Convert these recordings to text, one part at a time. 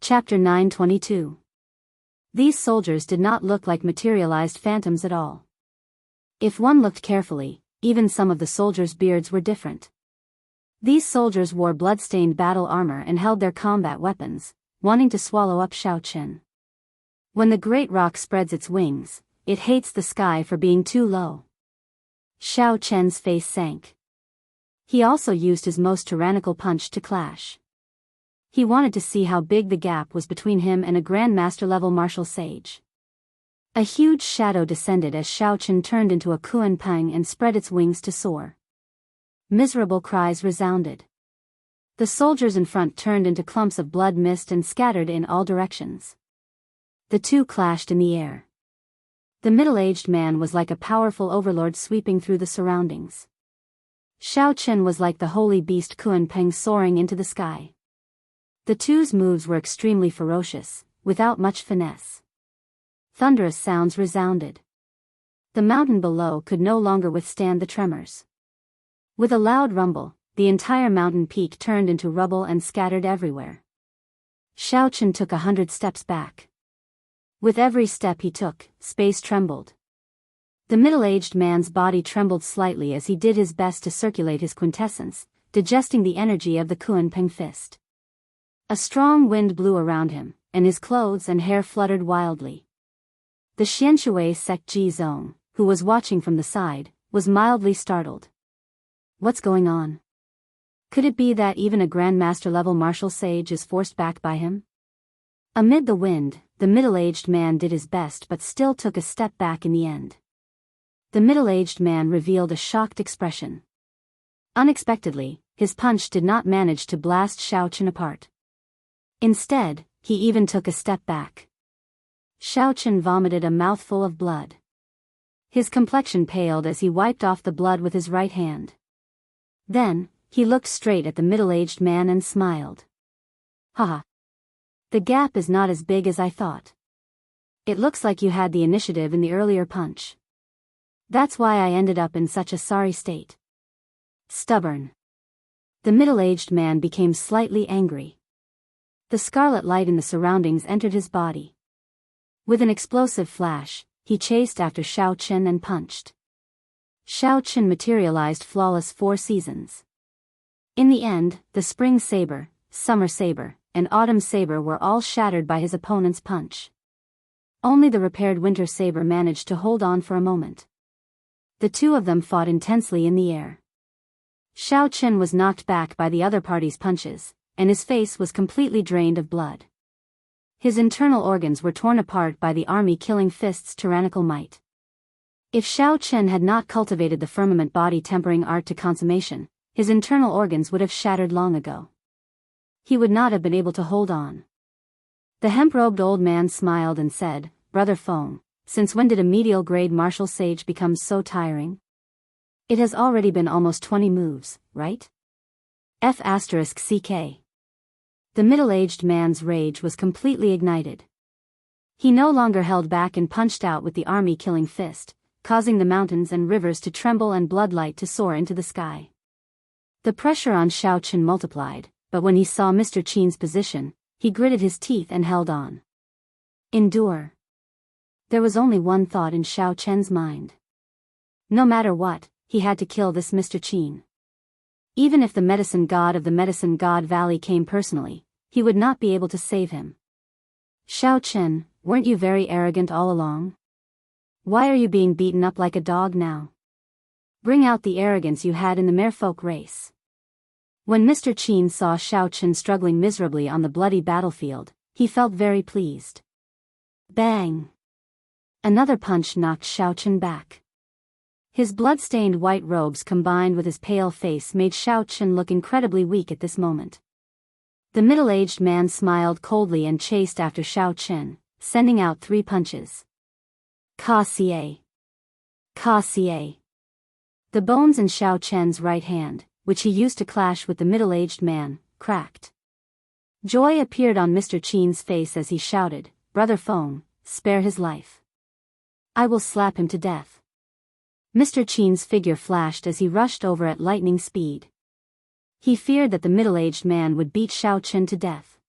Chapter 922. These soldiers did not look like materialized phantoms at all. If one looked carefully, even some of the soldiers' beards were different. These soldiers wore blood-stained battle armor and held their combat weapons, wanting to swallow up Xiaochen. When the great rock spreads its wings, it hates the sky for being too low. Xiaochen's face sank. He also used his most tyrannical punch to clash. He wanted to see how big the gap was between him and a Grandmaster-level martial sage. A huge shadow descended as Xiaochen turned into a Kuan-peng and spread its wings to soar. Miserable cries resounded. The soldiers in front turned into clumps of blood mist and scattered in all directions. The two clashed in the air. The middle-aged man was like a powerful overlord sweeping through the surroundings. Xiaochen was like the holy beast Kuan-peng soaring into the sky. The two's moves were extremely ferocious, without much finesse. Thunderous sounds resounded. The mountain below could no longer withstand the tremors. With a loud rumble, the entire mountain peak turned into rubble and scattered everywhere. Xiaochen took 100 steps back. With every step he took, space trembled. The middle-aged man's body trembled slightly as he did his best to circulate his quintessence, digesting the energy of the Kuan-peng fist. A strong wind blew around him, and his clothes and hair fluttered wildly. The Xianshui sect Ji Zong, who was watching from the side, was mildly startled. What's going on? Could it be that even a Grandmaster-level martial sage is forced back by him? Amid the wind, the middle-aged man did his best but still took a step back in the end. The middle-aged man revealed a shocked expression. Unexpectedly, his punch did not manage to blast Xiaochen apart. Instead, he even took a step back. Xiaochen vomited a mouthful of blood. His complexion paled as he wiped off the blood with his right hand. Then, he looked straight at the middle-aged man and smiled. Haha. The gap is not as big as I thought. It looks like you had the initiative in the earlier punch. That's why I ended up in such a sorry state. Stubborn. The middle-aged man became slightly angry. The scarlet light in the surroundings entered his body. With an explosive flash, he chased after Xiaochen and punched. Xiaochen materialized flawless 4 seasons. In the end, the spring saber, summer saber, and autumn saber were all shattered by his opponent's punch. Only the repaired winter saber managed to hold on for a moment. The two of them fought intensely in the air. Xiaochen was knocked back by the other party's punches, and his face was completely drained of blood. His internal organs were torn apart by the army-killing fist's tyrannical might. If Xiaochen had not cultivated the firmament body-tempering art to consummation, his internal organs would have shattered long ago. He would not have been able to hold on. The hemp-robed old man smiled and said, "Brother Feng, since when did a medial-grade martial sage become so tiring? It has already been almost 20 moves, right? F***CK. The middle-aged man's rage was completely ignited. He no longer held back and punched out with the army-killing fist, causing the mountains and rivers to tremble and bloodlight to soar into the sky. The pressure on Xiaochen multiplied, but when he saw Mr. Qin's position, he gritted his teeth and held on. Endure. There was only one thought in Xiaochen's mind. No matter what, he had to kill this Mr. Qin. Even if the medicine god of the Medicine God Valley came personally, he would not be able to save him. Xiaochen, weren't you very arrogant all along? Why are you being beaten up like a dog now? Bring out the arrogance you had in the merfolk race. When Mr. Qin saw Xiaochen struggling miserably on the bloody battlefield, he felt very pleased. Bang! Another punch knocked Xiaochen back. His blood-stained white robes combined with his pale face made Xiaochen look incredibly weak at this moment. The middle-aged man smiled coldly and chased after Xiaochen, sending out 3 punches. Ka-ca. Ka-ca. The bones in Xiaochen's right hand, which he used to clash with the middle-aged man, cracked. Joy appeared on Mr. Qin's face as he shouted, "Brother Feng, spare his life. I will slap him to death." Mr. Qin's figure flashed as he rushed over at lightning speed. He feared that the middle-aged man would beat Xiaochen to death.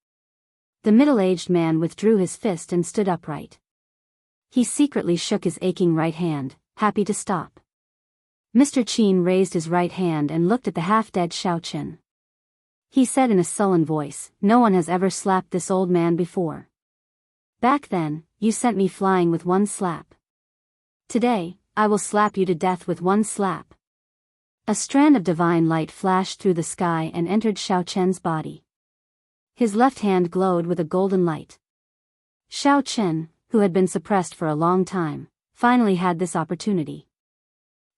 The middle-aged man withdrew his fist and stood upright. He secretly shook his aching right hand, happy to stop. Mr. Qin raised his right hand and looked at the half-dead Xiaochen. He said in a sullen voice, "No one has ever slapped this old man before. Back then, you sent me flying with one slap. Today, I will slap you to death with one slap." A strand of divine light flashed through the sky and entered Xiaochen's body. His left hand glowed with a golden light. Xiaochen, who had been suppressed for a long time, finally had this opportunity.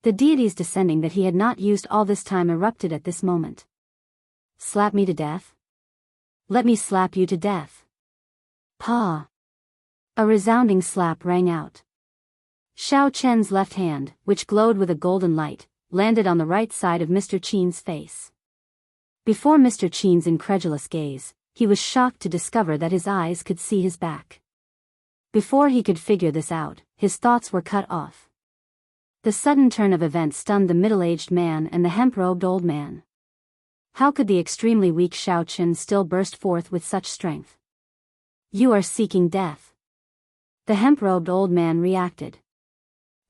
The deities descending that he had not used all this time erupted at this moment. "Slap me to death? Let me slap you to death." Pa! A resounding slap rang out. Xiaochen's left hand, which glowed with a golden light, landed on the right side of Mr. Qin's face. Before Mr. Qin's incredulous gaze, he was shocked to discover that his eyes could see his back. Before he could figure this out, his thoughts were cut off. The sudden turn of events stunned the middle-aged man and the hemp-robed old man. How could the extremely weak Xiaochen still burst forth with such strength? "You are seeking death." The hemp-robed old man reacted.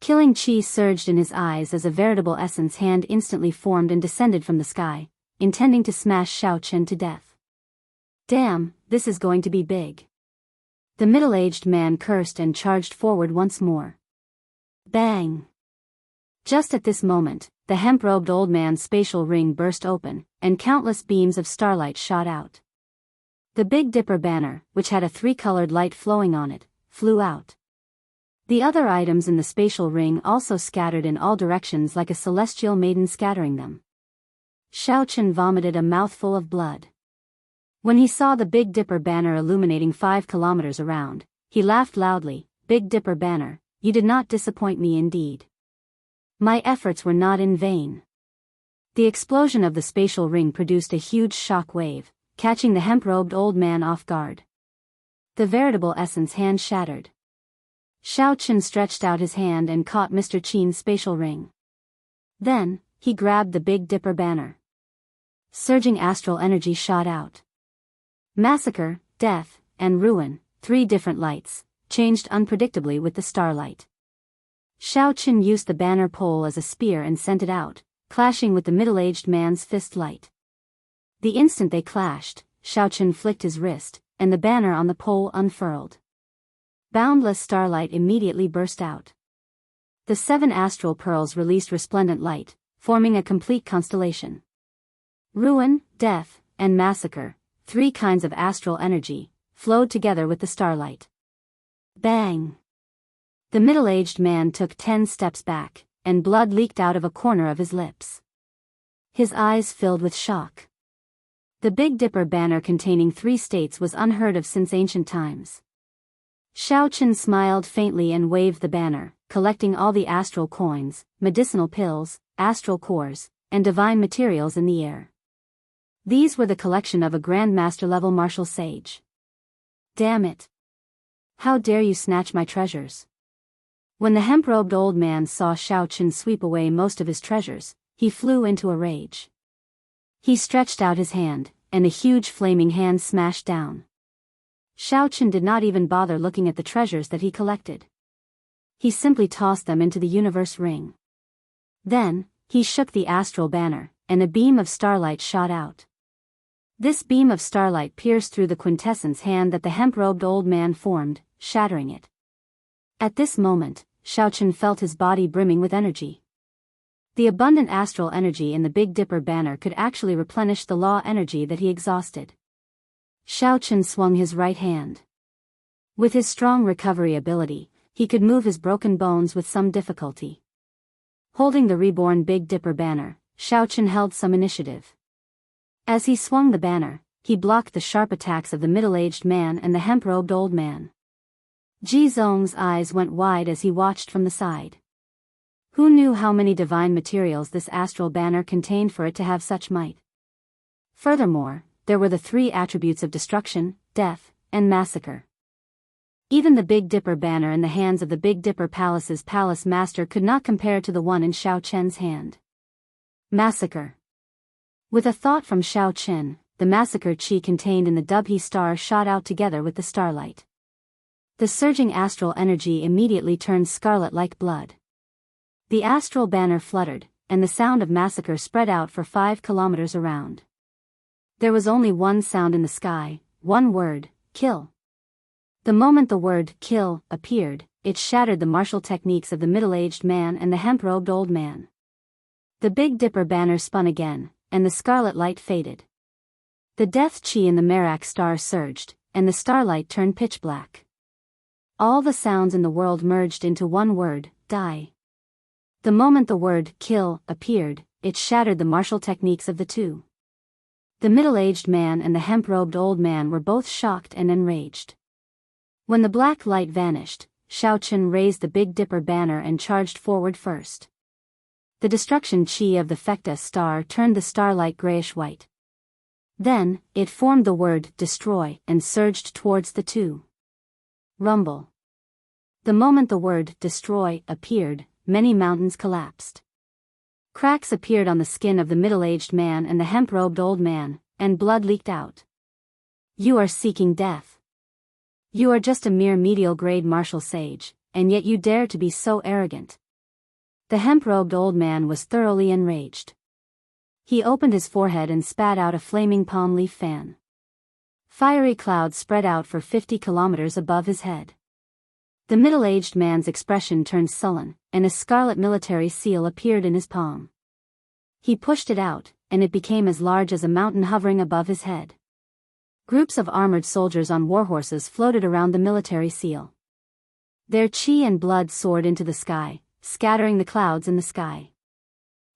Killing chi surged in his eyes as a veritable essence hand instantly formed and descended from the sky, intending to smash Xiaochen to death. "Damn, this is going to be big." The middle-aged man cursed and charged forward once more. Bang! Just at this moment, the hemp-robed old man's spatial ring burst open, and countless beams of starlight shot out. The Big Dipper banner, which had a three-colored light flowing on it, flew out. The other items in the spatial ring also scattered in all directions like a celestial maiden scattering them. Xiaochen vomited a mouthful of blood. When he saw the Big Dipper banner illuminating 5 kilometers around, he laughed loudly. "Big Dipper banner, you did not disappoint me indeed. My efforts were not in vain." The explosion of the spatial ring produced a huge shock wave, catching the hemp-robed old man off guard. The veritable essence hand shattered. Xiaochen stretched out his hand and caught Mr. Qin's spatial ring. Then, he grabbed the Big Dipper banner. Surging astral energy shot out. Massacre, death, and ruin, 3 different lights, changed unpredictably with the starlight. Xiaochen used the banner pole as a spear and sent it out, clashing with the middle-aged man's fist light. The instant they clashed, Xiaochen flicked his wrist, and the banner on the pole unfurled. Boundless starlight immediately burst out. The 7 astral pearls released resplendent light, forming a complete constellation. Ruin, death, and massacre, 3 kinds of astral energy, flowed together with the starlight. Bang! The middle-aged man took 10 steps back, and blood leaked out of a corner of his lips. His eyes filled with shock. The Big Dipper banner containing 3 states was unheard of since ancient times. Xiaochen smiled faintly and waved the banner, collecting all the astral coins, medicinal pills, astral cores, and divine materials in the air. These were the collection of a Grand Master-level martial sage. "Damn it! How dare you snatch my treasures?" When the hemp-robed old man saw Xiaochen sweep away most of his treasures, he flew into a rage. He stretched out his hand, and a huge flaming hand smashed down. Xiaochen did not even bother looking at the treasures that he collected. He simply tossed them into the universe ring. Then, he shook the astral banner, and a beam of starlight shot out. This beam of starlight pierced through the quintessence hand that the hemp-robed old man formed, shattering it. At this moment, Xiaochen felt his body brimming with energy. The abundant astral energy in the Big Dipper banner could actually replenish the law energy that he exhausted. Xiaochen swung his right hand. With his strong recovery ability, he could move his broken bones with some difficulty. Holding the reborn Big Dipper banner, Xiaochen held some initiative. As he swung the banner, he blocked the sharp attacks of the middle-aged man and the hemp-robed old man. Ji Zong's eyes went wide as he watched from the side. Who knew how many divine materials this astral banner contained for it to have such might? Furthermore, there were the 3 attributes of destruction, death, and massacre. Even the Big Dipper banner in the hands of the Big Dipper Palace's palace master could not compare to the one in Xiaochen's hand. Massacre. With a thought from Xiaochen, the massacre chi contained in the Dubhe star shot out together with the starlight. The surging astral energy immediately turned scarlet like blood. The astral banner fluttered, and the sound of massacre spread out for 5 kilometers around. There was only one sound in the sky, one word, kill. The moment the word kill appeared, it shattered the martial techniques of the middle-aged man and the hemp-robed old man. The Big Dipper banner spun again, and the scarlet light faded. The death chi in the Merak star surged, and the starlight turned pitch black. All the sounds in the world merged into one word, die. The moment the word kill appeared, it shattered the martial techniques of the two. The middle-aged man and the hemp-robed old man were both shocked and enraged. When the black light vanished, Xiaochen raised the Big Dipper banner and charged forward first. The destruction chi of the Fecta star turned the starlight grayish-white. Then, it formed the word destroy and surged towards the two. Rumble. The moment the word destroy appeared, many mountains collapsed. Cracks appeared on the skin of the middle-aged man and the hemp-robed old man, and blood leaked out. You are seeking death. You are just a mere medial-grade martial sage, and yet you dare to be so arrogant. The hemp-robed old man was thoroughly enraged. He opened his forehead and spat out a flaming palm leaf fan. Fiery clouds spread out for 50 kilometers above his head. The middle-aged man's expression turned sullen, and a scarlet military seal appeared in his palm. He pushed it out, and it became as large as a mountain hovering above his head. Groups of armored soldiers on warhorses floated around the military seal. Their chi and blood soared into the sky, scattering the clouds in the sky.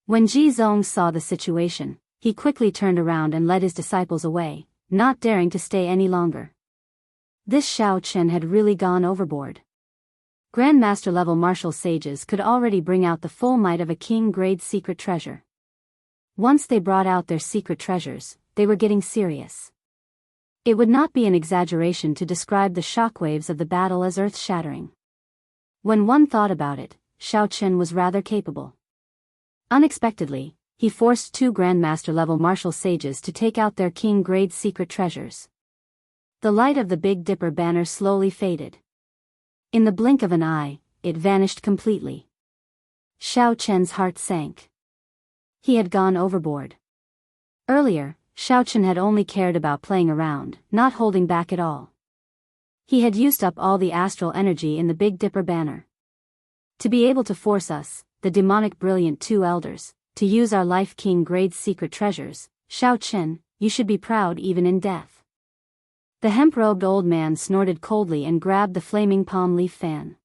When Ji Zong saw the situation, he quickly turned around and led his disciples away, not daring to stay any longer. This Xiao Chen had really gone overboard. Grandmaster-level martial sages could already bring out the full might of a king-grade secret treasure. Once they brought out their secret treasures, they were getting serious. It would not be an exaggeration to describe the shockwaves of the battle as earth-shattering. When one thought about it, Xiao Chen was rather capable. Unexpectedly, he forced 2 Grandmaster-level martial sages to take out their king-grade secret treasures. The light of the Big Dipper banner slowly faded. In the blink of an eye, it vanished completely. Xiao Chen's heart sank. He had gone overboard. Earlier, Xiao Chen had only cared about playing around, not holding back at all. He had used up all the astral energy in the Big Dipper banner. To be able to force us, the demonic brilliant 2 elders, to use our life king-grade secret treasures, Xiao Chen, you should be proud even in death. The hemp-robed old man snorted coldly and grabbed the flaming palm leaf fan.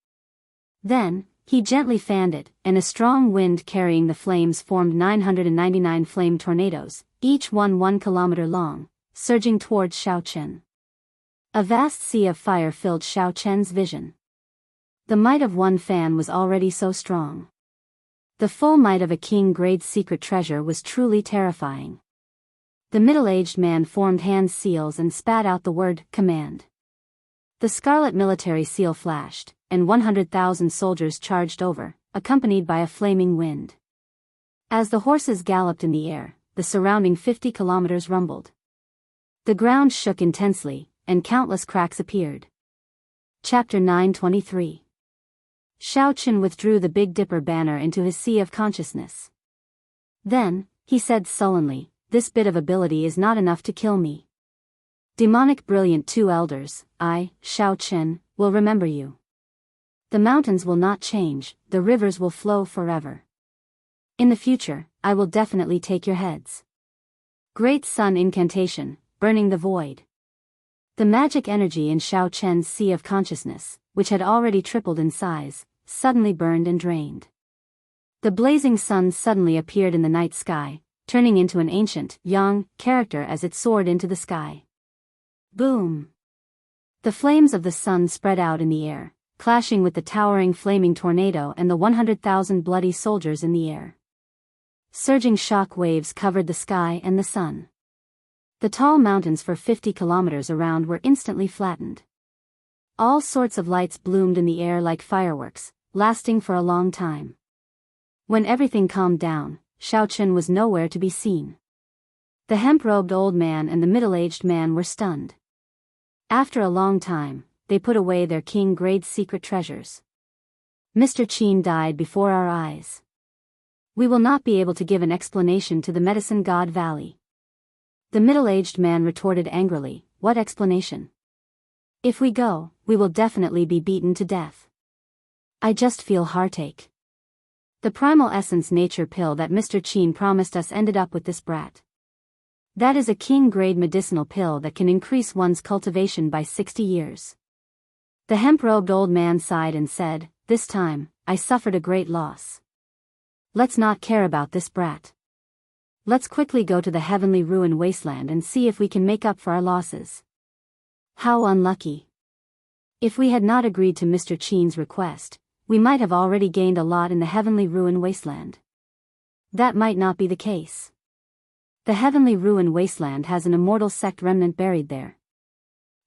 Then, he gently fanned it, and a strong wind carrying the flames formed 999 flame tornadoes, each one 1 kilometer long, surging towards Xiao Chen. A vast sea of fire filled Xiao Chen's vision. The might of one fan was already so strong. The full might of a king-grade secret treasure was truly terrifying. The middle-aged man formed hand seals and spat out the word, command. The scarlet military seal flashed, and 100,000 soldiers charged over, accompanied by a flaming wind. As the horses galloped in the air, the surrounding 50 kilometers rumbled. The ground shook intensely, and countless cracks appeared. Chapter 923. Xiao Chen withdrew the Big Dipper banner into his sea of consciousness. Then, he said sullenly, this bit of ability is not enough to kill me. Demonic brilliant 2 elders, I, Xiao Chen, will remember you. The mountains will not change, the rivers will flow forever. In the future, I will definitely take your heads. Great Sun Incantation, burning the void. The magic energy in Xiao Chen's sea of consciousness, which had already tripled in size, suddenly burned and drained. The blazing sun suddenly appeared in the night sky, turning into an ancient, yang, character as it soared into the sky. Boom! The flames of the sun spread out in the air, clashing with the towering flaming tornado and the 100,000 bloody soldiers in the air. Surging shock waves covered the sky and the sun. The tall mountains for 50 kilometers around were instantly flattened. All sorts of lights bloomed in the air like fireworks, lasting for a long time. When everything calmed down, Xiao Chen was nowhere to be seen. The hemp-robed old man and the middle-aged man were stunned. After a long time, they put away their king-grade secret treasures. Mr. Qin died before our eyes. We will not be able to give an explanation to the medicine god Valley. The middle-aged man retorted angrily, what explanation? If we go, we will definitely be beaten to death. I just feel heartache. The primal essence nature pill that Mr. Qin promised us ended up with this brat. That is a king-grade medicinal pill that can increase one's cultivation by 60 years. The hemp-robed old man sighed and said, this time, I suffered a great loss. Let's not care about this brat. Let's quickly go to the heavenly ruin wasteland and see if we can make up for our losses. How unlucky. If we had not agreed to Mr. Qin's request, we might have already gained a lot in the heavenly ruin wasteland. That might not be the case. The heavenly ruin wasteland has an immortal sect remnant buried there.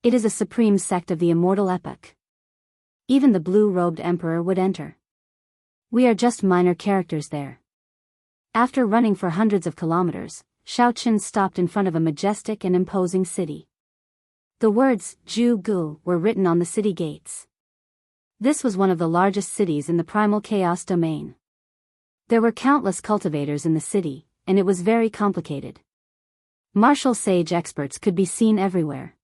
It is a supreme sect of the immortal epoch. Even the blue-robed emperor would enter. We are just minor characters there. After running for hundreds of kilometers, Xiaoqin stopped in front of a majestic and imposing city. The words, Jianghu, were written on the city gates. This was one of the largest cities in the primal chaos domain. There were countless cultivators in the city, and it was very complicated. Martial sage experts could be seen everywhere.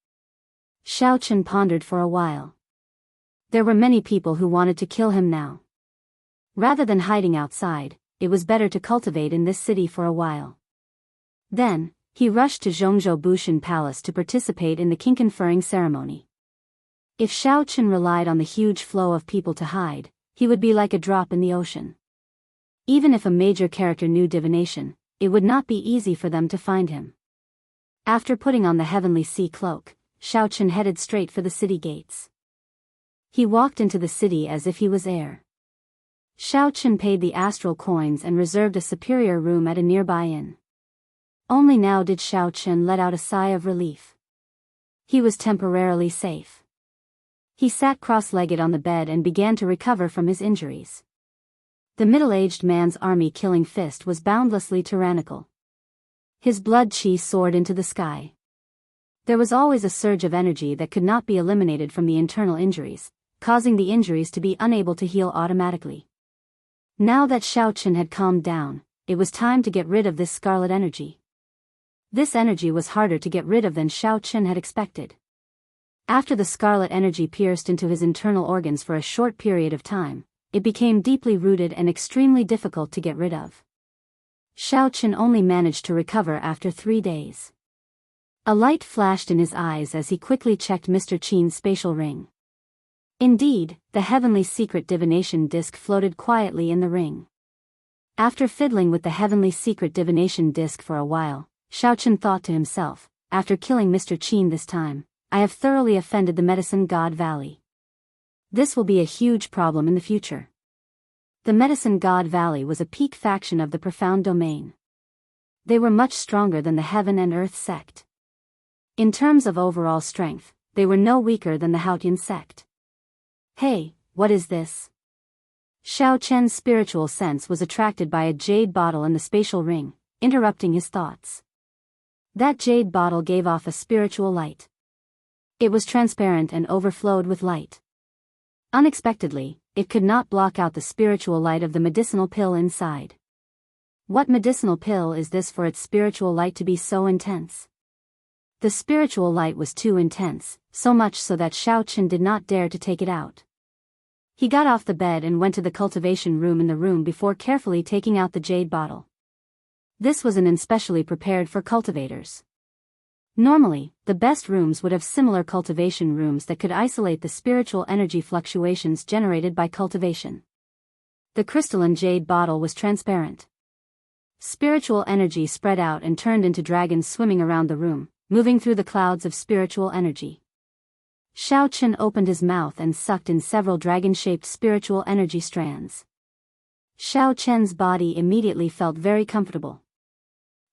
Xiaoqin pondered for a while. There were many people who wanted to kill him now. Rather than hiding outside, it was better to cultivate in this city for a while. Then, he rushed to Zhongzhou Bushan Palace to participate in the king conferring ceremony. If Xiaoqin relied on the huge flow of people to hide, he would be like a drop in the ocean. Even if a major character knew divination, it would not be easy for them to find him. After putting on the heavenly sea cloak, Xiaoqin headed straight for the city gates. He walked into the city as if he was air. Xiaoqin paid the astral coins and reserved a superior room at a nearby inn. Only now did Xiaoqin let out a sigh of relief. He was temporarily safe. He sat cross-legged on the bed and began to recover from his injuries. The middle-aged man's army-killing fist was boundlessly tyrannical. His blood chi soared into the sky. There was always a surge of energy that could not be eliminated from the internal injuries, causing the injuries to be unable to heal automatically. Now that Xiaoqin had calmed down, it was time to get rid of this scarlet energy. This energy was harder to get rid of than Xiaoqin had expected. After the scarlet energy pierced into his internal organs for a short period of time, it became deeply rooted and extremely difficult to get rid of. Xiaoqin only managed to recover after 3 days. A light flashed in his eyes as he quickly checked Mr. Qin's spatial ring. Indeed, the heavenly secret divination disc floated quietly in the ring. After fiddling with the heavenly secret divination disc for a while, Xiaoqin thought to himself, after killing Mr. Qin this time, I have thoroughly offended the medicine god Valley. This will be a huge problem in the future. The medicine god Valley was a peak faction of the profound domain. They were much stronger than the heaven and earth sect. In terms of overall strength, they were no weaker than the Haotian sect. Hey, what is this? Xiaoqian's spiritual sense was attracted by a jade bottle in the spatial ring, interrupting his thoughts. That jade bottle gave off a spiritual light. It was transparent and overflowed with light. Unexpectedly, it could not block out the spiritual light of the medicinal pill inside. What medicinal pill is this for its spiritual light to be so intense? The spiritual light was too intense, so much so that Xiaoqin did not dare to take it out. He got off the bed and went to the cultivation room in the room before carefully taking out the jade bottle. This was an inn specially prepared for cultivators. Normally, the best rooms would have similar cultivation rooms that could isolate the spiritual energy fluctuations generated by cultivation. The crystalline jade bottle was transparent. Spiritual energy spread out and turned into dragons swimming around the room, moving through the clouds of spiritual energy. Xiaoqin opened his mouth and sucked in several dragon-shaped spiritual energy strands. Xiaoqian's body immediately felt very comfortable.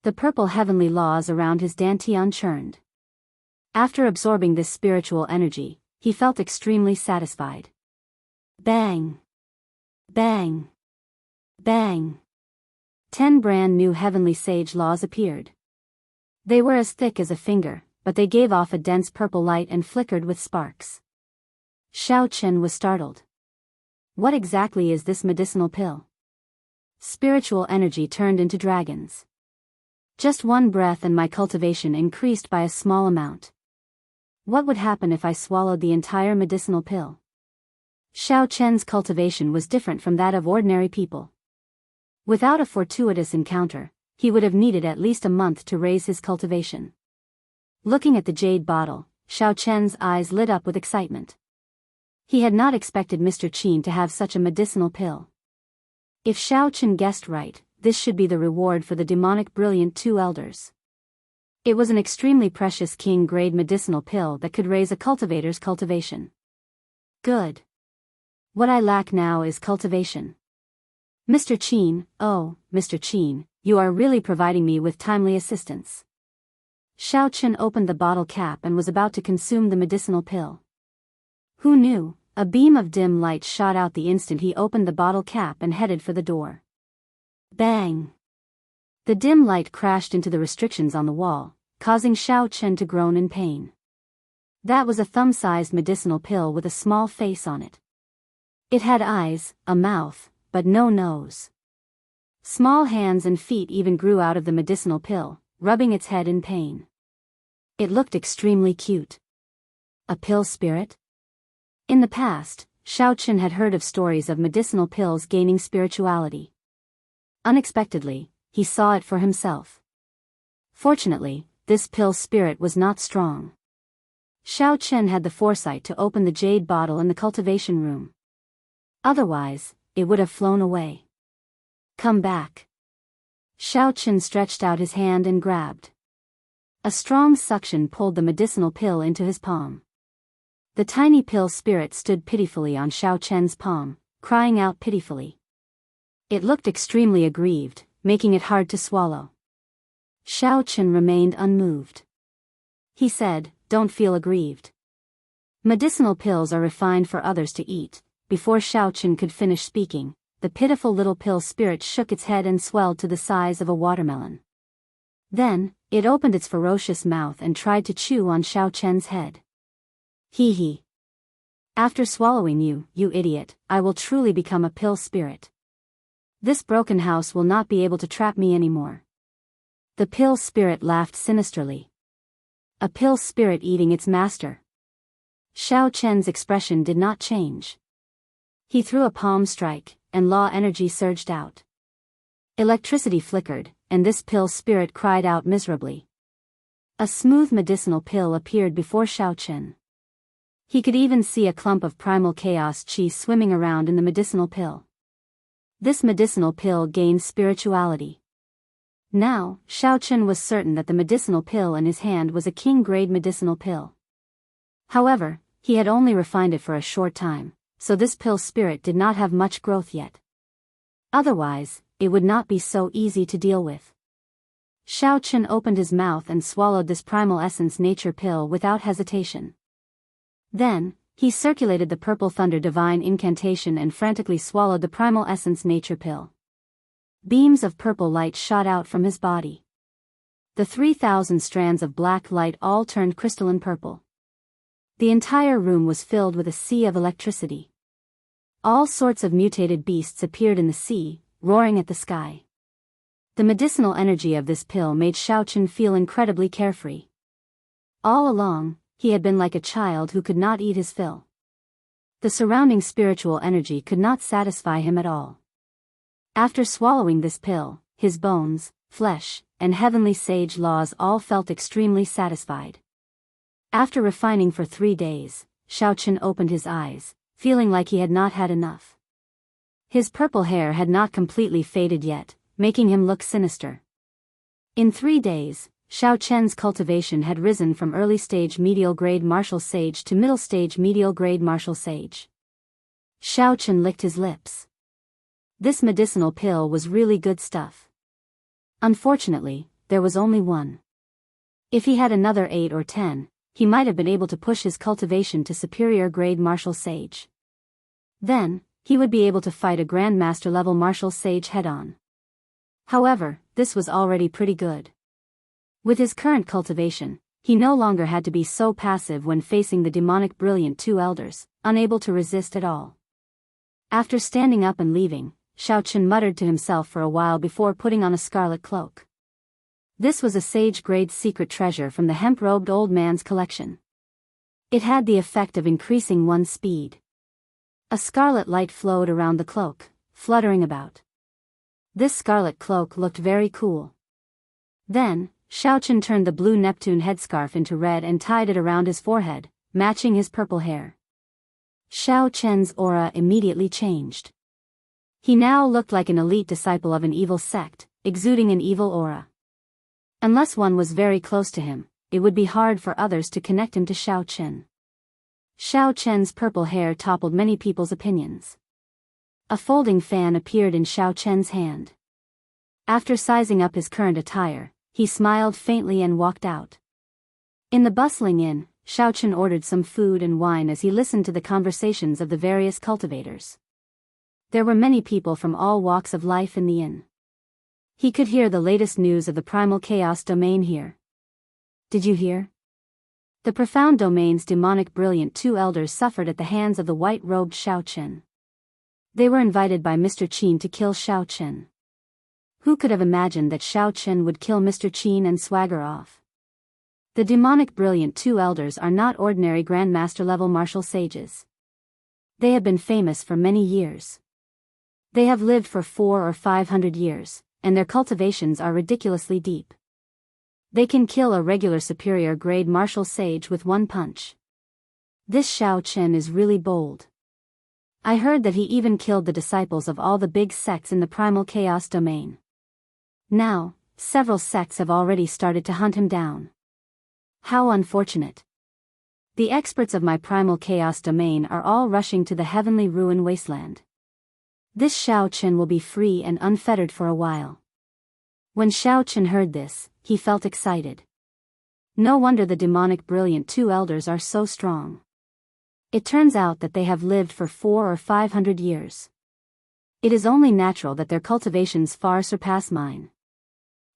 The purple heavenly laws around his dantian churned. After absorbing this spiritual energy, he felt extremely satisfied. Bang! Bang! Bang! 10 brand new heavenly sage laws appeared. They were as thick as a finger, but they gave off a dense purple light and flickered with sparks. Xiao Chen was startled. What exactly is this medicinal pill? Spiritual energy turned into dragons. Just one breath and my cultivation increased by a small amount. What would happen if I swallowed the entire medicinal pill? Xiao Chen's cultivation was different from that of ordinary people. Without a fortuitous encounter, he would have needed at least a month to raise his cultivation. Looking at the jade bottle, Xiao Chen's eyes lit up with excitement. He had not expected Mr. Qin to have such a medicinal pill. If Xiao Chen guessed right, this should be the reward for the demonic brilliant two elders. It was an extremely precious king-grade medicinal pill that could raise a cultivator's cultivation. Good. What I lack now is cultivation. Mr. Qin, oh, Mr. Qin, you are really providing me with timely assistance. Xiao Chen opened the bottle cap and was about to consume the medicinal pill. Who knew? A beam of dim light shot out the instant he opened the bottle cap and headed for the door. Bang! The dim light crashed into the restrictions on the wall, causing Xiao Chen to groan in pain. That was a thumb-sized medicinal pill with a small face on it. It had eyes, a mouth, but no nose. Small hands and feet even grew out of the medicinal pill, rubbing its head in pain. It looked extremely cute. A pill spirit? In the past, Xiao Chen had heard of stories of medicinal pills gaining spirituality. Unexpectedly, he saw it for himself. Fortunately, this pill spirit was not strong. Xiao Chen had the foresight to open the jade bottle in the cultivation room. Otherwise, it would have flown away. Come back. Xiao Chen stretched out his hand and grabbed. A strong suction pulled the medicinal pill into his palm. The tiny pill spirit stood pitifully on Xiao Chen's palm, crying out pitifully. It looked extremely aggrieved, making it hard to swallow. Xiao Chen remained unmoved. He said, "Don't feel aggrieved. Medicinal pills are refined for others to eat." Before Xiao Chen could finish speaking, the pitiful little pill spirit shook its head and swelled to the size of a watermelon. Then, it opened its ferocious mouth and tried to chew on Xiao Chen's head. Hee hee. After swallowing you, you idiot, I will truly become a pill spirit. This broken house will not be able to trap me anymore. The pill spirit laughed sinisterly. A pill spirit eating its master. Xiao Chen's expression did not change. He threw a palm strike, and law energy surged out. Electricity flickered, and this pill spirit cried out miserably. A smooth medicinal pill appeared before Xiao Chen. He could even see a clump of primal chaos chi swimming around in the medicinal pill. This medicinal pill gained spirituality. Now, Xiao Chen was certain that the medicinal pill in his hand was a king-grade medicinal pill. However, he had only refined it for a short time, so this pill spirit did not have much growth yet. Otherwise, it would not be so easy to deal with. Xiao Chen opened his mouth and swallowed this primal essence nature pill without hesitation. Then, he circulated the purple thunder divine incantation and frantically swallowed the primal essence nature pill. Beams of purple light shot out from his body. The 3,000 strands of black light all turned crystalline purple. The entire room was filled with a sea of electricity. All sorts of mutated beasts appeared in the sea, roaring at the sky. The medicinal energy of this pill made Xiao Chen feel incredibly carefree. All along, he had been like a child who could not eat his fill. The surrounding spiritual energy could not satisfy him at all. After swallowing this pill, his bones, flesh, and heavenly sage laws all felt extremely satisfied. After refining for 3 days, Xiao Chen opened his eyes, feeling like he had not had enough. His purple hair had not completely faded yet, making him look sinister. In 3 days, Xiao Chen's cultivation had risen from early-stage medial-grade martial sage to middle-stage medial-grade martial sage. Xiao Chen licked his lips. This medicinal pill was really good stuff. Unfortunately, there was only one. If he had another 8 or 10, he might have been able to push his cultivation to superior-grade martial sage. Then, he would be able to fight a grandmaster-level martial sage head-on. However, this was already pretty good. With his current cultivation, he no longer had to be so passive when facing the demonic brilliant two elders, unable to resist at all. After standing up and leaving, Xiaochen muttered to himself for a while before putting on a scarlet cloak. This was a sage-grade secret treasure from the hemp-robed old man's collection. It had the effect of increasing one's speed. A scarlet light flowed around the cloak, fluttering about. This scarlet cloak looked very cool. Then, Xiaochen turned the blue Neptune headscarf into red and tied it around his forehead, matching his purple hair. Xiaochen's aura immediately changed. He now looked like an elite disciple of an evil sect, exuding an evil aura. Unless one was very close to him, it would be hard for others to connect him to Xiaochen. Xiaochen's purple hair toppled many people's opinions. A folding fan appeared in Xiaochen's hand. After sizing up his current attire, he smiled faintly and walked out. In the bustling inn, Xiaochen ordered some food and wine as he listened to the conversations of the various cultivators. There were many people from all walks of life in the inn. He could hear the latest news of the primal chaos domain here. Did you hear? The profound domain's demonic brilliant two elders suffered at the hands of the white-robed Xiaochen. They were invited by Mr. Qin to kill Xiaochen. Who could have imagined that Xiaochen would kill Mr. Qin and swagger off? The demonic brilliant two elders are not ordinary grandmaster-level martial sages. They have been famous for many years. They have lived for 400 or 500 years, and their cultivations are ridiculously deep. They can kill a regular superior-grade martial sage with one punch. This Xiaochen is really bold. I heard that he even killed the disciples of all the big sects in the primal chaos domain. Now, several sects have already started to hunt him down. How unfortunate. The experts of my primal chaos domain are all rushing to the heavenly ruin wasteland. This Xiaochen will be free and unfettered for a while. When Xiaochen heard this, he felt excited. No wonder the demonic brilliant two elders are so strong. It turns out that they have lived for 400 or 500 years. It is only natural that their cultivations far surpass mine.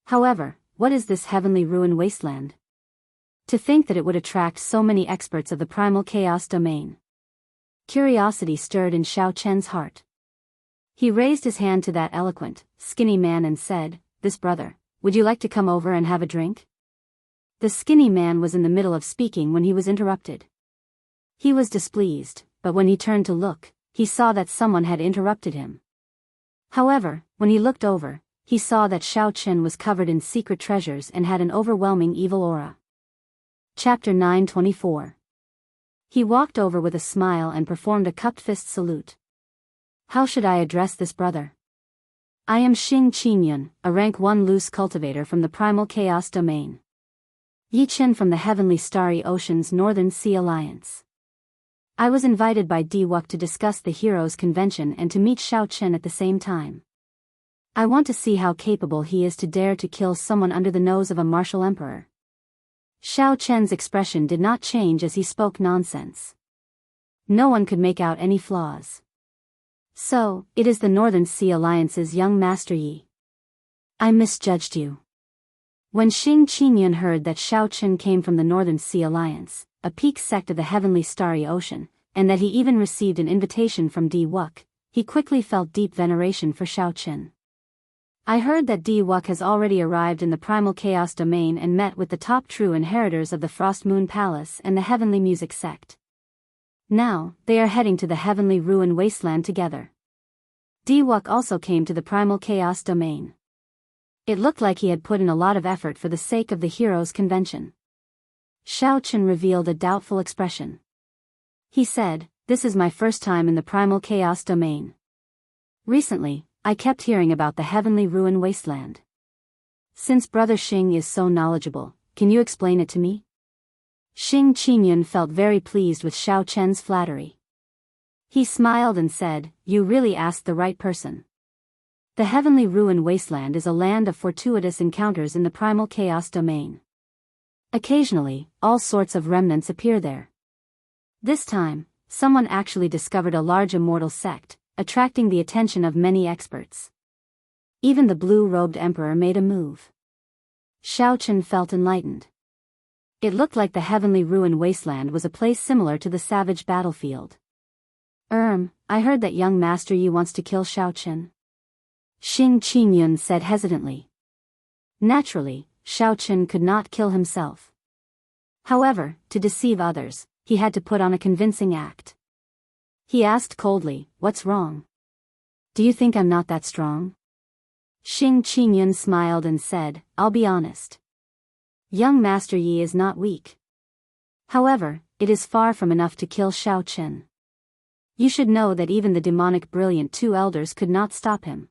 However, what is this heavenly ruin wasteland? To think that it would attract so many experts of the primal chaos domain. Curiosity stirred in Xiaochen's heart. He raised his hand to that eloquent, skinny man and said, "This brother, would you like to come over and have a drink?" The skinny man was in the middle of speaking when he was interrupted. He was displeased, but when he turned to look, he saw that someone had interrupted him. However, when he looked over, he saw that Xiaochen was covered in secret treasures and had an overwhelming evil aura. Chapter 924. He walked over with a smile and performed a cupped fist salute. How should I address this brother? I am Xing Qingyun, a rank 1 loose cultivator from the primal chaos domain. Yichen from the heavenly starry ocean's Northern Sea Alliance. I was invited by Diwuk to discuss the Heroes Convention and to meet Xiaochen at the same time. I want to see how capable he is to dare to kill someone under the nose of a martial emperor. Xiaochen's expression did not change as he spoke nonsense. No one could make out any flaws. So, it is the Northern Sea Alliance's young Master Yi. I misjudged you. When Xing Qingyun heard that Xiaochen came from the Northern Sea Alliance, a peak sect of the heavenly starry ocean, and that he even received an invitation from Diwuk, he quickly felt deep veneration for Xiaochen. I heard that Diwuk has already arrived in the primal chaos domain and met with the top true inheritors of the Frost Moon Palace and the heavenly music sect. Now, they are heading to the heavenly ruin wasteland together. Diwuk also came to the primal chaos domain. It looked like he had put in a lot of effort for the sake of the Heroes Convention. Xiaochen revealed a doubtful expression. He said, "This is my first time in the primal chaos domain. Recently, I kept hearing about the heavenly ruin wasteland. Since Brother Xing is so knowledgeable, can you explain it to me?" Xing Qingyun felt very pleased with Xiaochen's flattery. He smiled and said, "You really asked the right person. The heavenly ruin wasteland is a land of fortuitous encounters in the primal chaos domain. Occasionally, all sorts of remnants appear there. This time, someone actually discovered a large immortal sect, attracting the attention of many experts. Even the blue-robed emperor made a move." Xiao felt enlightened. It looked like the heavenly ruin wasteland was a place similar to the savage battlefield. I heard that young Master Yi wants to kill Xiao Qin. Xing Qingyun said hesitantly. Naturally, Xiao Qin could not kill himself. However, to deceive others, he had to put on a convincing act. He asked coldly, "What's wrong? Do you think I'm not that strong?" Xing Qingyun smiled and said, "I'll be honest. Young Master Yi is not weak. However, it is far from enough to kill Xiao Qin. You should know that even the demonic brilliant two elders could not stop him."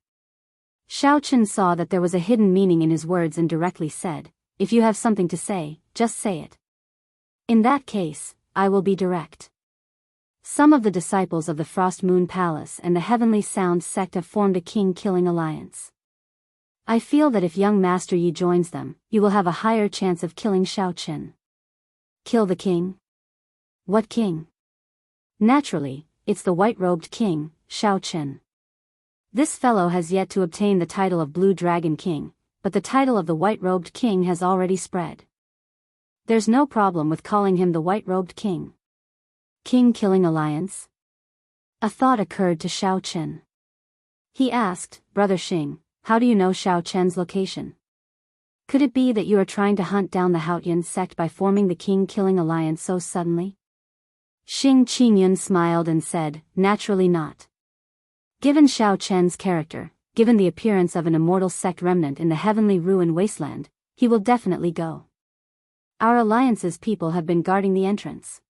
Xiao Qin saw that there was a hidden meaning in his words and directly said, "If you have something to say, just say it. In that case, I will be direct. Some of the disciples of the Frost Moon Palace and the Heavenly Sound sect have formed a king-killing alliance. I feel that if young Master Yi joins them, you will have a higher chance of killing Xiao Qin." Kill the king? What king? Naturally, it's the white-robed king, Xiao Qin. This fellow has yet to obtain the title of Blue Dragon King, but the title of the white-robed king has already spread. There's no problem with calling him the white-robed king. King-killing alliance? A thought occurred to Xiao Qin. He asked, "Brother Xing, how do you know Xiao Qin's location? Could it be that you are trying to hunt down the Haotian sect by forming the king-killing alliance so suddenly?" Xing Qingyun smiled and said, "Naturally not. Given Xiao Qin's character, given the appearance of an immortal sect remnant in the heavenly ruin wasteland, he will definitely go. Our alliance's people have been guarding the entrance.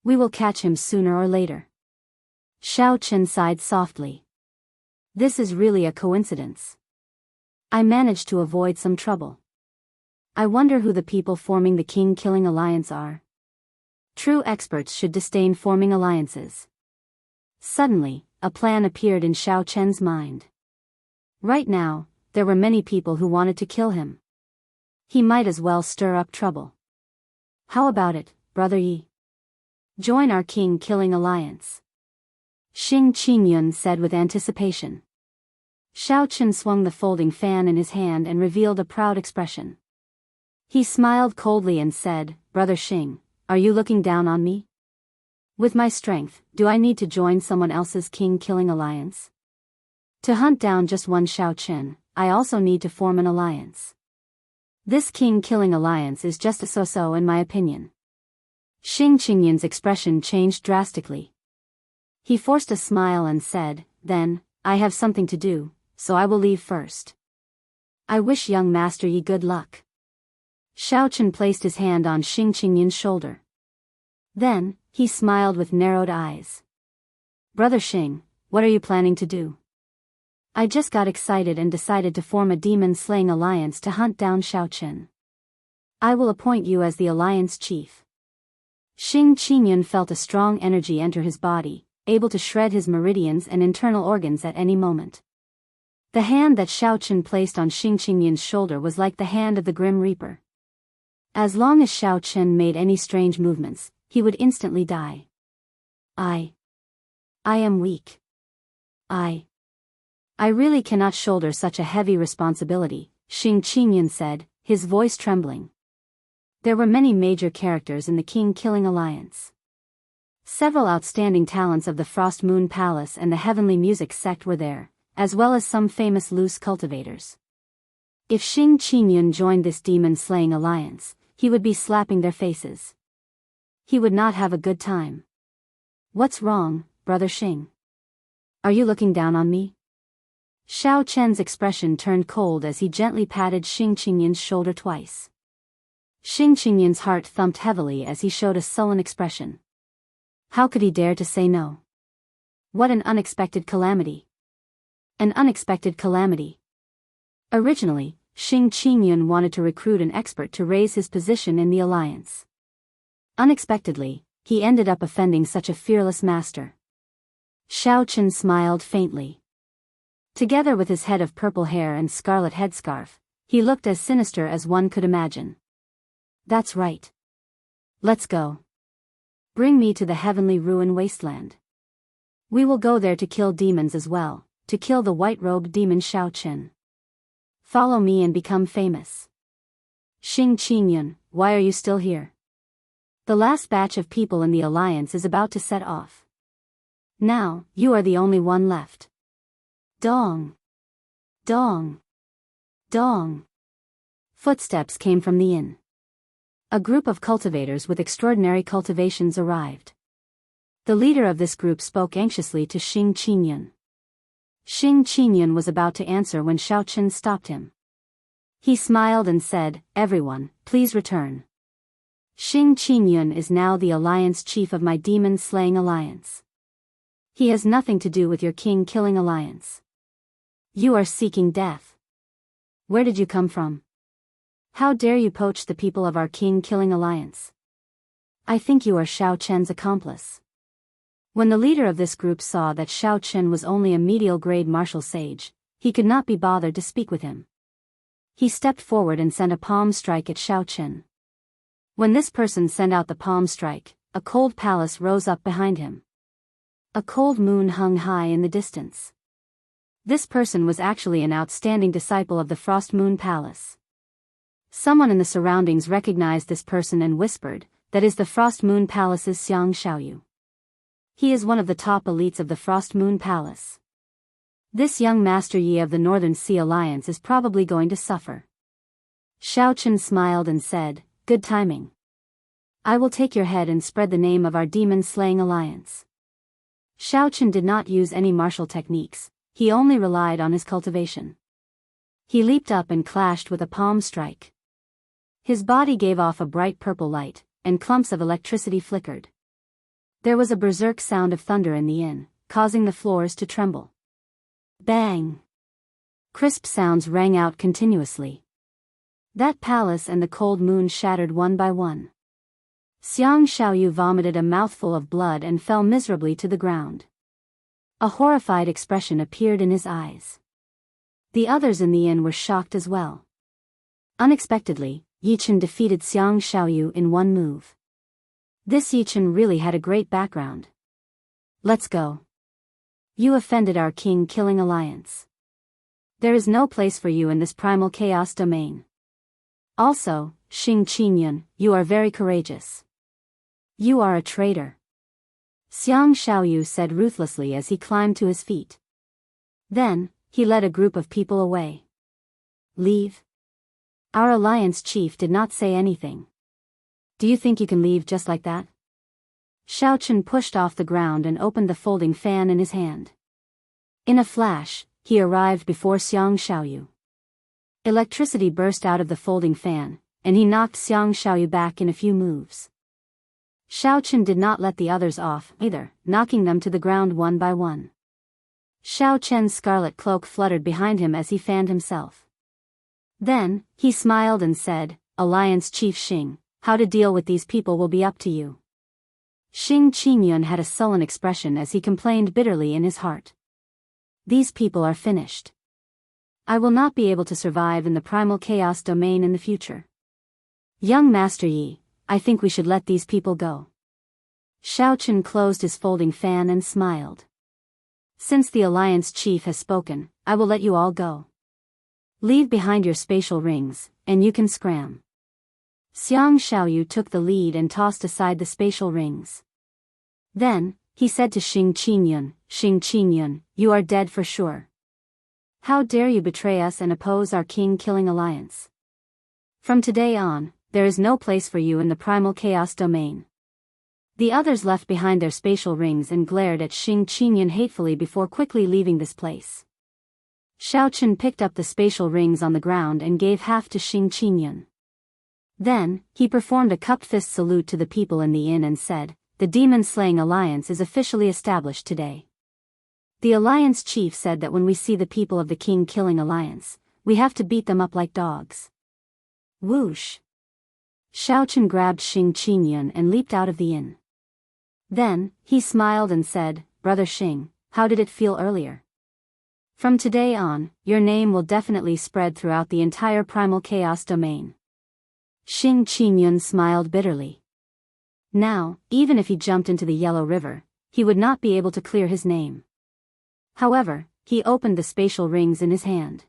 We will catch him sooner or later." Xiao Qin sighed softly. This is really a coincidence. I managed to avoid some trouble. I wonder who the people forming the king-killing alliance are. True experts should disdain forming alliances. Suddenly, a plan appeared in Xiao Qin's mind. Right now, there were many people who wanted to kill him. He might as well stir up trouble. "How about it, Brother Yi? Join our king-killing alliance," Xing Qingyun said with anticipation. Xiao Qin swung the folding fan in his hand and revealed a proud expression. He smiled coldly and said, "Brother Xing, are you looking down on me? With my strength, do I need to join someone else's king-killing alliance? To hunt down just one Xiao Qin, I also need to form an alliance. This king-killing alliance is just a so-so in my opinion." Xing Qingyun's expression changed drastically. He forced a smile and said, "Then, I have something to do, so I will leave first. I wish young Master Yi good luck." Xiao Qin placed his hand on Xing Qingyun's shoulder. Then, he smiled with narrowed eyes. "Brother Xing, what are you planning to do?" "I just got excited and decided to form a demon-slaying alliance to hunt down Xiao Qin. I will appoint you as the alliance chief." Xing Qingyun felt a strong energy enter his body, able to shred his meridians and internal organs at any moment. The hand that Xiao Qin placed on Xing Qingyun's shoulder was like the hand of the Grim Reaper. As long as Xiao Qin made any strange movements, he would instantly die. I am weak. I really cannot shoulder such a heavy responsibility," Xing Qingyun said, his voice trembling. There were many major characters in the king-killing alliance. Several outstanding talents of the Frost Moon Palace and the Heavenly Music sect were there, as well as some famous loose cultivators. If Xing Qingyun joined this demon-slaying alliance, he would be slapping their faces. He would not have a good time. "What's wrong, Brother Xing? Are you looking down on me?" Xiao Qin's expression turned cold as he gently patted Xing Qingyun's shoulder twice. Xing Qingyun's heart thumped heavily as he showed a sullen expression. How could he dare to say no? What an unexpected calamity. An unexpected calamity. Originally, Xing Qingyun wanted to recruit an expert to raise his position in the alliance. Unexpectedly, he ended up offending such a fearless master. Xiao Qin smiled faintly. Together with his head of purple hair and scarlet headscarf, he looked as sinister as one could imagine. "That's right. Let's go. Bring me to the heavenly ruin wasteland. We will go there to kill demons as well, to kill the white-robed demon Xiao Qin. Follow me and become famous." Xing Qingyun, why are you still here? The last batch of people in the alliance is about to set off. Now, you are the only one left. Dong. Dong. Dong. Footsteps came from the inn. A group of cultivators with extraordinary cultivations arrived. The leader of this group spoke anxiously to Xing Qingyun. Xing Qingyun was about to answer when Xiaochen stopped him. He smiled and said, "Everyone, please return. Xing Qingyun is now the alliance chief of my demon-slaying alliance. He has nothing to do with your king-killing alliance. You are seeking death. Where did you come from? How dare you poach the people of our king-killing alliance? I think you are Xiaochen's accomplice." When the leader of this group saw that Xiaochen was only a medial-grade martial sage, he could not be bothered to speak with him. He stepped forward and sent a palm strike at Xiaochen. When this person sent out the palm strike, a cold palace rose up behind him. A cold moon hung high in the distance. This person was actually an outstanding disciple of the Frost Moon Palace. Someone in the surroundings recognized this person and whispered, "That is the Frost Moon Palace's Xiang Xiaoyu. He is one of the top elites of the Frost Moon Palace. This young Master Yi of the Northern Sea Alliance is probably going to suffer." Xiaochen smiled and said, "Good timing. I will take your head and spread the name of our demon-slaying alliance." Xiaochen did not use any martial techniques, he only relied on his cultivation. He leaped up and clashed with a palm strike. His body gave off a bright purple light, and clumps of electricity flickered. There was a berserk sound of thunder in the inn, causing the floors to tremble. Bang! Crisp sounds rang out continuously. That palace and the cold moon shattered one by one. Xiang Xiaoyu vomited a mouthful of blood and fell miserably to the ground. A horrified expression appeared in his eyes. The others in the inn were shocked as well. Unexpectedly, Yichen defeated Xiang Xiaoyu in one move. This Yichen really had a great background. "Let's go. You offended our king-killing alliance. There is no place for you in this primal chaos domain. Also, Xing Qingyun, you are very courageous. You are a traitor," Xiang Xiaoyu said ruthlessly as he climbed to his feet. Then, he led a group of people away. "Leave?" Our alliance chief did not say anything. "Do you think you can leave just like that?" Xiaochen pushed off the ground and opened the folding fan in his hand. In a flash, he arrived before Xiang Xiaoyu. Electricity burst out of the folding fan, and he knocked Xiang Xiaoyu back in a few moves. Xiaochen did not let the others off either, knocking them to the ground one by one. Xiaochen's scarlet cloak fluttered behind him as he fanned himself. Then, he smiled and said, "Alliance Chief Xing, how to deal with these people will be up to you." Xing Qingyun had a sullen expression as he complained bitterly in his heart. "These people are finished. I will not be able to survive in the primal chaos domain in the future. Young Master Yi, I think we should let these people go." Xiaochen closed his folding fan and smiled. "Since the alliance chief has spoken, I will let you all go. Leave behind your spatial rings, and you can scram." Xiang Xiaoyu took the lead and tossed aside the spatial rings. Then, he said to Xing Qingyun, "You are dead for sure. How dare you betray us and oppose our king-killing alliance? From today on, there is no place for you in the primal chaos domain." The others left behind their spatial rings and glared at Xing Qingyun hatefully before quickly leaving this place. Xiaochen picked up the spatial rings on the ground and gave half to Xing Qingyun. Then, he performed a cupped fist salute to the people in the inn and said, "The demon-slaying alliance is officially established today. The alliance chief said that when we see the people of the king-killing alliance, we have to beat them up like dogs." Whoosh! Xiaochen grabbed Xing Qingyun and leaped out of the inn. Then, he smiled and said, "Brother Xing, how did it feel earlier? From today on, your name will definitely spread throughout the entire primal chaos domain." Xing Qingyun smiled bitterly. Now, even if he jumped into the Yellow River, he would not be able to clear his name. However, he opened the spatial rings in his hand.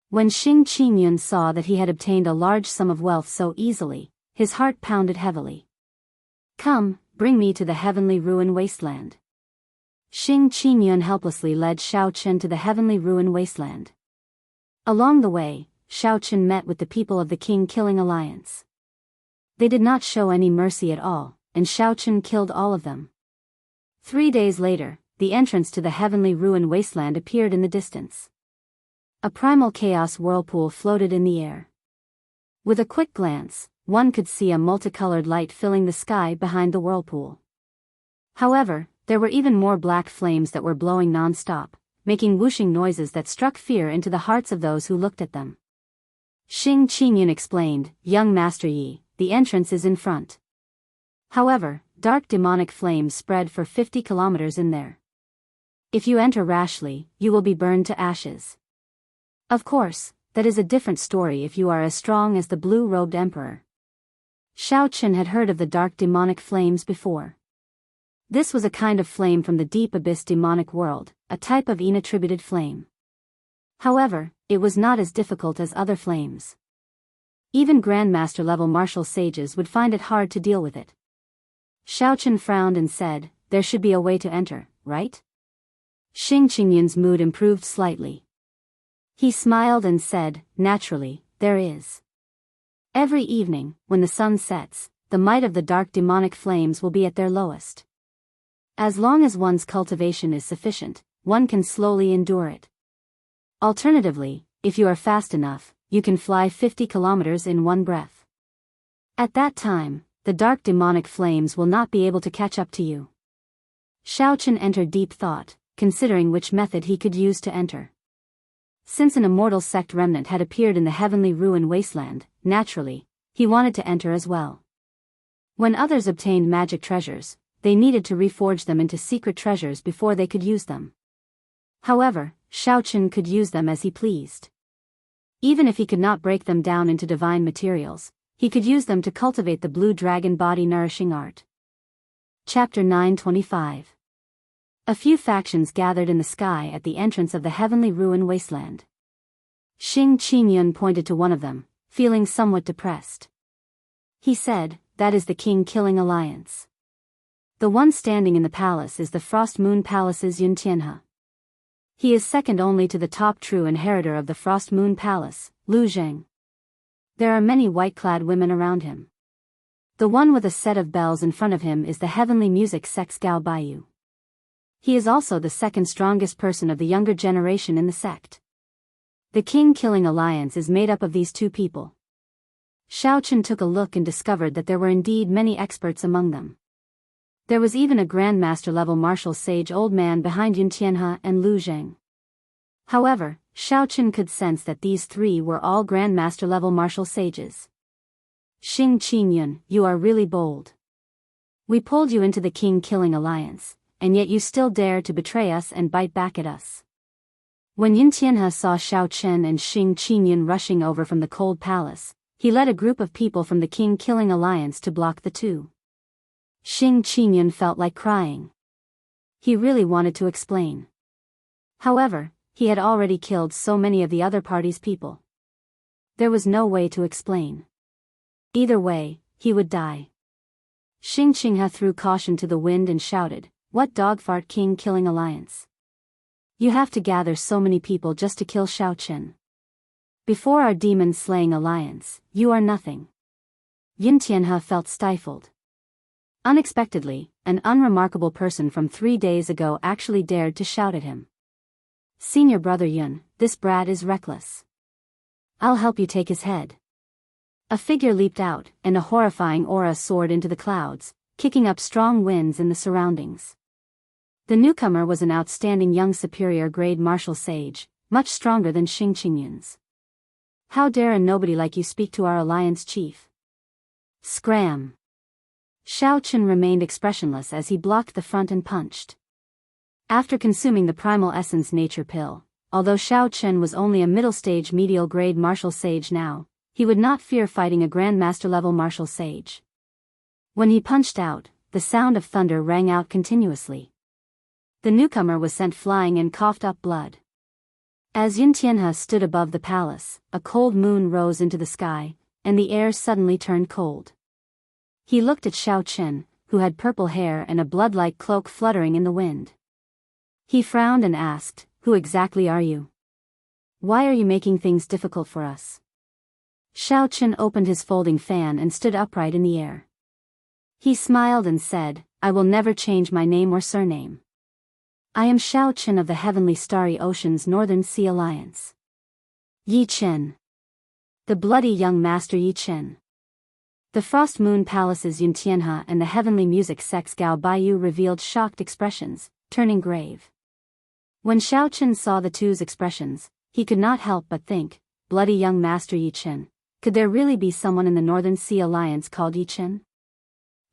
When Xing Qingyun saw that he had obtained a large sum of wealth so easily, his heart pounded heavily. "Come, bring me to the heavenly ruin wasteland." Xing Qingyun helplessly led Xiao Chen to the heavenly ruin wasteland. Along the way, Xiao Chen met with the people of the King-Killing Alliance. They did not show any mercy at all, and Xiao Chen killed all of them. 3 days later, the entrance to the heavenly ruin wasteland appeared in the distance. A primal chaos whirlpool floated in the air. With a quick glance, one could see a multicolored light filling the sky behind the whirlpool. However, there were even more black flames that were blowing non-stop, making whooshing noises that struck fear into the hearts of those who looked at them. Xing Qingyun explained, "Young Master Yi, the entrance is in front. However, dark demonic flames spread for 50 kilometers in there. If you enter rashly, you will be burned to ashes. Of course, that is a different story if you are as strong as the blue-robed emperor." Xiao Chen had heard of the dark demonic flames before. This was a kind of flame from the deep abyss demonic world, a type of inattributed flame. However, it was not as difficult as other flames. Even Grandmaster-level martial sages would find it hard to deal with it. Xiao Chen frowned and said, "There should be a way to enter, right?" Xing Qingyun's mood improved slightly. He smiled and said, "Naturally, there is. Every evening, when the sun sets, the might of the dark demonic flames will be at their lowest. As long as one's cultivation is sufficient, one can slowly endure it. Alternatively, if you are fast enough, you can fly 50 kilometers in one breath. At that time, the dark demonic flames will not be able to catch up to you." Xiao Chen entered deep thought, considering which method he could use to enter. Since an immortal sect remnant had appeared in the heavenly ruin wasteland, naturally, he wanted to enter as well. When others obtained magic treasures, they needed to reforge them into secret treasures before they could use them. However, Xiao Chen could use them as he pleased. Even if he could not break them down into divine materials, he could use them to cultivate the blue dragon body nourishing art. Chapter 925. A few factions gathered in the sky at the entrance of the heavenly ruin wasteland. Xing Qingyun pointed to one of them, feeling somewhat depressed. He said, "That is the King-Killing Alliance. The one standing in the palace is the Frost Moon Palace's Yun Tianhe. He is second only to the top true inheritor of the Frost Moon Palace, Lu Zheng. There are many white-clad women around him. The one with a set of bells in front of him is the heavenly music sect Gao Baiyu. He is also the second strongest person of the younger generation in the sect. The King-Killing Alliance is made up of these two people." Xiao Chen took a look and discovered that there were indeed many experts among them. There was even a Grandmaster-level martial sage old man behind Yun Tianhe and Lu Zheng. However, Xiao Chen could sense that these three were all Grandmaster-level martial sages. "Xing Qingyun, you are really bold. We pulled you into the King-Killing Alliance, and yet you still dare to betray us and bite back at us." When Yun Tianhe saw Xiao Chen and Xing Qingyun rushing over from the cold palace, he led a group of people from the King-Killing Alliance to block the two. Xing Qingyun felt like crying. He really wanted to explain. However, he had already killed so many of the other party's people. There was no way to explain. Either way, he would die. Xing Qingyun threw caution to the wind and shouted, "What dogfart King-Killing Alliance? You have to gather so many people just to kill Xiao Chen. Before our demon-slaying alliance, you are nothing." Yun Tianhe felt stifled. Unexpectedly, an unremarkable person from 3 days ago actually dared to shout at him. "Senior brother Yun, this brat is reckless. I'll help you take his head." A figure leaped out, and a horrifying aura soared into the clouds, kicking up strong winds in the surroundings. The newcomer was an outstanding young superior-grade martial sage, much stronger than Xing Qingyun's. "How dare a nobody like you speak to our alliance chief?" Scram! Xiao Chen remained expressionless as he blocked the front and punched. After consuming the primal essence nature pill, although Xiao Chen was only a middle-stage medial-grade martial sage now, he would not fear fighting a grandmaster-level martial sage. When he punched out, the sound of thunder rang out continuously. The newcomer was sent flying and coughed up blood. As Yun Tianhe stood above the palace, a cold moon rose into the sky, and the air suddenly turned cold. He looked at Xiao Chen, who had purple hair and a blood-like cloak fluttering in the wind. He frowned and asked, "Who exactly are you? Why are you making things difficult for us?" Xiao Chen opened his folding fan and stood upright in the air. He smiled and said, "I will never change my name or surname. I am Xiao Chen of the Heavenly Starry Ocean's Northern Sea Alliance. Yi Chen. The bloody young master Yi Chen." The Frost Moon Palace's Yun Tianhe and the Heavenly Music Sect's Gao Baiyu revealed shocked expressions, turning grave. When Xiao Chen saw the two's expressions, he could not help but think, bloody young master Yi Chen, could there really be someone in the Northern Sea Alliance called Yi Chen?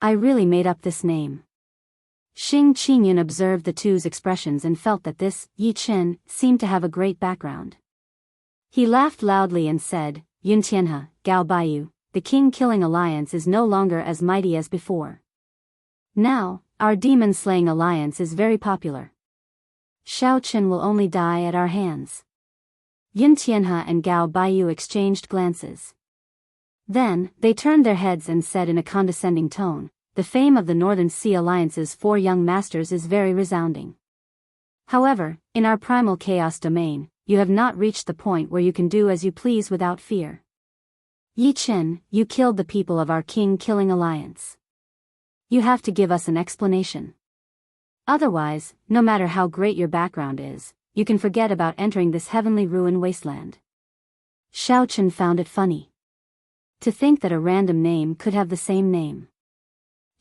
I really made up this name. Xing Qingyun observed the two's expressions and felt that this Yi Chen seemed to have a great background. He laughed loudly and said, "Yun Tianhe, Gao Baiyu, the king-killing alliance is no longer as mighty as before. Now, our demon-slaying alliance is very popular. Xiao Chen will only die at our hands." Yun Tianhe and Gao Baiyu exchanged glances. Then, they turned their heads and said in a condescending tone, "The fame of the Northern Sea Alliance's 4 young masters is very resounding. However, in our primal chaos domain, you have not reached the point where you can do as you please without fear. Yi Chen, you killed the people of our king-killing alliance. You have to give us an explanation. Otherwise, no matter how great your background is, you can forget about entering this heavenly ruin wasteland." Xiao Chen found it funny. To think that a random name could have the same name.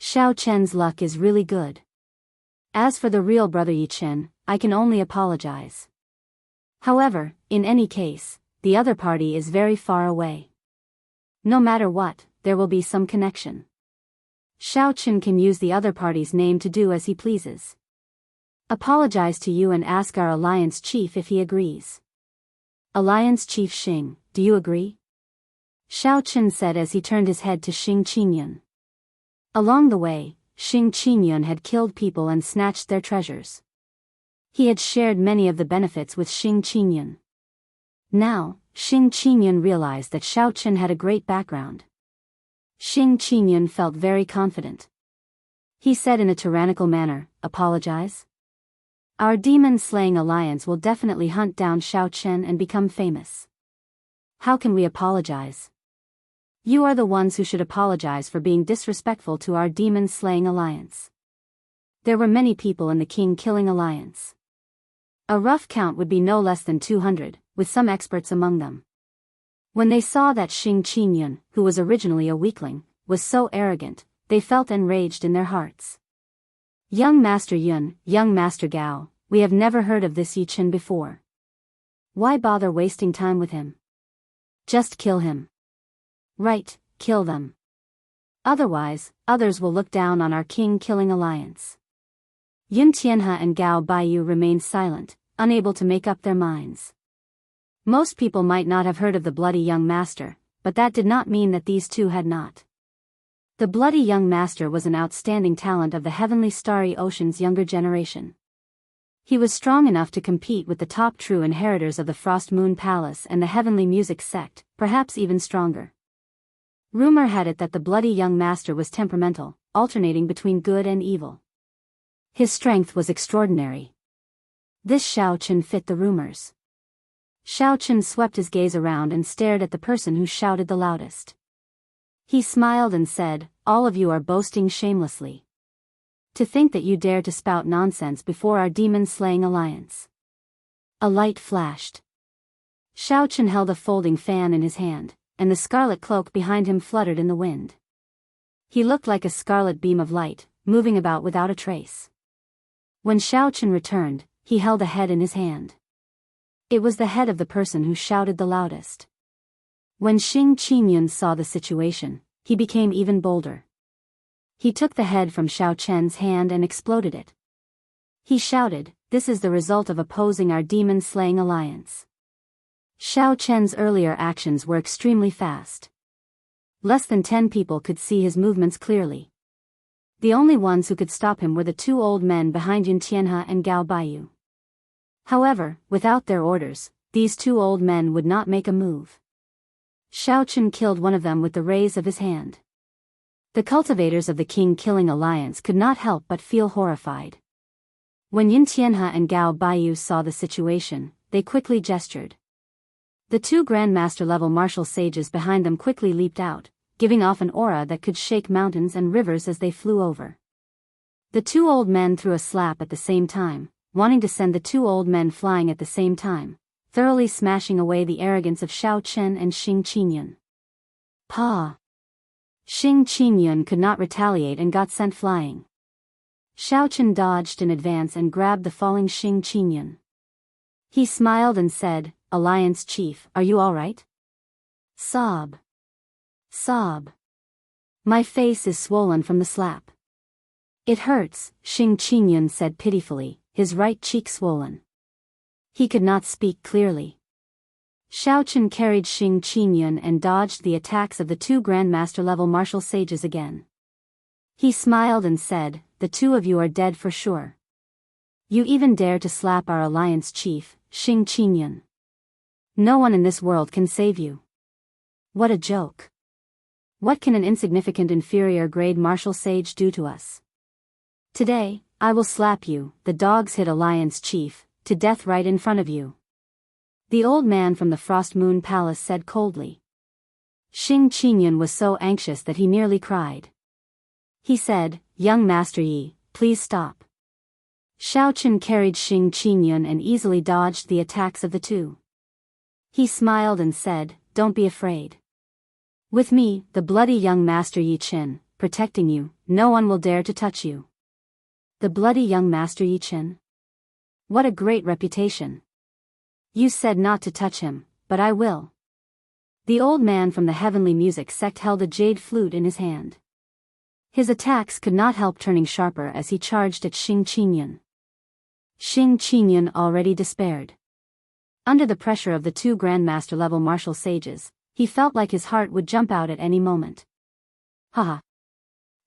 Xiao Chen's luck is really good. As for the real brother Yi Chen, I can only apologize. However, in any case, the other party is very far away. No matter what, there will be some connection. Xiao Chen can use the other party's name to do as he pleases. Apologize to you and ask our alliance chief if he agrees. Alliance Chief Xing, do you agree? Xiao Chen said as he turned his head to Xing Qingyun. Along the way, Xing Qingyun had killed people and snatched their treasures. He had shared many of the benefits with Xing Qingyun. Now, Xing Qingyun realized that Xiao Chen had a great background. Xing Qingyun felt very confident. He said in a tyrannical manner, "Apologize? Our demon-slaying alliance will definitely hunt down Xiao Chen and become famous. How can we apologize? You are the ones who should apologize for being disrespectful to our demon-slaying alliance." There were many people in the king-killing alliance. A rough count would be no less than 200, with some experts among them. When they saw that Xing Qingyun, who was originally a weakling, was so arrogant, they felt enraged in their hearts. "Young Master Yun, young Master Gao, we have never heard of this Yi Chen before. Why bother wasting time with him? Just kill him." "Right, kill them. Otherwise, others will look down on our king-killing alliance." Yun Tianhe and Gao Baiyu remained silent, unable to make up their minds. Most people might not have heard of the bloody young master, but that did not mean that these two had not. The bloody young master was an outstanding talent of the Heavenly Starry Ocean's younger generation. He was strong enough to compete with the top true inheritors of the Frost Moon Palace and the Heavenly Music Sect, perhaps even stronger. Rumor had it that the bloody young master was temperamental, alternating between good and evil. His strength was extraordinary. This Xiao Chen fit the rumors. Xiao Chen swept his gaze around and stared at the person who shouted the loudest. He smiled and said, "All of you are boasting shamelessly. To think that you dare to spout nonsense before our demon-slaying alliance." A light flashed. Xiao Chen held a folding fan in his hand, and the scarlet cloak behind him fluttered in the wind. He looked like a scarlet beam of light, moving about without a trace. When Xiao Chen returned, he held a head in his hand. It was the head of the person who shouted the loudest. When Xing Qingyun saw the situation, he became even bolder. He took the head from Xiao Chen's hand and exploded it. He shouted, "This is the result of opposing our demon-slaying alliance." Xiao Chen's earlier actions were extremely fast. Less than 10 people could see his movements clearly. The only ones who could stop him were the 2 old men behind Yun Tianhe and Gao Baiyu. However, without their orders, these two old men would not make a move. Xiaochen killed one of them with the raise of his hand. The cultivators of the king-killing alliance could not help but feel horrified. When Yin Tianhe and Gao Baiyu saw the situation, they quickly gestured. The two Grandmaster-level martial sages behind them quickly leaped out, giving off an aura that could shake mountains and rivers as they flew over. The two old men threw a slap at the same time, wanting to send the two old men flying at the same time, thoroughly smashing away the arrogance of Xiao Chen and Xing Qingyun. Pa! Xing Qingyun could not retaliate and got sent flying. Xiao Chen dodged in advance and grabbed the falling Xing Qingyun. He smiled and said, "Alliance Chief, are you all right?" Sob. Sob. My face is swollen from the slap. It hurts, Xing Qingyun said pitifully, his right cheek swollen. He could not speak clearly. Xiao Chen carried Xing Qingyun and dodged the attacks of the two Grandmaster-level martial sages again. He smiled and said, "The two of you are dead for sure. You even dare to slap our alliance chief, Xing Qingyun. No one in this world can save you. What a joke. What can an insignificant inferior-grade martial sage do to us? Today, I will slap you, the dogs hit alliance chief, to death right in front of you." The old man from the Frost Moon Palace said coldly. Xing Qingyun was so anxious that he nearly cried. He said, "Young Master Yi, please stop." Xiao Chen carried Xing Qingyun and easily dodged the attacks of the two. He smiled and said, "Don't be afraid. With me, the bloody young Master Yi Chen, protecting you, no one will dare to touch you." The bloody young Master Yi Chen? What a great reputation. You said not to touch him, but I will. The old man from the heavenly music sect held a jade flute in his hand. His attacks could not help turning sharper as he charged at Xing Qingyun. Xing Qingyun already despaired. Under the pressure of the two Grandmaster-level martial sages, he felt like his heart would jump out at any moment. Haha.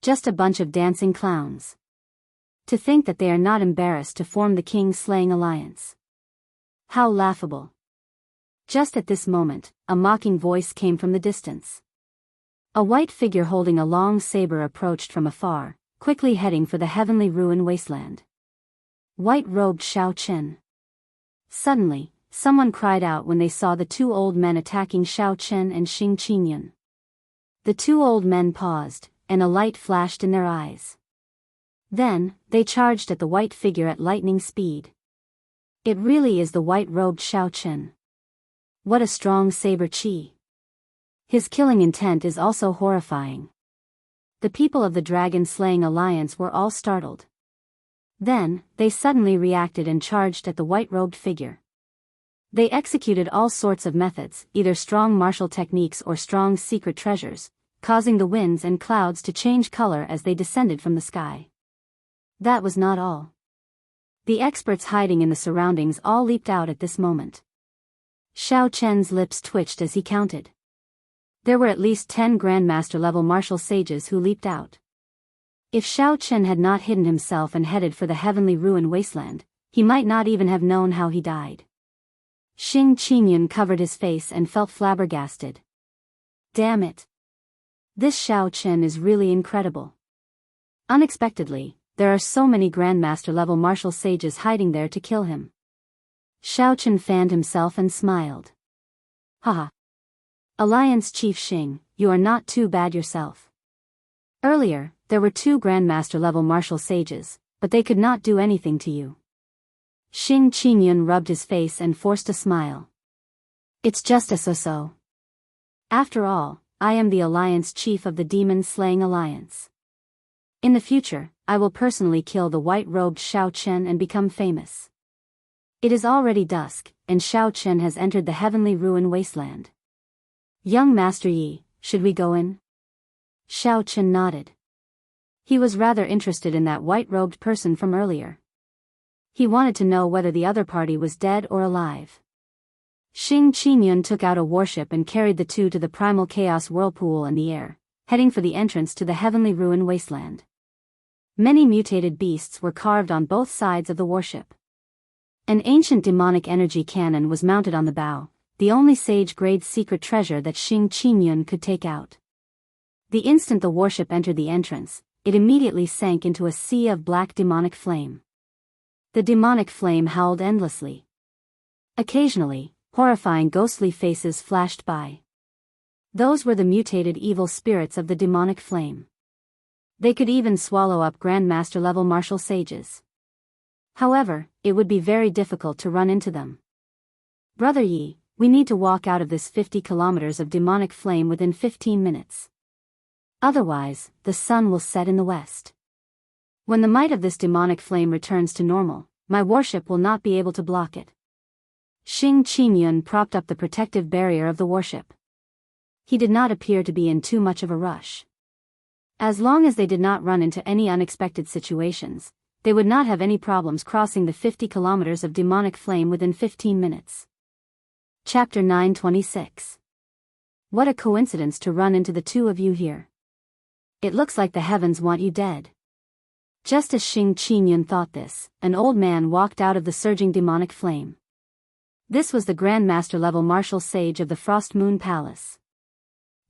Just a bunch of dancing clowns. To think that they are not embarrassed to form the king-slaying alliance. How laughable. Just at this moment, a mocking voice came from the distance. A white figure holding a long saber approached from afar, quickly heading for the heavenly ruin wasteland. White-robed Xiao Chen. Suddenly, someone cried out when they saw the two old men attacking Xiao Chen and Xing Qingyun. The two old men paused, and a light flashed in their eyes. Then, they charged at the white figure at lightning speed. It really is the white-robed Xiao Chen. What a strong saber chi. His killing intent is also horrifying. The people of the dragon-slaying alliance were all startled. Then, they suddenly reacted and charged at the white-robed figure. They executed all sorts of methods, either strong martial techniques or strong secret treasures, causing the winds and clouds to change color as they descended from the sky. That was not all. The experts hiding in the surroundings all leaped out at this moment. Xiao Chen's lips twitched as he counted. There were at least 10 Grandmaster-level martial sages who leaped out. If Xiao Chen had not hidden himself and headed for the heavenly ruin wasteland, he might not even have known how he died. Xing Qingyun covered his face and felt flabbergasted. Damn it. This Xiao Chen is really incredible. Unexpectedly, there are so many Grandmaster-level martial sages hiding there to kill him. Xiao Chen fanned himself and smiled. Haha. Alliance Chief Xing, you are not too bad yourself. Earlier, there were 2 Grandmaster-level martial sages, but they could not do anything to you. Xing Qingyun rubbed his face and forced a smile. It's just a so-so. After all, I am the Alliance Chief of the Demon-Slaying Alliance. In the future, I will personally kill the white-robed Xiao Chen and become famous. It is already dusk, and Xiao Chen has entered the heavenly ruin wasteland. Young Master Yi, should we go in? Xiao Chen nodded. He was rather interested in that white-robed person from earlier. He wanted to know whether the other party was dead or alive. Xing Qingyun took out a warship and carried the two to the primal chaos whirlpool in the air, heading for the entrance to the heavenly ruin wasteland. Many mutated beasts were carved on both sides of the warship. An ancient demonic energy cannon was mounted on the bow, the only sage-grade secret treasure that Xing Qingyun could take out. The instant the warship entered the entrance, it immediately sank into a sea of black demonic flame. The demonic flame howled endlessly. Occasionally, horrifying ghostly faces flashed by. Those were the mutated evil spirits of the demonic flame. They could even swallow up Grandmaster-level martial sages. However, it would be very difficult to run into them. Brother Yi, we need to walk out of this 50 kilometers of demonic flame within 15 minutes. Otherwise, the sun will set in the west. When the might of this demonic flame returns to normal, my warship will not be able to block it. Xing Qingyun propped up the protective barrier of the warship. He did not appear to be in too much of a rush. As long as they did not run into any unexpected situations, they would not have any problems crossing the 50 kilometers of demonic flame within 15 minutes. Chapter 926. What a coincidence to run into the two of you here. It looks like the heavens want you dead. Just as Xing Qingyun thought this, an old man walked out of the surging demonic flame. This was the Grandmaster-level martial sage of the Frost Moon Palace.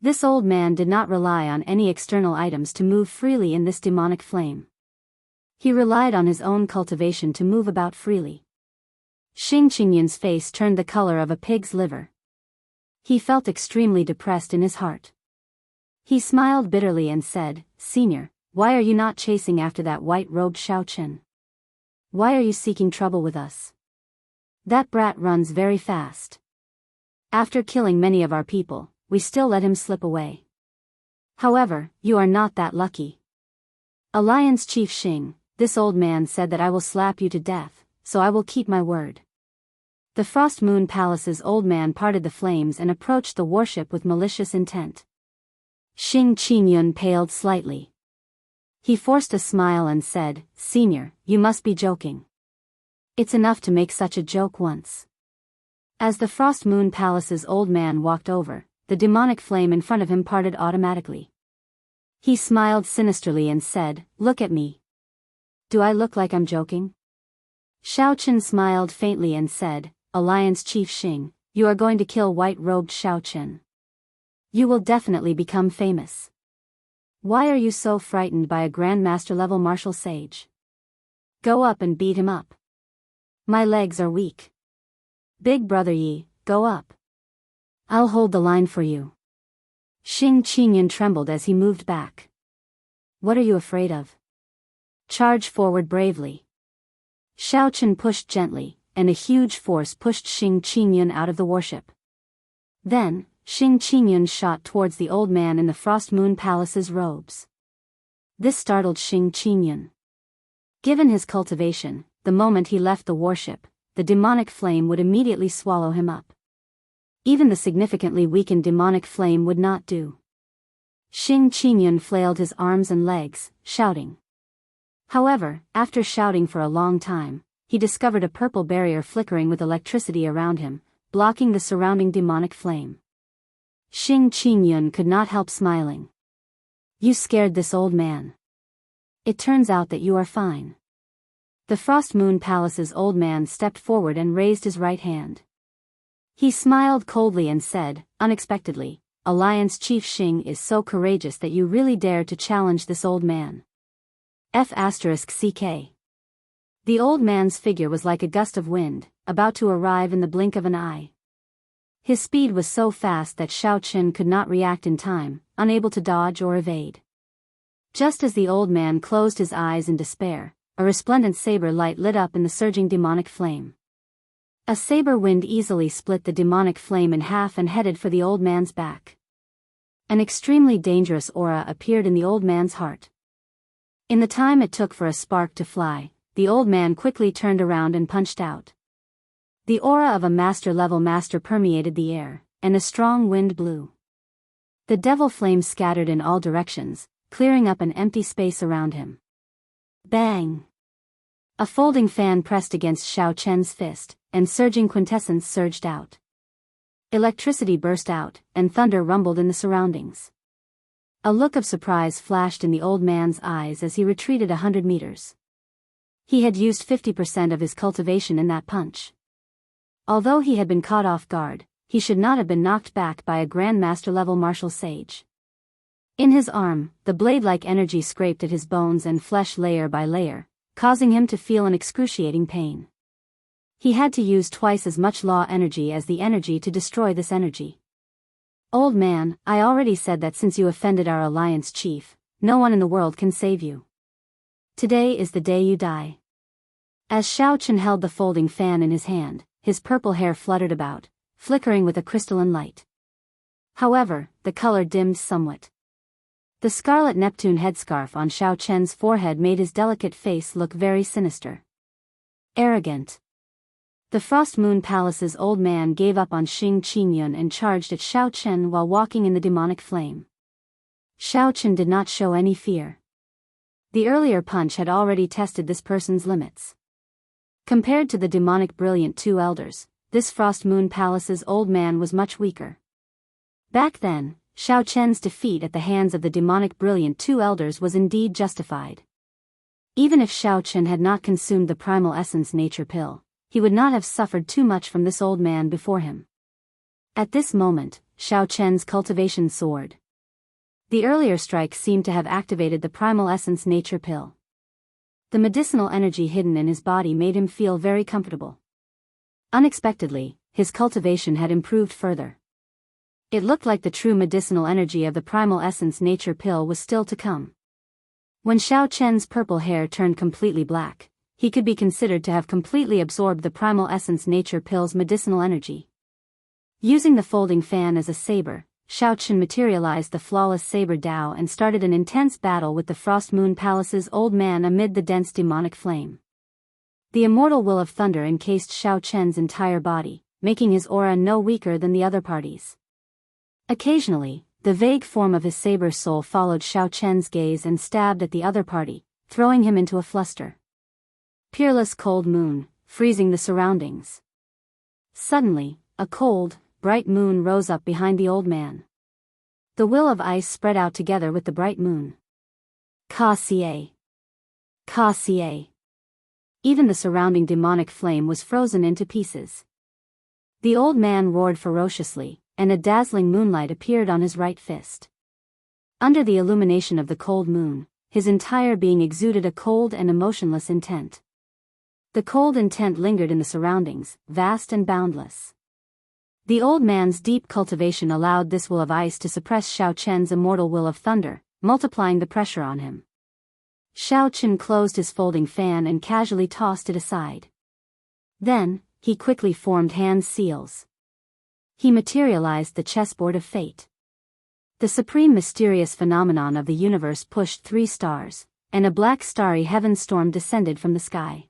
This old man did not rely on any external items to move freely in this demonic flame. He relied on his own cultivation to move about freely. Xing Qingyun's face turned the color of a pig's liver. He felt extremely depressed in his heart. He smiled bitterly and said, "Senior, why are you not chasing after that white-robed Xiaochen? Why are you seeking trouble with us? That brat runs very fast. After killing many of our people, we still let him slip away. However, you are not that lucky. Alliance Chief Xing, this old man said that I will slap you to death, so I will keep my word." The Frost Moon Palace's old man parted the flames and approached the warship with malicious intent. Xing Qingyun paled slightly. He forced a smile and said, "Senior, you must be joking. It's enough to make such a joke once." As the Frost Moon Palace's old man walked over, the demonic flame in front of him parted automatically. He smiled sinisterly and said, "Look at me. Do I look like I'm joking?" Xiaochen smiled faintly and said, "Alliance Chief Xing, you are going to kill white-robed Xiaochen. You will definitely become famous. Why are you so frightened by a Grandmaster-level martial sage? Go up and beat him up. My legs are weak. Big Brother Yi, go up. I'll hold the line for you." Xing Qingyun trembled as he moved back. "What are you afraid of? Charge forward bravely." Xiaochen pushed gently, and a huge force pushed Xing Qingyun out of the warship. Then, Xing Qingyun shot towards the old man in the Frost Moon Palace's robes. This startled Xing Qingyun. Given his cultivation, the moment he left the warship, the demonic flame would immediately swallow him up. Even the significantly weakened demonic flame would not do. Xing Qingyun flailed his arms and legs, shouting. However, after shouting for a long time, he discovered a purple barrier flickering with electricity around him, blocking the surrounding demonic flame. Xing Qingyun could not help smiling. "You scared this old man. It turns out that you are fine." The Frost Moon Palace's old man stepped forward and raised his right hand. He smiled coldly and said, unexpectedly, "Alliance Chief Xing is so courageous that you really dare to challenge this old man." F***CK. The old man's figure was like a gust of wind, about to arrive in the blink of an eye. His speed was so fast that Xiaochen could not react in time, unable to dodge or evade. Just as the old man closed his eyes in despair, a resplendent saber light lit up in the surging demonic flame. A saber wind easily split the demonic flame in half and headed for the old man's back. An extremely dangerous aura appeared in the old man's heart. In the time it took for a spark to fly, the old man quickly turned around and punched out. The aura of a master-level master permeated the air, and a strong wind blew. The devil flame scattered in all directions, clearing up an empty space around him. Bang! A folding fan pressed against Xiaochen's fist, and surging quintessence surged out. Electricity burst out, and thunder rumbled in the surroundings. A look of surprise flashed in the old man's eyes as he retreated 100 meters. He had used 50% of his cultivation in that punch. Although he had been caught off guard, he should not have been knocked back by a Grandmaster-level martial sage. In his arm, the blade-like energy scraped at his bones and flesh layer by layer, causing him to feel an excruciating pain. He had to use twice as much law energy as the energy to destroy this energy. Old man, I already said that since you offended our alliance chief, no one in the world can save you. Today is the day you die. As Xiaochen held the folding fan in his hand, his purple hair fluttered about, flickering with a crystalline light. However, the color dimmed somewhat. The scarlet Neptune headscarf on Xiaochen's forehead made his delicate face look very sinister. Arrogant. The Frost Moon Palace's old man gave up on Xing Qingyun and charged at Xiaochen while walking in the demonic flame. Xiaochen did not show any fear. The earlier punch had already tested this person's limits. Compared to the demonic brilliant two elders, this Frost Moon Palace's old man was much weaker. Back then, Xiaochen's defeat at the hands of the demonic brilliant two elders was indeed justified. Even if Xiaochen had not consumed the primal essence nature pill, he would not have suffered too much from this old man before him. At this moment, Xiaochen's cultivation soared. The earlier strike seemed to have activated the primal essence nature pill. The medicinal energy hidden in his body made him feel very comfortable. Unexpectedly, his cultivation had improved further. It looked like the true medicinal energy of the primal essence nature pill was still to come. When Xiaochen's purple hair turned completely black, he could be considered to have completely absorbed the primal essence nature pill's medicinal energy. Using the folding fan as a saber, Xiaochen materialized the flawless saber Dao and started an intense battle with the Frost Moon Palace's old man amid the dense demonic flame. The immortal will of thunder encased Xiaochen's entire body, making his aura no weaker than the other parties. Occasionally, the vague form of his saber soul followed Xiaochen's gaze and stabbed at the other party, throwing him into a fluster. Peerless cold moon, freezing the surroundings. Suddenly, a cold, bright moon rose up behind the old man. The will of ice spread out together with the bright moon. Ka-xie. Ka-xie. Even the surrounding demonic flame was frozen into pieces. The old man roared ferociously, and a dazzling moonlight appeared on his right fist. Under the illumination of the cold moon, his entire being exuded a cold and emotionless intent. The cold intent lingered in the surroundings, vast and boundless. The old man's deep cultivation allowed this will of ice to suppress Xiaochen's immortal will of thunder, multiplying the pressure on him. Xiaochen closed his folding fan and casually tossed it aside. Then, he quickly formed hand seals. He materialized the chessboard of fate. The supreme mysterious phenomenon of the universe pushed 3 stars, and a black starry heaven storm descended from the sky.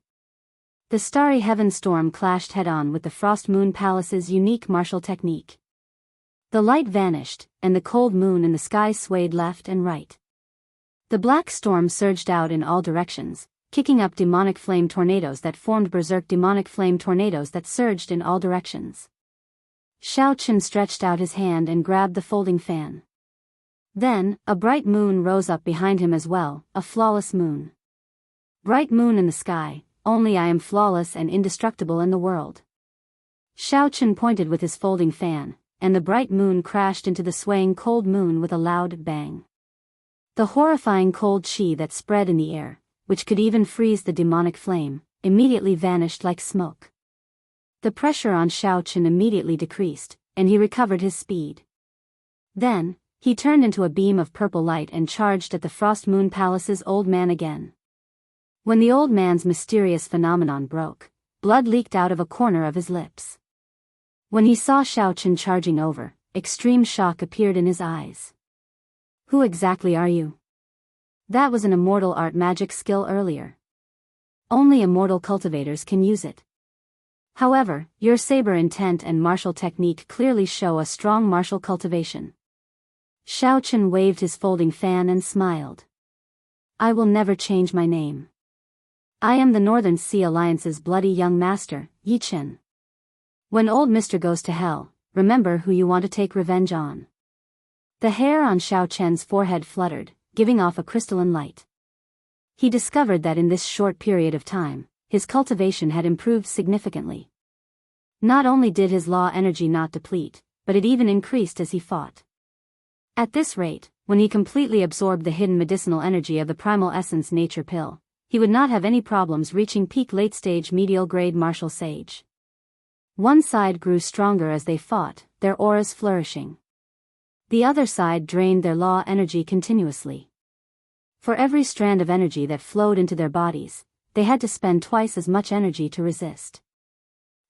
The starry heaven storm clashed head-on with the Frost Moon Palace's unique martial technique. The light vanished, and the cold moon in the sky swayed left and right. The black storm surged out in all directions, kicking up demonic flame tornadoes that formed berserk demonic flame tornadoes that surged in all directions. Xiaochen stretched out his hand and grabbed the folding fan. Then, a bright moon rose up behind him as well, a flawless moon. Bright moon in the sky, only I am flawless and indestructible in the world. Xiaochen pointed with his folding fan, and the bright moon crashed into the swaying cold moon with a loud bang. The horrifying cold chi that spread in the air, which could even freeze the demonic flame, immediately vanished like smoke. The pressure on Xiaochen immediately decreased, and he recovered his speed. Then, he turned into a beam of purple light and charged at the Frost Moon Palace's old man again. When the old man's mysterious phenomenon broke, blood leaked out of a corner of his lips. When he saw Xiaochen charging over, extreme shock appeared in his eyes. Who exactly are you? That was an immortal art magic skill earlier. Only immortal cultivators can use it. However, your saber intent and martial technique clearly show a strong martial cultivation. Xiaochen waved his folding fan and smiled. I will never change my name. I am the Northern Sea Alliance's bloody young master, Yi Chen. When old Mr. goes to hell, remember who you want to take revenge on. The hair on Xiaochen's forehead fluttered, giving off a crystalline light. He discovered that in this short period of time, his cultivation had improved significantly. Not only did his law energy not deplete, but it even increased as he fought. At this rate, when he completely absorbed the hidden medicinal energy of the primal essence nature pill, he would not have any problems reaching peak late-stage medial-grade martial sage. One side grew stronger as they fought, their auras flourishing. The other side drained their law energy continuously. For every strand of energy that flowed into their bodies, they had to spend twice as much energy to resist.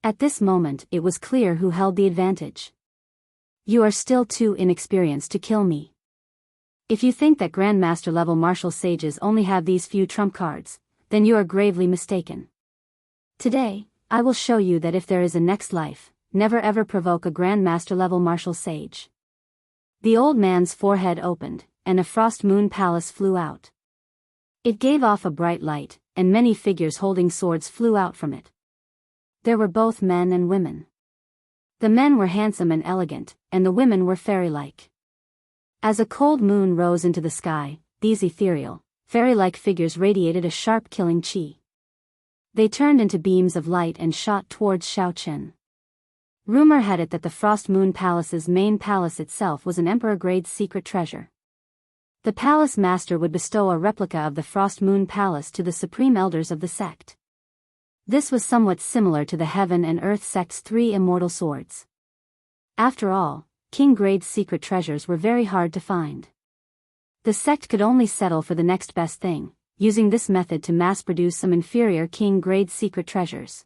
At this moment it was clear who held the advantage. You are still too inexperienced to kill me. If you think that Grandmaster level martial sages only have these few trump cards, then you are gravely mistaken. Today, I will show you that if there is a next life, never ever provoke a Grandmaster level martial sage. The old man's forehead opened, and a frost moon palace flew out. It gave off a bright light, and many figures holding swords flew out from it. There were both men and women. The men were handsome and elegant, and the women were fairy-like. As a cold moon rose into the sky, these ethereal, fairy-like figures radiated a sharp killing chi. They turned into beams of light and shot towards Xiaochen. Rumor had it that the Frost Moon Palace's main palace itself was an emperor-grade secret treasure. The palace master would bestow a replica of the Frost Moon Palace to the supreme elders of the sect. This was somewhat similar to the Heaven and Earth sect's 3 immortal swords. After all, king-grade secret treasures were very hard to find. The sect could only settle for the next best thing, using this method to mass-produce some inferior king-grade secret treasures.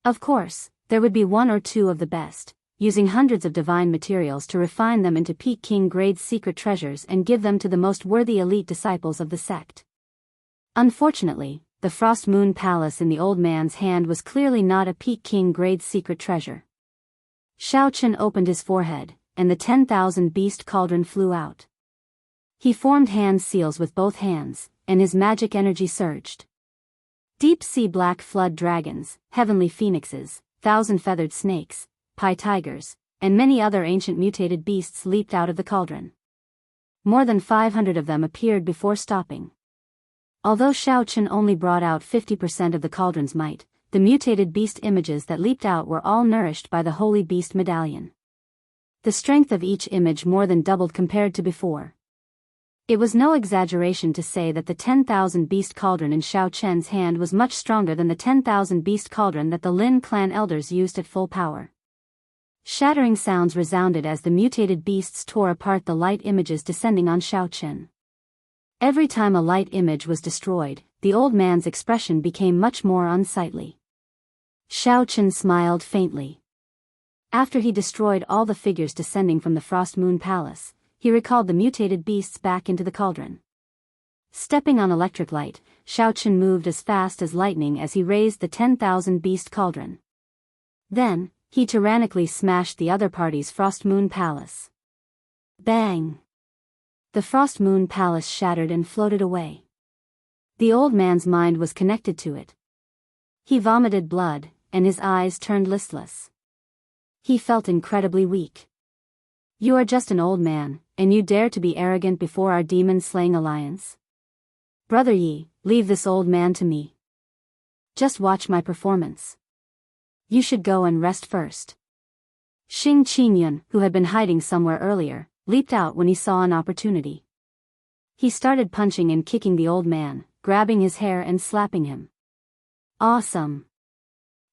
Of course, there would be 1 or 2 of the best, using hundreds of divine materials to refine them into peak king-grade secret treasures and give them to the most worthy elite disciples of the sect. Unfortunately, the Frost Moon Palace in the old man's hand was clearly not a peak king-grade secret treasure. Xiaochen opened his forehead, and the 10,000 beast cauldron flew out. He formed hand seals with both hands, and his magic energy surged. Deep-sea black flood dragons, heavenly phoenixes, thousand-feathered snakes, pie tigers, and many other ancient mutated beasts leaped out of the cauldron. More than 500 of them appeared before stopping. Although Xiaochen only brought out 50% of the cauldron's might, the mutated beast images that leaped out were all nourished by the Holy Beast Medallion. The strength of each image more than doubled compared to before. It was no exaggeration to say that the 10,000 beast cauldron in Xiaochen's hand was much stronger than the 10,000 beast cauldron that the Lin clan elders used at full power. Shattering sounds resounded as the mutated beasts tore apart the light images descending on Xiaochen. Every time a light image was destroyed, the old man's expression became much more unsightly. Xiaochen smiled faintly. After he destroyed all the figures descending from the Frost Moon Palace, he recalled the mutated beasts back into the cauldron. Stepping on electric light, Xiaochen moved as fast as lightning as he raised the 10,000 beast cauldron. Then, he tyrannically smashed the other party's Frost Moon Palace. Bang! The Frost Moon Palace shattered and floated away. The old man's mind was connected to it. He vomited blood, and his eyes turned listless. He felt incredibly weak. You are just an old man, and you dare to be arrogant before our demon-slaying alliance? Brother Yi, leave this old man to me. Just watch my performance. You should go and rest first. Xing Qingyun, who had been hiding somewhere earlier, leaped out when he saw an opportunity. He started punching and kicking the old man, grabbing his hair and slapping him. Awesome!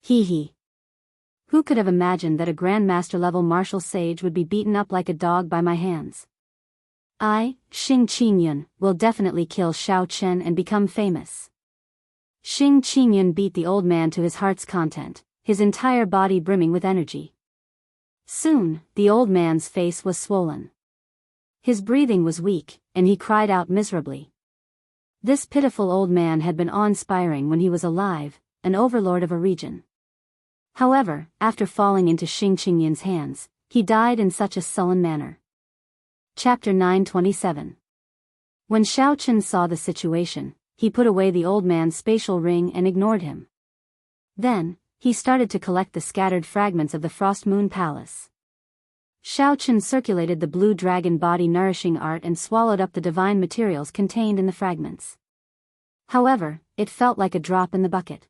Hee hee. Who could have imagined that a Grandmaster-level martial sage would be beaten up like a dog by my hands? I, Xing Qingyun, will definitely kill Xiaochen and become famous. Xing Qingyun beat the old man to his heart's content, his entire body brimming with energy. Soon, the old man's face was swollen. His breathing was weak, and he cried out miserably. This pitiful old man had been awe-inspiring when he was alive, an overlord of a region. However, after falling into Xing Qingyun's hands, he died in such a sullen manner. Chapter 927. When Xiaochen saw the situation, he put away the old man's spatial ring and ignored him. Then, he started to collect the scattered fragments of the Frost Moon Palace. Xiaochen circulated the blue dragon body nourishing art and swallowed up the divine materials contained in the fragments. However, it felt like a drop in the bucket.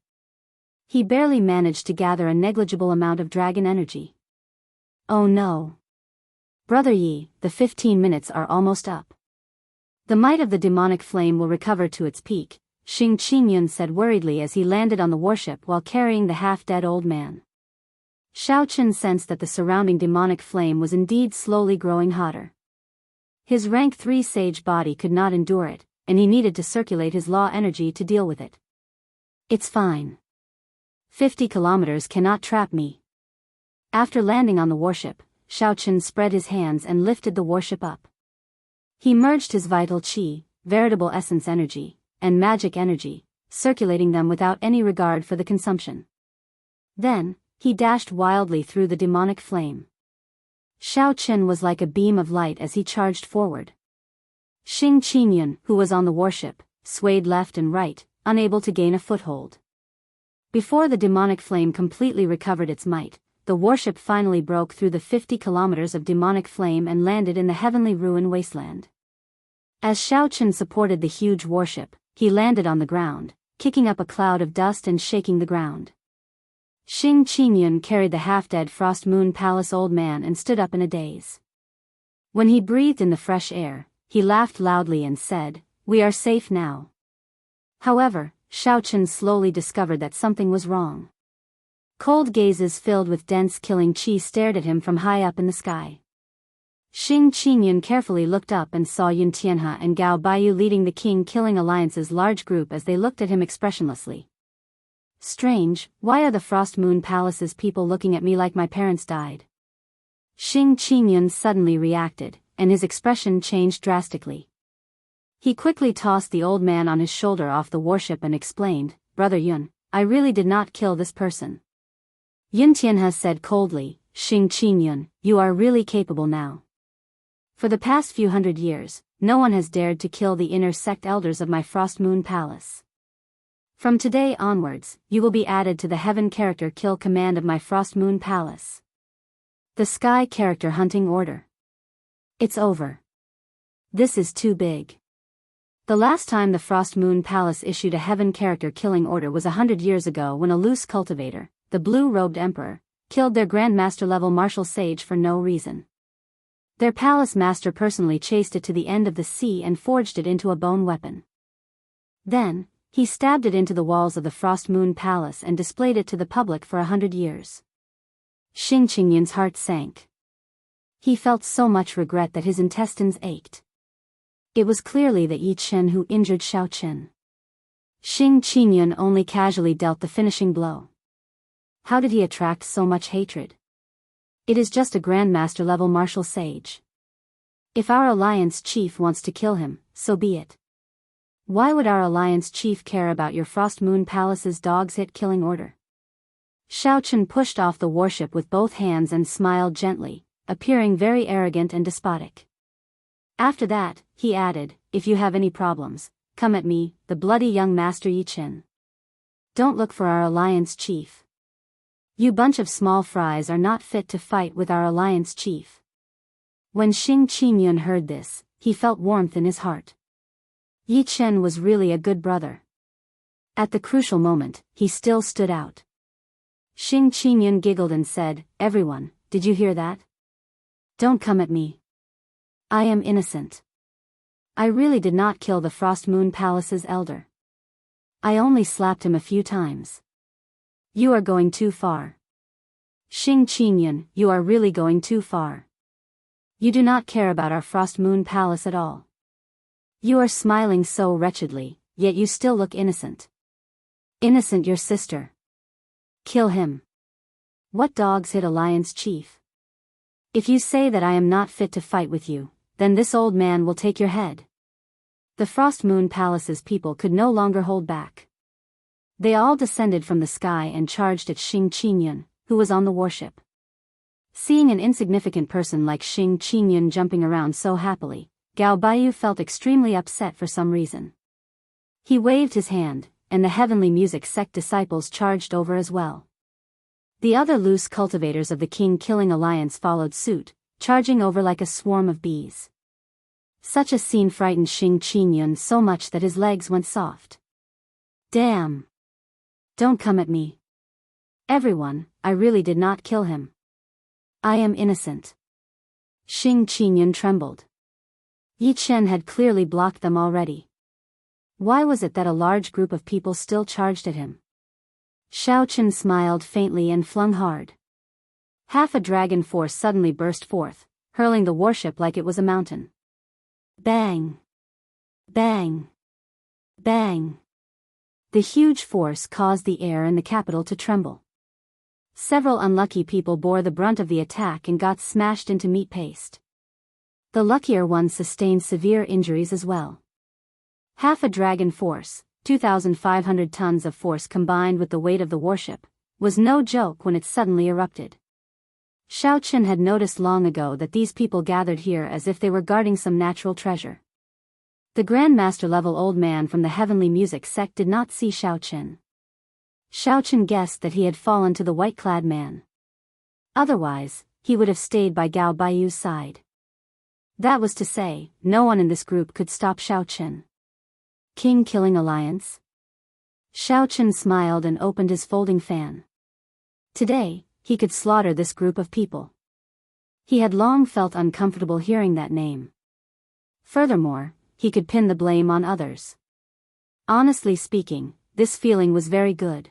He barely managed to gather a negligible amount of dragon energy. Oh no. Brother Yi, the 15 minutes are almost up. The might of the demonic flame will recover to its peak, Xing Qingyun said worriedly as he landed on the warship while carrying the half-dead old man. Xiao Qin sensed that the surrounding demonic flame was indeed slowly growing hotter. His rank 3 sage body could not endure it, and he needed to circulate his law energy to deal with it. It's fine. 50 kilometers cannot trap me. After landing on the warship, Xiao Qin spread his hands and lifted the warship up. He merged his vital qi, veritable essence energy, and magic energy, circulating them without any regard for the consumption. Then, he dashed wildly through the demonic flame. Xiao Qin was like a beam of light as he charged forward. Xing Qingyun, who was on the warship, swayed left and right, unable to gain a foothold. Before the demonic flame completely recovered its might, the warship finally broke through the 50 kilometers of demonic flame and landed in the heavenly ruin wasteland. As Xiao Qin supported the huge warship, he landed on the ground, kicking up a cloud of dust and shaking the ground. Xing Qingyun carried the half-dead Frost Moon Palace old man and stood up in a daze. When he breathed in the fresh air, he laughed loudly and said, "We are safe now." However, Xiao Qin slowly discovered that something was wrong. Cold gazes filled with dense killing qi stared at him from high up in the sky. Xing Qingyun carefully looked up and saw Yun Tianhe and Gao Baiyu leading the King Killing Alliance's large group as they looked at him expressionlessly. Strange, why are the Frost Moon Palace's people looking at me like my parents died? Xing Qingyun suddenly reacted, and his expression changed drastically. He quickly tossed the old man on his shoulder off the warship and explained, "Brother Yun, I really did not kill this person." Yun Tianhe said coldly, "Xing Qingyun, you are really capable now. For the past few hundred years, no one has dared to kill the inner sect elders of my Frost Moon Palace. From today onwards, you will be added to the Heaven Character Kill Command of my Frost Moon Palace. The Sky Character Hunting Order. It's over. This is too big." The last time the Frost Moon Palace issued a Heaven Character Killing Order was 100 years ago when a loose cultivator, the blue-robed emperor, killed their Grand Master level martial sage for no reason. Their palace master personally chased it to the end of the sea and forged it into a bone weapon. Then, he stabbed it into the walls of the Frost Moon Palace and displayed it to the public for 100 years. Xing Qingyun's heart sank. He felt so much regret that his intestines ached. It was clearly the Yi Chen who injured Xiao Qin. Xing Qingyun only casually dealt the finishing blow. How did he attract so much hatred? It is just a Grandmaster level martial sage. If our alliance chief wants to kill him, so be it. Why would our alliance chief care about your Frost Moon Palace's dog's hit killing order? Xiao Qin pushed off the warship with both hands and smiled gently, appearing very arrogant and despotic. After that, he added, "If you have any problems, come at me, the bloody young master Yi Chen. Don't look for our alliance chief. You bunch of small fries are not fit to fight with our alliance chief." When Xing Qingyun heard this, he felt warmth in his heart. Yi Chen was really a good brother. At the crucial moment, he still stood out. Xing Qingyun giggled and said, "Everyone, did you hear that? Don't come at me. I am innocent. I really did not kill the Frost Moon Palace's elder. I only slapped him a few times. You are going too far. Xing Qingyun, you are really going too far. You do not care about our Frost Moon Palace at all. You are smiling so wretchedly, yet you still look innocent. Innocent your sister. Kill him. What dogs hit alliance chief? If you say that I am not fit to fight with you, then this old man will take your head." The Frost Moon Palace's people could no longer hold back. They all descended from the sky and charged at Xing Qingyun, who was on the warship. Seeing an insignificant person like Xing Qingyun jumping around so happily, Gao Baiyu felt extremely upset for some reason. He waved his hand, and the heavenly music sect disciples charged over as well. The other loose cultivators of the King Killing Alliance followed suit, charging over like a swarm of bees. Such a scene frightened Xing Qingyun so much that his legs went soft. Damn! Don't come at me. Everyone, I really did not kill him. I am innocent. Xing Qingyun trembled. Yi Chen had clearly blocked them already. Why was it that a large group of people still charged at him? Xiao Chen smiled faintly and flung hard. Half a dragon force suddenly burst forth, hurling the warship like it was a mountain. Bang! Bang! Bang! The huge force caused the air in the capital to tremble. Several unlucky people bore the brunt of the attack and got smashed into meat paste. The luckier ones sustained severe injuries as well. Half a dragon force, 2,500 tons of force combined with the weight of the warship, was no joke when it suddenly erupted. Xiao Chen had noticed long ago that these people gathered here as if they were guarding some natural treasure. The Grandmaster-level old man from the heavenly music sect did not see Xiao Chen. Xiao Chen guessed that he had fallen to the white-clad man. Otherwise, he would have stayed by Gao Baiyu's side. That was to say, no one in this group could stop Xiao Chen. King-killing alliance? Xiao Chen smiled and opened his folding fan. Today, he could slaughter this group of people. He had long felt uncomfortable hearing that name. Furthermore, he could pin the blame on others. Honestly speaking, this feeling was very good.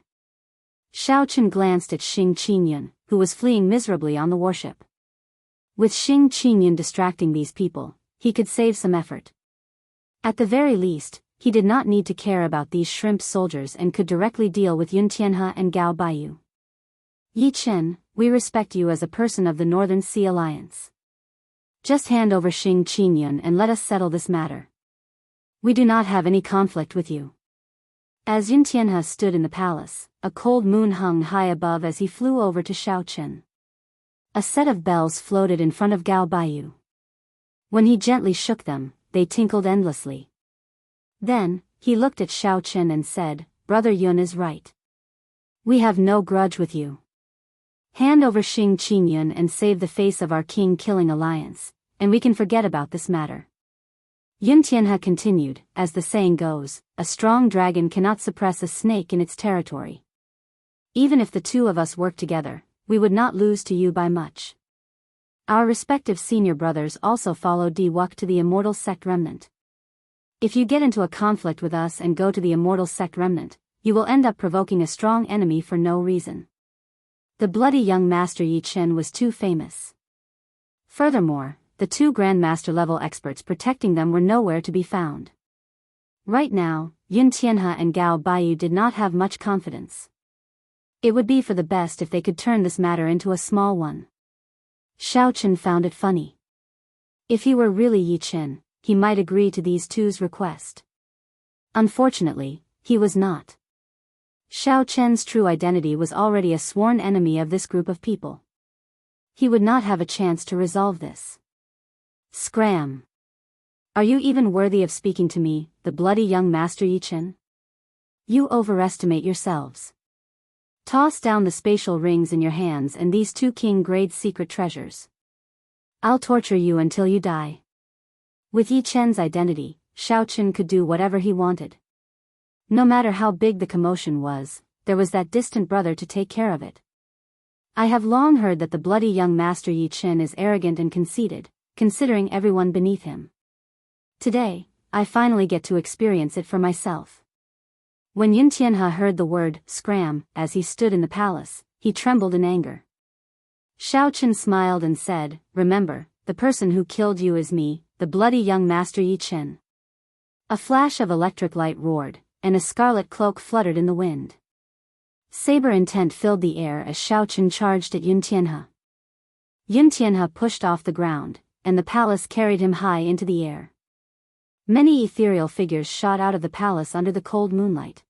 Xiao Chen glanced at Xing Qingyun, who was fleeing miserably on the warship. With Xing Qingyun distracting these people, he could save some effort. At the very least, he did not need to care about these shrimp soldiers and could directly deal with Yun Tianhe and Gao Baiyu. Yi Chen, we respect you as a person of the Northern Sea Alliance. Just hand over Xing Qingyun and let us settle this matter. We do not have any conflict with you. As Yun Tianhe stood in the palace, a cold moon hung high above as he flew over to Xiao Chen. A set of bells floated in front of Gao Baiyu. When he gently shook them, they tinkled endlessly. Then, he looked at Xiao Chen and said, Brother Yun is right. We have no grudge with you. Hand over Xing Qingyun and save the face of our king-killing alliance, and we can forget about this matter. Yun Tianhe continued, as the saying goes, a strong dragon cannot suppress a snake in its territory. Even if the two of us work together, we would not lose to you by much. Our respective senior brothers also followed Di Wuk to the Immortal Sect Remnant. If you get into a conflict with us and go to the Immortal Sect Remnant, you will end up provoking a strong enemy for no reason. The bloody young master Yi Chen was too famous. Furthermore, the two Grandmaster-level experts protecting them were nowhere to be found. Right now, Yun Tianhe and Gao Baiyu did not have much confidence. It would be for the best if they could turn this matter into a small one. Xiao Chen found it funny. If he were really Yi Chen, he might agree to these two's request. Unfortunately, he was not. Xiao Chen's true identity was already a sworn enemy of this group of people. He would not have a chance to resolve this. Scram! Are you even worthy of speaking to me, the bloody young master Yi Chen? You overestimate yourselves. Toss down the spatial rings in your hands and these two king-grade secret treasures. I'll torture you until you die. With Yi Chen's identity, Xiao Chen could do whatever he wanted. No matter how big the commotion was, there was that distant brother to take care of it. I have long heard that the bloody young master Yi Chen is arrogant and conceited, considering everyone beneath him. Today, I finally get to experience it for myself. When Yun Tianhe heard the word, scram, as he stood in the palace, he trembled in anger. Xiao Chen smiled and said, remember, the person who killed you is me, the bloody young master Yi Chen. A flash of electric light roared, and a scarlet cloak fluttered in the wind. Saber intent filled the air as Xiao Chen charged at Yun Tianhe. Yun Tianhe pushed off the ground, and the palace carried him high into the air. Many ethereal figures shot out of the palace under the cold moonlight.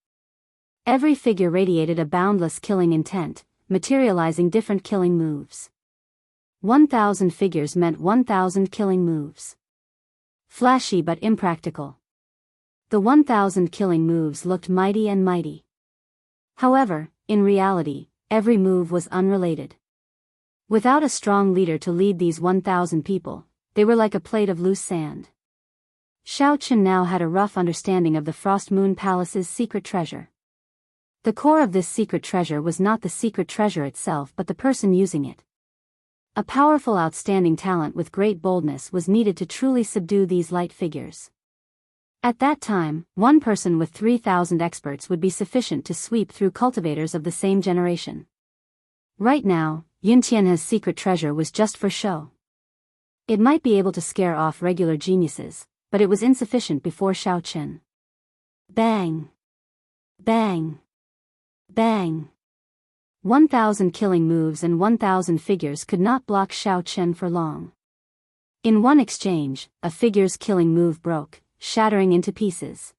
Every figure radiated a boundless killing intent, materializing different killing moves. 1,000 figures meant 1,000 killing moves. Flashy but impractical. The 1,000 killing moves looked mighty and mighty. However, in reality, every move was unrelated. Without a strong leader to lead these 1,000 people, they were like a plate of loose sand. Xiao Chen now had a rough understanding of the Frost Moon Palace's secret treasure. The core of this secret treasure was not the secret treasure itself but the person using it. A powerful, outstanding talent with great boldness was needed to truly subdue these light figures. At that time, one person with 3,000 experts would be sufficient to sweep through cultivators of the same generation. Right now, Yuntianha's secret treasure was just for show. It might be able to scare off regular geniuses, but it was insufficient before Xiao Chen. Bang! Bang! Bang! 1,000 killing moves and 1,000 figures could not block Xiao Chen for long. In one exchange, a figure's killing move broke, shattering into pieces.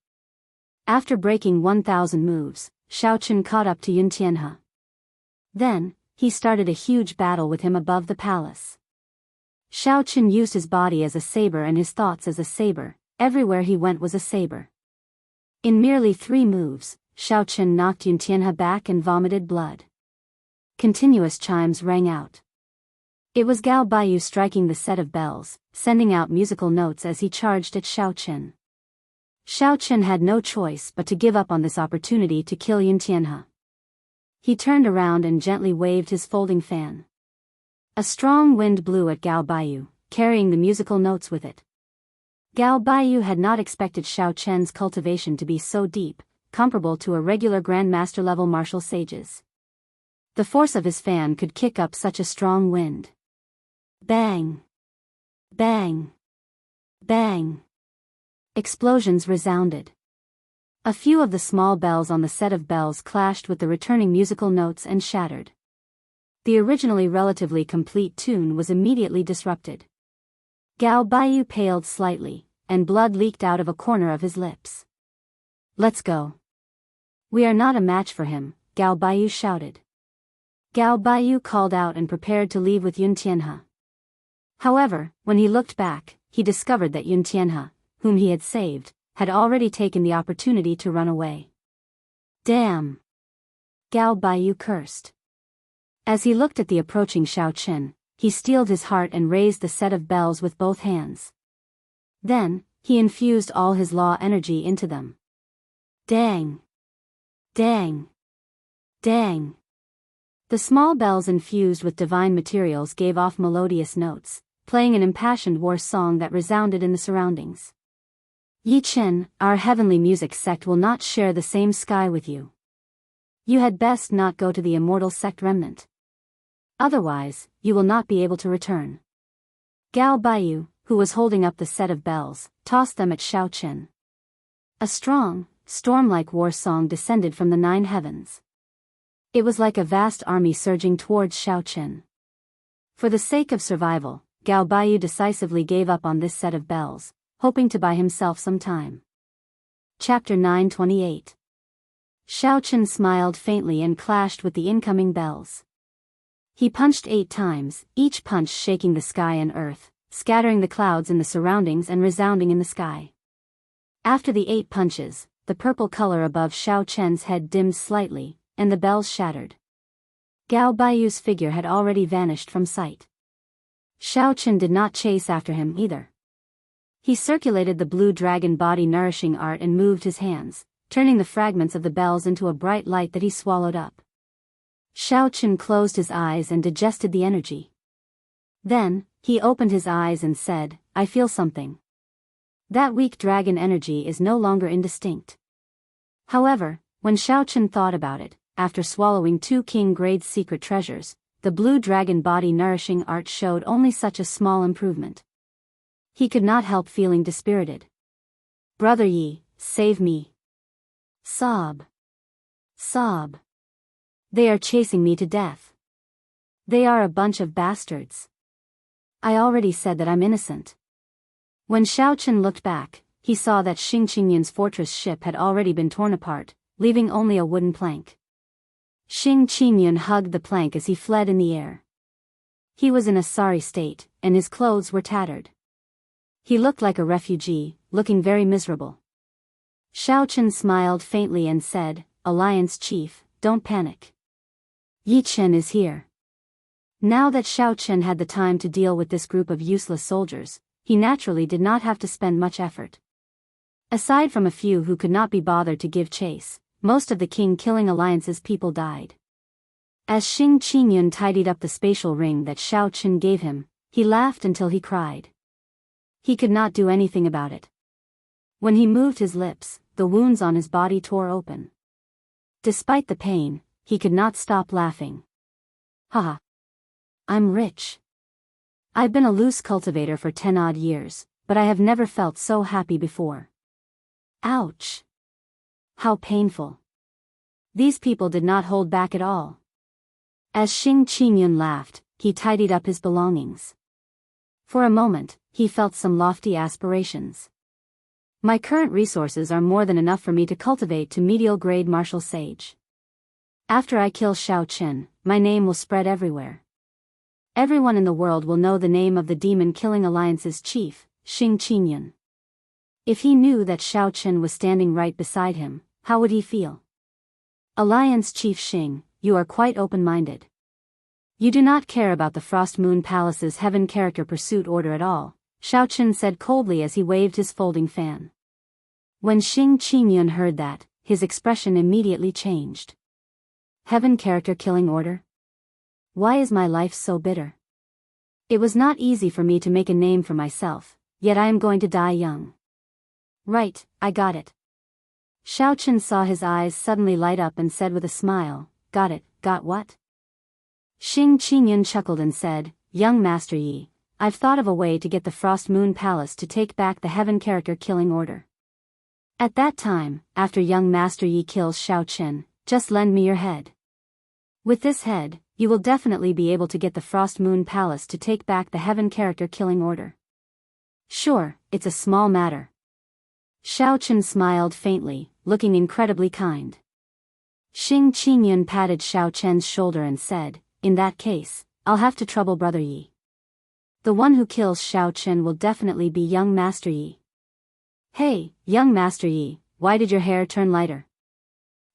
After breaking 1,000 moves, Xiao Chen caught up to Yuntianha. Then, he started a huge battle with him above the palace. Xiao Chen used his body as a saber and his thoughts as a saber. Everywhere he went was a saber. In merely 3 moves, Xiao Chen knocked Yuntianha back and vomited blood. Continuous chimes rang out. It was Gao Baiyu striking the set of bells, sending out musical notes as he charged at Xiao Chen. Xiao Chen had no choice but to give up on this opportunity to kill Yuntianha. He turned around and gently waved his folding fan. A strong wind blew at Gao Baiyu, carrying the musical notes with it. Gao Baiyu had not expected Xiao Chen's cultivation to be so deep, comparable to a regular grandmaster-level martial sage's. The force of his fan could kick up such a strong wind. Bang! Bang! Bang! Explosions resounded. A few of the small bells on the set of bells clashed with the returning musical notes and shattered. The originally relatively complete tune was immediately disrupted. Gao Baiyu paled slightly, and blood leaked out of a corner of his lips. "Let's go." "We are not a match for him," Gao Baiyu shouted. Gao Baiyu called out and prepared to leave with Yuntianha. However, when he looked back, he discovered that Yuntianha, whom he had saved, had already taken the opportunity to run away. "Damn!" Gao Baiyu cursed. As he looked at the approaching Xiao Chen, he steeled his heart and raised the set of bells with both hands. Then, he infused all his law energy into them. Dang! Dang! Dang! The small bells infused with divine materials gave off melodious notes, playing an impassioned war song that resounded in the surroundings. "Yi Chen, our heavenly music sect will not share the same sky with you. You had best not go to the immortal sect remnant. Otherwise, you will not be able to return." Gao Baiyu, who was holding up the set of bells, tossed them at Xiao Chen. A strong, storm-like war song descended from the 9 heavens. It was like a vast army surging towards Xiao Chen. For the sake of survival, Gao Baiyu decisively gave up on this set of bells, hoping to buy himself some time. Chapter 928. Xiao Chen smiled faintly and clashed with the incoming bells. He punched 8 times, each punch shaking the sky and earth, scattering the clouds in the surroundings and resounding in the sky. After the 8 punches, the purple color above Xiao Chen's head dimmed slightly, and the bells shattered. Gao Baiyu's figure had already vanished from sight. Xiao Chen did not chase after him either. He circulated the blue dragon body nourishing art and moved his hands, turning the fragments of the bells into a bright light that he swallowed up. Xiao Chen closed his eyes and digested the energy. Then, he opened his eyes and said, "I feel something. That weak dragon energy is no longer indistinct." However, when Xiao Chen thought about it, after swallowing 2 king-grade secret treasures, the blue dragon body nourishing art showed only such a small improvement. He could not help feeling dispirited. "Brother Yi, save me." Sob. Sob. "They are chasing me to death. They are a bunch of bastards. I already said that I'm innocent." When Xiao Chen looked back, he saw that Xing Qingyun's fortress ship had already been torn apart, leaving only a wooden plank. Xing Qingyun hugged the plank as he fled in the air. He was in a sorry state, and his clothes were tattered. He looked like a refugee, looking very miserable. Xiao Chen smiled faintly and said, "Alliance Chief, don't panic. Yi Chen is here." Now that Xiao Chen had the time to deal with this group of useless soldiers, he naturally did not have to spend much effort. Aside from a few who could not be bothered to give chase, most of the king-killing alliance's people died. As Xing Qingyun tidied up the spatial ring that Xiao Qin gave him, he laughed until he cried. He could not do anything about it. When he moved his lips, the wounds on his body tore open. Despite the pain, he could not stop laughing. Haha. I'm rich. I've been a loose cultivator for 10 odd years, but I have never felt so happy before. Ouch. How painful. These people did not hold back at all. As Xing Qingyun laughed, he tidied up his belongings. For a moment, he felt some lofty aspirations. My current resources are more than enough for me to cultivate to medial grade martial sage. After I kill Xiao Qin, my name will spread everywhere. Everyone in the world will know the name of the demon-killing alliance's chief, Xing Qingyun. If he knew that Xiao Qin was standing right beside him, how would he feel? Alliance Chief Xing, you are quite open-minded. You do not care about the Frost Moon Palace's heaven character pursuit order at all, Xiao Qin said coldly as he waved his folding fan. When Xing Qingyun heard that, his expression immediately changed. Heaven character killing order? Why is my life so bitter? It was not easy for me to make a name for myself, yet I am going to die young. Right, I got it. Xiao Qin saw his eyes suddenly light up and said with a smile, got it, got what? Xing Qingyun chuckled and said, young Master Yi, I've thought of a way to get the Frost Moon Palace to take back the heaven character killing order. At that time, after young Master Yi kills Xiao Qin, just lend me your head. With this head, you will definitely be able to get the Frost Moon Palace to take back the heaven character killing order. Sure, it's a small matter. Xiao Qin smiled faintly, looking incredibly kind. Xing Qingyun patted Xiao Qin's shoulder and said, in that case, I'll have to trouble Brother Yi. The one who kills Xiao Qin will definitely be young Master Yi. Hey, young Master Yi, why did your hair turn lighter?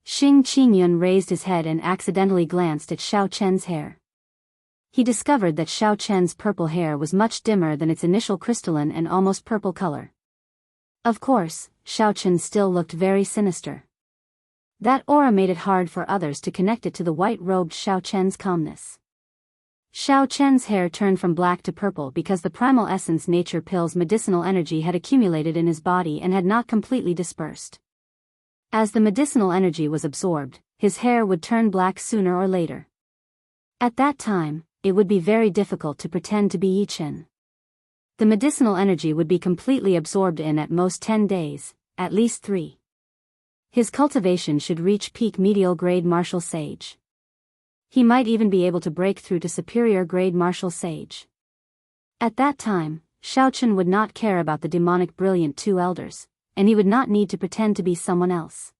Xing Qingyun raised his head and accidentally glanced at Xiao Qin's hair. He discovered that Xiao Qin's purple hair was much dimmer than its initial crystalline and almost purple color. Of course, Xiao Qin still looked very sinister. That aura made it hard for others to connect it to the white-robed Xiao Qin's calmness. Xiao Qin's hair turned from black to purple because the primal essence nature pill's medicinal energy had accumulated in his body and had not completely dispersed. As the medicinal energy was absorbed, his hair would turn black sooner or later. At that time, it would be very difficult to pretend to be Yi Qin. The medicinal energy would be completely absorbed in at most 10 days, at least 3. His cultivation should reach peak medial grade martial sage. He might even be able to break through to superior grade martial sage. At that time, Xiao Qin would not care about the demonic brilliant two elders, and he would not need to pretend to be someone else.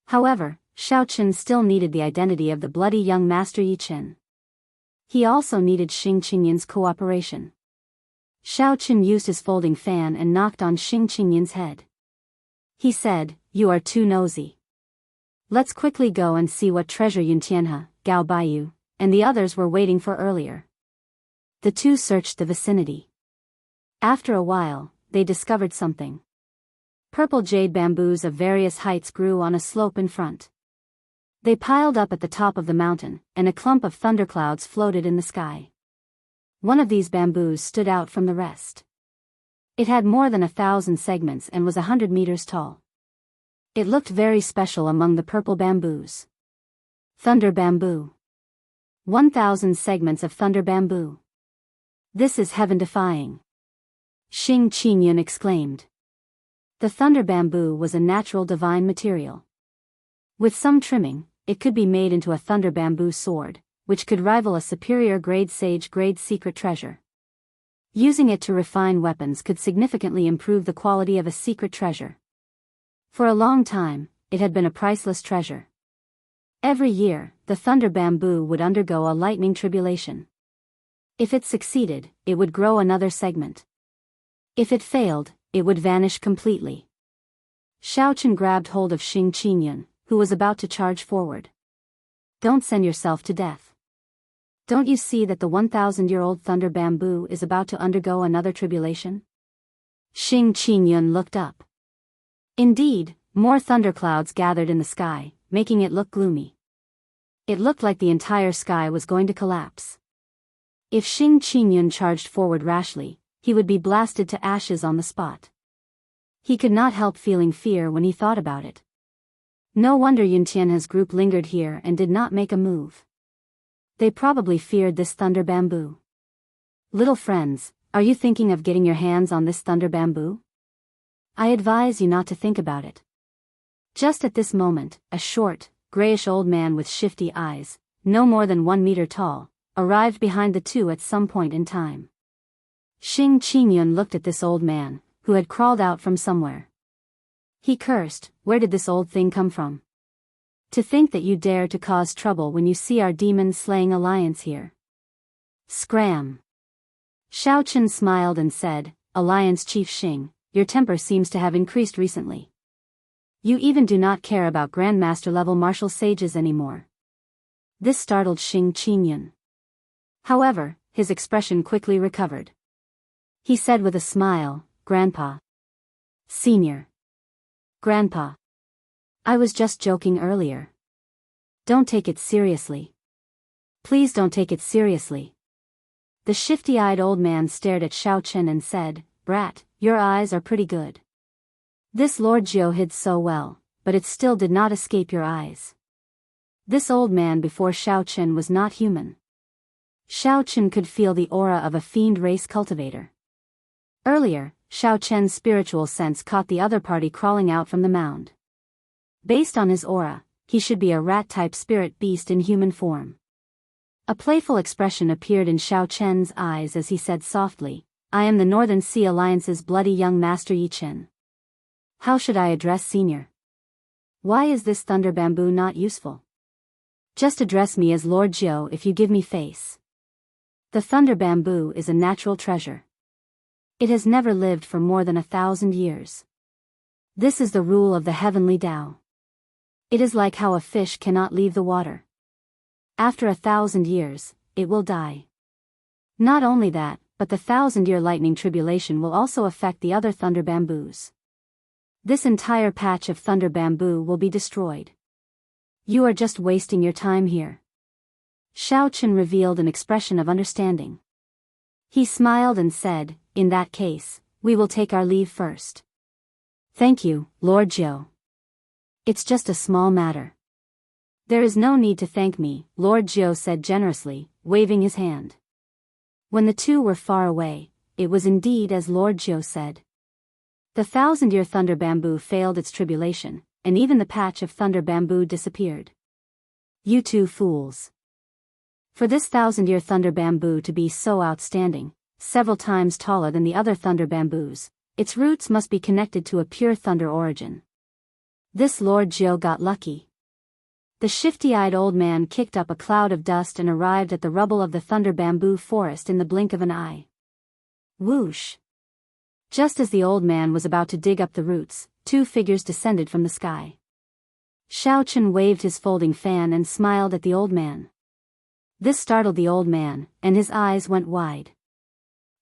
However, Xiao Qin still needed the identity of the bloody young Master Yi Qin. He also needed Xing Qingyun's cooperation. Xiao Qin used his folding fan and knocked on Xing Qingyun's head. He said, you are too nosy. Let's quickly go and see what treasure Yun Tianhe, Gao Baiyu, and the others were waiting for earlier. The two searched the vicinity. After a while, they discovered something. Purple jade bamboos of various heights grew on a slope in front. They piled up at the top of the mountain, and a clump of thunderclouds floated in the sky. One of these bamboos stood out from the rest. It had more than 1,000 segments and was 100 meters tall. It looked very special among the purple bamboos. Thunder bamboo. 1,000 segments of thunder bamboo. This is heaven-defying. Xing Qingyun exclaimed. The thunder bamboo was a natural divine material. With some trimming, it could be made into a thunder bamboo sword, which could rival a superior grade sage grade secret treasure. Using it to refine weapons could significantly improve the quality of a secret treasure. For a long time, it had been a priceless treasure. Every year, the thunder bamboo would undergo a lightning tribulation. If it succeeded, it would grow another segment. If it failed, it would vanish completely. Xiao Qin grabbed hold of Xing Qingyun, who was about to charge forward. Don't send yourself to death. Don't you see that the 1,000-year-old thunder bamboo is about to undergo another tribulation? Xing Qingyun looked up. Indeed, More thunderclouds gathered in the sky, making it look gloomy. It looked like the entire sky was going to collapse. If Xing Qingyun charged forward rashly, he would be blasted to ashes on the spot. He could not help feeling fear when he thought about it. No wonder Yuntian's group lingered here and did not make a move. They probably feared this thunder bamboo. Little friends, are you thinking of getting your hands on this thunder bamboo? I advise you not to think about it. Just at this moment, a short, grayish old man with shifty eyes, no more than 1 meter tall, arrived behind the two at some point in time. Xing Qingyun looked at this old man, who had crawled out from somewhere. He cursed, "Where did this old thing come from? To think that you dare to cause trouble when you see our demon-slaying alliance here." Scram! Xiaochen smiled and said, "Alliance Chief Xing, your temper seems to have increased recently. You even do not care about Grandmaster-level martial sages anymore." This startled Xing Qingyun. However, his expression quickly recovered. He said with a smile, "Grandpa. Senior. Grandpa. I was just joking earlier. Don't take it seriously. Please don't take it seriously." The shifty-eyed old man stared at Xiaochen and said, "Brat, your eyes are pretty good. This Lord Jiao hid so well, but it still did not escape your eyes." This old man before Xiaochen was not human. Xiaochen could feel the aura of a fiend race cultivator. Earlier, Xiaochen's spiritual sense caught the other party crawling out from the mound. Based on his aura, he should be a rat-type spirit beast in human form. A playful expression appeared in Xiaochen's eyes as he said softly, "I am the Northern Sea Alliance's bloody young master Yi Chen. How should I address Senior? Why is this thunder bamboo not useful? Just address me as Lord Jiao if you give me face. The thunder bamboo is a natural treasure. It has never lived for more than 1,000 years. This is the rule of the heavenly Tao. It is like how a fish cannot leave the water. After 1,000 years, it will die. Not only that, but the 1,000-year lightning tribulation will also affect the other thunder bamboos. This entire patch of thunder bamboo will be destroyed. You are just wasting your time here." Xiaochen revealed an expression of understanding. He smiled and said, "In that case, we will take our leave first." "Thank you, Lord Jiao. It's just a small matter." "There is no need to thank me," Lord Jiao said generously, waving his hand. When the two were far away, it was indeed as Lord Jiao said. The 1,000-year thunder bamboo failed its tribulation, and even the patch of thunder bamboo disappeared. "You two fools. For this 1,000-year thunder bamboo to be so outstanding, several times taller than the other thunder bamboos, its roots must be connected to a pure thunder origin. This Lord Jiao got lucky." The shifty-eyed old man kicked up a cloud of dust and arrived at the rubble of the thunder bamboo forest in the blink of an eye. Whoosh! Just as the old man was about to dig up the roots, two figures descended from the sky. Xiaochen waved his folding fan and smiled at the old man. This startled the old man, and his eyes went wide.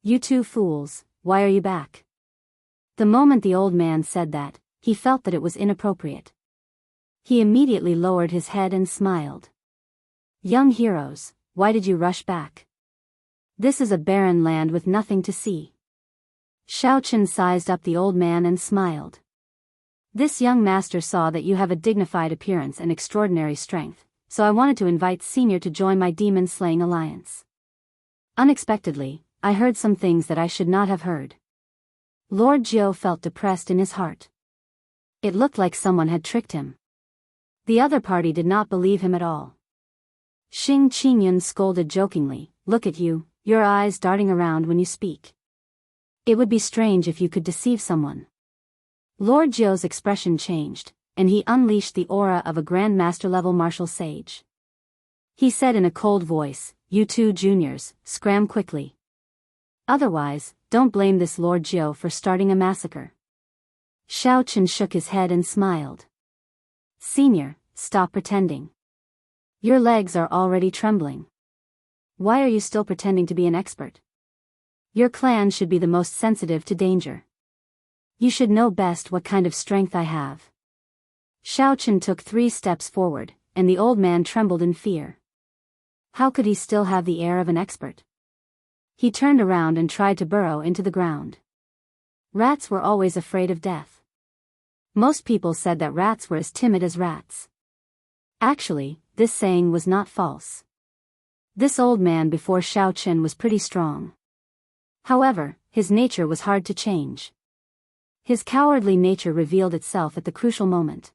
"You two fools, why are you back?" The moment the old man said that, he felt that it was inappropriate. He immediately lowered his head and smiled. "Young heroes, why did you rush back? This is a barren land with nothing to see." Xiaochen sized up the old man and smiled. "This young master saw that you have a dignified appearance and extraordinary strength, so I wanted to invite Senior to join my demon-slaying alliance. Unexpectedly, I heard some things that I should not have heard." Lord Jiao felt depressed in his heart. It looked like someone had tricked him. The other party did not believe him at all. Xing Qingyun scolded jokingly, "Look at you, your eyes darting around when you speak. It would be strange if you could deceive someone." Lord Jiao's expression changed, and he unleashed the aura of a Grandmaster-level martial sage. He said in a cold voice, "You two juniors, scram quickly. Otherwise, don't blame this Lord Jiao for starting a massacre." Xiaochen shook his head and smiled. "Senior, stop pretending. Your legs are already trembling. Why are you still pretending to be an expert? Your clan should be the most sensitive to danger. You should know best what kind of strength I have. Xiao Chen took 3 steps forward, and the old man trembled in fear. How could he still have the air of an expert? He turned around and tried to burrow into the ground. Rats were always afraid of death. Most people said that rats were as timid as rats. Actually, this saying was not false. This old man before Xiao Chen was pretty strong. However, his nature was hard to change. His cowardly nature revealed itself at the crucial moment.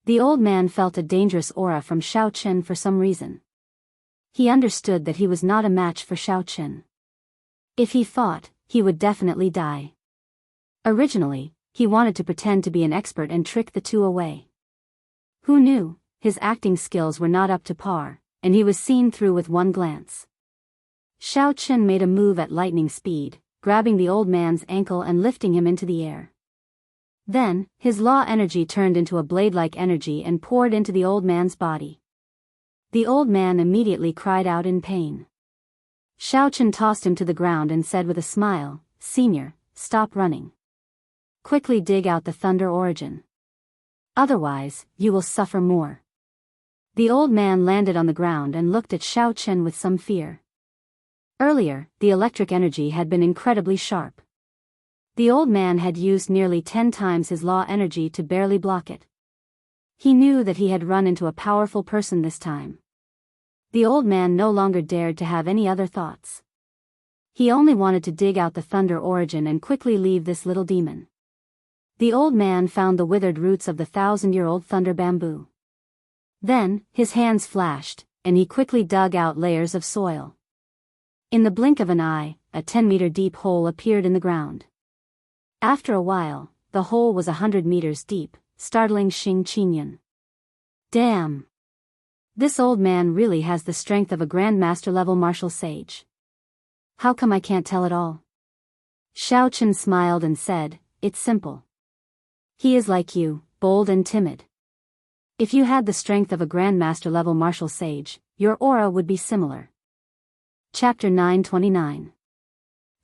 The old man felt a dangerous aura from Xiao Chen for some reason. He understood that he was not a match for Xiao Chen. If he fought, he would definitely die. Originally, he wanted to pretend to be an expert and trick the two away. Who knew, his acting skills were not up to par, and he was seen through with one glance. Xiao Chen made a move at lightning speed, grabbing the old man's ankle and lifting him into the air. Then, his law energy turned into a blade-like energy and poured into the old man's body. The old man immediately cried out in pain. Xiao Chen tossed him to the ground and said with a smile, "Senior, stop running. Quickly dig out the thunder origin. Otherwise, you will suffer more." The old man landed on the ground and looked at Xiao Chen with some fear. Earlier, the electric energy had been incredibly sharp. The old man had used nearly 10 times his law energy to barely block it. He knew that he had run into a powerful person this time. The old man no longer dared to have any other thoughts. He only wanted to dig out the thunder origin and quickly leave this little demon. The old man found the withered roots of the 1,000-year-old thunder bamboo. Then, his hands flashed, and he quickly dug out layers of soil. In the blink of an eye, a 10-meter deep hole appeared in the ground. After a while, the hole was 100 meters deep, startling Xing Qingyun. Damn! This old man really has the strength of a Grandmaster-level martial sage. How come I can't tell it all? Xiao Chen smiled and said, "It's simple. He is like you, bold and timid. If you had the strength of a Grandmaster-level martial sage, your aura would be similar." Chapter 929.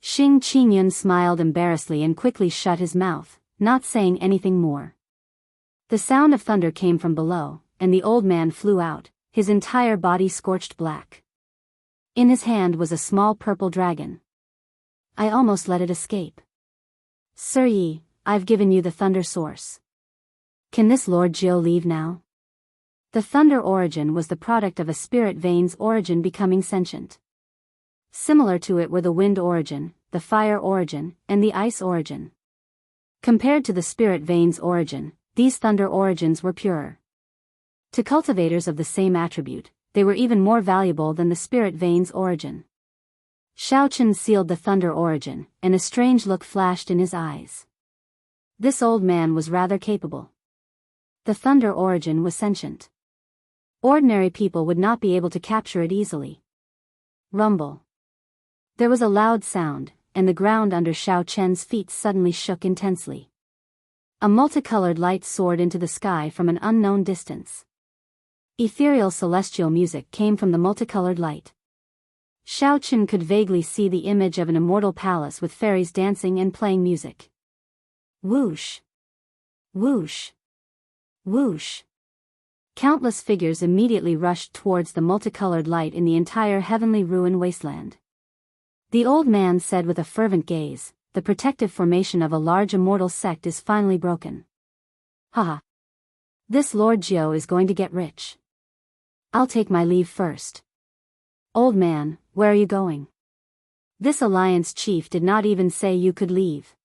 Xing Qingyun smiled embarrassedly and quickly shut his mouth, not saying anything more. The sound of thunder came from below, and the old man flew out, his entire body scorched black. In his hand was a small purple dragon. I almost let it escape. "Sir Yi, I've given you the thunder source. Can this Lord Jiu leave now?" The thunder origin was the product of a spirit vein's origin becoming sentient. Similar to it were the wind origin, the fire origin, and the ice origin. Compared to the spirit vein's origin, these thunder origins were purer. To cultivators of the same attribute, they were even more valuable than the spirit vein's origin. Xiao Chen sealed the thunder origin, and a strange look flashed in his eyes. This old man was rather capable. The thunder origin was sentient. Ordinary people would not be able to capture it easily. Rumble. There was a loud sound, and the ground under Xiao Chen's feet suddenly shook intensely. A multicolored light soared into the sky from an unknown distance. Ethereal celestial music came from the multicolored light. Xiao Chen could vaguely see the image of an immortal palace with fairies dancing and playing music. Whoosh! Whoosh! Whoosh! Countless figures immediately rushed towards the multicolored light in the entire heavenly ruin wasteland. The old man said with a fervent gaze, "The protective formation of a large immortal sect is finally broken. Haha! This Lord Jiu is going to get rich. I'll take my leave first." "Old man, where are you going?" This alliance chief did not even say you could leave.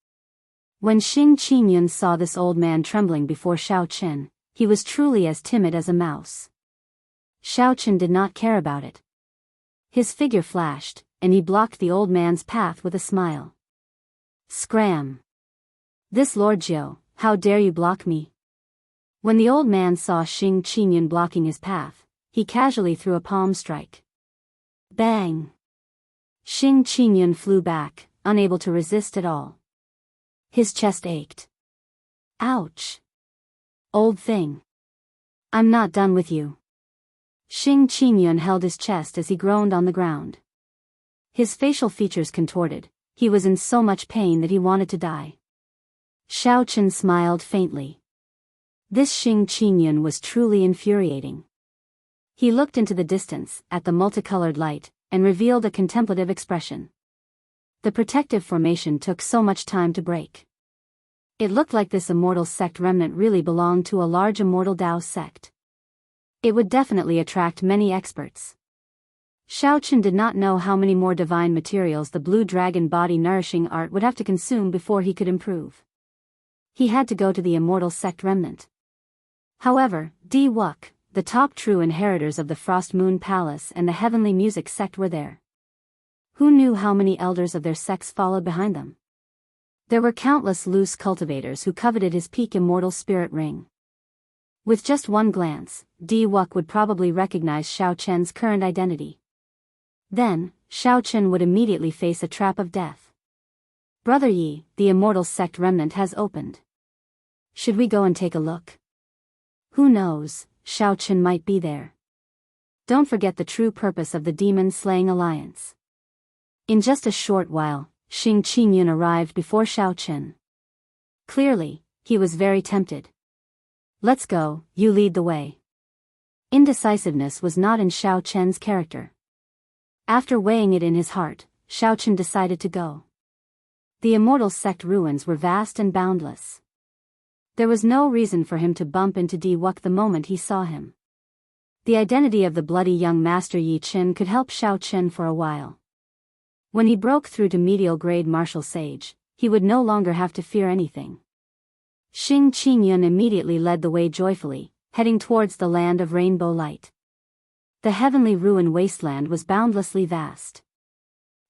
When Xing Qingyun saw this old man trembling before Xiao Chen, he was truly as timid as a mouse. Xiao Chen did not care about it. His figure flashed, and he blocked the old man's path with a smile. Scram! "This Lord Jiu, how dare you block me?" When the old man saw Xing Qingyun blocking his path, he casually threw a palm strike. Bang! Xing Qingyun flew back, unable to resist at all. His chest ached. Ouch! Old thing. I'm not done with you. Xing Qingyun held his chest as he groaned on the ground. His facial features contorted, he was in so much pain that he wanted to die. Xiao Chen smiled faintly. This Xing Qingyun was truly infuriating. He looked into the distance, at the multicolored light, and revealed a contemplative expression. The protective formation took so much time to break. It looked like this immortal sect remnant really belonged to a large immortal Dao sect. It would definitely attract many experts. Xiaochen did not know how many more divine materials the blue dragon body nourishing art would have to consume before he could improve. He had to go to the immortal sect remnant. However, Di Wuk, the top true inheritors of the Frost Moon Palace and the Heavenly Music sect were there. Who knew how many elders of their sects followed behind them? There were countless loose cultivators who coveted his peak immortal spirit ring. With just one glance, Di Wuk would probably recognize Xiaochen's current identity. Then, Xiaochen would immediately face a trap of death. Brother Yi, the immortal sect remnant has opened. Should we go and take a look? Who knows, Xiaochen might be there. Don't forget the true purpose of the demon-slaying alliance. In just a short while, Xing Qingyun arrived before Xiaochen. Clearly, he was very tempted. Let's go, you lead the way. Indecisiveness was not in Xiaochen's character. After weighing it in his heart, Xiaochen decided to go. The immortal sect ruins were vast and boundless. There was no reason for him to bump into Di Wuk the moment he saw him. The identity of the bloody young master Yi Qin could help Xiaochen for a while. When he broke through to medial grade martial sage, he would no longer have to fear anything. Xing Qingyun immediately led the way joyfully, heading towards the land of rainbow light. The heavenly ruin wasteland was boundlessly vast.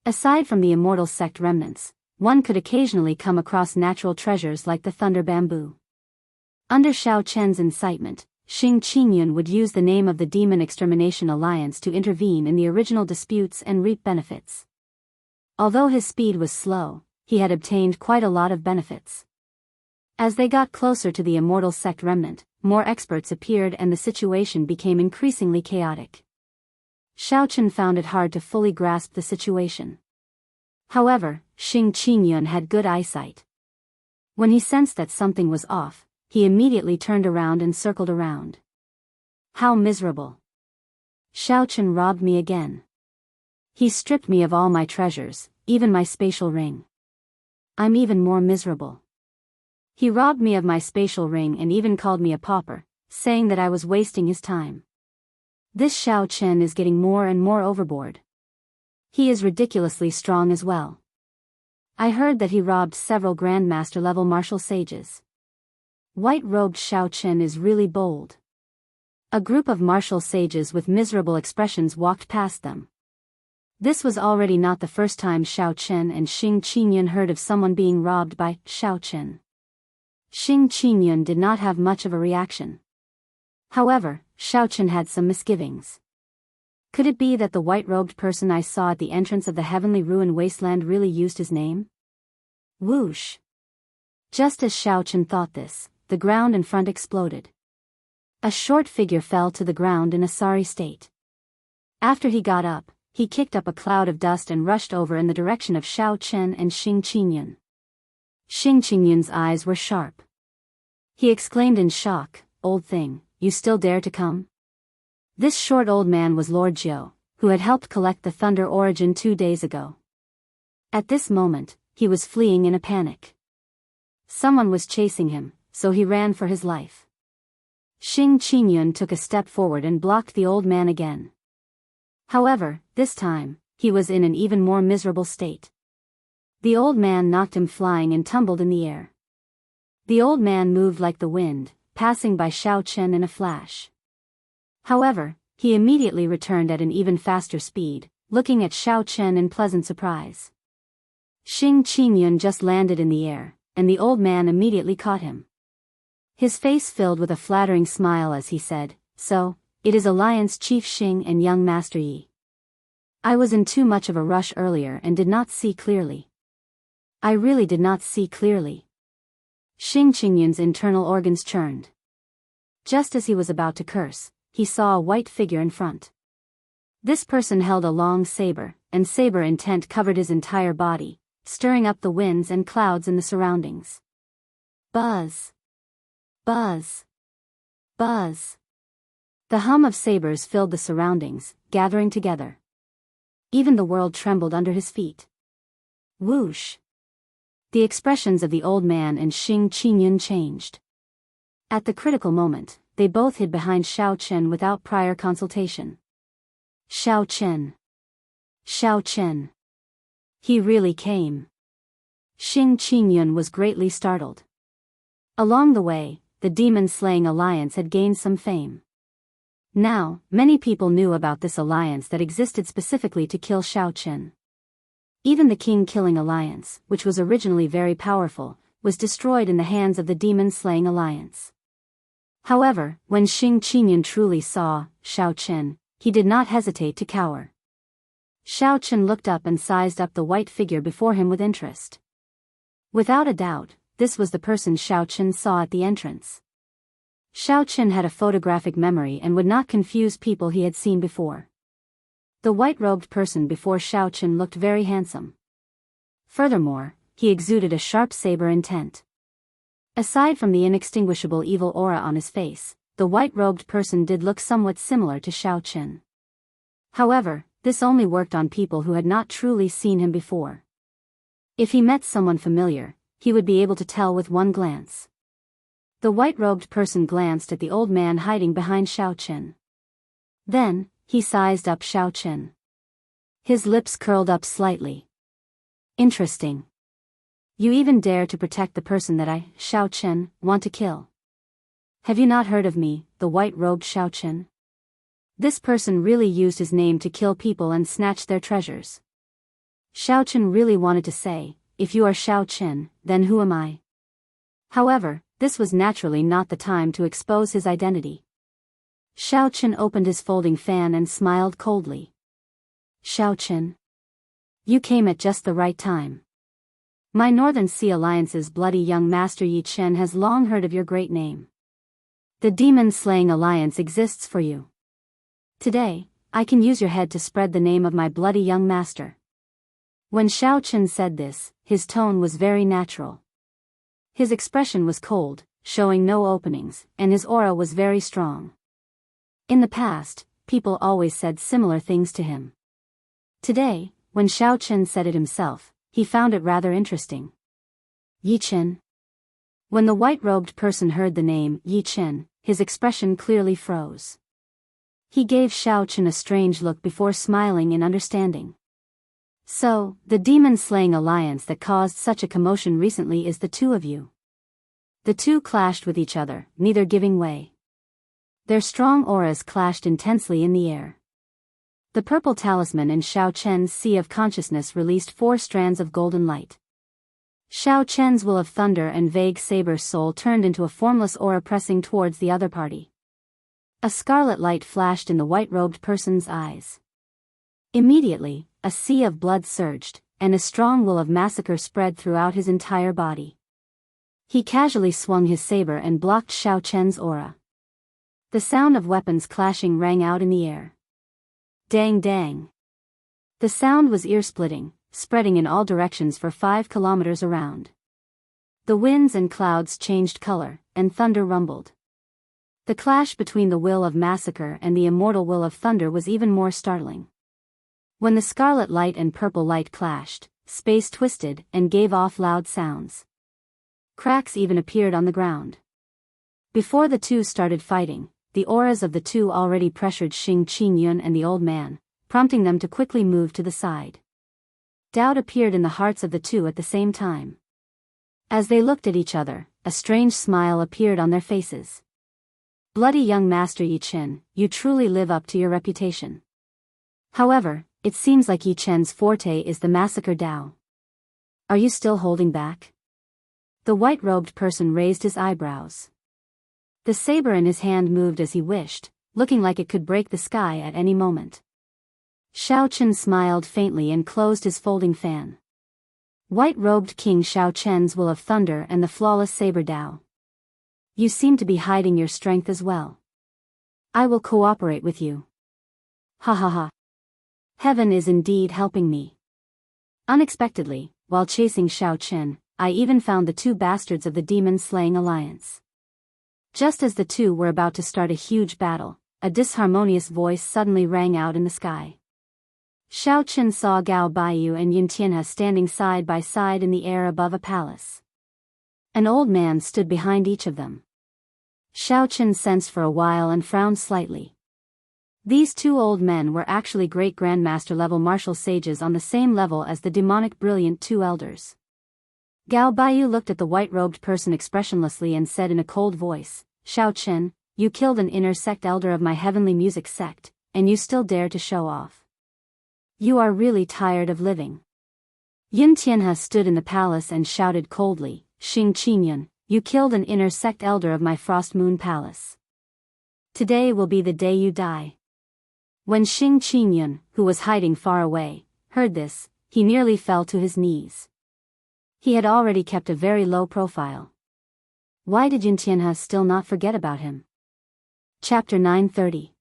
Aside from the immortal sect remnants, one could occasionally come across natural treasures like the thunder bamboo. Under Xiaochen's incitement, Xing Qingyun would use the name of the Demon Extermination Alliance to intervene in the original disputes and reap benefits. Although his speed was slow, he had obtained quite a lot of benefits. As they got closer to the immortal sect remnant, more experts appeared and the situation became increasingly chaotic. Xiaochen found it hard to fully grasp the situation. However, Xing Qingyun had good eyesight. When he sensed that something was off, he immediately turned around and circled around. How miserable. Xiaochen robbed me again. He stripped me of all my treasures, even my spatial ring. I'm even more miserable. He robbed me of my spatial ring and even called me a pauper, saying that I was wasting his time. This Xiaochen is getting more and more overboard. He is ridiculously strong as well. I heard that he robbed several grandmaster-level martial sages. White-robed Xiaochen is really bold. A group of martial sages with miserable expressions walked past them. This was already not the first time Xiaochen and Xing Qingyun heard of someone being robbed by Xiaochen. Xing Qingyun did not have much of a reaction. However, Xiaochen had some misgivings. Could it be that the white-robed person I saw at the entrance of the heavenly ruin wasteland really used his name? Whoosh! Just as Xiaochen thought this, the ground in front exploded. A short figure fell to the ground in a sorry state. After he got up, he kicked up a cloud of dust and rushed over in the direction of Xiaochen and Xing Qingyun. Xing Qingyun's eyes were sharp. He exclaimed in shock, "Old thing, you still dare to come?" This short old man was Lord Jiu, who had helped collect the Thunder Origin 2 days ago. At this moment, he was fleeing in a panic. Someone was chasing him, so he ran for his life. Xing Qingyun took a step forward and blocked the old man again. However, this time, he was in an even more miserable state. The old man knocked him flying and tumbled in the air. The old man moved like the wind, passing by Xiaochen in a flash. However, he immediately returned at an even faster speed, looking at Xiaochen in pleasant surprise. Xing Qingyun just landed in the air, and the old man immediately caught him. His face filled with a flattering smile as he said, "So, it is Alliance Chief Xing and young Master Yi. I was in too much of a rush earlier and did not see clearly." I really did not see clearly. Xing Qingyun's internal organs churned. Just as he was about to curse, he saw a white figure in front. This person held a long saber, and saber intent covered his entire body, stirring up the winds and clouds in the surroundings. Buzz! Buzz! Buzz. The hum of sabers filled the surroundings, gathering together. Even the world trembled under his feet. Whoosh. The expressions of the old man and Xing Qingyun changed. At the critical moment, they both hid behind Xiao Chen without prior consultation. Xiao Chen. Xiao Chen. He really came. Xing Qingyun was greatly startled. Along the way, the demon-slaying alliance had gained some fame. Now, many people knew about this alliance that existed specifically to kill Xiao Chen. Even the king-killing alliance, which was originally very powerful, was destroyed in the hands of the demon-slaying alliance. However, when Xing Qingyun truly saw Xiao Chen, he did not hesitate to cower. Xiao Chen looked up and sized up the white figure before him with interest. Without a doubt, this was the person Xiao Chen saw at the entrance. Xiao Chen had a photographic memory and would not confuse people he had seen before. The white-robed person before Xiao Chen looked very handsome. Furthermore, he exuded a sharp saber intent. Aside from the inextinguishable evil aura on his face, the white-robed person did look somewhat similar to Xiao Chen. However, this only worked on people who had not truly seen him before. If he met someone familiar, he would be able to tell with one glance. The white-robed person glanced at the old man hiding behind Xiao Chen. Then, he sized up Xiao Chen. His lips curled up slightly. Interesting. You even dare to protect the person that I, Xiao Chen, want to kill. Have you not heard of me, the white-robed Xiao Chen? This person really used his name to kill people and snatch their treasures. Xiao Chen really wanted to say, if you are Xiao Chen, then who am I? However, this was naturally not the time to expose his identity. Xiao Chen opened his folding fan and smiled coldly. Xiao Chen. You came at just the right time. My Northern Sea Alliance's bloody young master Yi Chen has long heard of your great name. The demon-slaying alliance exists for you. Today, I can use your head to spread the name of my bloody young master. When Xiao Chen said this, his tone was very natural. His expression was cold, showing no openings, and his aura was very strong. In the past, people always said similar things to him. Today, when Xiao Chen said it himself, he found it rather interesting. Yi Chen. When the white-robed person heard the name Yi Chen, his expression clearly froze. He gave Xiao Chen a strange look before smiling in understanding. So, the demon-slaying alliance that caused such a commotion recently is the two of you. The two clashed with each other, neither giving way. Their strong auras clashed intensely in the air. The purple talisman in Xiao Chen's sea of consciousness released 4 strands of golden light. Xiao Chen's will of thunder and vague saber soul turned into a formless aura pressing towards the other party. A scarlet light flashed in the white-robed person's eyes. Immediately, a sea of blood surged, and a strong will of massacre spread throughout his entire body. He casually swung his saber and blocked Xiao Chen's aura. The sound of weapons clashing rang out in the air. Dang dang. The sound was ear-splitting, spreading in all directions for 5 kilometers around. The winds and clouds changed color, and thunder rumbled. The clash between the will of massacre and the immortal will of thunder was even more startling. When the scarlet light and purple light clashed, space twisted and gave off loud sounds. Cracks even appeared on the ground. Before the two started fighting, the auras of the two already pressured Xing Qingyun and the old man, prompting them to quickly move to the side. Doubt appeared in the hearts of the two at the same time. As they looked at each other, a strange smile appeared on their faces. Bloody young Master Yi Chen, you truly live up to your reputation. However, it seems like Yi Chen's forte is the massacre Dao. Are you still holding back? The white-robed person raised his eyebrows. The saber in his hand moved as he wished, looking like it could break the sky at any moment. Xiao Chen smiled faintly and closed his folding fan. White-robed King Xiao Chen's will of thunder and the flawless saber Dao. You seem to be hiding your strength as well. I will cooperate with you. Ha ha ha. Heaven is indeed helping me. Unexpectedly, while chasing Xiao Chen, I even found the 2 bastards of the demon-slaying alliance. Just as the two were about to start a huge battle, a disharmonious voice suddenly rang out in the sky. Xiao Qin saw Gao Baiyu and Yin Tianhe standing side by side in the air above a palace. An old man stood behind each of them. Xiao Qin sensed for a while and frowned slightly. These two old men were actually great grandmaster level martial sages on the same level as the demonic brilliant two elders. Gao Baiyu looked at the white-robed person expressionlessly and said in a cold voice, "Xiao Qin, you killed an inner sect elder of my heavenly music sect, and you still dare to show off. You are really tired of living." Yin Tianhe stood in the palace and shouted coldly, "Xing Qingyun, you killed an inner sect elder of my Frost Moon Palace. Today will be the day you die." When Xing Qingyun, who was hiding far away, heard this, he nearly fell to his knees. He had already kept a very low profile. Why did Yin Tianhe still not forget about him? Chapter 930.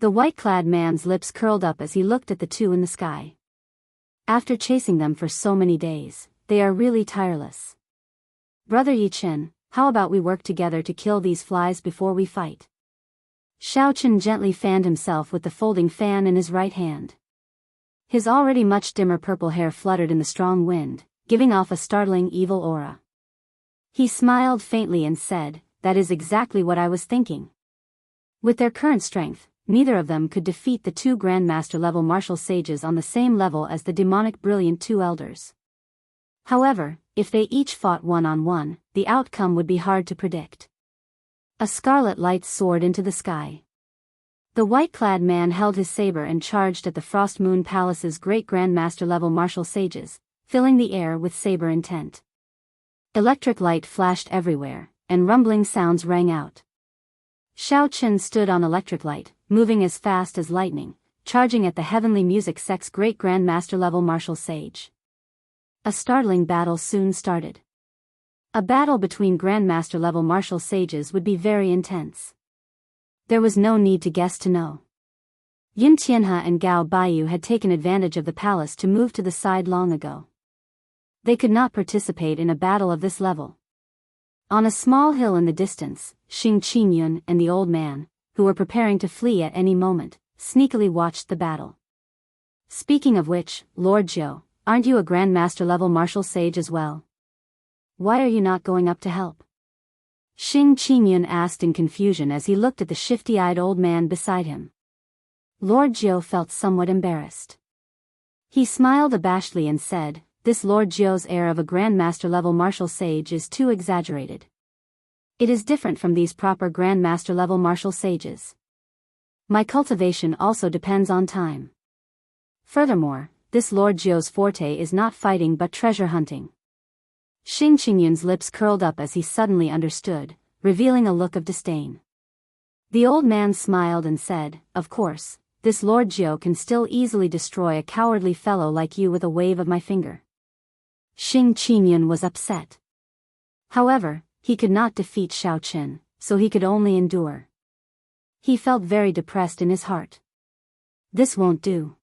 The white-clad man's lips curled up as he looked at the two in the sky. After chasing them for so many days, they are really tireless. "Brother Yi Chen, how about we work together to kill these flies before we fight?" Xiao Qin gently fanned himself with the folding fan in his right hand. His already much dimmer purple hair fluttered in the strong wind, giving off a startling evil aura. He smiled faintly and said, "That is exactly what I was thinking." With their current strength, neither of them could defeat the two grandmaster-level martial sages on the same level as the demonic brilliant two elders. However, if they each fought one-on-one, the outcome would be hard to predict. A scarlet light soared into the sky. The white-clad man held his saber and charged at the Frost Moon Palace's great grandmaster-level martial sages, filling the air with saber intent. Electric light flashed everywhere, and rumbling sounds rang out. Xiao Qin stood on electric light, moving as fast as lightning, charging at the heavenly music sect's great grandmaster-level martial sage. A startling battle soon started. A battle between grandmaster-level martial sages would be very intense. There was no need to guess to know. Yin Tianhe and Gao Baiyu had taken advantage of the palace to move to the side long ago. They could not participate in a battle of this level. On a small hill in the distance, Xing Qingyun and the old man, who were preparing to flee at any moment, sneakily watched the battle. "Speaking of which, Lord Jiu, aren't you a grandmaster-level martial sage as well? Why are you not going up to help?" Xing Qingyun asked in confusion as he looked at the shifty-eyed old man beside him. Lord Jiu felt somewhat embarrassed. He smiled abashedly and said, "This Lord Jiu's air of a grandmaster-level martial sage is too exaggerated. It is different from these proper grandmaster-level martial sages. My cultivation also depends on time. Furthermore, this Lord Jiu's forte is not fighting but treasure hunting." Xing Qingyun's lips curled up as he suddenly understood, revealing a look of disdain. The old man smiled and said, "Of course, this Lord Jiu can still easily destroy a cowardly fellow like you with a wave of my finger." Xing Qingyun was upset. However, he could not defeat Xiao Qin, so he could only endure. He felt very depressed in his heart. This won't do.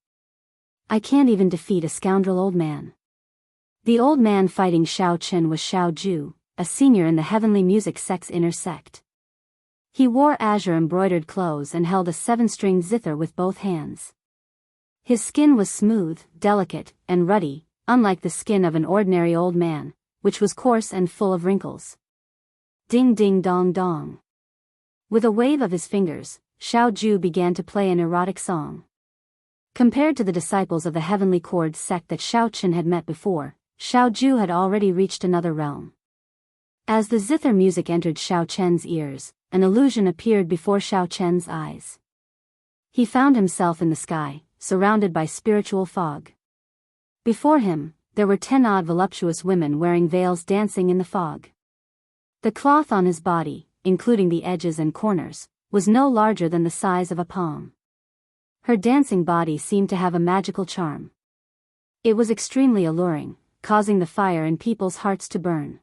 I can't even defeat a scoundrel old man. The old man fighting Xiao Qin was Xiao Ju, a senior in the heavenly music sect's inner sect. He wore azure embroidered clothes and held a 7-stringed zither with both hands. His skin was smooth, delicate, and ruddy, unlike the skin of an ordinary old man, which was coarse and full of wrinkles. Ding ding dong dong. With a wave of his fingers, Xiao Ju began to play an erotic song. Compared to the disciples of the heavenly chord sect that Xiao Qin had met before, Xiao Ju had already reached another realm. As the zither music entered Xiao Chen's ears, an illusion appeared before Xiao Chen's eyes. He found himself in the sky, surrounded by spiritual fog. Before him, there were 10 odd voluptuous women wearing veils dancing in the fog. The cloth on his body, including the edges and corners, was no larger than the size of a palm. Her dancing body seemed to have a magical charm. It was extremely alluring, causing the fire in people's hearts to burn.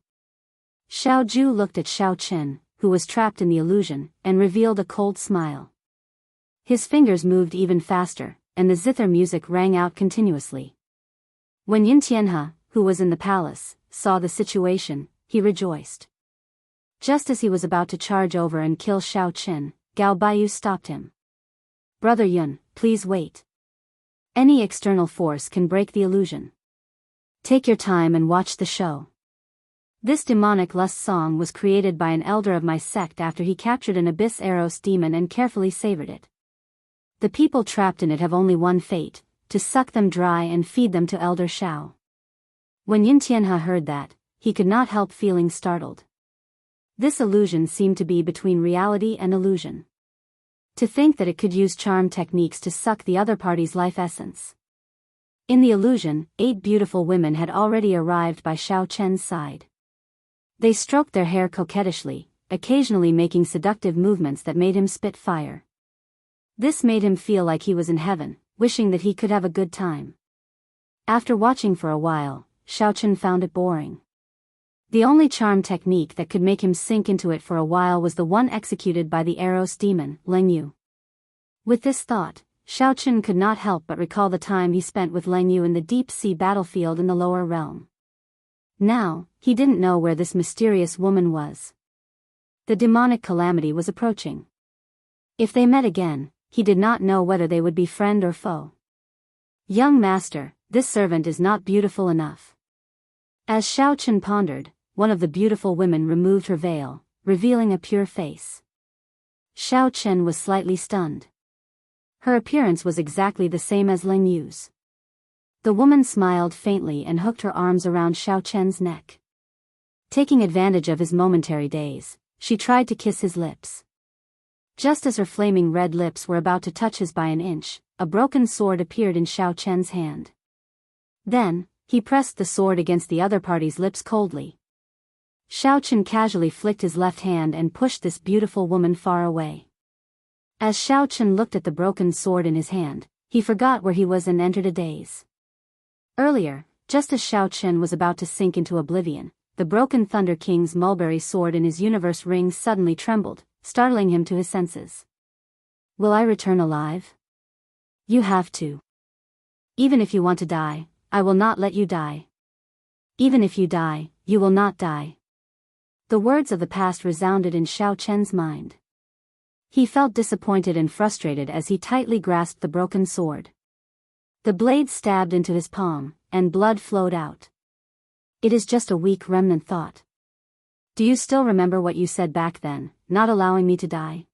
Xiao Ju looked at Xiao Qin, who was trapped in the illusion, and revealed a cold smile. His fingers moved even faster, and the zither music rang out continuously. When Yin Tianhe, who was in the palace, saw the situation, he rejoiced. Just as he was about to charge over and kill Xiao Qin, Gao Baiyu stopped him. Brother Yun, please wait. Any external force can break the illusion. Take your time and watch the show. This demonic lust song was created by an elder of my sect after he captured an abyss Daoist demon and carefully savored it. The people trapped in it have only one fate, to suck them dry and feed them to Elder Shao. When Yin Tianhe heard that, he could not help feeling startled. This illusion seemed to be between reality and illusion. To think that it could use charm techniques to suck the other party's life essence. In the illusion, 8 beautiful women had already arrived by Xiao Chen's side. They stroked their hair coquettishly, occasionally making seductive movements that made him spit fire. This made him feel like he was in heaven, wishing that he could have a good time. After watching for a while, Xiao Chen found it boring. The only charm technique that could make him sink into it for a while was the one executed by the Daoist demon, Leng Yu. With this thought, Xiao Chen could not help but recall the time he spent with Leng Yu in the deep-sea battlefield in the lower realm. Now, he didn't know where this mysterious woman was. The demonic calamity was approaching. If they met again, he did not know whether they would be friend or foe. Young master, this servant is not beautiful enough. As Xiao Chen pondered, one of the beautiful women removed her veil, revealing a pure face. Xiao Chen was slightly stunned. Her appearance was exactly the same as Leng Yu's. The woman smiled faintly and hooked her arms around Xiao Chen's neck. Taking advantage of his momentary daze, she tried to kiss his lips. Just as her flaming red lips were about to touch his by an inch, a broken sword appeared in Xiao Chen's hand. Then, he pressed the sword against the other party's lips coldly. Xiao Chen casually flicked his left hand and pushed this beautiful woman far away. As Xiao Chen looked at the broken sword in his hand, he forgot where he was and entered a daze. Earlier, just as Xiao Chen was about to sink into oblivion, the broken Thunder King's mulberry sword in his universe ring suddenly trembled, startling him to his senses. Will I return alive? You have to. Even if you want to die, I will not let you die. Even if you die, you will not die. The words of the past resounded in Xiao Chen's mind. He felt disappointed and frustrated as he tightly grasped the broken sword. The blade stabbed into his palm, and blood flowed out. It is just a weak remnant thought. Do you still remember what you said back then, not allowing me to die?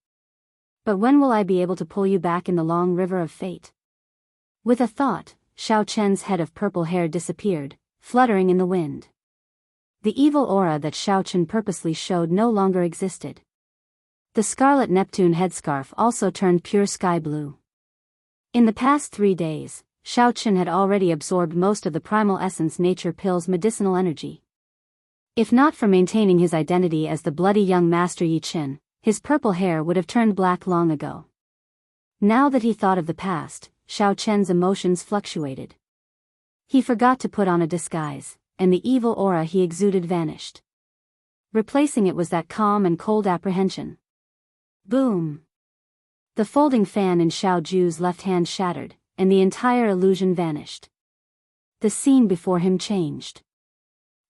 But when will I be able to pull you back in the long river of fate? With a thought, Xiao Chen's head of purple hair disappeared, fluttering in the wind. The evil aura that Xiao Chen purposely showed no longer existed. The scarlet Neptune headscarf also turned pure sky blue. In the past 3 days, Xiao Chen had already absorbed most of the primal essence nature pill's medicinal energy. If not for maintaining his identity as the bloody young master Yi Qin, his purple hair would have turned black long ago. Now that he thought of the past, Xiao Chen's emotions fluctuated. He forgot to put on a disguise, and the evil aura he exuded vanished. Replacing it was that calm and cold apprehension. Boom! The folding fan in Xiao Ju's left hand shattered, and the entire illusion vanished. The scene before him changed.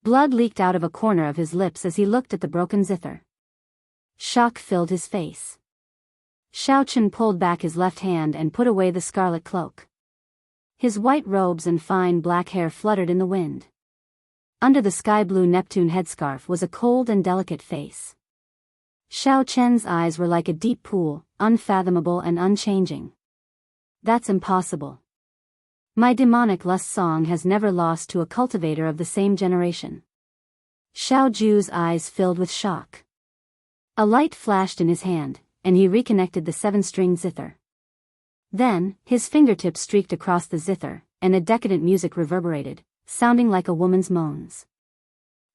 Blood leaked out of a corner of his lips as he looked at the broken zither. Shock filled his face. Xiao Chen pulled back his left hand and put away the scarlet cloak. His white robes and fine black hair fluttered in the wind. Under the sky-blue Neptune headscarf was a cold and delicate face. Xiao Chen's eyes were like a deep pool, unfathomable and unchanging. That's impossible. My demonic lust song has never lost to a cultivator of the same generation. Xiao Ju's eyes filled with shock. A light flashed in his hand, and he reconnected the 7-string zither. Then, his fingertips streaked across the zither, and a decadent music reverberated, sounding like a woman's moans.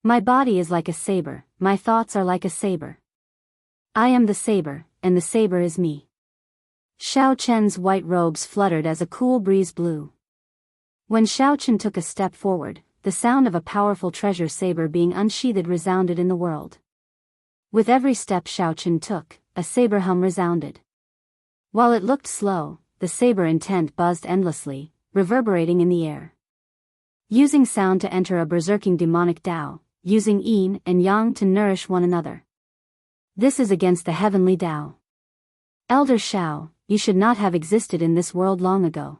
My body is like a saber, my thoughts are like a saber. I am the saber, and the saber is me. Xiao Chen's white robes fluttered as a cool breeze blew. When Xiao Chen took a step forward, the sound of a powerful treasure saber being unsheathed resounded in the world. With every step Xiao Chen took, a saber hum resounded. While it looked slow, the saber intent buzzed endlessly, reverberating in the air. Using sound to enter a berserking demonic Tao, using yin and yang to nourish one another. This is against the heavenly Tao. Elder Shao, you should not have existed in this world long ago.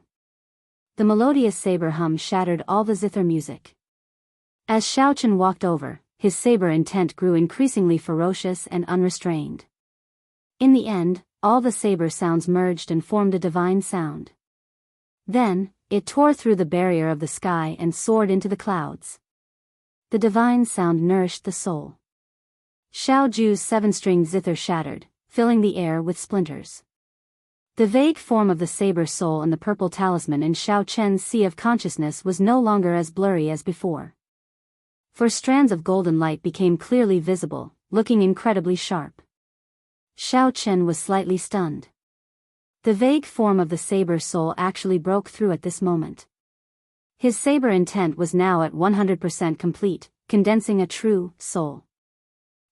The melodious saber hum shattered all the zither music. As Xiaochen walked over, his saber intent grew increasingly ferocious and unrestrained. In the end, all the saber sounds merged and formed a divine sound. Then, it tore through the barrier of the sky and soared into the clouds. The divine sound nourished the soul. Xiao Ju's 7-stringed zither shattered, filling the air with splinters. The vague form of the saber soul and the purple talisman in Xiao Chen's sea of consciousness was no longer as blurry as before. For strands of golden light became clearly visible, looking incredibly sharp. Xiao Chen was slightly stunned. The vague form of the saber soul actually broke through at this moment. His saber intent was now at 100% complete, condensing a true soul.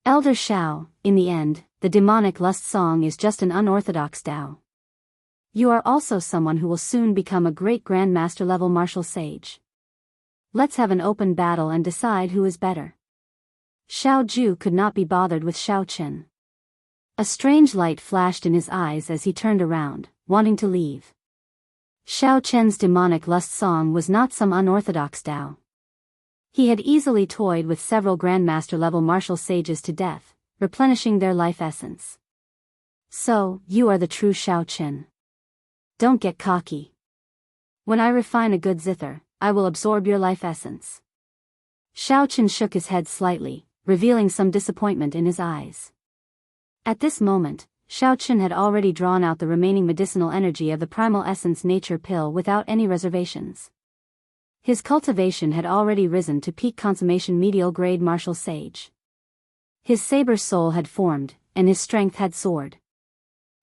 Elder Shao, in the end, the demonic lust song is just an unorthodox Tao. You are also someone who will soon become a great grandmaster level martial sage. Let's have an open battle and decide who is better. Xiao Ju could not be bothered with Xiao Chen. A strange light flashed in his eyes as he turned around, wanting to leave. Xiao Chen's demonic lust song was not some unorthodox Tao. He had easily toyed with several grandmaster level martial sages to death, replenishing their life essence. So, you are the true Xiao Chen. Don't get cocky. When I refine a good zither, I will absorb your life essence. Xiao Chen shook his head slightly, revealing some disappointment in his eyes. At this moment, Xiao Chen had already drawn out the remaining medicinal energy of the primal essence nature pill without any reservations. His cultivation had already risen to peak consummation medial grade martial sage. His saber soul had formed, and his strength had soared.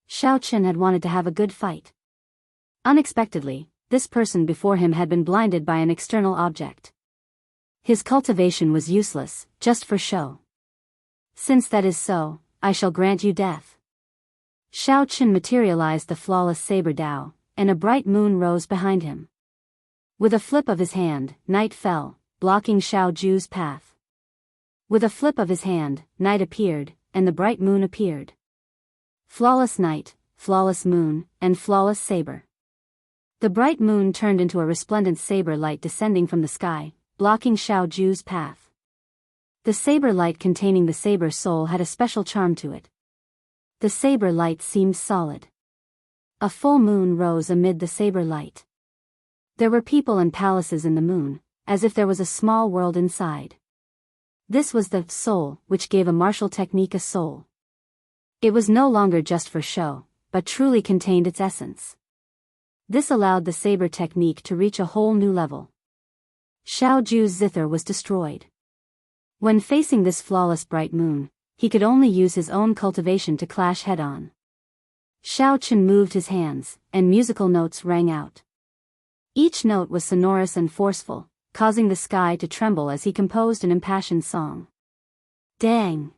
Xiao Chen had wanted to have a good fight. Unexpectedly, this person before him had been blinded by an external object. His cultivation was useless, just for show. Since that is so, I shall grant you death. Xiao Chen materialized the flawless saber Dao, and a bright moon rose behind him. With a flip of his hand, night fell, blocking Xiao Ju's path. With a flip of his hand, night appeared, and the bright moon appeared. Flawless night, flawless moon, and flawless saber. The bright moon turned into a resplendent saber light descending from the sky, blocking Xiao Ju's path. The saber light containing the saber soul had a special charm to it. The saber light seemed solid. A full moon rose amid the saber light. There were people and palaces in the moon, as if there was a small world inside. This was the soul which gave a martial technique a soul. It was no longer just for show, but truly contained its essence. This allowed the saber technique to reach a whole new level. Xiao Ju's zither was destroyed. When facing this flawless bright moon, he could only use his own cultivation to clash head-on. Xiao Chen moved his hands, and musical notes rang out. Each note was sonorous and forceful, causing the sky to tremble as he composed an impassioned song. Dang!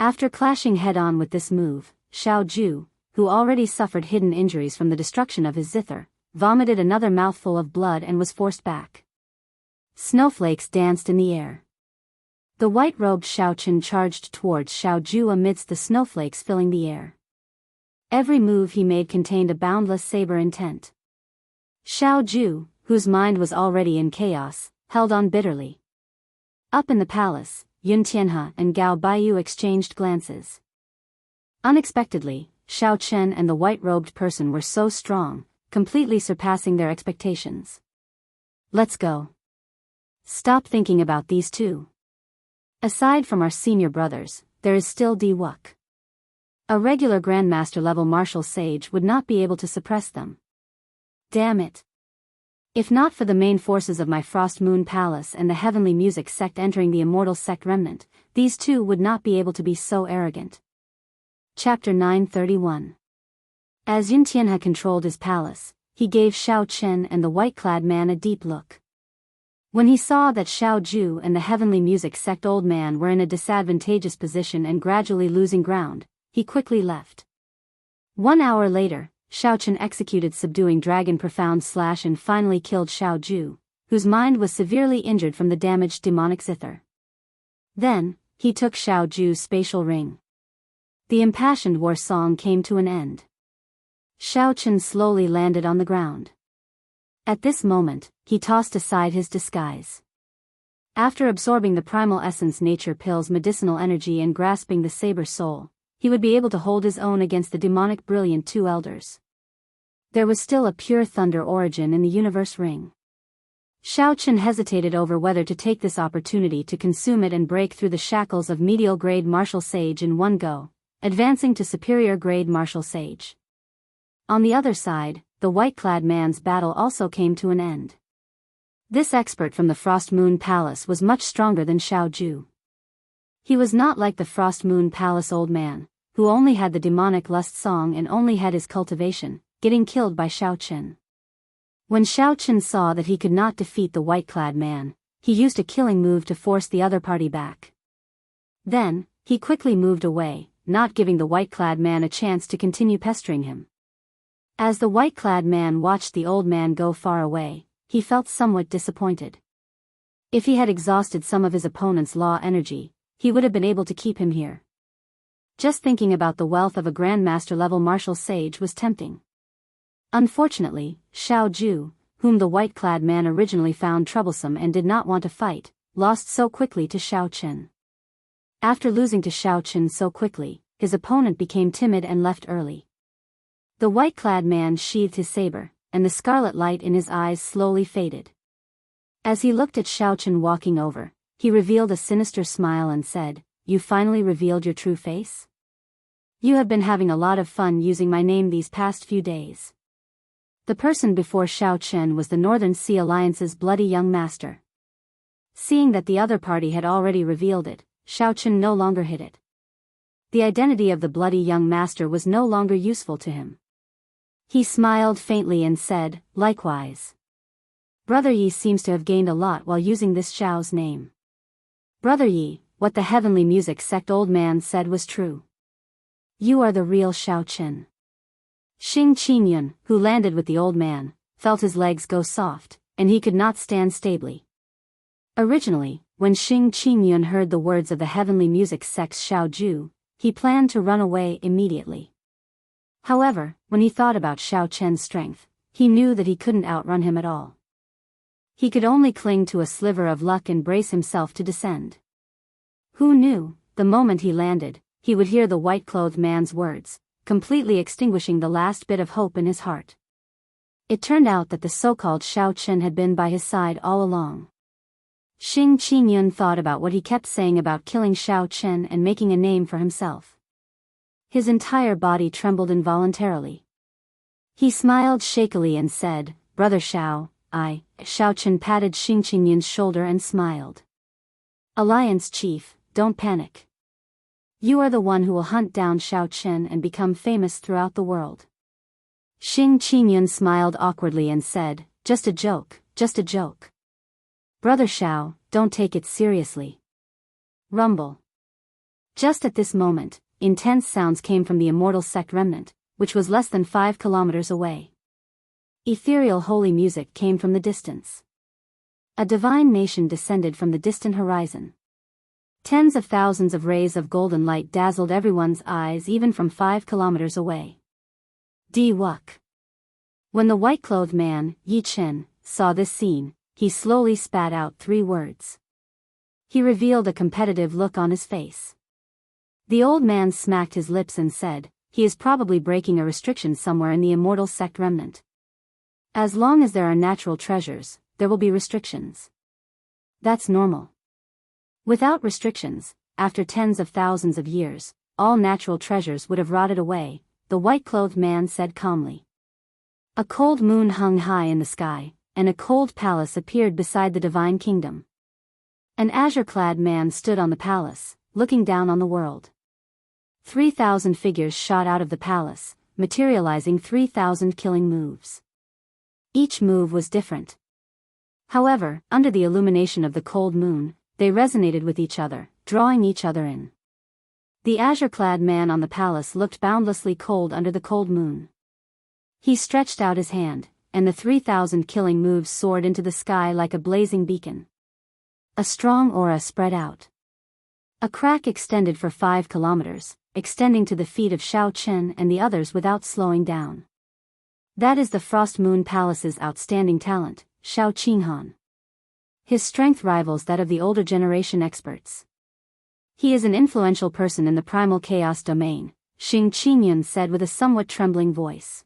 After clashing head-on with this move, Xiao Ju, who already suffered hidden injuries from the destruction of his zither, vomited another mouthful of blood and was forced back. Snowflakes danced in the air. The white-robed Xiao Chen charged towards Xiao Ju amidst the snowflakes filling the air. Every move he made contained a boundless saber intent. Xiao Ju, whose mind was already in chaos, held on bitterly. Up in the palace, Yun Tianhe and Gao Baiyu exchanged glances. Unexpectedly, Xiao Chen and the white-robed person were so strong, completely surpassing their expectations. Let's go. Stop thinking about these two. Aside from our senior brothers, there is still Di Wuk. A regular Grandmaster level martial sage would not be able to suppress them. Damn it. If not for the main forces of my Frost Moon Palace and the Heavenly Music sect entering the Immortal Sect remnant, these two would not be able to be so arrogant. Chapter 931. As Yun Tianhe controlled his palace, he gave Xiao Chen and the white-clad man a deep look. When he saw that Xiao Ju and the Heavenly Music sect old man were in a disadvantageous position and gradually losing ground, he quickly left. 1 hour later, Xiao Chen executed subduing dragon profound slash and finally killed Xiao Ju, whose mind was severely injured from the damaged demonic zither. Then, he took Xiao Ju's spatial ring. The impassioned war song came to an end. Xiaochen slowly landed on the ground. At this moment, he tossed aside his disguise. After absorbing the primal essence nature pill's medicinal energy and grasping the saber soul, he would be able to hold his own against the demonic brilliant two elders. There was still a pure thunder origin in the universe ring. Xiaochen hesitated over whether to take this opportunity to consume it and break through the shackles of medial grade martial sage in one go, advancing to superior grade martial sage. On the other side, the white-clad man's battle also came to an end. This expert from the Frost Moon Palace was much stronger than Xiao Ju. He was not like the Frost Moon Palace old man, who only had the demonic lust song and only had his cultivation, getting killed by Xiaochen. When Xiaochen saw that he could not defeat the white-clad man, he used a killing move to force the other party back. Then, he quickly moved away, not giving the white-clad man a chance to continue pestering him. As the white-clad man watched the old man go far away, he felt somewhat disappointed. If he had exhausted some of his opponent's law energy, he would have been able to keep him here. Just thinking about the wealth of a grandmaster-level martial sage was tempting. Unfortunately, Xiao Ju, whom the white-clad man originally found troublesome and did not want to fight, lost so quickly to Xiao Chen. After losing to Xiao Chen so quickly, his opponent became timid and left early. The white-clad man sheathed his saber, and the scarlet light in his eyes slowly faded. As he looked at Xiao Chen walking over, he revealed a sinister smile and said, "You finally revealed your true face? You have been having a lot of fun using my name these past few days." The person before Xiao Chen was the Northern Sea Alliance's bloody young master. Seeing that the other party had already revealed it, Xiao Chen no longer hid it. The identity of the bloody young master was no longer useful to him. He smiled faintly and said, "Likewise. Brother Yi seems to have gained a lot while using this Xiao's name." "Brother Yi, what the heavenly music sect old man said was true. You are the real Xiao Chen." Xing Qingyun, who landed with the old man, felt his legs go soft, and he could not stand stably. Originally, when Xing Qingyun heard the words of the heavenly music sect's Xiao Ju, he planned to run away immediately. However, when he thought about Xiao Chen's strength, he knew that he couldn't outrun him at all. He could only cling to a sliver of luck and brace himself to descend. Who knew, the moment he landed, he would hear the white-clothed man's words, completely extinguishing the last bit of hope in his heart. It turned out that the so-called Xiao Chen had been by his side all along. Xing Qingyun thought about what he kept saying about killing Xiao Chen and making a name for himself. His entire body trembled involuntarily. He smiled shakily and said, "Brother Xiao, Xiao Chen patted Xing Qingyun's shoulder and smiled. "Alliance Chief, don't panic. You are the one who will hunt down Xiao Chen and become famous throughout the world." Xing Qingyun smiled awkwardly and said, just a joke. "Brother Xiao, don't take it seriously." Rumble. Just at this moment, intense sounds came from the immortal sect remnant, which was less than 5 kilometers away. Ethereal holy music came from the distance. A divine nation descended from the distant horizon. Tens of thousands of rays of golden light dazzled everyone's eyes even from 5 kilometers away. Wuk. When the white-clothed man, Yi Chen, saw this scene, he slowly spat out 3 words. He revealed a competitive look on his face. The old man smacked his lips and said, "He is probably breaking a restriction somewhere in the immortal sect remnant. As long as there are natural treasures, there will be restrictions. That's normal. Without restrictions, after tens of thousands of years, all natural treasures would have rotted away," the white-clothed man said calmly. A cold moon hung high in the sky, and a cold palace appeared beside the divine kingdom. An azure-clad man stood on the palace, looking down on the world. 3,000 figures shot out of the palace, materializing 3,000 killing moves. Each move was different. However, under the illumination of the cold moon, they resonated with each other, drawing each other in. The azure-clad man on the palace looked boundlessly cold under the cold moon. He stretched out his hand, and the 3,000 killing moves soared into the sky like a blazing beacon. A strong aura spread out. A crack extended for 5 kilometers, extending to the feet of Xiao Chen and the others without slowing down. That is the Frost Moon Palace's outstanding talent, Xiao Qinghan. His strength rivals that of the older generation experts. He is an influential person in the primal chaos domain, Xing Qingyun said with a somewhat trembling voice.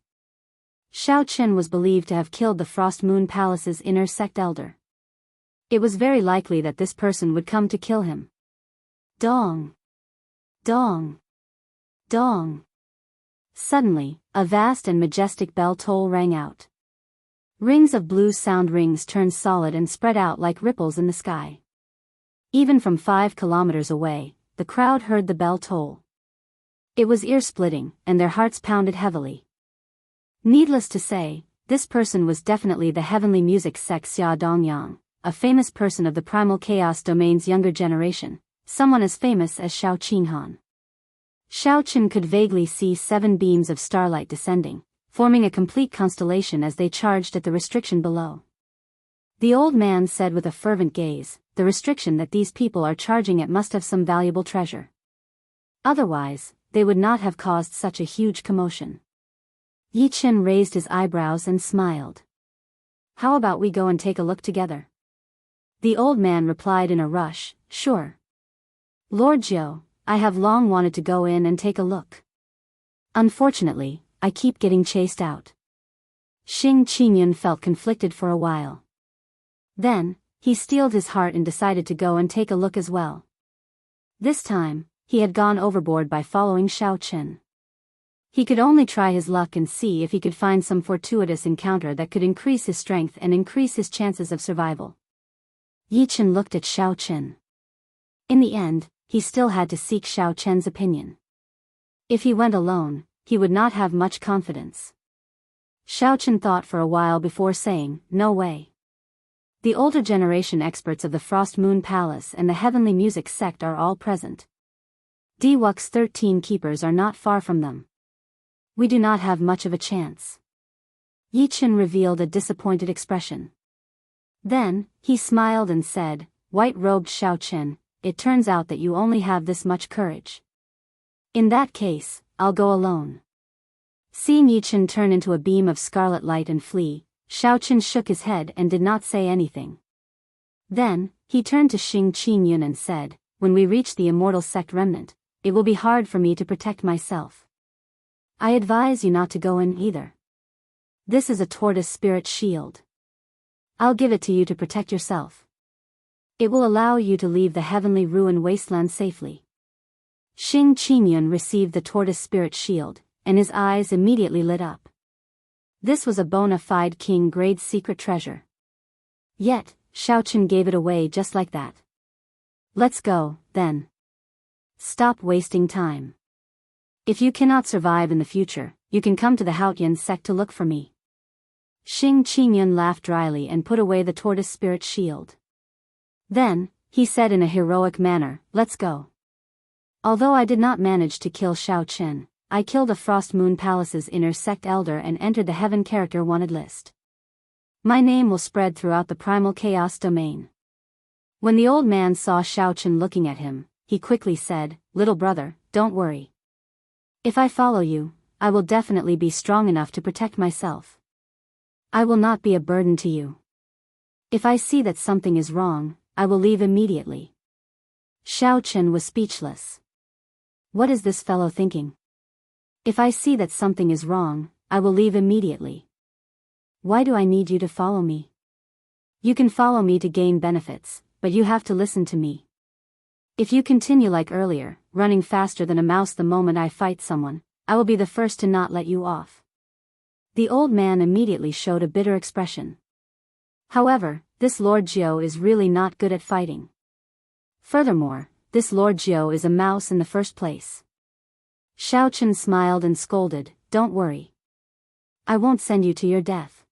Xiao Chen was believed to have killed the Frost Moon Palace's inner sect elder. It was very likely that this person would come to kill him. Dong! Dong! Dong! Suddenly, a vast and majestic bell toll rang out. Rings of blue sound rings turned solid and spread out like ripples in the sky. Even from 5 kilometers away, the crowd heard the bell toll. It was ear-splitting, and their hearts pounded heavily. Needless to say, this person was definitely the heavenly music sect Xia Dongyang, a famous person of the primal chaos domain's younger generation, someone as famous as Xiao Qinghan. Xiao Chen could vaguely see 7 beams of starlight descending, forming a complete constellation as they charged at the restriction below. The old man said with a fervent gaze, the restriction that these people are charging at must have some valuable treasure. Otherwise, they would not have caused such a huge commotion. Yi Chen raised his eyebrows and smiled. How about we go and take a look together? The old man replied in a rush, sure. Lord Jiao, I have long wanted to go in and take a look. Unfortunately, I keep getting chased out. Xing Qingyun felt conflicted for a while. Then, he steeled his heart and decided to go and take a look as well. This time, he had gone overboard by following Xiao Chen. He could only try his luck and see if he could find some fortuitous encounter that could increase his strength and increase his chances of survival. Yi Chen looked at Xiao Chen. In the end, he still had to seek Xiao Chen's opinion. If he went alone, he would not have much confidence. Xiao Chen thought for a while before saying, no way. The older generation experts of the Frost Moon Palace and the Heavenly Music sect are all present. Diwuk's 13 keepers are not far from them. We do not have much of a chance. Yi Chen revealed a disappointed expression. Then, he smiled and said, white-robed Xiao Chen, it turns out that you only have this much courage. In that case, I'll go alone. Seeing Yi Chen turn into a beam of scarlet light and flee, Xiao Chen shook his head and did not say anything. Then, he turned to Xing Qingyun and said, when we reach the immortal sect remnant, it will be hard for me to protect myself. I advise you not to go in either. This is a tortoise spirit shield. I'll give it to you to protect yourself. It will allow you to leave the heavenly ruin wasteland safely. Xing Qingyun received the tortoise spirit shield, and his eyes immediately lit up. This was a bona fide king-grade secret treasure. Yet, Xiao Chen gave it away just like that. Let's go, then. Stop wasting time. If you cannot survive in the future, you can come to the Haotian sect to look for me. Xing Qingyun laughed dryly and put away the tortoise spirit shield. Then, he said in a heroic manner, let's go. Although I did not manage to kill Xiao Chen, I killed a Frost Moon Palace's inner sect elder and entered the Heaven Character Wanted list. My name will spread throughout the primal chaos domain. When the old man saw Xiao Chen looking at him, he quickly said, little brother, don't worry. If I follow you, I will definitely be strong enough to protect myself. I will not be a burden to you. If I see that something is wrong, I will leave immediately. Xiao Chen was speechless. What is this fellow thinking? If I see that something is wrong, I will leave immediately. Why do I need you to follow me? You can follow me to gain benefits, but you have to listen to me. If you continue like earlier, running faster than a mouse the moment I fight someone, I will be the first to not let you off. The old man immediately showed a bitter expression. However, this Lord Jiao is really not good at fighting. Furthermore, this Lord Jiao is a mouse in the first place. Xiao Chen smiled and scolded, don't worry. I won't send you to your death.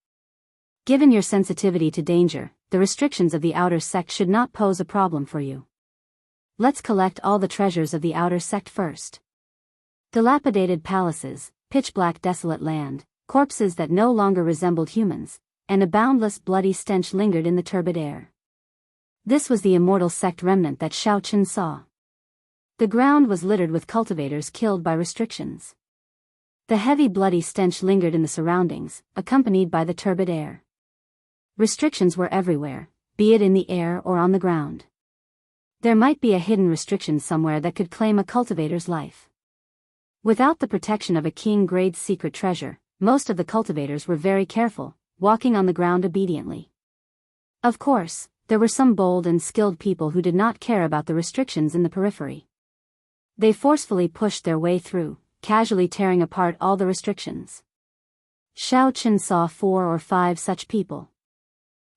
Given your sensitivity to danger, the restrictions of the outer sect should not pose a problem for you. Let's collect all the treasures of the outer sect first. Dilapidated palaces, pitch-black desolate land, corpses that no longer resembled humans, and a boundless bloody stench lingered in the turbid air. This was the immortal sect remnant that Xiao Chen saw. The ground was littered with cultivators killed by restrictions. The heavy bloody stench lingered in the surroundings, accompanied by the turbid air. Restrictions were everywhere, be it in the air or on the ground. There might be a hidden restriction somewhere that could claim a cultivator's life. Without the protection of a king-grade secret treasure, most of the cultivators were very careful, walking on the ground obediently. Of course, there were some bold and skilled people who did not care about the restrictions in the periphery. They forcefully pushed their way through, casually tearing apart all the restrictions. Xiao Chen saw 4 or 5 such people.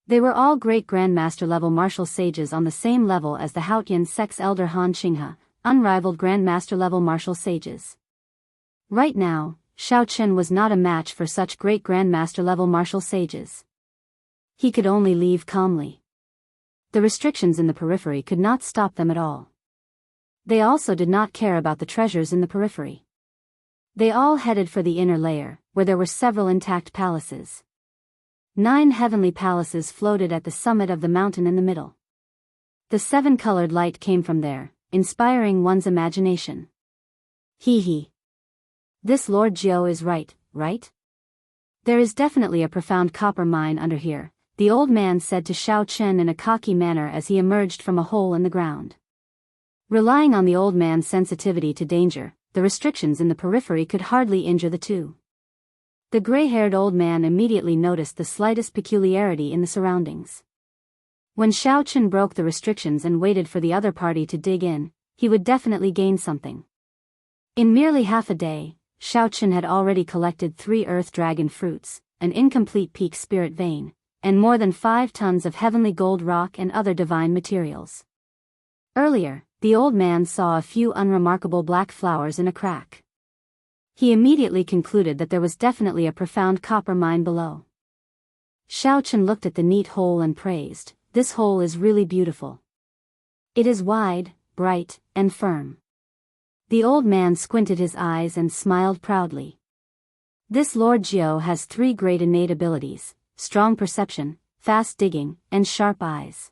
They were all great grandmaster level martial sages on the same level as the Haotian sect's elder Han Qinghe, unrivaled grandmaster level martial sages. Right now, Xiao Chen was not a match for such great grandmaster level martial sages. He could only leave calmly. The restrictions in the periphery could not stop them at all. They also did not care about the treasures in the periphery. They all headed for the inner layer, where there were several intact palaces. 9 heavenly palaces floated at the summit of the mountain in the middle. The 7-colored light came from there, inspiring one's imagination. Hee. This Lord Jiao is right? There is definitely a profound copper mine under here, the old man said to Xiao Chen in a cocky manner as he emerged from a hole in the ground. Relying on the old man's sensitivity to danger, the restrictions in the periphery could hardly injure the two. The gray-haired old man immediately noticed the slightest peculiarity in the surroundings. When Xiao Chen broke the restrictions and waited for the other party to dig in, he would definitely gain something. In merely half a day, Xiao Chen had already collected 3 earth dragon fruits, an incomplete peak spirit vein, and more than 5 tons of heavenly gold rock and other divine materials. Earlier, the old man saw a few unremarkable black flowers in a crack. He immediately concluded that there was definitely a profound copper mine below. Xiao Chen looked at the neat hole and praised, "This hole is really beautiful. It is wide, bright, and firm." The old man squinted his eyes and smiled proudly. This Lord Jiao has 3 great innate abilities: strong perception, fast digging, and sharp eyes.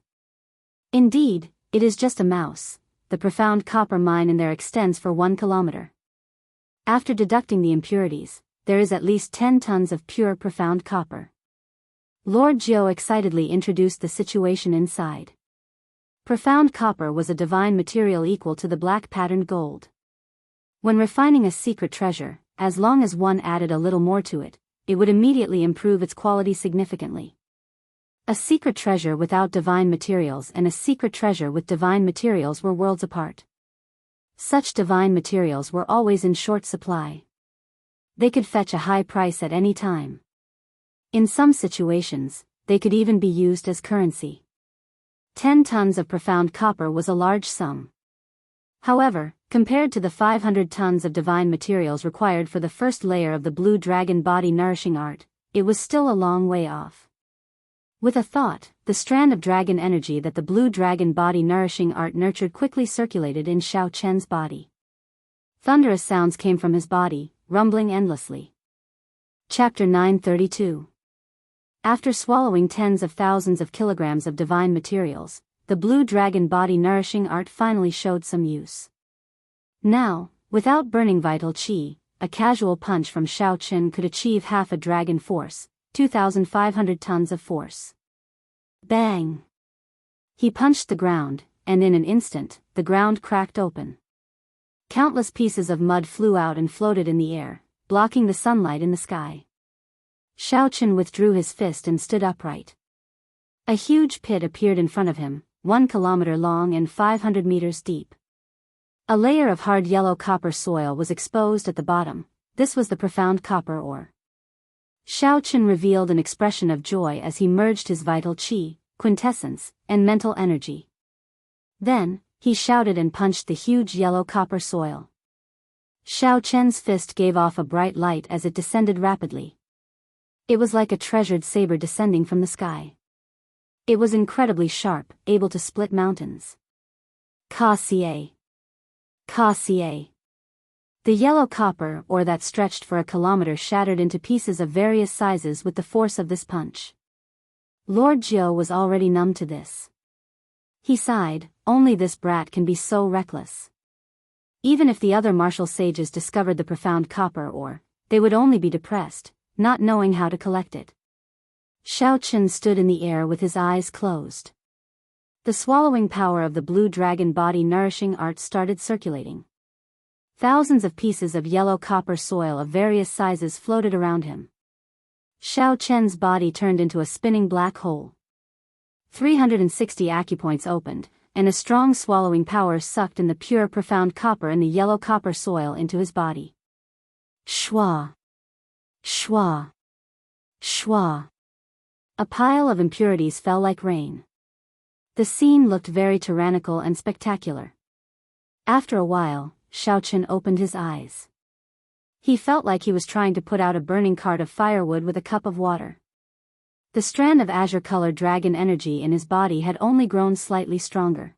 Indeed, it is just a mouse. The profound copper mine in there extends for 1 kilometer. After deducting the impurities, there is at least 10 tons of pure profound copper. Lord Jiao excitedly introduced the situation inside. Profound copper was a divine material equal to the black patterned gold. When refining a secret treasure, as long as one added a little more to it, it would immediately improve its quality significantly. A secret treasure without divine materials and a secret treasure with divine materials were worlds apart. Such divine materials were always in short supply. They could fetch a high price at any time. In some situations, they could even be used as currency. 10 tons of profound copper was a large sum. However, compared to the 500 tons of divine materials required for the first layer of the blue dragon body nourishing art, it was still a long way off. With a thought, the strand of dragon energy that the blue dragon body nourishing art nurtured quickly circulated in Xiao Chen's body. Thunderous sounds came from his body, rumbling endlessly. Chapter 932. After swallowing tens of thousands of kilograms of divine materials, the blue dragon body nourishing art finally showed some use. Now, without burning vital qi, a casual punch from Xiao Chen could achieve half a dragon force, 2,500 tons of force. Bang! He punched the ground, and in an instant, the ground cracked open. Countless pieces of mud flew out and floated in the air, blocking the sunlight in the sky. Xiao Chen withdrew his fist and stood upright. A huge pit appeared in front of him, 1 kilometer long and 500 meters deep. A layer of hard yellow copper soil was exposed at the bottom. This was the profound copper ore. Xiao Chen revealed an expression of joy as he merged his vital qi, quintessence, and mental energy. Then, he shouted and punched the huge yellow copper soil. Xiao Chen's fist gave off a bright light as it descended rapidly. It was like a treasured saber descending from the sky. It was incredibly sharp, able to split mountains. Ka-cie. Ka-cie. The yellow copper ore that stretched for a kilometer shattered into pieces of various sizes with the force of this punch. Lord Jiao was already numb to this. He sighed, only this brat can be so reckless. Even if the other martial sages discovered the profound copper ore, they would only be depressed, not knowing how to collect it. Xiaochen stood in the air with his eyes closed. The swallowing power of the blue dragon body nourishing art started circulating. Thousands of pieces of yellow copper soil of various sizes floated around him. Xiaochen's body turned into a spinning black hole. 360 acupoints opened, and a strong swallowing power sucked in the pure profound copper and the yellow copper soil into his body. Shwa! Shwa! Shwa! A pile of impurities fell like rain. The scene looked very tyrannical and spectacular. After a while, Xiaochen opened his eyes. He felt like he was trying to put out a burning cart of firewood with a cup of water. The strand of azure-colored dragon energy in his body had only grown slightly stronger.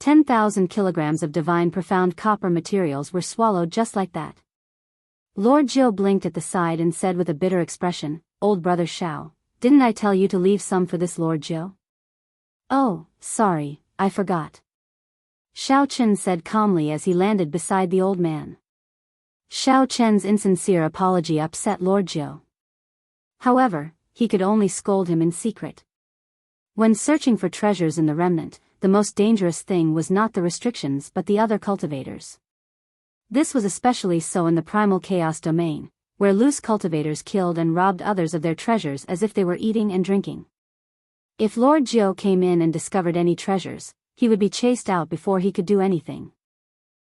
10,000 kilograms of divine profound copper materials were swallowed just like that. Lord Jiu blinked at the side and said with a bitter expression, "Old brother Xiao, didn't I tell you to leave some for this Lord Jiu?" "Oh, sorry, I forgot." Xiaochen said calmly as he landed beside the old man. Xiaochen's insincere apology upset Lord Jiu. However, he could only scold him in secret. When searching for treasures in the remnant, the most dangerous thing was not the restrictions but the other cultivators. This was especially so in the primal chaos domain, where loose cultivators killed and robbed others of their treasures as if they were eating and drinking. If Lord Jiu came in and discovered any treasures, he would be chased out before he could do anything.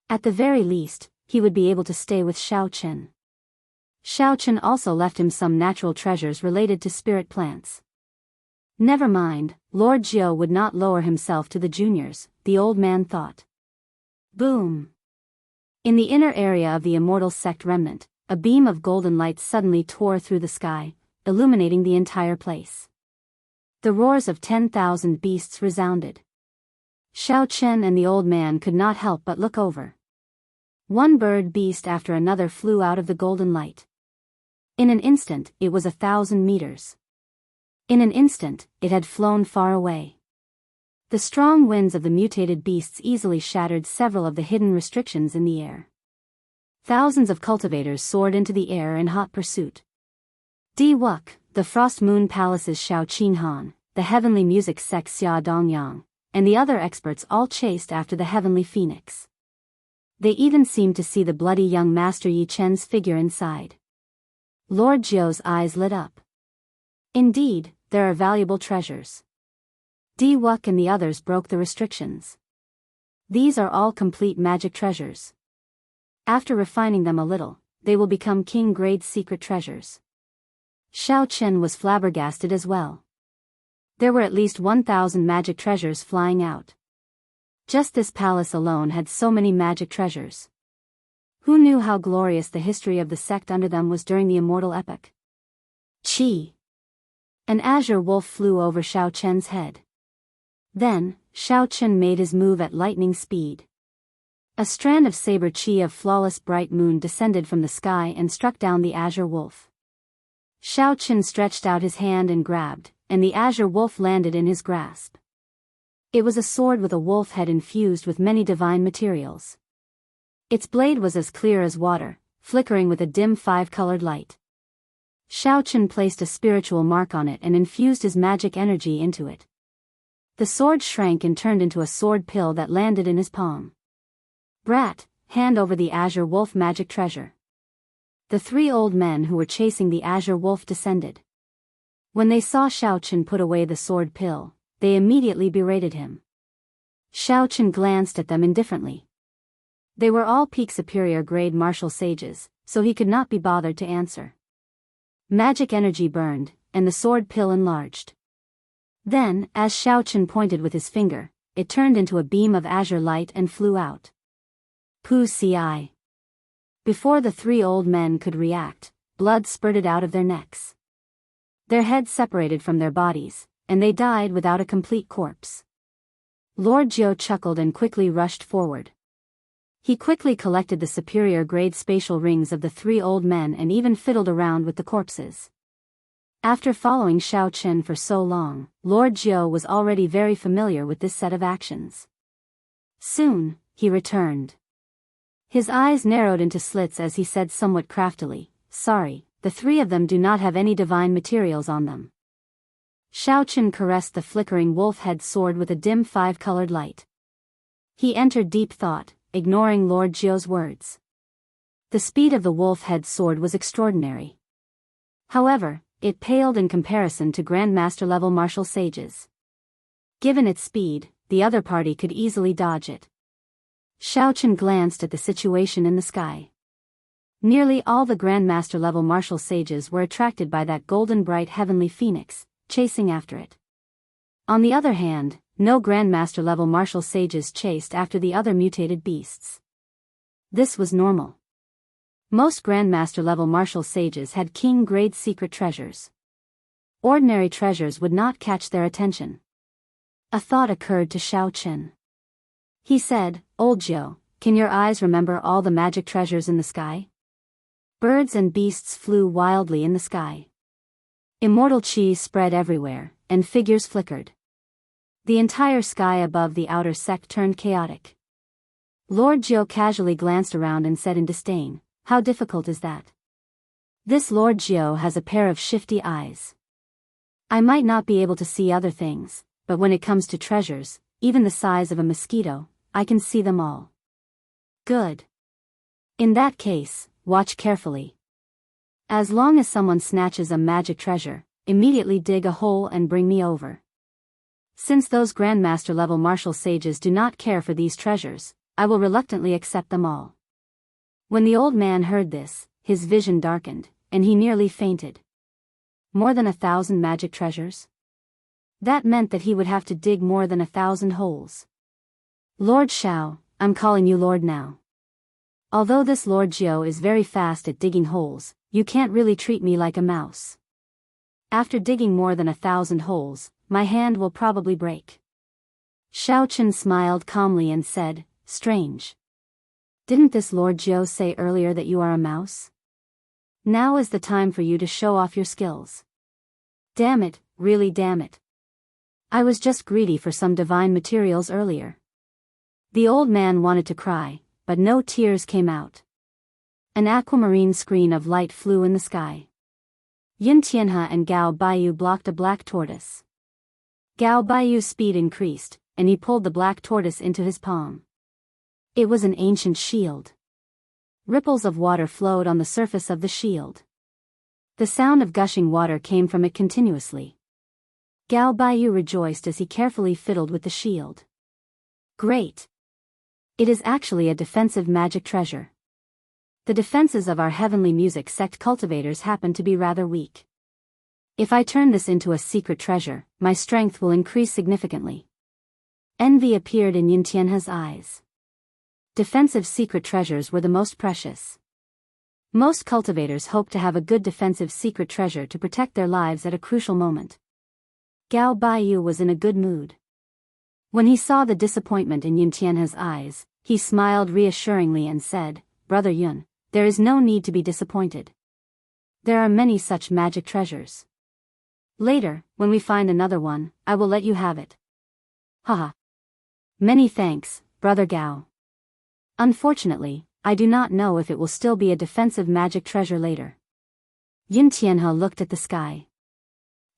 At the very least, he would be able to stay with Xiaochen. Xiaochen also left him some natural treasures related to spirit plants. Never mind, Lord Jiu would not lower himself to the juniors, the old man thought. Boom! In the inner area of the immortal sect remnant, a beam of golden light suddenly tore through the sky, illuminating the entire place. The roars of 10,000 beasts resounded. Xiaochen and the old man could not help but look over. One bird beast after another flew out of the golden light. In an instant, it was 1,000 meters. In an instant, it had flown far away. The strong winds of the mutated beasts easily shattered several of the hidden restrictions in the air. Thousands of cultivators soared into the air in hot pursuit. Di-Wuk, the Frost Moon Palace's Xiao Qinhan, the heavenly music sect Xia Dongyang, and the other experts all chased after the heavenly phoenix. They even seemed to see the bloody young master Yi Chen's figure inside. Lord Jiu's eyes lit up. Indeed, there are valuable treasures. Di-Wuk and the others broke the restrictions. These are all complete magic treasures. After refining them a little, they will become king-grade secret treasures. Xiaochen was flabbergasted as well. There were at least 1,000 magic treasures flying out. Just this palace alone had so many magic treasures. Who knew how glorious the history of the sect under them was during the immortal epoch? Qi! An azure wolf flew over Xiaochen's head. Then, Xiaochen made his move at lightning speed. A strand of saber qi of flawless bright moon descended from the sky and struck down the azure wolf. Xiaochen stretched out his hand and grabbed, and the azure wolf landed in his grasp. It was a sword with a wolf head infused with many divine materials. Its blade was as clear as water, flickering with a dim 5-colored light. Xiaochen placed a spiritual mark on it and infused his magic energy into it. The sword shrank and turned into a sword pill that landed in his palm. Brat, hand over the azure wolf magic treasure. The 3 old men who were chasing the azure wolf descended. When they saw Xiaochen put away the sword pill, they immediately berated him. Xiaochen glanced at them indifferently. They were all peak superior grade martial sages, so he could not be bothered to answer. Magic energy burned, and the sword pill enlarged. Then, as Xiaochen pointed with his finger, it turned into a beam of azure light and flew out. Pu Ci. Before the 3 old men could react, blood spurted out of their necks. Their heads separated from their bodies, and they died without a complete corpse. Lord Jiu chuckled and quickly rushed forward. He quickly collected the superior grade spatial rings of the 3 old men and even fiddled around with the corpses. After following Xiaochen for so long, Lord Jiu was already very familiar with this set of actions. Soon, he returned. His eyes narrowed into slits as he said somewhat craftily, "Sorry, the three of them do not have any divine materials on them." Xiaoqun caressed the flickering wolf-head sword with a dim five-colored light. He entered deep thought, ignoring Lord Jiu's words. The speed of the wolf-head sword was extraordinary. However, it paled in comparison to Grandmaster-level martial sages. Given its speed, the other party could easily dodge it. Xiaoqun glanced at the situation in the sky. Nearly all the Grandmaster-level martial sages were attracted by that golden bright heavenly phoenix, chasing after it. On the other hand, no Grandmaster-level martial sages chased after the other mutated beasts. This was normal. Most Grandmaster-level martial sages had king-grade secret treasures. Ordinary treasures would not catch their attention. A thought occurred to Xiaoqun. He said, "Old Jiu, can your eyes remember all the magic treasures in the sky?" Birds and beasts flew wildly in the sky. Immortal chi spread everywhere, and figures flickered. The entire sky above the outer sect turned chaotic. Lord Jiu casually glanced around and said in disdain, "How difficult is that? This Lord Jiu has a pair of shifty eyes. I might not be able to see other things, but when it comes to treasures, even the size of a mosquito, I can see them all." Good. In that case, watch carefully. As long as someone snatches a magic treasure, immediately dig a hole and bring me over. Since those Grandmaster-level martial sages do not care for these treasures, I will reluctantly accept them all. When the old man heard this, his vision darkened, and he nearly fainted. More than 1,000 magic treasures? That meant that he would have to dig more than 1,000 holes. "Lord Xiao, I'm calling you Lord now. Although this Lord Jiu is very fast at digging holes, you can't really treat me like a mouse. After digging more than 1,000 holes, my hand will probably break." Xiaoqun smiled calmly and said, "Strange. Didn't this Lord Jiu say earlier that you are a mouse? Now is the time for you to show off your skills." "Damn it, really damn it. I was just greedy for some divine materials earlier." The old man wanted to cry, but no tears came out. An aquamarine screen of light flew in the sky. Yin Tianhe and Gao Baiyu blocked a black tortoise. Gao Baiyu's speed increased, and he pulled the black tortoise into his palm. It was an ancient shield. Ripples of water flowed on the surface of the shield. The sound of gushing water came from it continuously. Gao Baiyu rejoiced as he carefully fiddled with the shield. "Great! It is actually a defensive magic treasure. The defenses of our heavenly music sect cultivators happen to be rather weak. If I turn this into a secret treasure, my strength will increase significantly." Envy appeared in Yin Tianhe's eyes. Defensive secret treasures were the most precious. Most cultivators hope to have a good defensive secret treasure to protect their lives at a crucial moment. Gao Baiyu was in a good mood. When he saw the disappointment in Yin Tianhe's eyes, he smiled reassuringly and said, "Brother Yun, there is no need to be disappointed. There are many such magic treasures. Later, when we find another one, I will let you have it." "Haha. Many thanks, Brother Gao. Unfortunately, I do not know if it will still be a defensive magic treasure later." Yin Tianhe looked at the sky.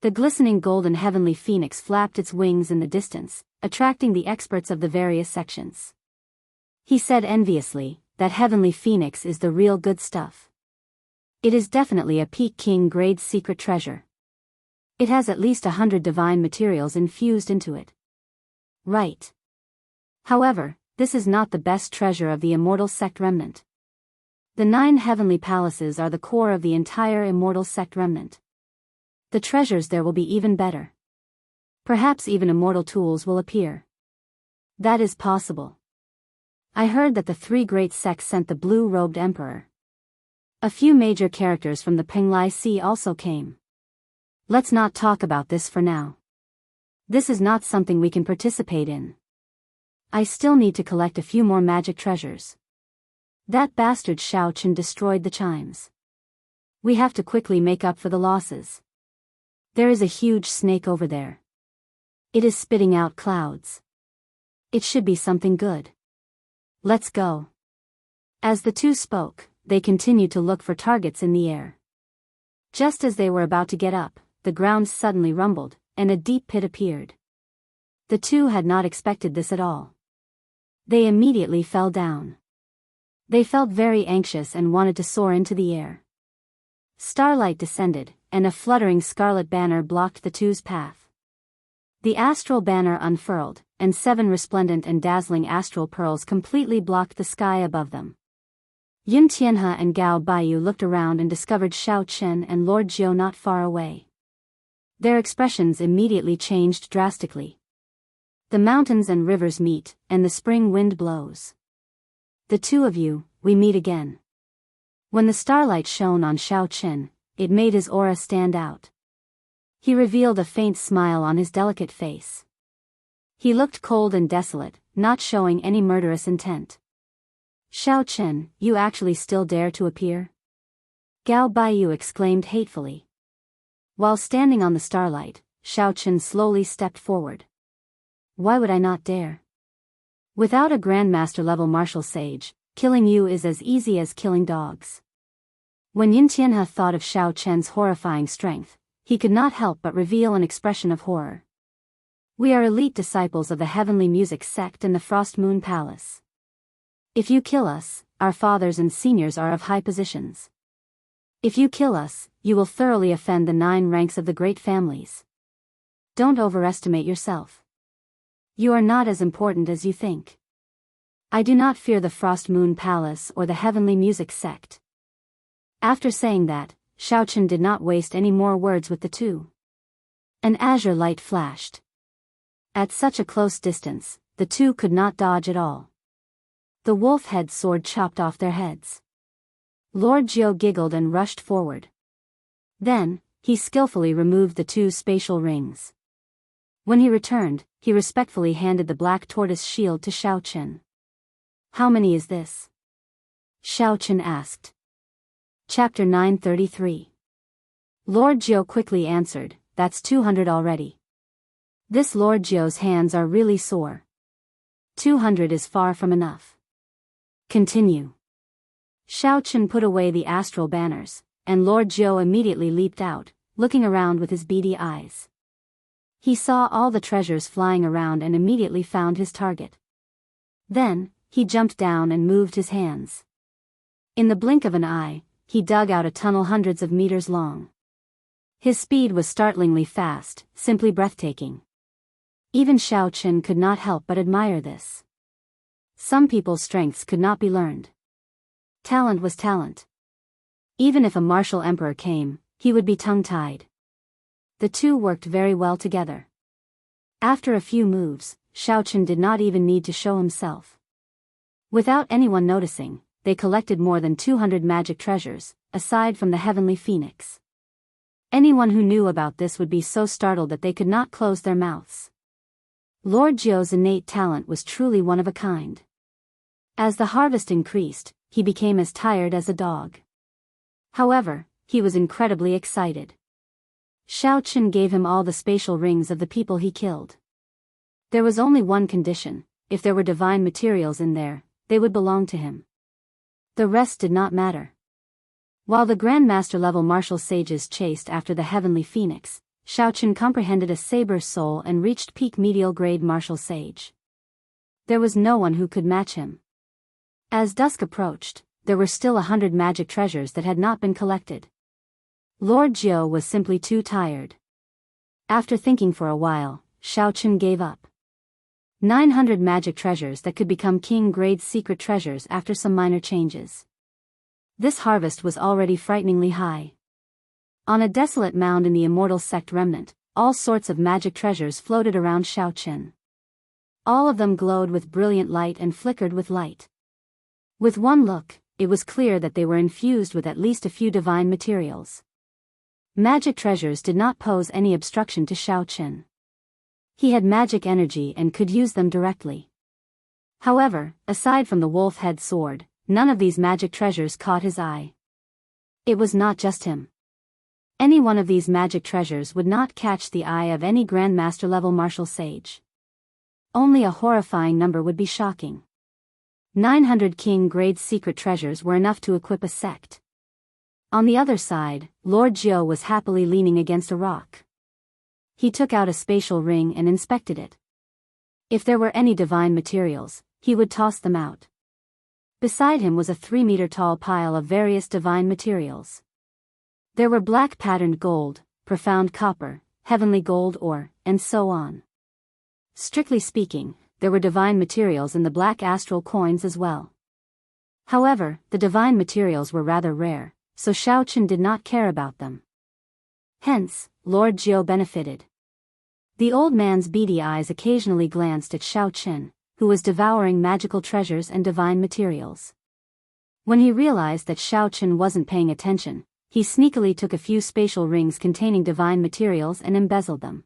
The glistening golden heavenly phoenix flapped its wings in the distance, attracting the experts of the various sections. He said enviously, "That heavenly phoenix is the real good stuff. It is definitely a peak king grade secret treasure. It has at least 100 divine materials infused into it." "Right. However, this is not the best treasure of the immortal sect remnant. The 9 heavenly palaces are the core of the entire immortal sect remnant. The treasures there will be even better. Perhaps even immortal tools will appear." "That is possible. I heard that the 3 great sects sent the blue-robed emperor. A few major characters from the Penglai Sea also came. Let's not talk about this for now. This is not something we can participate in. I still need to collect a few more magic treasures. That bastard Xiaoqun destroyed the chimes. We have to quickly make up for the losses. There is a huge snake over there. It is spitting out clouds. It should be something good. Let's go." As the two spoke, they continued to look for targets in the air. Just as they were about to get up, the ground suddenly rumbled, and a deep pit appeared. The two had not expected this at all. They immediately fell down. They felt very anxious and wanted to soar into the air. Starlight descended, and a fluttering scarlet banner blocked the two's path. The astral banner unfurled, and 7 resplendent and dazzling astral pearls completely blocked the sky above them. Yin Tianhe and Gao Baiyu looked around and discovered Xiao Chen and Lord Jiu not far away. Their expressions immediately changed drastically. The mountains and rivers meet, and the spring wind blows. The two of you, we meet again. When the starlight shone on Xiao Chen, it made his aura stand out. He revealed a faint smile on his delicate face. He looked cold and desolate, not showing any murderous intent. Xiao Chen, you actually still dare to appear? Gao Baiyu exclaimed hatefully. While standing on the starlight, Xiao Chen slowly stepped forward. Why would I not dare? Without a Grandmaster-level martial sage, killing you is as easy as killing dogs. When Yin Tianhe thought of Xiao Chen's horrifying strength, he could not help but reveal an expression of horror. We are elite disciples of the Heavenly Music Sect and the Frost Moon Palace. If you kill us, our fathers and seniors are of high positions. If you kill us, you will thoroughly offend the 9 ranks of the great families. Don't overestimate yourself. You are not as important as you think. I do not fear the Frost Moon Palace or the Heavenly Music Sect. After saying that, Xiao Chen did not waste any more words with the two. An azure light flashed. At such a close distance, the two could not dodge at all. The wolf-head sword chopped off their heads. Lord Jiu giggled and rushed forward. Then, he skillfully removed the 2 spatial rings. When he returned, he respectfully handed the black tortoise shield to Xiao Chen. How many is this? Xiao Chen asked. Chapter 933. Lord Jiu quickly answered, that's 200 already. This Lord Jiu's hands are really sore. 200 is far from enough. Continue. Xiao Chen put away the astral banners, and Lord Jiu immediately leaped out, looking around with his beady eyes. He saw all the treasures flying around and immediately found his target. Then, he jumped down and moved his hands. In the blink of an eye, he dug out a tunnel hundreds of meters long. His speed was startlingly fast, simply breathtaking. Even Xiao Chen could not help but admire this. Some people's strengths could not be learned. Talent was talent. Even if a martial emperor came, he would be tongue-tied. The two worked very well together. After a few moves, Xiao Chen did not even need to show himself. Without anyone noticing, they collected more than 200 magic treasures, aside from the heavenly phoenix. Anyone who knew about this would be so startled that they could not close their mouths. Lord Jiu's innate talent was truly one of a kind. As the harvest increased, he became as tired as a dog. However, he was incredibly excited. Xiao Chen gave him all the spatial rings of the people he killed. There was only one condition: if there were divine materials in there, they would belong to him. The rest did not matter. While the Grandmaster-level martial sages chased after the heavenly phoenix, Xiao Chen comprehended a saber's soul and reached peak medial grade martial sage. There was no one who could match him. As dusk approached, there were still 100 magic treasures that had not been collected. Lord Jiu was simply too tired. After thinking for a while, Xiao Chen gave up. 900 magic treasures that could become king-grade secret treasures after some minor changes. This harvest was already frighteningly high. On a desolate mound in the Immortal Sect remnant, all sorts of magic treasures floated around Xiao Chen. All of them glowed with brilliant light and flickered with light. With one look, it was clear that they were infused with at least a few divine materials. Magic treasures did not pose any obstruction to Xiao Chen. He had magic energy and could use them directly. However, aside from the wolf-head sword, none of these magic treasures caught his eye. It was not just him. Any one of these magic treasures would not catch the eye of any Grandmaster-level martial sage. Only a horrifying number would be shocking. 900 king-grade secret treasures were enough to equip a sect. On the other side, Lord Jiao was happily leaning against a rock. He took out a spatial ring and inspected it. If there were any divine materials, he would toss them out. Beside him was a 3-meter-tall pile of various divine materials. There were black patterned gold, profound copper, heavenly gold ore, and so on. Strictly speaking, there were divine materials in the black astral coins as well. However, the divine materials were rather rare, so Xiaochen did not care about them. Hence, Lord Jiao benefited. The old man's beady eyes occasionally glanced at Xiaochen, who was devouring magical treasures and divine materials. When he realized that Xiaochen wasn't paying attention, he sneakily took a few spatial rings containing divine materials and embezzled them.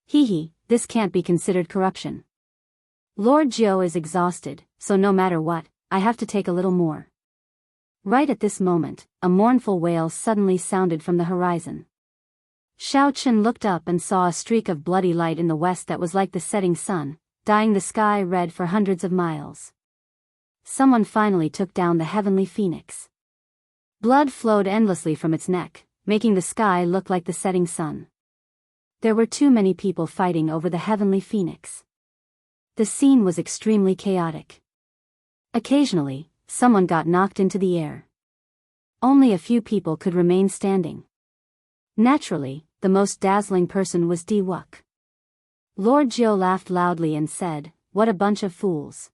Hee, this can't be considered corruption. Lord Jiao is exhausted, so no matter what, I have to take a little more. Right at this moment, a mournful wail suddenly sounded from the horizon. Xiaochen looked up and saw a streak of bloody light in the west that was like the setting sun, dyeing the sky red for hundreds of miles. Someone finally took down the heavenly phoenix. Blood flowed endlessly from its neck, making the sky look like the setting sun. There were too many people fighting over the heavenly phoenix. The scene was extremely chaotic. Occasionally, someone got knocked into the air. Only a few people could remain standing. Naturally, the most dazzling person was Di Wuk. Lord Jiao laughed loudly and said, "What a bunch of fools."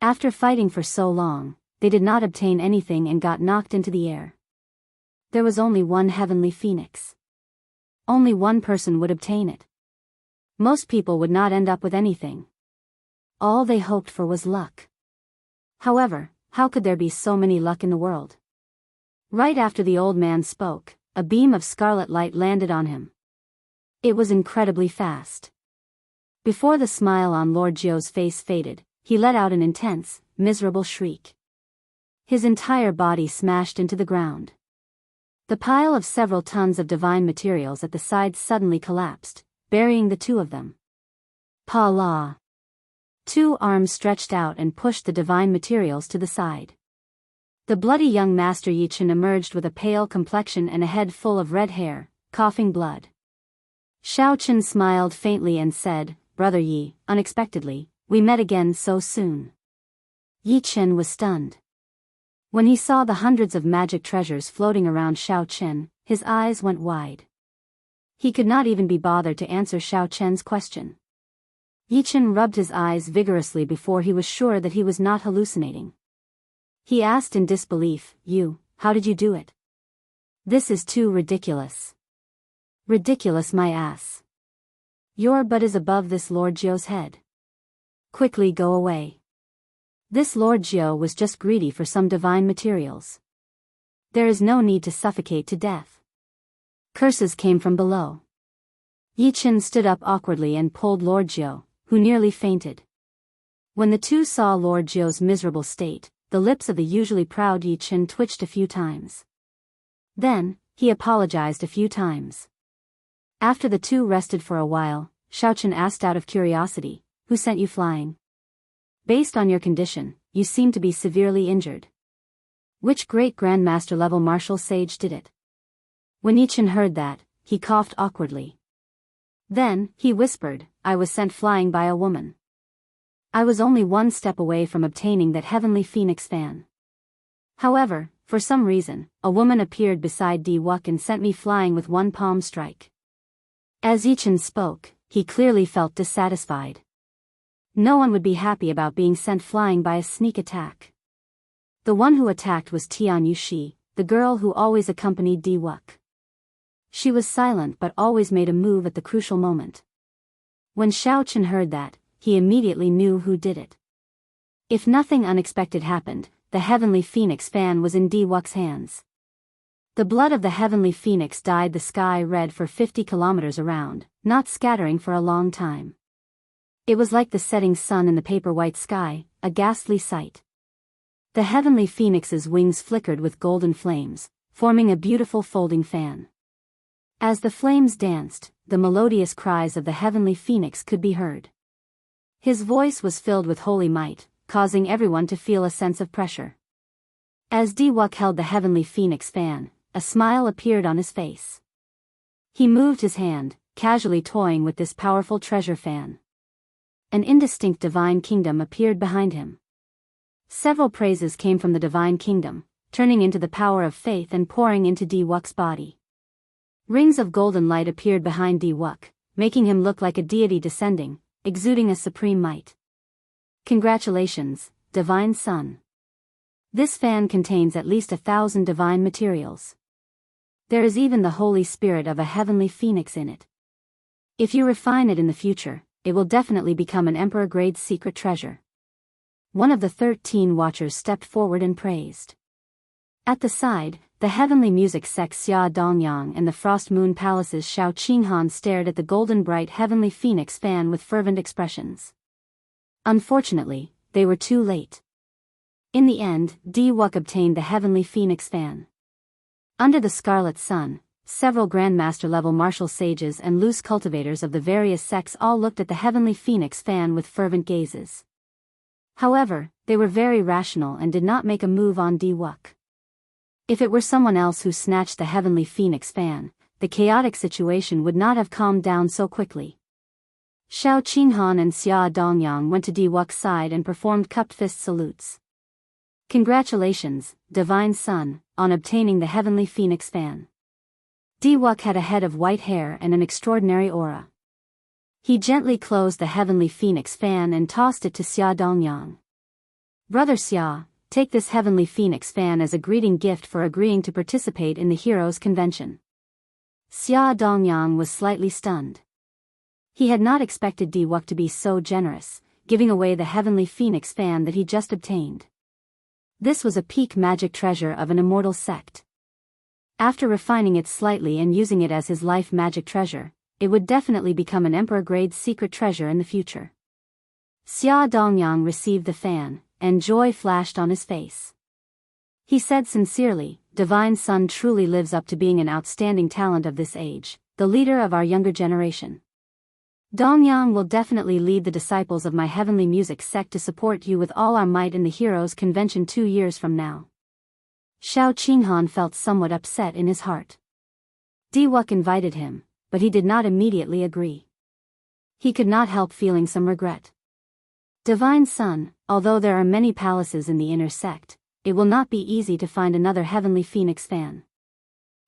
After fighting for so long, they did not obtain anything and got knocked into the air. There was only one heavenly phoenix. Only one person would obtain it. Most people would not end up with anything. All they hoped for was luck. However, how could there be so many luck in the world? Right after the old man spoke, a beam of scarlet light landed on him. It was incredibly fast. Before the smile on Lord Jiao's face faded, he let out an intense, miserable shriek. His entire body smashed into the ground. The pile of several tons of divine materials at the side suddenly collapsed, burying the two of them. Pa la. Two arms stretched out and pushed the divine materials to the side. The bloody young master Yichen emerged with a pale complexion and a head full of red hair, coughing blood. Xiaochen smiled faintly and said, "Brother Yi, unexpectedly, we met again so soon." Yichen was stunned. When he saw the hundreds of magic treasures floating around Xiaochen, his eyes went wide. He could not even be bothered to answer Xiaochen's question. Yichen rubbed his eyes vigorously before he was sure that he was not hallucinating. He asked in disbelief, "You, how did you do it? This is too ridiculous." "Ridiculous, my ass. Your butt is above this Lord Jiao's head. Quickly go away." This Lord Jiao was just greedy for some divine materials. There is no need to suffocate to death. Curses came from below. Yichen stood up awkwardly and pulled Lord Jiao, who nearly fainted. When the two saw Lord Jiao's miserable state, the lips of the usually proud Yichen twitched a few times. Then, he apologized a few times. After the two rested for a while, Xiaochen asked out of curiosity, "Who sent you flying? Based on your condition, you seem to be severely injured. Which great grandmaster level martial sage did it?" When Yichen heard that, he coughed awkwardly. Then, he whispered, "I was sent flying by a woman. I was only one step away from obtaining that heavenly phoenix fan. However, for some reason, a woman appeared beside Di Wuk and sent me flying with one palm strike." As Yichen spoke, he clearly felt dissatisfied. No one would be happy about being sent flying by a sneak attack. The one who attacked was Tian Yushi, the girl who always accompanied Di Wuk. She was silent but always made a move at the crucial moment. When Xiaochen heard that, he immediately knew who did it. If nothing unexpected happened, the heavenly phoenix fan was in Di Wuk's hands. The blood of the heavenly phoenix dyed the sky red for 50 kilometers around, not scattering for a long time. It was like the setting sun in the paper-white sky, a ghastly sight. The heavenly phoenix's wings flickered with golden flames, forming a beautiful folding fan. As the flames danced, the melodious cries of the heavenly phoenix could be heard. His voice was filled with holy might, causing everyone to feel a sense of pressure. As Diwuk held the heavenly phoenix fan, a smile appeared on his face. He moved his hand, casually toying with this powerful treasure fan. An indistinct divine kingdom appeared behind him. Several praises came from the divine kingdom, turning into the power of faith and pouring into Diwuk's body. Rings of golden light appeared behind Diwuk, making him look like a deity descending, exuding a supreme might. Congratulations, divine son. This fan contains at least 1,000 divine materials. There is even the holy spirit of a heavenly phoenix in it. If you refine it in the future, it will definitely become an emperor-grade secret treasure. One of the 13 watchers stepped forward and praised. At the side, the heavenly music sect Xia Dongyang and the Frost Moon Palace's Shao Qinghan stared at the golden bright heavenly phoenix fan with fervent expressions. Unfortunately, they were too late. In the end, Diwuk obtained the heavenly phoenix fan. Under the scarlet sun, several grandmaster-level martial sages and loose cultivators of the various sects all looked at the heavenly phoenix fan with fervent gazes. However, they were very rational and did not make a move on Diwuk. If it were someone else who snatched the heavenly phoenix fan, the chaotic situation would not have calmed down so quickly. Shao Qinghan and Xia Dongyang went to Diwuk's side and performed cupped fist salutes. Congratulations, divine son, on obtaining the heavenly phoenix fan. Diwuk had a head of white hair and an extraordinary aura. He gently closed the heavenly phoenix fan and tossed it to Xia Dongyang. Brother Xia, take this heavenly phoenix fan as a greeting gift for agreeing to participate in the Heroes Convention. Xia Dongyang was slightly stunned. He had not expected Diwuk to be so generous, giving away the heavenly phoenix fan that he just obtained. This was a peak magic treasure of an immortal sect. After refining it slightly and using it as his life magic treasure, it would definitely become an emperor-grade secret treasure in the future. Xia Dongyang received the fan, and joy flashed on his face. He said sincerely, divine son truly lives up to being an outstanding talent of this age, the leader of our younger generation. Dongyang will definitely lead the disciples of my heavenly music sect to support you with all our might in the Heroes Convention 2 years from now. Shao Qinghan felt somewhat upset in his heart. Diwuk invited him, but he did not immediately agree. He could not help feeling some regret. Divine son, although there are many palaces in the inner sect, it will not be easy to find another heavenly phoenix fan.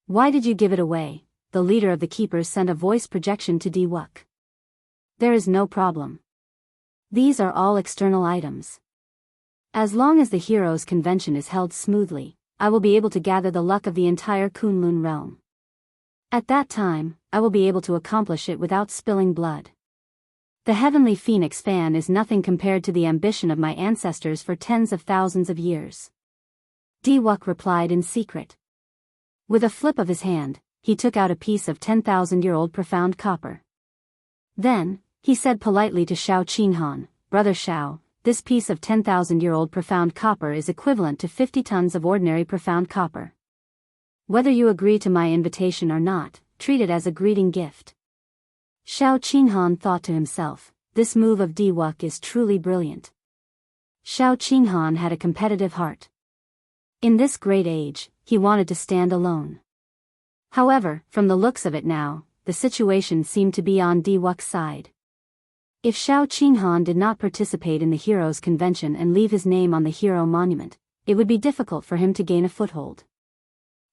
Why did you give it away? The leader of the keepers sent a voice projection to Diwuk. There is no problem. These are all external items. As long as the Heroes Convention is held smoothly, I will be able to gather the luck of the entire Kunlun realm. At that time, I will be able to accomplish it without spilling blood. The heavenly phoenix fan is nothing compared to the ambition of my ancestors for tens of thousands of years. Diwuk replied in secret. With a flip of his hand, he took out a piece of 10,000-year-old profound copper. Then, he said politely to Shao Qinghan, Brother Shao, this piece of 10,000-year-old profound copper is equivalent to 50 tons of ordinary profound copper. Whether you agree to my invitation or not, treat it as a greeting gift. Shao Qinghan thought to himself, this move of Diwuk is truly brilliant. Shao Qinghan had a competitive heart. In this great age, he wanted to stand alone. However, from the looks of it now, the situation seemed to be on Diwuk's side. If Shao Qinghan did not participate in the Heroes Convention and leave his name on the Hero Monument, it would be difficult for him to gain a foothold.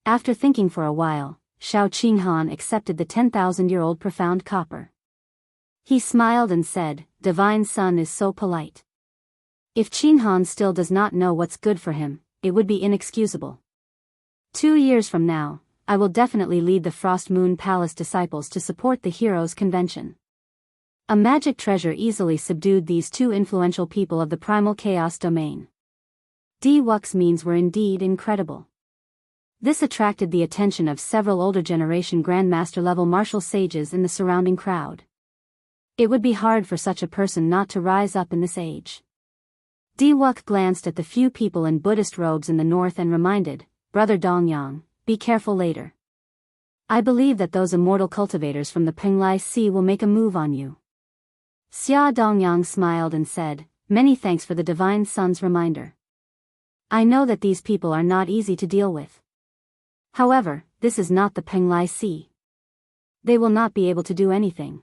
After thinking for a while, Shao Qinghan accepted the 10,000-year-old profound copper. He smiled and said, Divine son is so polite. If Qinghan still does not know what's good for him, it would be inexcusable. 2 years from now, I will definitely lead the Frost Moon Palace disciples to support the Heroes Convention. A magic treasure easily subdued these two influential people of the primal chaos domain. Diwuk's means were indeed incredible. This attracted the attention of several older generation Grandmaster-level martial sages in the surrounding crowd. It would be hard for such a person not to rise up in this age. Diwuk glanced at the few people in Buddhist robes in the north and reminded, Brother Dongyang, be careful later. I believe that those immortal cultivators from the Penglai Sea will make a move on you. Xia Dongyang smiled and said, many thanks for the Divine Sun's reminder. I know that these people are not easy to deal with. However, this is not the Penglai Sea. They will not be able to do anything.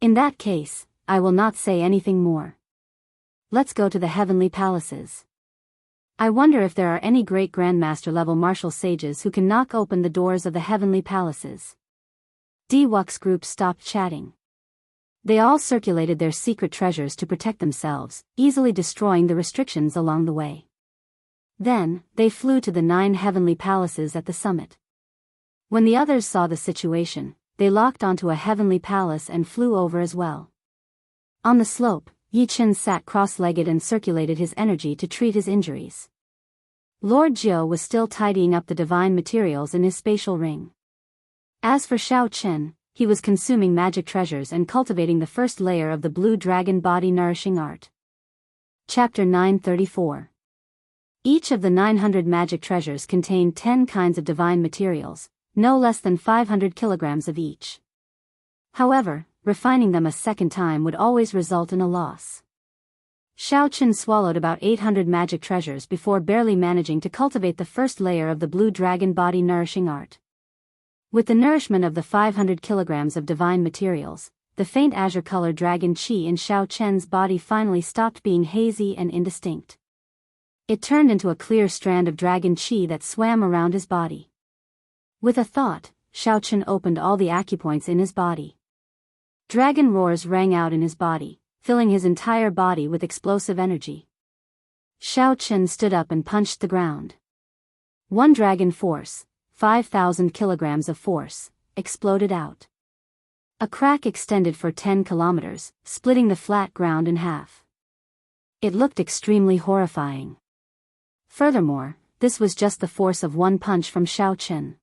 In that case, I will not say anything more. Let's go to the heavenly palaces. I wonder if there are any great grandmaster level martial sages who can knock open the doors of the heavenly palaces. Wux's group stopped chatting. They all circulated their secret treasures to protect themselves, easily destroying the restrictions along the way. Then, they flew to the 9 heavenly palaces at the summit. When the others saw the situation, they locked onto a heavenly palace and flew over as well. On the slope, Yi Chen sat cross-legged and circulated his energy to treat his injuries. Lord Jiao was still tidying up the divine materials in his spatial ring. As for Xiao Chen, he was consuming magic treasures and cultivating the first layer of the blue dragon body nourishing art. Chapter 934. Each of the 900 magic treasures contained 10 kinds of divine materials, no less than 500 kilograms of each. However, refining them a second time would always result in a loss. Xiao Chen swallowed about 800 magic treasures before barely managing to cultivate the first layer of the blue dragon body nourishing art. With the nourishment of the 500 kilograms of divine materials, the faint azure-colored dragon qi in Xiao Chen's body finally stopped being hazy and indistinct. It turned into a clear strand of dragon qi that swam around his body. With a thought, Xiao Chen opened all the acupoints in his body. Dragon roars rang out in his body, filling his entire body with explosive energy. Xiao Chen stood up and punched the ground. One dragon force, 5,000 kilograms of force, exploded out. A crack extended for 10 kilometers, splitting the flat ground in half. It looked extremely horrifying. Furthermore, this was just the force of one punch from Xiao Chen.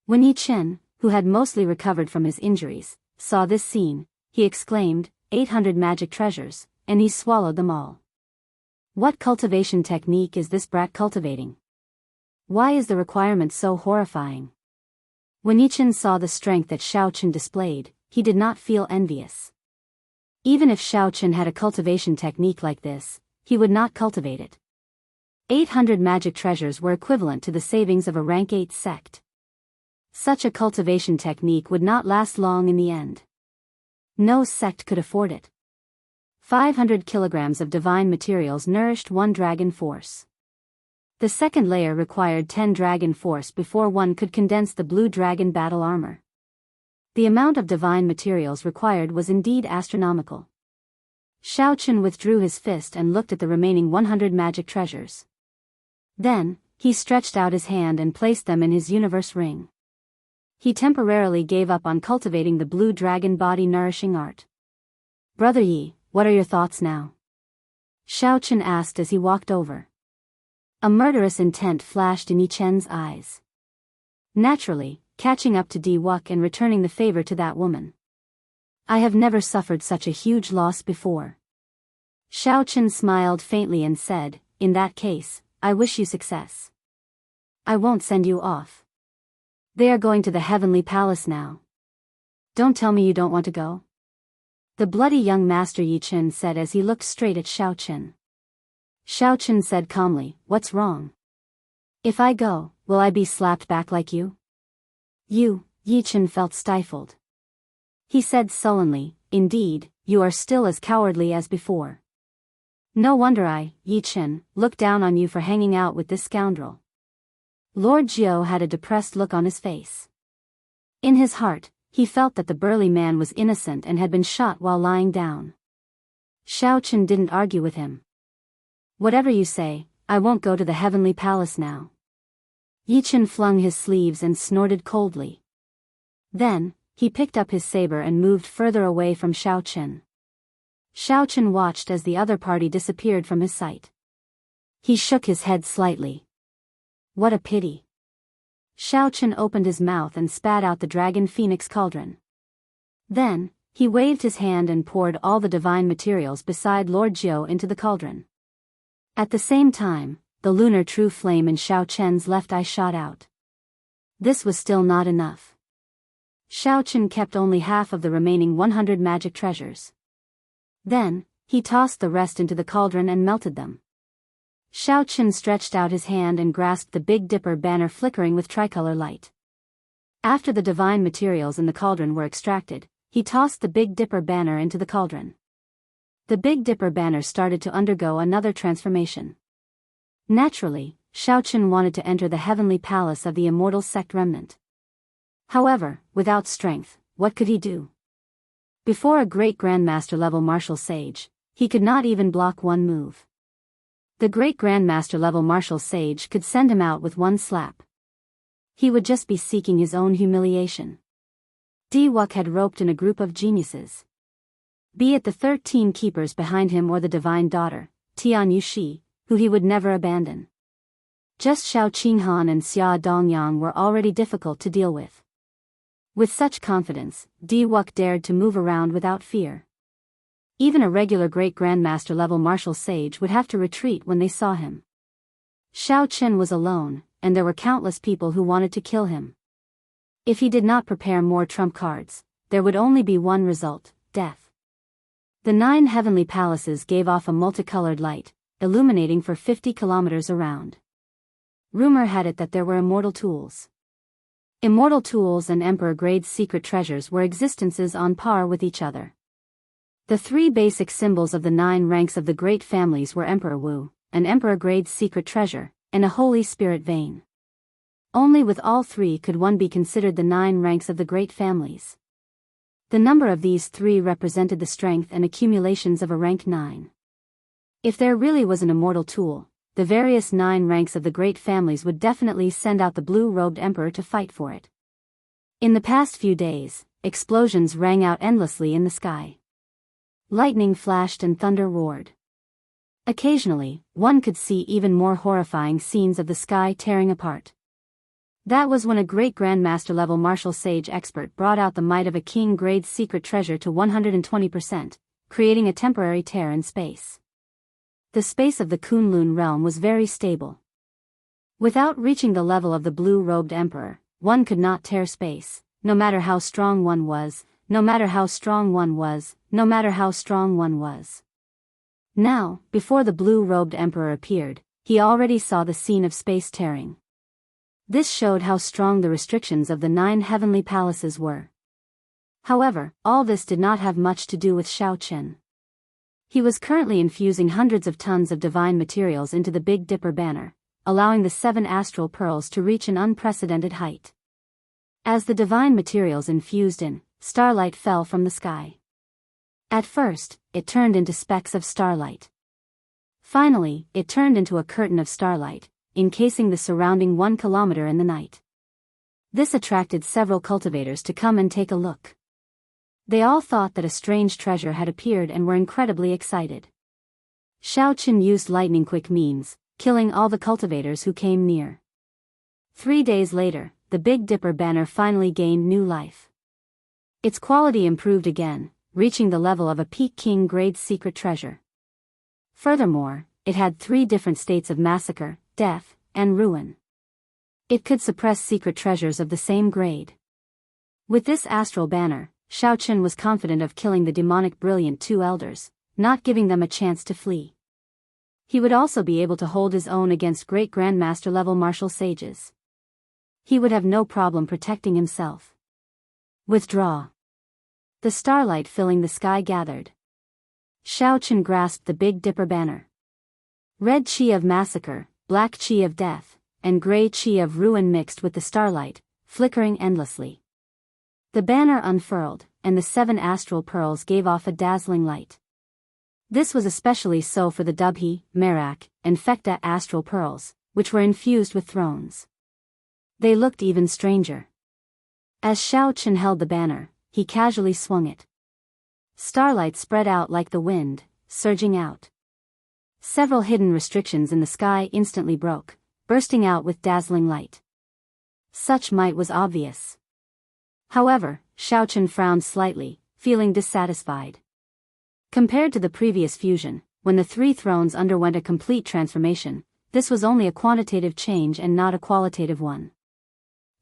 When Yi Chen, who had mostly recovered from his injuries, saw this scene, he exclaimed, 800 magic treasures, and he swallowed them all. What cultivation technique is this brat cultivating? Why is the requirement so horrifying? When Yi Chen saw the strength that Xiao Chen displayed, he did not feel envious. Even if Xiao Chen had a cultivation technique like this, he would not cultivate it. 800 magic treasures were equivalent to the savings of a rank 8 sect. Such a cultivation technique would not last long in the end. No sect could afford it. 500 kilograms of divine materials nourished one dragon force. The second layer required 10 dragon force before one could condense the blue dragon battle armor. The amount of divine materials required was indeed astronomical. Xiao Chen withdrew his fist and looked at the remaining 100 magic treasures. Then, he stretched out his hand and placed them in his universe ring. He temporarily gave up on cultivating the blue dragon body nourishing art. Brother Yi, what are your thoughts now? Xiao Chen asked as he walked over. A murderous intent flashed in Yi Chen's eyes. Naturally, catching up to Wuk and returning the favor to that woman. I have never suffered such a huge loss before. Xiao Chen smiled faintly and said, in that case, I wish you success. I won't send you off. They are going to the heavenly palace now. Don't tell me you don't want to go. The bloody young master Yi Chen said as he looked straight at Xiao Chen. Xiao Chen said calmly, what's wrong? If I go, will I be slapped back like you? Yi Chen felt stifled. He said sullenly, indeed, you are still as cowardly as before. No wonder Yi Chen, look down on you for hanging out with this scoundrel. Lord Jiao had a depressed look on his face. In his heart, he felt that the burly man was innocent and had been shot while lying down. Xiao Chen didn't argue with him. Whatever you say, I won't go to the heavenly palace now. Yi Chen flung his sleeves and snorted coldly. Then, he picked up his saber and moved further away from Xiao Chen. Xiao Chen watched as the other party disappeared from his sight. He shook his head slightly. What a pity. Xiao Chen opened his mouth and spat out the dragon phoenix cauldron. Then, he waved his hand and poured all the divine materials beside Lord Jiao into the cauldron. At the same time, the lunar true flame in Xiao Chen's left eye shot out. This was still not enough. Xiao Chen kept only half of the remaining 100 magic treasures. Then, He tossed the rest into the cauldron and melted them. Xiaoqun stretched out his hand and grasped the Big Dipper banner flickering with tricolor light. After the divine materials in the cauldron were extracted, he tossed the Big Dipper banner into the cauldron. The Big Dipper banner started to undergo another transformation. Naturally, Xiaoqun wanted to enter the heavenly palace of the immortal sect remnant. However, without strength, what could he do? Before a great grandmaster level martial sage, he could not even block one move. The great grandmaster level martial sage could send him out with one slap. He would just be seeking his own humiliation. Diwuk had roped in a group of geniuses. Be it the 13 keepers behind him or the divine daughter, Tian Yushi, who he would never abandon. Just Xiao Qinghan and Xia Dongyang were already difficult to deal with. With such confidence, Diwuk dared to move around without fear. Even a regular great grandmaster level martial sage would have to retreat when they saw him. Xiaoqun was alone, and there were countless people who wanted to kill him. If he did not prepare more trump cards, there would only be one result: death. The 9 heavenly palaces gave off a multicolored light, illuminating for 50 kilometers around. Rumor had it that there were immortal tools. Immortal tools and emperor-grade secret treasures were existences on par with each other. The 3 basic symbols of the 9 ranks of the great families were Emperor Wu, an emperor-grade secret treasure, and a Holy Spirit vein. Only with all 3 could one be considered the 9 ranks of the great families. The number of these 3 represented the strength and accumulations of a rank 9. If there really was an immortal tool, the various 9 ranks of the great families would definitely send out the blue-robed emperor to fight for it. In the past few days, explosions rang out endlessly in the sky. Lightning flashed and thunder roared. Occasionally, one could see even more horrifying scenes of the sky tearing apart. That was when a great grandmaster level martial sage expert brought out the might of a king-grade secret treasure to 120%, creating a temporary tear in space. The space of the Kunlun realm was very stable. Without reaching the level of the blue-robed emperor, one could not tear space, no matter how strong one was, no matter how strong one was, no matter how strong one was. Now, before the blue-robed emperor appeared, he already saw the scene of space tearing. This showed how strong the restrictions of the 9 heavenly palaces were. However, all this did not have much to do with Xiaoqun. He was currently infusing hundreds of tons of divine materials into the Big Dipper banner, allowing the 7 astral pearls to reach an unprecedented height. As the divine materials infused in, starlight fell from the sky. At first, it turned into specks of starlight. Finally, it turned into a curtain of starlight, encasing the surrounding 1 kilometer in the night. This attracted several cultivators to come and take a look. They all thought that a strange treasure had appeared and were incredibly excited. Xiaoqun used lightning-quick means, killing all the cultivators who came near. 3 days later, the Big Dipper banner finally gained new life. Its quality improved again, reaching the level of a peak king-grade secret treasure. Furthermore, it had 3 different states of massacre, death, and ruin. It could suppress secret treasures of the same grade. With this astral banner, Xiaoqun was confident of killing the demonic brilliant 2 elders, not giving them a chance to flee. He would also be able to hold his own against great grandmaster level martial sages. He would have no problem protecting himself. Withdraw. The starlight filling the sky gathered. Xiaoqun grasped the Big Dipper banner. Red chi of massacre, black chi of death, and gray chi of ruin mixed with the starlight, flickering endlessly. The banner unfurled, and the 7 astral pearls gave off a dazzling light. This was especially so for the Dubhe, Merak, and Fekta astral pearls, which were infused with thrones. They looked even stranger. As Xiaoqun held the banner, he casually swung it. Starlight spread out like the wind, surging out. Several hidden restrictions in the sky instantly broke, bursting out with dazzling light. Such might was obvious. However, Xiaoqun frowned slightly, feeling dissatisfied. Compared to the previous fusion, when the 3 thrones underwent a complete transformation, this was only a quantitative change and not a qualitative one.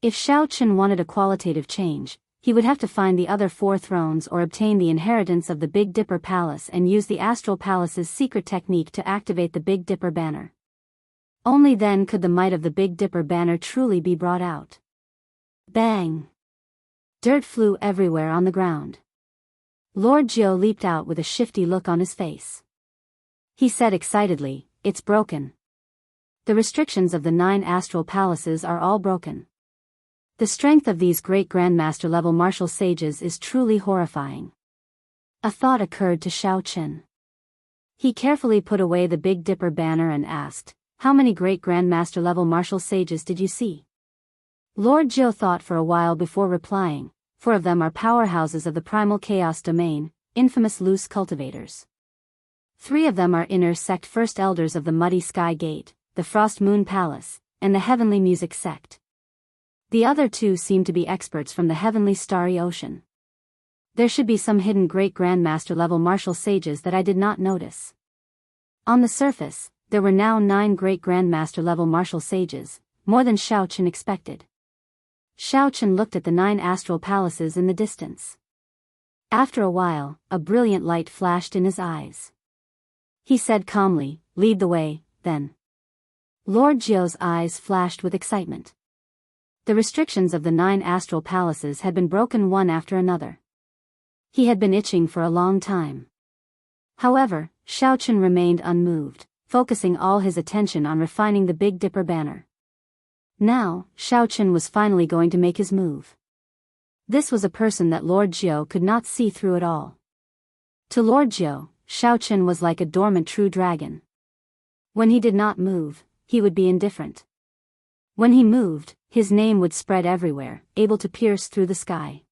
If Xiaoqun wanted a qualitative change, he would have to find the other 4 thrones or obtain the inheritance of the Big Dipper Palace and use the Astral Palace's secret technique to activate the Big Dipper banner. Only then could the might of the Big Dipper banner truly be brought out. Bang! Dirt flew everywhere on the ground. Lord Jiao leaped out with a shifty look on his face. He said excitedly, "It's broken. The restrictions of the 9 astral palaces are all broken. The strength of these great grandmaster-level martial sages is truly horrifying." A thought occurred to Xiao Chen. He carefully put away the Big Dipper banner and asked, "How many great grandmaster-level martial sages did you see?" Lord Jiao thought for a while before replying, 4 of them are powerhouses of the primal chaos domain, infamous loose cultivators. 3 of them are inner sect first elders of the Muddy Sky Gate, the Frost Moon Palace, and the Heavenly Music Sect. The other 2 seem to be experts from the Heavenly Starry Ocean. There should be some hidden great grandmaster level martial sages that I did not notice. On the surface, there were now 9 great grandmaster level martial sages, more than Xiao Chen expected. Xiao Chen looked at the 9 astral palaces in the distance. After a while, a brilliant light flashed in his eyes. He said calmly, "Lead the way, then." Lord Jiao's eyes flashed with excitement. The restrictions of the 9 astral palaces had been broken one after another. He had been itching for a long time. However, Xiao Chen remained unmoved, focusing all his attention on refining the Big Dipper banner. Now, Xiao Chen was finally going to make his move. This was a person that Lord Jiao could not see through at all. To Lord Jiao, Xiao Chen was like a dormant true dragon. When he did not move, he would be indifferent. When he moved, his name would spread everywhere, able to pierce through the sky.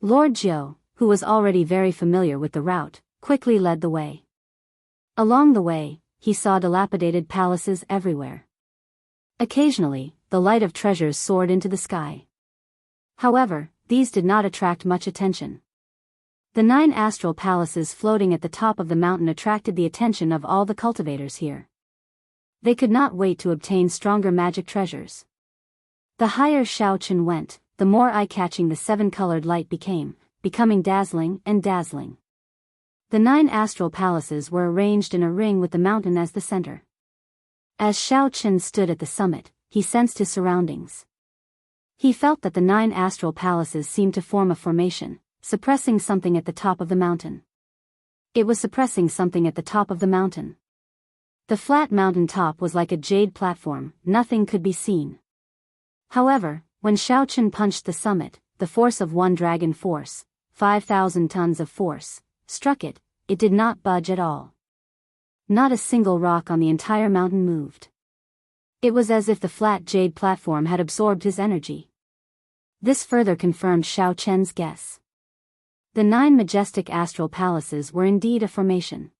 Lord Jiao, who was already very familiar with the route, quickly led the way. Along the way, he saw dilapidated palaces everywhere. Occasionally, the light of treasures soared into the sky. However, these did not attract much attention. The 9 astral palaces floating at the top of the mountain attracted the attention of all the cultivators here. They could not wait to obtain stronger magic treasures. The higher Xiao Chen went, the more eye-catching the 7-colored light becoming dazzling and dazzling. The 9 astral palaces were arranged in a ring with the mountain as the center. As Xiao Chen stood at the summit, he sensed his surroundings. He felt that the 9 astral palaces seemed to form a formation, suppressing something at the top of the mountain. It was suppressing something at the top of the mountain. The flat mountain top was like a jade platform, nothing could be seen. However, when Xiao Chen punched the summit, the force of 1 dragon force, 5,000 tons of force, struck it. It did not budge at all. Not a single rock on the entire mountain moved. It was as if the flat jade platform had absorbed his energy. This further confirmed Xiao Chen's guess. The 9 majestic astral palaces were indeed a formation.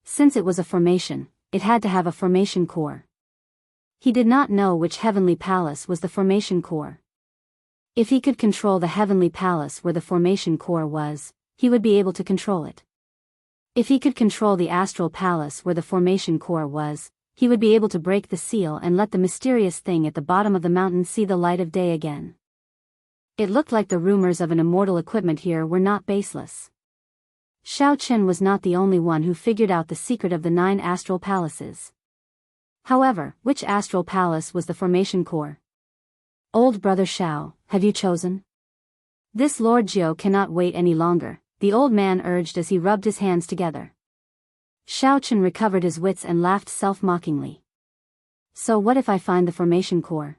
Since it was a formation, it had to have a formation core. He did not know which heavenly palace was the formation core. If he could control the heavenly palace where the formation core was, he would be able to control it. If he could control the astral palace where the formation core was, he would be able to break the seal and let the mysterious thing at the bottom of the mountain see the light of day again. It looked like the rumors of an immortal equipment here were not baseless. Xiao Chen was not the only one who figured out the secret of the 9 astral palaces. However, which astral palace was the formation core? Old brother Xiao, have you chosen? This Lord Jiao cannot wait any longer, the old man urged as he rubbed his hands together. Xiao Chen recovered his wits and laughed self-mockingly. So what if I find the formation core?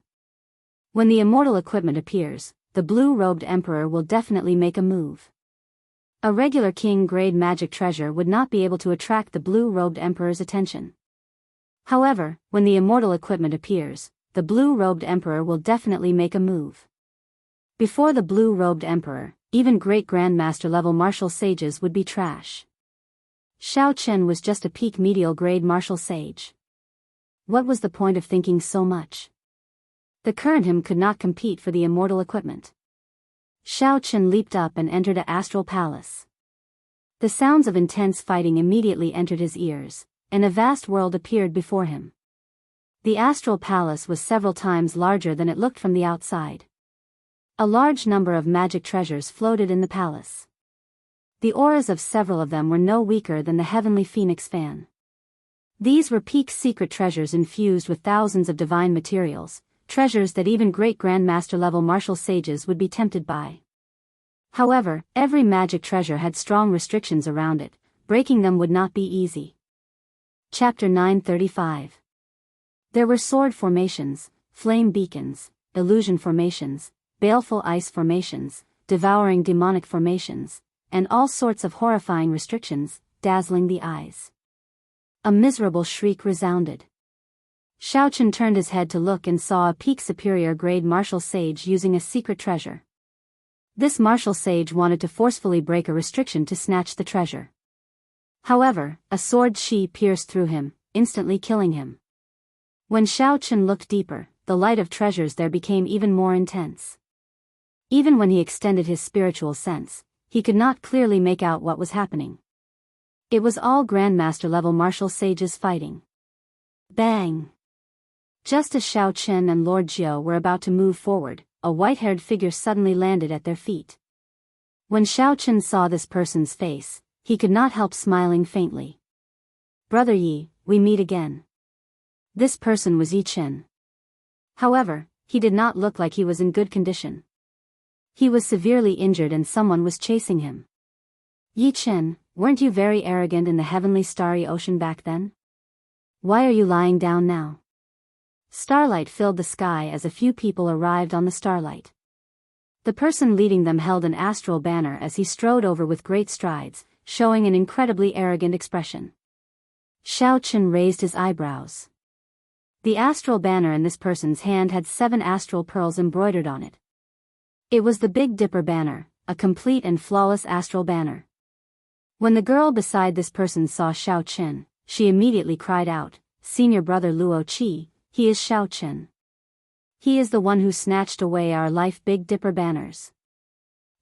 When the immortal equipment appears, the blue-robed emperor will definitely make a move. A regular king-grade magic treasure would not be able to attract the blue-robed emperor's attention. However, when the immortal equipment appears, the blue-robed emperor will definitely make a move. Before the blue-robed emperor, even great grandmaster-level martial sages would be trash. Xiao Chen was just a peak medial grade martial sage. What was the point of thinking so much? The current him could not compete for the immortal equipment. Xiao Chen leaped up and entered an astral palace. The sounds of intense fighting immediately entered his ears, and a vast world appeared before him. The astral palace was several times larger than it looked from the outside. A large number of magic treasures floated in the palace. The auras of several of them were no weaker than the heavenly phoenix fan. These were peak secret treasures infused with thousands of divine materials, treasures that even great grandmaster level martial sages would be tempted by. However, every magic treasure had strong restrictions around it, breaking them would not be easy. Chapter 935. There were sword formations, flame beacons, illusion formations, baleful ice formations, devouring demonic formations, and all sorts of horrifying restrictions, dazzling the eyes. A miserable shriek resounded. Xiaochen turned his head to look and saw a peak superior grade martial sage using a secret treasure. This martial sage wanted to forcefully break a restriction to snatch the treasure. However, a sword shi pierced through him, instantly killing him. When Xiaochen looked deeper, the light of treasures there became even more intense. Even when he extended his spiritual sense, he could not clearly make out what was happening. It was all grandmaster-level martial sages fighting. Bang! Just as Xiaochen and Lord Jiao were about to move forward, a white-haired figure suddenly landed at their feet. When Xiaochen saw this person's face, he could not help smiling faintly. "Brother Yi, we meet again." This person was Yi Chen. However, he did not look like he was in good condition. He was severely injured and someone was chasing him. "Yi Chen, weren't you very arrogant in the heavenly starry ocean back then? Why are you lying down now?" Starlight filled the sky as a few people arrived on the starlight. The person leading them held an astral banner as he strode over with great strides, showing an incredibly arrogant expression. Xiaochen raised his eyebrows. The astral banner in this person's hand had 7 astral pearls embroidered on it. It was the Big Dipper banner, a complete and flawless astral banner. When the girl beside this person saw Xiaochen, she immediately cried out, "Senior brother Luo Qi, he is Xiaochen. He is the one who snatched away our life Big Dipper banners."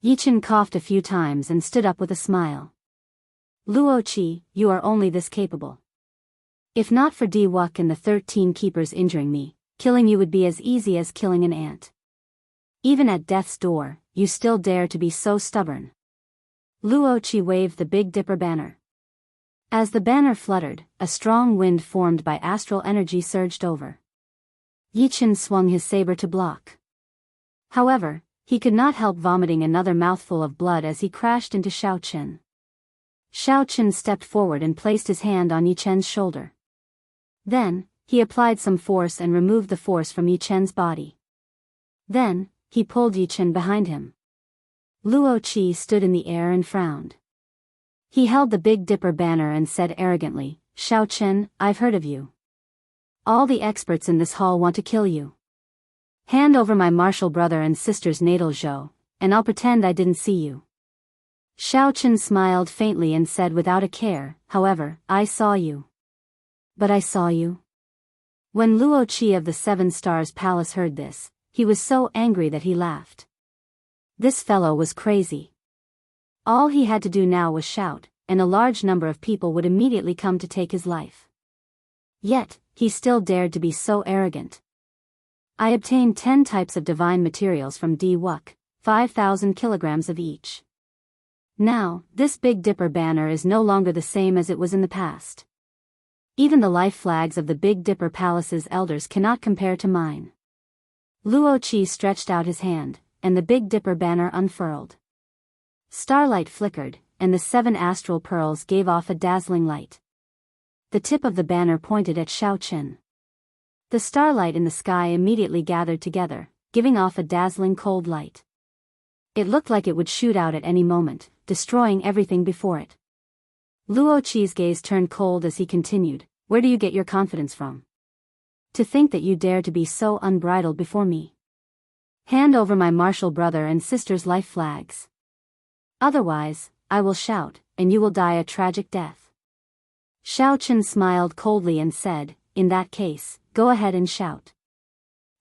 Yi Chen coughed a few times and stood up with a smile. "Luo Qi, you are only this capable. If not for Di Wuk and the 13 keepers injuring me, killing you would be as easy as killing an ant. Even at death's door, you still dare to be so stubborn." Luo Qi waved the Big Dipper banner. As the banner fluttered, a strong wind formed by astral energy surged over. Yi Chen swung his saber to block. However, he could not help vomiting another mouthful of blood as he crashed into Xiaochen. Xiaochen stepped forward and placed his hand on Yi Chen's shoulder. Then, he applied some force and removed the force from Yi Chen's body. Then, he pulled Yi Chen behind him. Luo Qi stood in the air and frowned. He held the Big Dipper banner and said arrogantly, "Xiaochen, I've heard of you. All the experts in this hall want to kill you. Hand over my martial brother and sister's natal zhou, and I'll pretend I didn't see you." Xiaochen smiled faintly and said without a care, "However, I saw you." "But I saw you?" When Luo Qi of the 7 Stars Palace heard this, he was so angry that he laughed. This fellow was crazy. All he had to do now was shout, and a large number of people would immediately come to take his life. Yet, he still dared to be so arrogant. "I obtained 10 types of divine materials from Di Wuk, 5,000 kilograms of each. Now, this Big Dipper banner is no longer the same as it was in the past. Even the life flags of the Big Dipper Palace's elders cannot compare to mine." Luo Qi stretched out his hand, and the Big Dipper banner unfurled. Starlight flickered, and the 7 astral pearls gave off a dazzling light. The tip of the banner pointed at Xiaochen. The starlight in the sky immediately gathered together, giving off a dazzling cold light. It looked like it would shoot out at any moment, destroying everything before it. Luo Qi's gaze turned cold as he continued, "Where do you get your confidence from? To think that you dare to be so unbridled before me. Hand over my martial brother and sister's life flags. Otherwise, I will shout, and you will die a tragic death." Xiaochen smiled coldly and said, "In that case, go ahead and shout.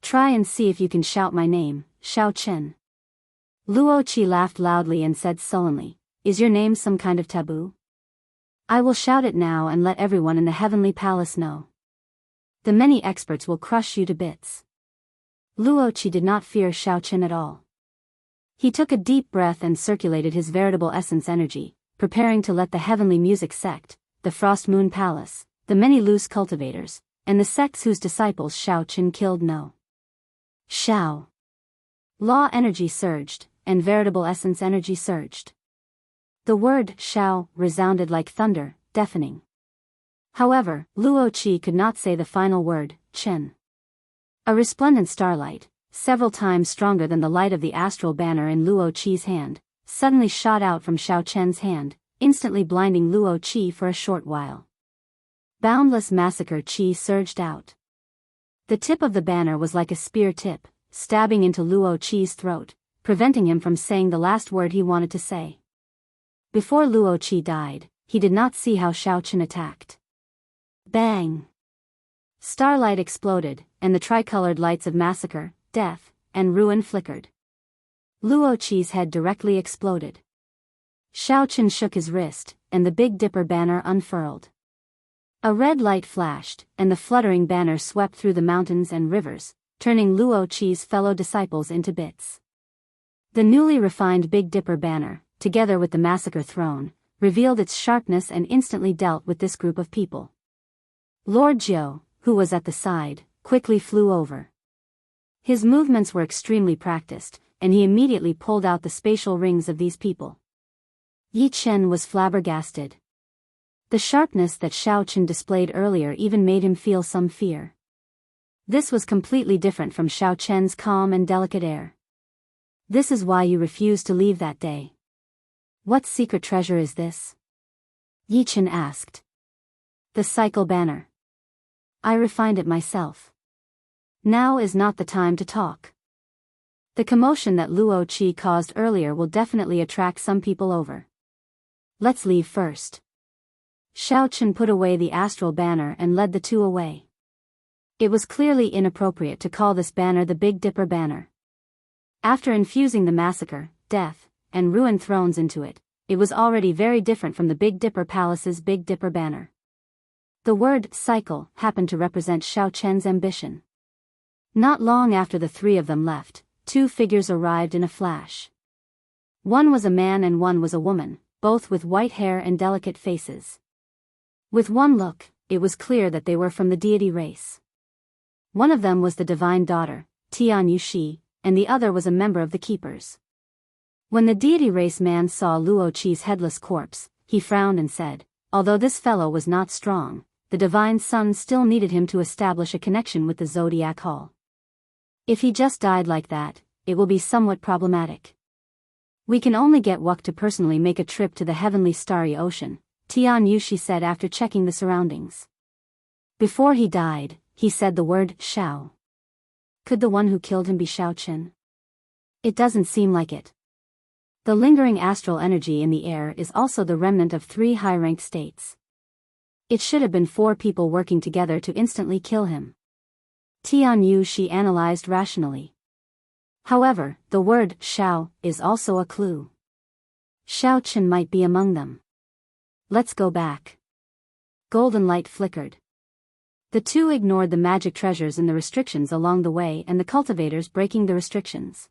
Try and see if you can shout my name, Xiaochen." Luo Qi laughed loudly and said sullenly, "Is your name some kind of taboo? I will shout it now and let everyone in the heavenly palace know. The many experts will crush you to bits." Luo Qi did not fear Xiaochen at all. He took a deep breath and circulated his veritable essence energy, preparing to let the heavenly music sect, the Frost Moon Palace, the many loose cultivators, and the sects whose disciples Xiaoqin killed know. Xiao. Law energy surged, and veritable essence energy surged. The word Xiao resounded like thunder, deafening. However, Luo Qi could not say the final word, Chen. A resplendent starlight, several times stronger than the light of the astral banner in Luo Qi's hand, suddenly shot out from Xiao Chen's hand, instantly blinding Luo Qi for a short while. Boundless massacre Qi surged out. The tip of the banner was like a spear tip, stabbing into Luo Qi's throat, preventing him from saying the last word he wanted to say. Before Luo Qi died, he did not see how Xiao Chen attacked. Bang! Starlight exploded, and the tricolored lights of massacre, death, and ruin flickered. Luo Qi's head directly exploded. Xiao Chen shook his wrist, and the Big Dipper banner unfurled. A red light flashed, and the fluttering banner swept through the mountains and rivers, turning Luo Qi's fellow disciples into bits. The newly refined Big Dipper banner, together with the massacre throne, revealed its sharpness and instantly dealt with this group of people. Lord Jiu, who was at the side, quickly flew over. His movements were extremely practiced, and he immediately pulled out the spatial rings of these people. Yi Chen was flabbergasted. The sharpness that Xiao Chen displayed earlier even made him feel some fear. This was completely different from Xiao Chen's calm and delicate air. This is why you refused to leave that day. What secret treasure is this? Yi Chen asked. The cycle banner. I refined it myself. Now is not the time to talk. The commotion that Luo Qi caused earlier will definitely attract some people over. Let's leave first. Xiao Chen put away the astral banner and led the two away. It was clearly inappropriate to call this banner the Big Dipper banner. After infusing the massacre, death, and ruin thrones into it, it was already very different from the Big Dipper Palace's Big Dipper banner. The word cycle happened to represent Xiao Chen's ambition. Not long after the three of them left, two figures arrived in a flash. One was a man and one was a woman, both with white hair and delicate faces. With one look, it was clear that they were from the deity race. One of them was the divine daughter, Tian Yushi, and the other was a member of the Keepers. When the deity race man saw Luo Qi's headless corpse, he frowned and said, although this fellow was not strong, the divine son still needed him to establish a connection with the Zodiac Hall. If he just died like that, it will be somewhat problematic. We can only get Wuk to personally make a trip to the heavenly starry ocean, Tian Yushi said after checking the surroundings. Before he died, he said the word Xiao. Could the one who killed him be Xiao Chen? It doesn't seem like it. The lingering astral energy in the air is also the remnant of 3 high-ranked states. It should have been 4 people working together to instantly kill him. Tian Yushi analyzed rationally. However, the word Xiao is also a clue. Xiao Chen might be among them. Let's go back. Golden light flickered. The two ignored the magic treasures and the restrictions along the way and the cultivators breaking the restrictions.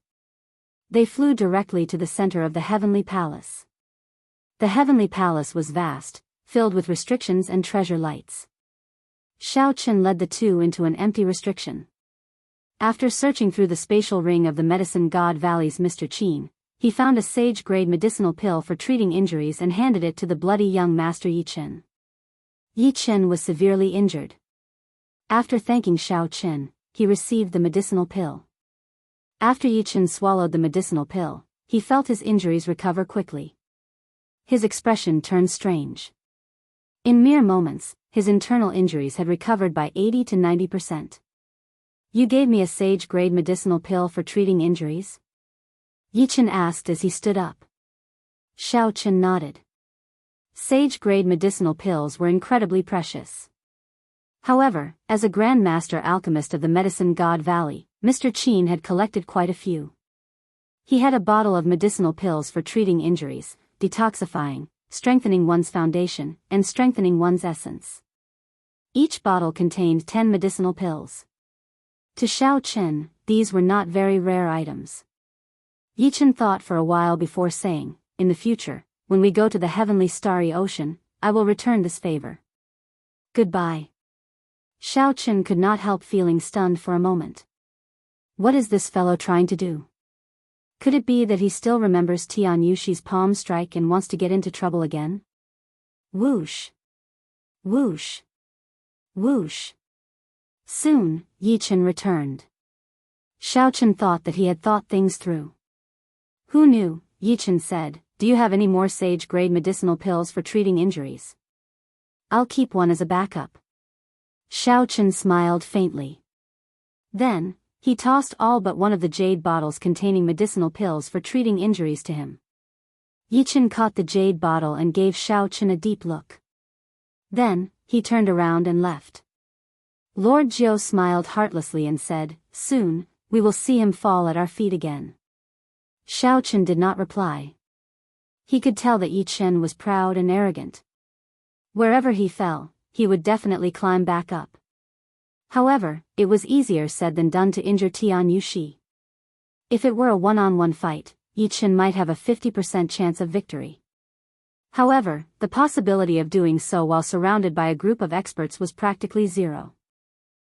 They flew directly to the center of the heavenly palace. The heavenly palace was vast, filled with restrictions and treasure lights. Xiao Chen led the two into an empty restriction. After searching through the spatial ring of the medicine god Valley's Mr. Qin, he found a sage-grade medicinal pill for treating injuries and handed it to the bloody young master Yi Chen. Yi Chen was severely injured. After thanking Xiao Chen, he received the medicinal pill. After Yi Chen swallowed the medicinal pill, he felt his injuries recover quickly. His expression turned strange. In mere moments, his internal injuries had recovered by 80 to 90%. You gave me a sage-grade medicinal pill for treating injuries? Yi Chen asked as he stood up. Xiao Chen nodded. Sage-grade medicinal pills were incredibly precious. However, as a Grand Master Alchemist of the Medicine God Valley, Mr. Qin had collected quite a few. He had a bottle of medicinal pills for treating injuries, detoxifying, strengthening one's foundation, and strengthening one's essence. Each bottle contained 10 medicinal pills. To Xiao Chen, these were not very rare items. Yichen thought for a while before saying, "In the future, when we go to the heavenly starry ocean, I will return this favor. Goodbye." Xiaochen could not help feeling stunned for a moment. What is this fellow trying to do? Could it be that he still remembers Tian Yushi's palm strike and wants to get into trouble again? Whoosh! Whoosh! Whoosh! Soon, Yichen returned. Xiaochen thought that he had thought things through. "Who knew?" Yichen said. "Do you have any more sage-grade medicinal pills for treating injuries? I'll keep one as a backup." Xiaochen smiled faintly. Then, he tossed all but one of the jade bottles containing medicinal pills for treating injuries to him. Yichen caught the jade bottle and gave Xiaochen a deep look. Then, he turned around and left. Lord Jiao smiled heartlessly and said, "Soon, we will see him fall at our feet again." Xiaochen did not reply. He could tell that Yichen was proud and arrogant. Wherever he fell, he would definitely climb back up. However, it was easier said than done to injure Tian Yushi. If it were a one-on-one fight, Yichen might have a 50% chance of victory. However, the possibility of doing so while surrounded by a group of experts was practically zero.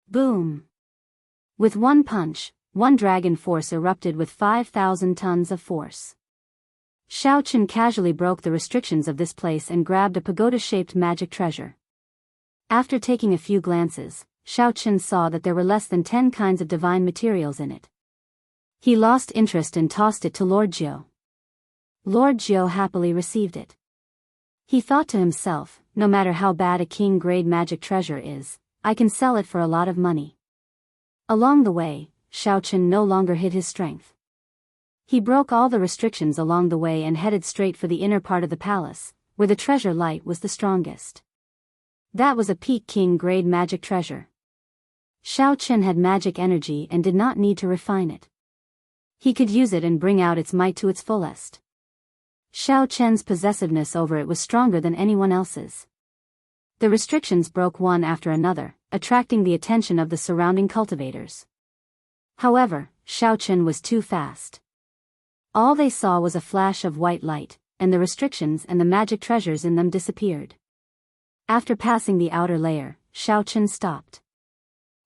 Boom! With one punch, one dragon force erupted with 5,000 tons of force. Xiaochen casually broke the restrictions of this place and grabbed a pagoda-shaped magic treasure. After taking a few glances, Xiaochen saw that there were less than 10 kinds of divine materials in it. He lost interest and tossed it to Lord Jiao. Lord Jiao happily received it. He thought to himself, no matter how bad a king-grade magic treasure is, I can sell it for a lot of money. Along the way, Xiaochen no longer hid his strength. He broke all the restrictions along the way and headed straight for the inner part of the palace, where the treasure light was the strongest. That was a peak king-grade magic treasure. Xiaochen had magic energy and did not need to refine it. He could use it and bring out its might to its fullest. Xiaochen's possessiveness over it was stronger than anyone else's. The restrictions broke one after another, attracting the attention of the surrounding cultivators. However, Xiaochen was too fast. All they saw was a flash of white light, and the restrictions and the magic treasures in them disappeared. After passing the outer layer, Xiaochen stopped.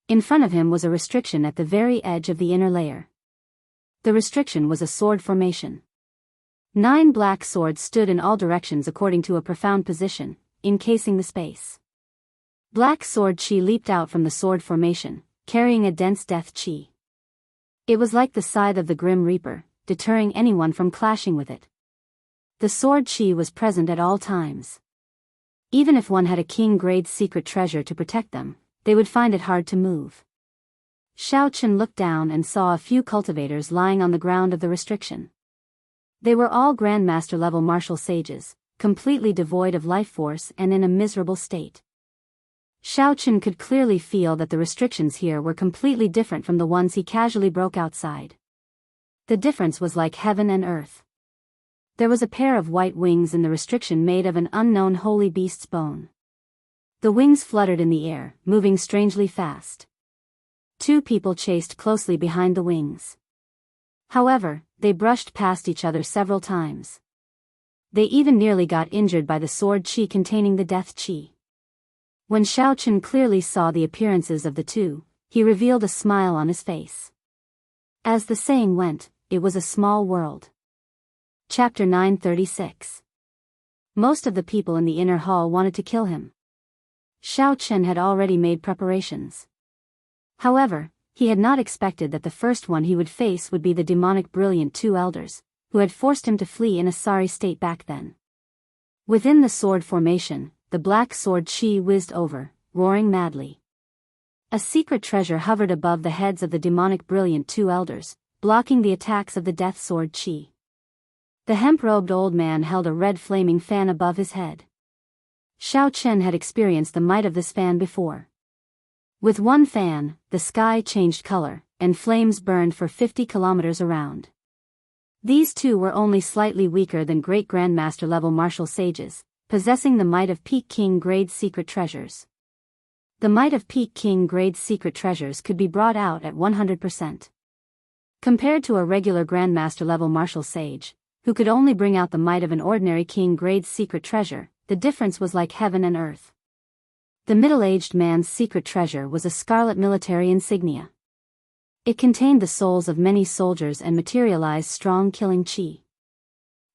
In front of him was a restriction at the very edge of the inner layer. The restriction was a sword formation. 9 black swords stood in all directions according to a profound position, encasing the space. Black sword chi leaped out from the sword formation, carrying a dense death chi. It was like the scythe of the Grim Reaper, deterring anyone from clashing with it. The sword chi was present at all times. Even if one had a king-grade secret treasure to protect them, they would find it hard to move. Xiaochen looked down and saw a few cultivators lying on the ground of the restriction. They were all Grandmaster-level martial sages, completely devoid of life force and in a miserable state. Xiaochen could clearly feel that the restrictions here were completely different from the ones he casually broke outside. The difference was like heaven and earth. There was a pair of white wings in the restriction made of an unknown holy beast's bone. The wings fluttered in the air, moving strangely fast. 2 people chased closely behind the wings. However, they brushed past each other several times. They even nearly got injured by the sword chi containing the death chi. When Xiaochen clearly saw the appearances of the two, he revealed a smile on his face. As the saying went, it was a small world. Chapter 936. Most of the people in the inner hall wanted to kill him. Xiaochen had already made preparations. However, he had not expected that the first one he would face would be the demonic brilliant 2 elders, who had forced him to flee in a sorry state back then. Within the sword formation, the black sword chi whizzed over, roaring madly. A secret treasure hovered above the heads of the demonic brilliant 2 elders, blocking the attacks of the death sword chi. The hemp-robed old man held a red flaming fan above his head. Xiaochen had experienced the might of this fan before. With one fan, the sky changed color, and flames burned for 50 kilometers around. These two were only slightly weaker than great grandmaster-level martial sages, possessing the might of peak king-grade secret treasures. The might of peak king-grade secret treasures could be brought out at 100%. Compared to a regular Grandmaster-level martial sage, who could only bring out the might of an ordinary king-grade secret treasure, the difference was like heaven and earth. The middle-aged man's secret treasure was a scarlet military insignia. It contained the souls of many soldiers and materialized strong killing chi.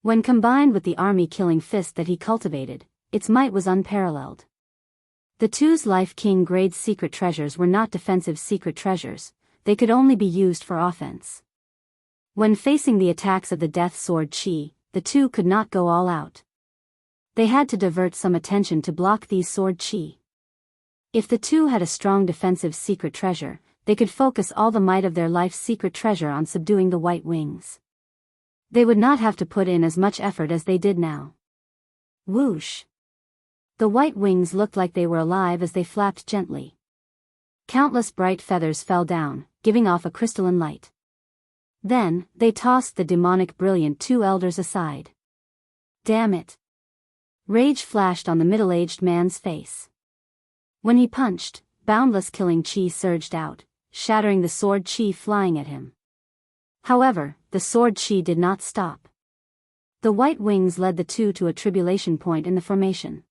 When combined with the army-killing fist that he cultivated, its might was unparalleled. The two's life king-grade secret treasures were not defensive secret treasures, they could only be used for offense. When facing the attacks of the death sword chi, the two could not go all out. They had to divert some attention to block these sword chi. If the two had a strong defensive secret treasure, they could focus all the might of their life's secret treasure on subduing the white wings. They would not have to put in as much effort as they did now. Whoosh! The white wings looked like they were alive as they flapped gently. Countless bright feathers fell down, giving off a crystalline light. Then, they tossed the demonic brilliant two elders aside. Damn it! Rage flashed on the middle-aged man's face. When he punched, boundless killing chi surged out, shattering the sword chi flying at him. However, the sword chi did not stop. The white wings led the two to a tribulation point in the formation.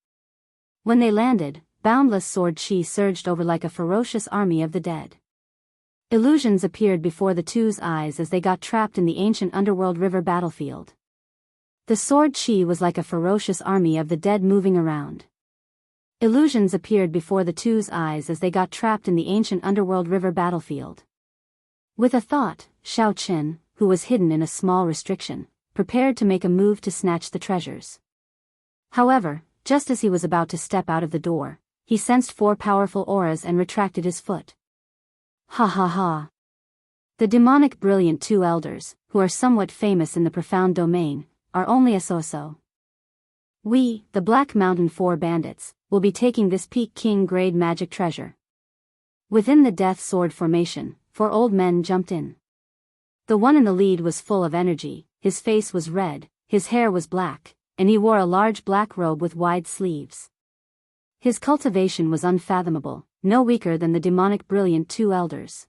When they landed, boundless sword chi surged over like a ferocious army of the dead. Illusions appeared before the two's eyes as they got trapped in the ancient underworld river battlefield. The sword chi was like a ferocious army of the dead moving around. Illusions appeared before the two's eyes as they got trapped in the ancient underworld river battlefield. With a thought, Xiao Qin, who was hidden in a small restriction, prepared to make a move to snatch the treasures. However, just as he was about to step out of the door, he sensed 4 powerful auras and retracted his foot. Ha ha ha. The demonic brilliant two elders, who are somewhat famous in the profound domain, are only a so-so. We, the Black Mountain 4 bandits, will be taking this peak king-grade magic treasure. Within the death sword formation, 4 old men jumped in. The one in the lead was full of energy, his face was red, his hair was black, and he wore a large black robe with wide sleeves. His cultivation was unfathomable, no weaker than the demonic brilliant two elders.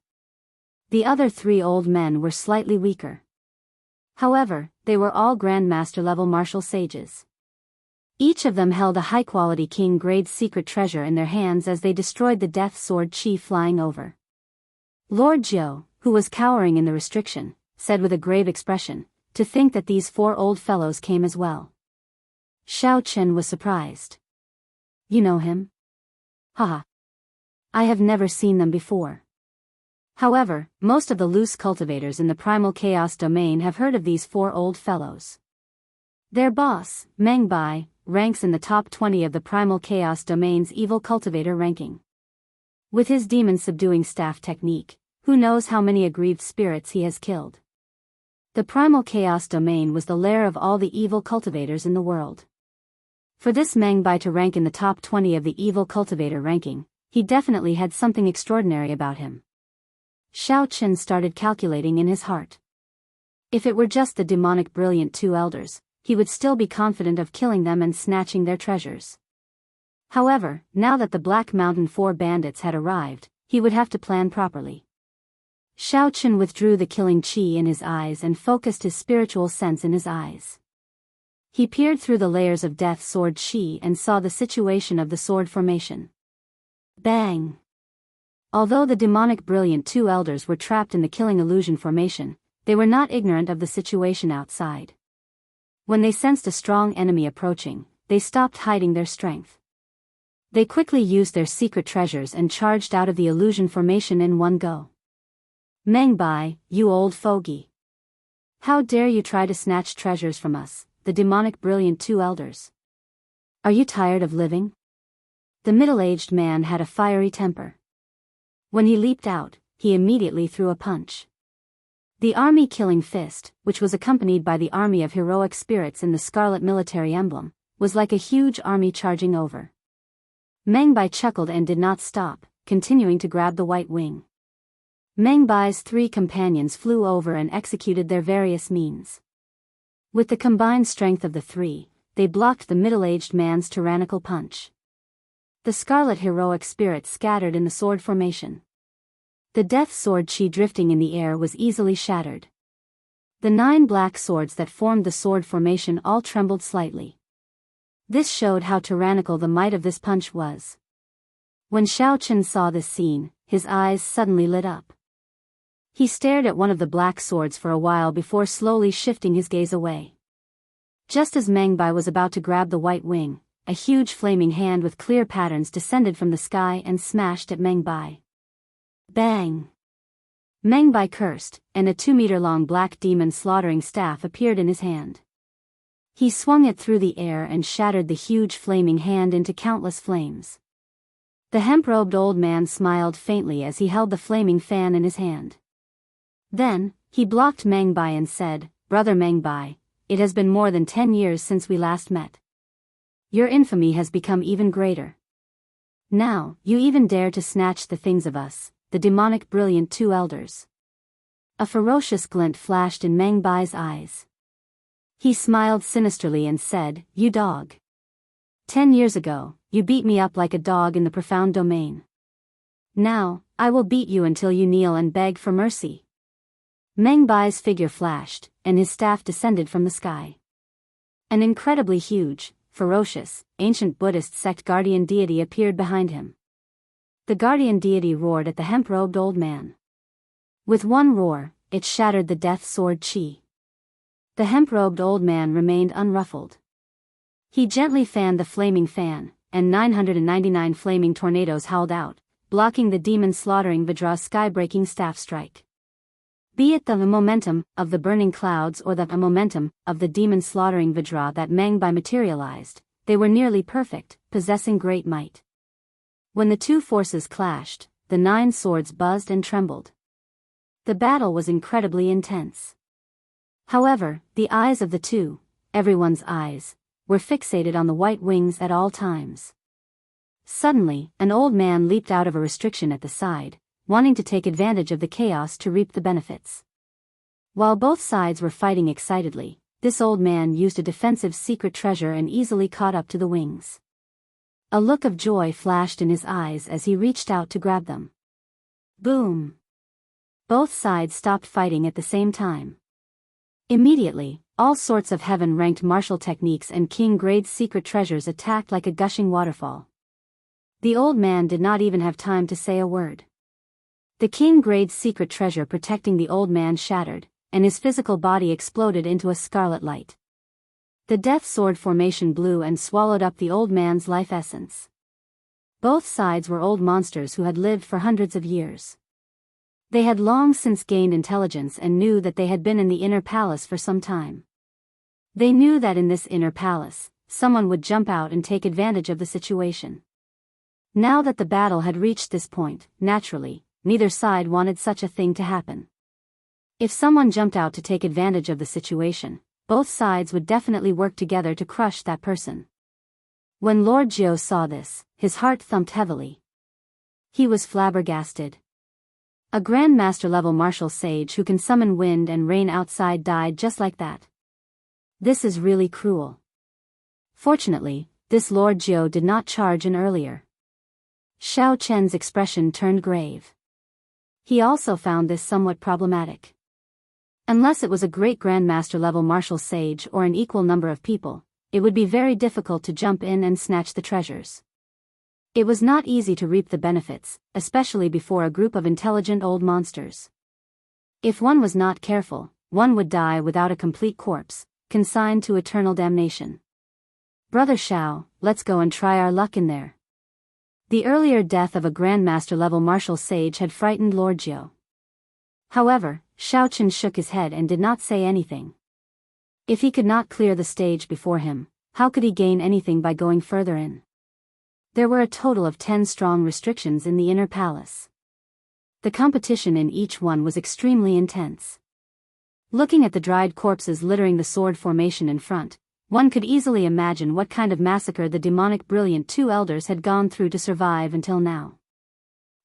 The other 3 old men were slightly weaker. However, they were all Grandmaster-level martial sages. Each of them held a high-quality king-grade secret treasure in their hands as they destroyed the death sword chi flying over. Lord Jiu, who was cowering in the restriction, said with a grave expression, "To think that these 4 old fellows came as well." Xiao Qin was surprised. "You know him?" "Haha. I have never seen them before." However, most of the loose cultivators in the primal chaos domain have heard of these 4 old fellows. Their boss, Meng Bai, ranks in the top 20 of the primal chaos domain's evil cultivator ranking. With his demon-subduing staff technique, who knows how many aggrieved spirits he has killed. The primal chaos domain was the lair of all the evil cultivators in the world. For this Meng Bai to rank in the top 20 of the evil cultivator ranking, he definitely had something extraordinary about him. Xiao Qin started calculating in his heart. If it were just the demonic brilliant two elders, he would still be confident of killing them and snatching their treasures. However, now that the Black Mountain 4 bandits had arrived, he would have to plan properly. Xiao Qin withdrew the killing chi in his eyes and focused his spiritual sense in his eyes. He peered through the layers of death sword chi and saw the situation of the sword formation. Bang! Although the demonic brilliant two elders were trapped in the killing illusion formation, they were not ignorant of the situation outside. When they sensed a strong enemy approaching, they stopped hiding their strength. They quickly used their secret treasures and charged out of the illusion formation in one go. "Meng Bai, you old fogey. How dare you try to snatch treasures from us, the demonic brilliant two elders? Are you tired of living?" The middle-aged man had a fiery temper. When he leaped out, he immediately threw a punch. The army-killing fist, which was accompanied by the army of heroic spirits in the scarlet military emblem, was like a huge army charging over. Meng Bai chuckled and did not stop, continuing to grab the white wing. Meng Bai's 3 companions flew over and executed their various means. With the combined strength of the 3, they blocked the middle-aged man's tyrannical punch. The scarlet heroic spirits scattered in the sword formation. The death sword chi drifting in the air was easily shattered. The 9 black swords that formed the sword formation all trembled slightly. This showed how tyrannical the might of this punch was. When Xiaochen saw this scene, his eyes suddenly lit up. He stared at one of the black swords for a while before slowly shifting his gaze away. Just as Meng Bai was about to grab the white wing, a huge flaming hand with clear patterns descended from the sky and smashed at Meng Bai. Bang! Meng Bai cursed, and a 2-meter-long black demon slaughtering staff appeared in his hand. He swung it through the air and shattered the huge flaming hand into countless flames. The hemp-robed old man smiled faintly as he held the flaming fan in his hand. Then, he blocked Meng Bai and said, "Brother Meng Bai, it has been more than 10 years since we last met. Your infamy has become even greater. Now, you even dare to snatch the things of us, the demonic brilliant 2 elders." A ferocious glint flashed in Meng Bai's eyes. He smiled sinisterly and said, "You dog. 10 years ago, you beat me up like a dog in the profound domain. Now, I will beat you until you kneel and beg for mercy." Meng Bai's figure flashed, and his staff descended from the sky. An incredibly huge, ferocious, ancient Buddhist sect guardian deity appeared behind him. The guardian deity roared at the hemp-robed old man. With one roar, it shattered the death sword chi. The hemp-robed old man remained unruffled. He gently fanned the flaming fan, and 999 flaming tornadoes howled out, blocking the demon-slaughtering Vajra's sky-breaking staff strike. Be it the momentum of the burning clouds or the momentum of the demon-slaughtering Vajra that Meng Bai materialized, they were nearly perfect, possessing great might. When the 2 forces clashed, the 9 swords buzzed and trembled. The battle was incredibly intense. However, the eyes of the 2, everyone's eyes, were fixated on the white wings at all times. Suddenly, an old man leaped out of a restriction at the side, wanting to take advantage of the chaos to reap the benefits. While both sides were fighting excitedly, this old man used a defensive secret treasure and easily caught up to the wings. A look of joy flashed in his eyes as he reached out to grab them. Boom! Both sides stopped fighting at the same time. Immediately, all sorts of heaven-ranked martial techniques and king-grade secret treasures attacked like a gushing waterfall. The old man did not even have time to say a word. The king-grade secret treasure protecting the old man shattered, and his physical body exploded into a scarlet light. The death sword formation blew and swallowed up the old man's life essence. Both sides were old monsters who had lived for hundreds of years. They had long since gained intelligence and knew that they had been in the inner palace for some time. They knew that in this inner palace, someone would jump out and take advantage of the situation. Now that the battle had reached this point, naturally, neither side wanted such a thing to happen. If someone jumped out to take advantage of the situation, both sides would definitely work together to crush that person. When Lord Jiao saw this, his heart thumped heavily. He was flabbergasted. A Grandmaster-level martial sage who can summon wind and rain outside died just like that. This is really cruel. Fortunately, this Lord Jiao did not charge in earlier. Xiao Chen's expression turned grave. He also found this somewhat problematic. Unless it was a great Grandmaster-level martial sage or an equal number of people, it would be very difficult to jump in and snatch the treasures. It was not easy to reap the benefits, especially before a group of intelligent old monsters. If one was not careful, one would die without a complete corpse, consigned to eternal damnation. Brother Xiao, let's go and try our luck in there. The earlier death of a Grandmaster-level martial sage had frightened Lord Jiao. However, Xiaochen shook his head and did not say anything. If he could not clear the stage before him, how could he gain anything by going further in? There were a total of 10 strong restrictions in the inner palace. The competition in each one was extremely intense. Looking at the dried corpses littering the sword formation in front, one could easily imagine what kind of massacre the demonic brilliant 2 elders had gone through to survive until now.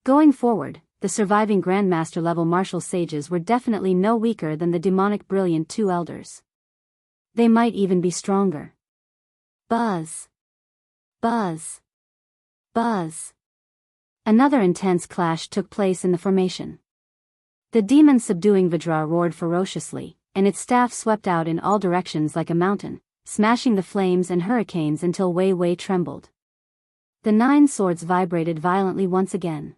Going forward, the surviving Grandmaster-level martial sages were definitely no weaker than the demonic brilliant 2 elders. They might even be stronger. Buzz! Buzz! Buzz! Another intense clash took place in the formation. The demon subduing Vajra roared ferociously, and its staff swept out in all directions like a mountain, smashing the flames and hurricanes until Wei Wei trembled. The 9 swords vibrated violently once again.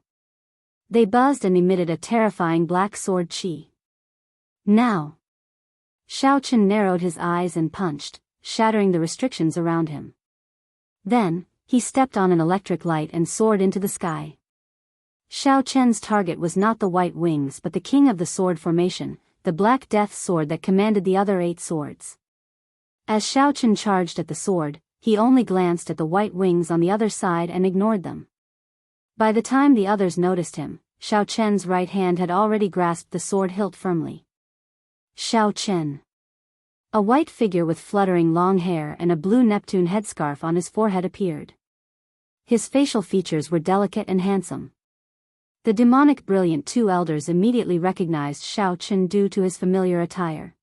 They buzzed and emitted a terrifying black sword chi. Now! Xiao Chen narrowed his eyes and punched, shattering the restrictions around him. Then, he stepped on an electric light and soared into the sky. Xiao Chen's target was not the white wings but the king of the sword formation, the Black Death sword that commanded the other 8 swords. As Xiao Chen charged at the sword, he only glanced at the white wings on the other side and ignored them. By the time the others noticed him, Xiao Chen's right hand had already grasped the sword hilt firmly. Xiao Chen. A white figure with fluttering long hair and a blue Neptune headscarf on his forehead appeared. His facial features were delicate and handsome. The demonic brilliant 2 elders immediately recognized Xiao Chen due to his familiar attire.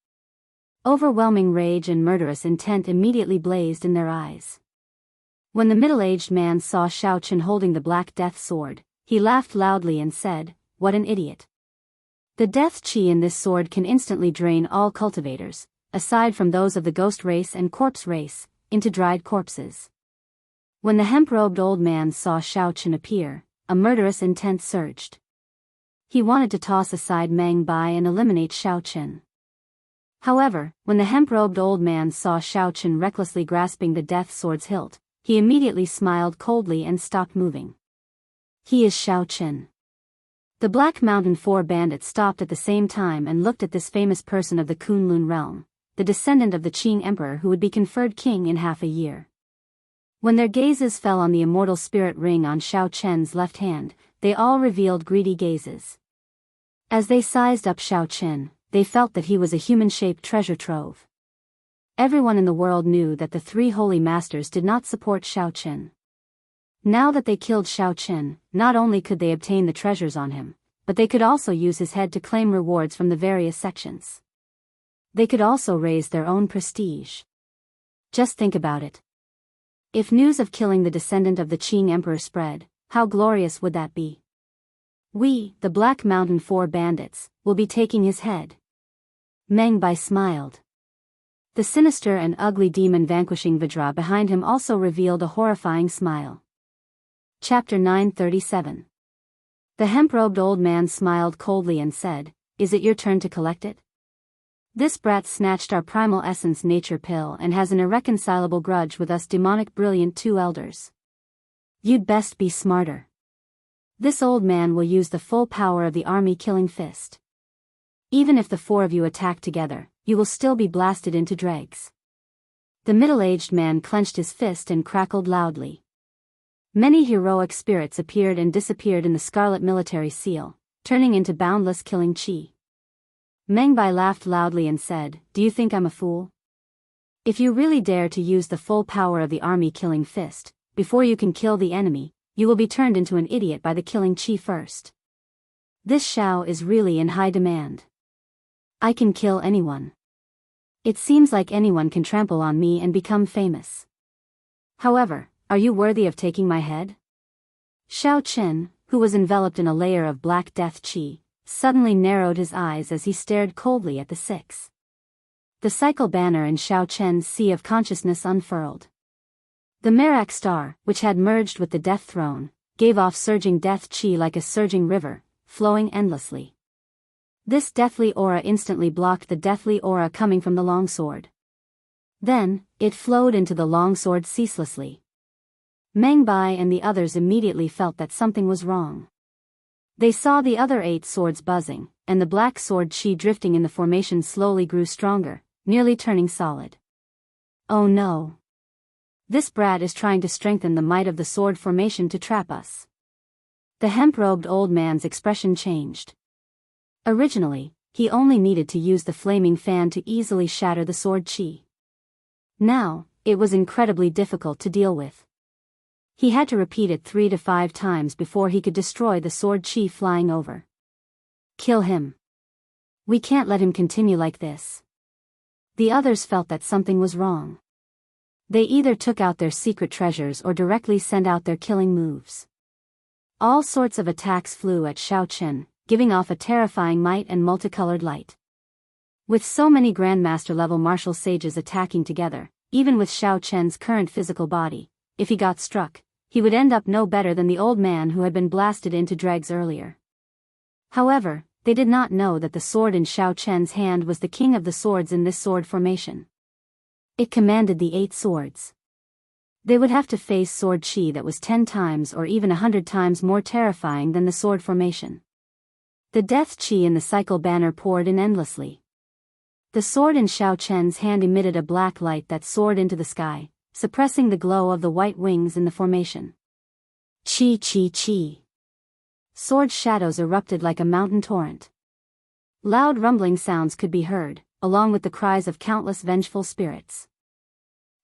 Overwhelming rage and murderous intent immediately blazed in their eyes. When the middle-aged man saw Xiao Chen holding the Black Death sword, he laughed loudly and said, "What an idiot. The death chi in this sword can instantly drain all cultivators, aside from those of the ghost race and corpse race, into dried corpses." When the hemp-robed old man saw Xiao Chen appear, a murderous intent surged. He wanted to toss aside Meng Bai and eliminate Xiao Chen. However, when the hemp-robed old man saw Xiao Chen recklessly grasping the death sword's hilt, he immediately smiled coldly and stopped moving. He is Xiao Chen. The Black Mountain 4 bandits stopped at the same time and looked at this famous person of the Kunlun realm, the descendant of the Qing emperor who would be conferred king in half a year. When their gazes fell on the immortal spirit ring on Xiao Chen's left hand, they all revealed greedy gazes. As they sized up Xiao Chen, they felt that he was a human-shaped treasure trove. Everyone in the world knew that the 3 holy masters did not support Xiao Chen. Now that they killed Xiao Chen, not only could they obtain the treasures on him, but they could also use his head to claim rewards from the various sections. They could also raise their own prestige. Just think about it. If news of killing the descendant of the Qing emperor spread, how glorious would that be? We, the Black Mountain 4 bandits, will be taking his head. Meng Bai smiled. The sinister and ugly demon vanquishing Vajra behind him also revealed a horrifying smile. Chapter 937. The hemp-robed old man smiled coldly and said, "Is it your turn to collect it? This brat snatched our primal essence nature pill and has an irreconcilable grudge with us demonic brilliant 2 elders. You'd best be smarter. This old man will use the full power of the army killing fist. Even if the 4 of you attack together, you will still be blasted into dregs." The middle-aged man clenched his fist and crackled loudly. Many heroic spirits appeared and disappeared in the scarlet military seal, turning into boundless killing chi. Meng Bai laughed loudly and said, "Do you think I'm a fool? If you really dare to use the full power of the army killing fist, before you can kill the enemy, you will be turned into an idiot by the killing chi first. This Xiao is really in high demand. I can kill anyone. It seems like anyone can trample on me and become famous. However, are you worthy of taking my head?" Xiao Chen, who was enveloped in a layer of black death chi, suddenly narrowed his eyes as he stared coldly at the 6. The cycle banner in Xiao Chen's sea of consciousness unfurled. The Merak star, which had merged with the death throne, gave off surging death chi like a surging river, flowing endlessly. This deathly aura instantly blocked the deathly aura coming from the longsword. Then, it flowed into the longsword ceaselessly. Meng Bai and the others immediately felt that something was wrong. They saw the other 8 swords buzzing, and the black sword chi drifting in the formation slowly grew stronger, nearly turning solid. Oh no! This brat is trying to strengthen the might of the sword formation to trap us. The hemp-robed old man's expression changed. Originally, he only needed to use the flaming fan to easily shatter the sword chi. Now, it was incredibly difficult to deal with. He had to repeat it 3 to 5 times before he could destroy the sword chi flying over. Kill him. We can't let him continue like this. The others felt that something was wrong. They either took out their secret treasures or directly sent out their killing moves. All sorts of attacks flew at Xiao Chen, giving off a terrifying might and multicolored light. With so many Grandmaster-level martial sages attacking together, even with Xiao Chen's current physical body, if he got struck, he would end up no better than the old man who had been blasted into dregs earlier. However, they did not know that the sword in Xiao Chen's hand was the king of the swords in this sword formation. It commanded the 8 swords. They would have to face sword chi that was 10 times or even 100 times more terrifying than the sword formation. The death chi in the cycle banner poured in endlessly. The sword in Xiao Chen's hand emitted a black light that soared into the sky, suppressing the glow of the white wings in the formation. Chi chi chi. Sword shadows erupted like a mountain torrent. Loud rumbling sounds could be heard, along with the cries of countless vengeful spirits.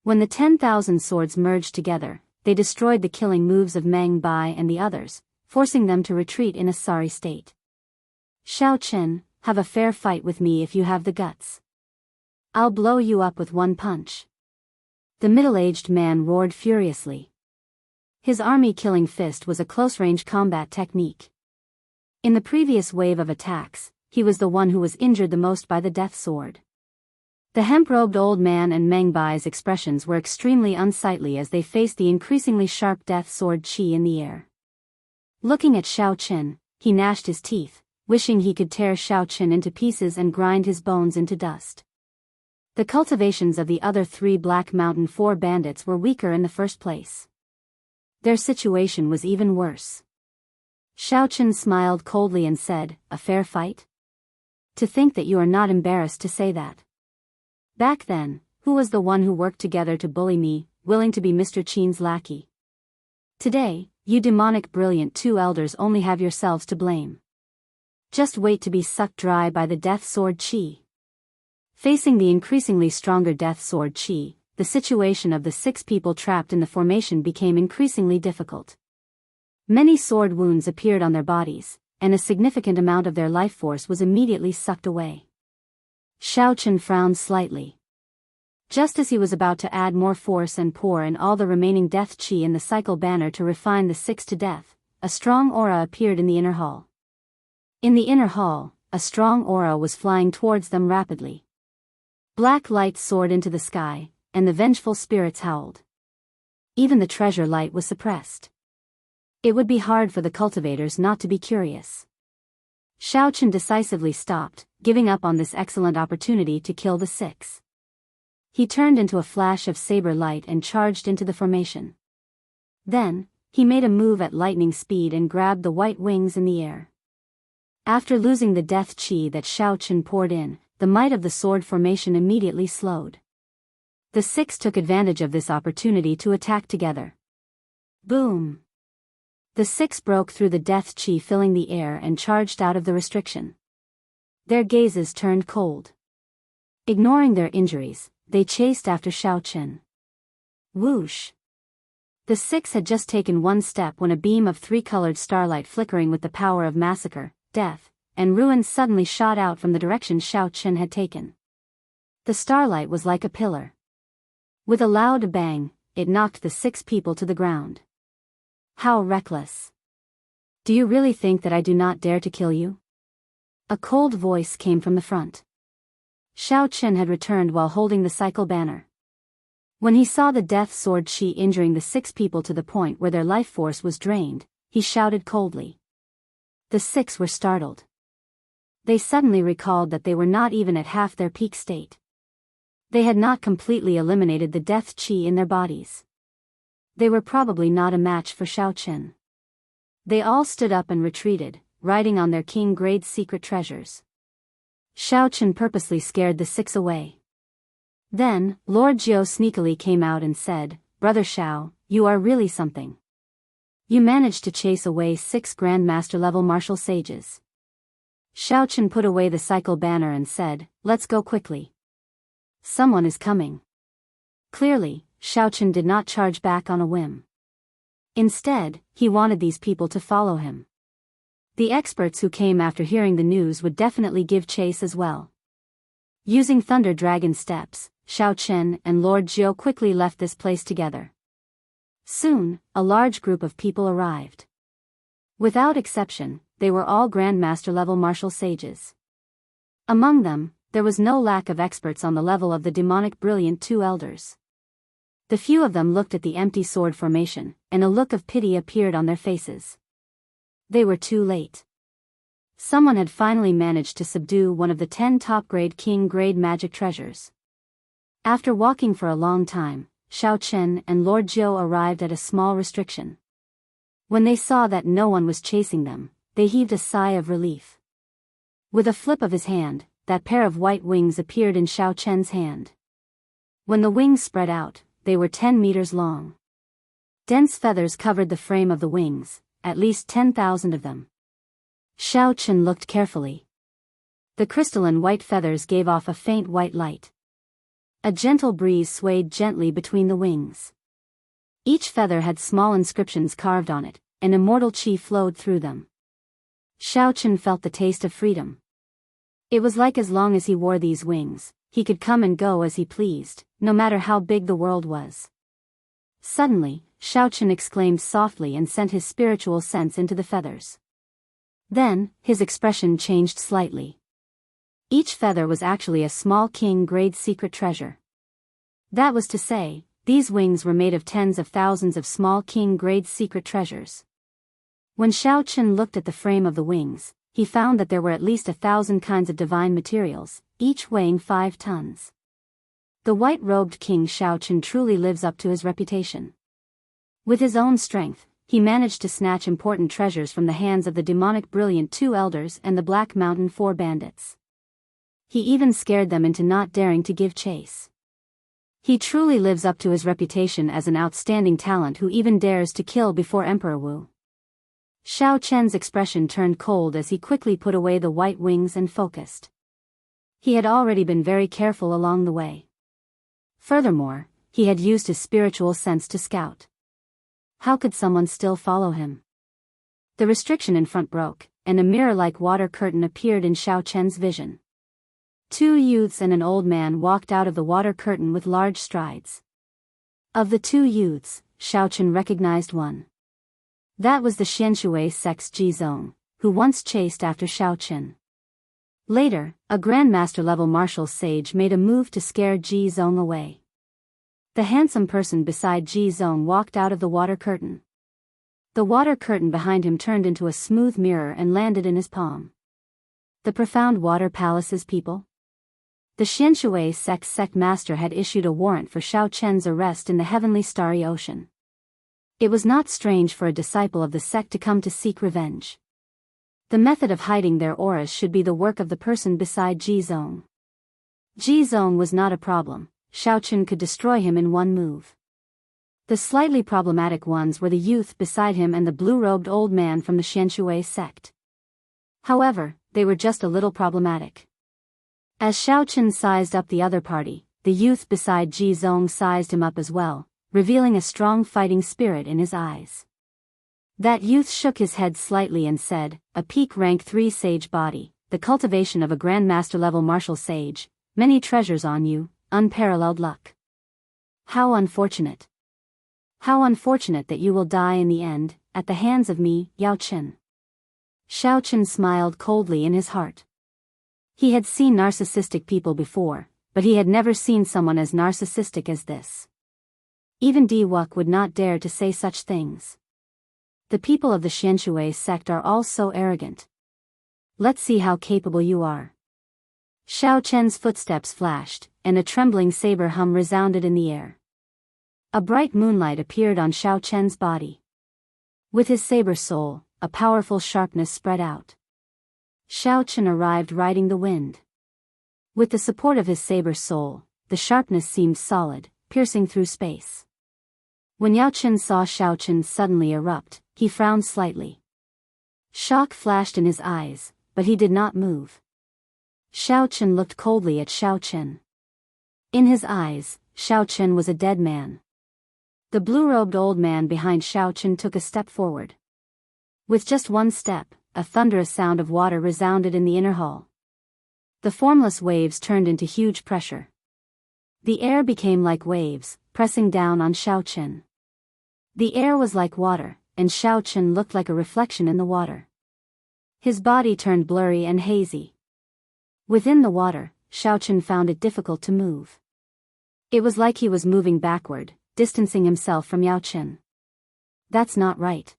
When the 10,000 swords merged together, they destroyed the killing moves of Meng Bai and the others, forcing them to retreat in a sorry state. Xiao Chen, have a fair fight with me if you have the guts. I'll blow you up with one punch. The middle-aged man roared furiously. His army-killing fist was a close-range combat technique. In the previous wave of attacks, he was the one who was injured the most by the death sword. The hemp-robed old man and Meng Bai's expressions were extremely unsightly as they faced the increasingly sharp death sword chi in the air. Looking at Xiao Chen, he gnashed his teeth, wishing he could tear Xiao Chen into pieces and grind his bones into dust. The cultivations of the other 3 Black Mountain 4 bandits were weaker in the first place. Their situation was even worse. Xiao Chen smiled coldly and said, "A fair fight? To think that you are not embarrassed to say that. Back then, who was the one who worked together to bully me, willing to be Mr. Qin's lackey? Today, you demonic brilliant 2 elders only have yourselves to blame. Just wait to be sucked dry by the death sword chi." Facing the increasingly stronger death sword chi, the situation of the 6 people trapped in the formation became increasingly difficult. Many sword wounds appeared on their bodies, and a significant amount of their life force was immediately sucked away. Xiao Chen frowned slightly. Just as he was about to add more force and pour in all the remaining death chi in the cycle banner to refine the 6 to death, a strong aura appeared in the inner hall. In the inner hall, a strong aura was flying towards them rapidly. Black light soared into the sky, and the vengeful spirits howled. Even the treasure light was suppressed. It would be hard for the cultivators not to be curious. Xiao Chen decisively stopped, giving up on this excellent opportunity to kill the 6. He turned into a flash of saber light and charged into the formation. Then, he made a move at lightning speed and grabbed the white wings in the air. After losing the death chi that Xiao Chen poured in, the might of the sword formation immediately slowed. The 6 took advantage of this opportunity to attack together. Boom! The 6 broke through the death chi filling the air and charged out of the restriction. Their gazes turned cold. Ignoring their injuries, they chased after Xiao Chen. Whoosh! The 6 had just taken one step when a beam of 3-colored starlight flickering with the power of massacre, death, and ruin suddenly shot out from the direction Xiao Chen had taken. The starlight was like a pillar. With a loud bang, it knocked the 6 people to the ground. How reckless! Do you really think that I do not dare to kill you? A cold voice came from the front. Xiao Chen had returned while holding the cycle banner. When he saw the death sword chi injuring the 6 people to the point where their life force was drained, he shouted coldly. The 6 were startled. They suddenly recalled that they were not even at half their peak state. They had not completely eliminated the death chi in their bodies. They were probably not a match for Xiao Chen. They all stood up and retreated, riding on their king-grade secret treasures. Xiao Chen purposely scared the 6 away. Then, Lord Jiao sneakily came out and said, "Brother Xiao, you are really something. You managed to chase away 6 Grandmaster-level martial sages." Xiao Chen put away the cycle banner and said, "Let's go quickly. Someone is coming." Clearly, Xiao Chen did not charge back on a whim. Instead, he wanted these people to follow him. The experts who came after hearing the news would definitely give chase as well. Using Thunder Dragon steps, Xiao Chen and Lord Jiao quickly left this place together. Soon, a large group of people arrived. Without exception, they were all Grandmaster-level martial sages. Among them, there was no lack of experts on the level of the demonic brilliant two elders. The few of them looked at the empty sword formation, and a look of pity appeared on their faces. They were too late. Someone had finally managed to subdue one of the 10 top-grade king-grade magic treasures. After walking for a long time, Xiao Chen and Lord Jiu arrived at a small restriction. When they saw that no one was chasing them, they heaved a sigh of relief. With a flip of his hand, that pair of white wings appeared in Xiao Chen's hand. When the wings spread out, they were 10 meters long. Dense feathers covered the frame of the wings, at least 10,000 of them. Xiao Chen looked carefully. The crystalline white feathers gave off a faint white light. A gentle breeze swayed gently between the wings. Each feather had small inscriptions carved on it, and immortal qi flowed through them. Xiao Chen felt the taste of freedom. It was like as long as he wore these wings, he could come and go as he pleased, no matter how big the world was. Suddenly, Xiao Chen exclaimed softly and sent his spiritual sense into the feathers. Then, his expression changed slightly. Each feather was actually a small king-grade secret treasure. That was to say, these wings were made of tens of thousands of small king-grade secret treasures. When Xiao Chen looked at the frame of the wings, he found that there were at least 1,000 kinds of divine materials, each weighing 5 tons. The white-robed King Xiao Chen truly lives up to his reputation. With his own strength, he managed to snatch important treasures from the hands of the demonic brilliant two elders and the Black Mountain 4 bandits. He even scared them into not daring to give chase. He truly lives up to his reputation as an outstanding talent who even dares to kill before Emperor Wu. Xiao Chen's expression turned cold as he quickly put away the white wings and focused. He had already been very careful along the way. Furthermore, he had used his spiritual sense to scout. How could someone still follow him? The restriction in front broke, and a mirror-like water curtain appeared in Xiao Chen's vision. 2 youths and an old man walked out of the water curtain with large strides. Of the 2 youths, Xiao Chen recognized one. That was the Xianxia sect's Ji Zong, who once chased after Xiao Chen. Later, a Grandmaster-level martial sage made a move to scare Ji Zong away. The handsome person beside Ji Zong walked out of the water curtain. The water curtain behind him turned into a smooth mirror and landed in his palm. The profound water palace's people? The Xianxia sect's sect master had issued a warrant for Xiao Chen's arrest in the heavenly starry ocean. It was not strange for a disciple of the sect to come to seek revenge. The method of hiding their auras should be the work of the person beside Ji Zong. Ji Zong was not a problem. Xiao Chen could destroy him in one move. The slightly problematic ones were the youth beside him and the blue-robed old man from the Xianxia sect. However, they were just a little problematic. As Xiao Chen sized up the other party, the youth beside Ji Zong sized him up as well, revealing a strong fighting spirit in his eyes. That youth shook his head slightly and said, "A peak rank 3 sage body, the cultivation of a Grandmaster-level martial sage, many treasures on you, unparalleled luck. How unfortunate. How unfortunate that you will die in the end, at the hands of me, Yao Chen." Xiao Chen smiled coldly in his heart. He had seen narcissistic people before, but he had never seen someone as narcissistic as this. Even Diwuk would not dare to say such things. The people of the Xianxia sect are all so arrogant. Let's see how capable you are. Xiao Chen's footsteps flashed, and a trembling saber hum resounded in the air. A bright moonlight appeared on Xiao Chen's body. With his saber soul, a powerful sharpness spread out. Xiao Chen arrived riding the wind. With the support of his saber soul, the sharpness seemed solid, piercing through space. When Yao Chen saw Xiao Chen suddenly erupt, he frowned slightly. Shock flashed in his eyes, but he did not move. Xiao Chen looked coldly at Xiao Chen. In his eyes, Xiao Chen was a dead man. The blue-robed old man behind Xiao Chen took a step forward. With just one step, a thunderous sound of water resounded in the inner hall. The formless waves turned into huge pressure. The air became like waves, pressing down on Xiao Chen. The air was like water, and Xiao Chen looked like a reflection in the water. His body turned blurry and hazy. Within the water, Xiao Chen found it difficult to move. It was like he was moving backward, distancing himself from Yao Chen. That's not right.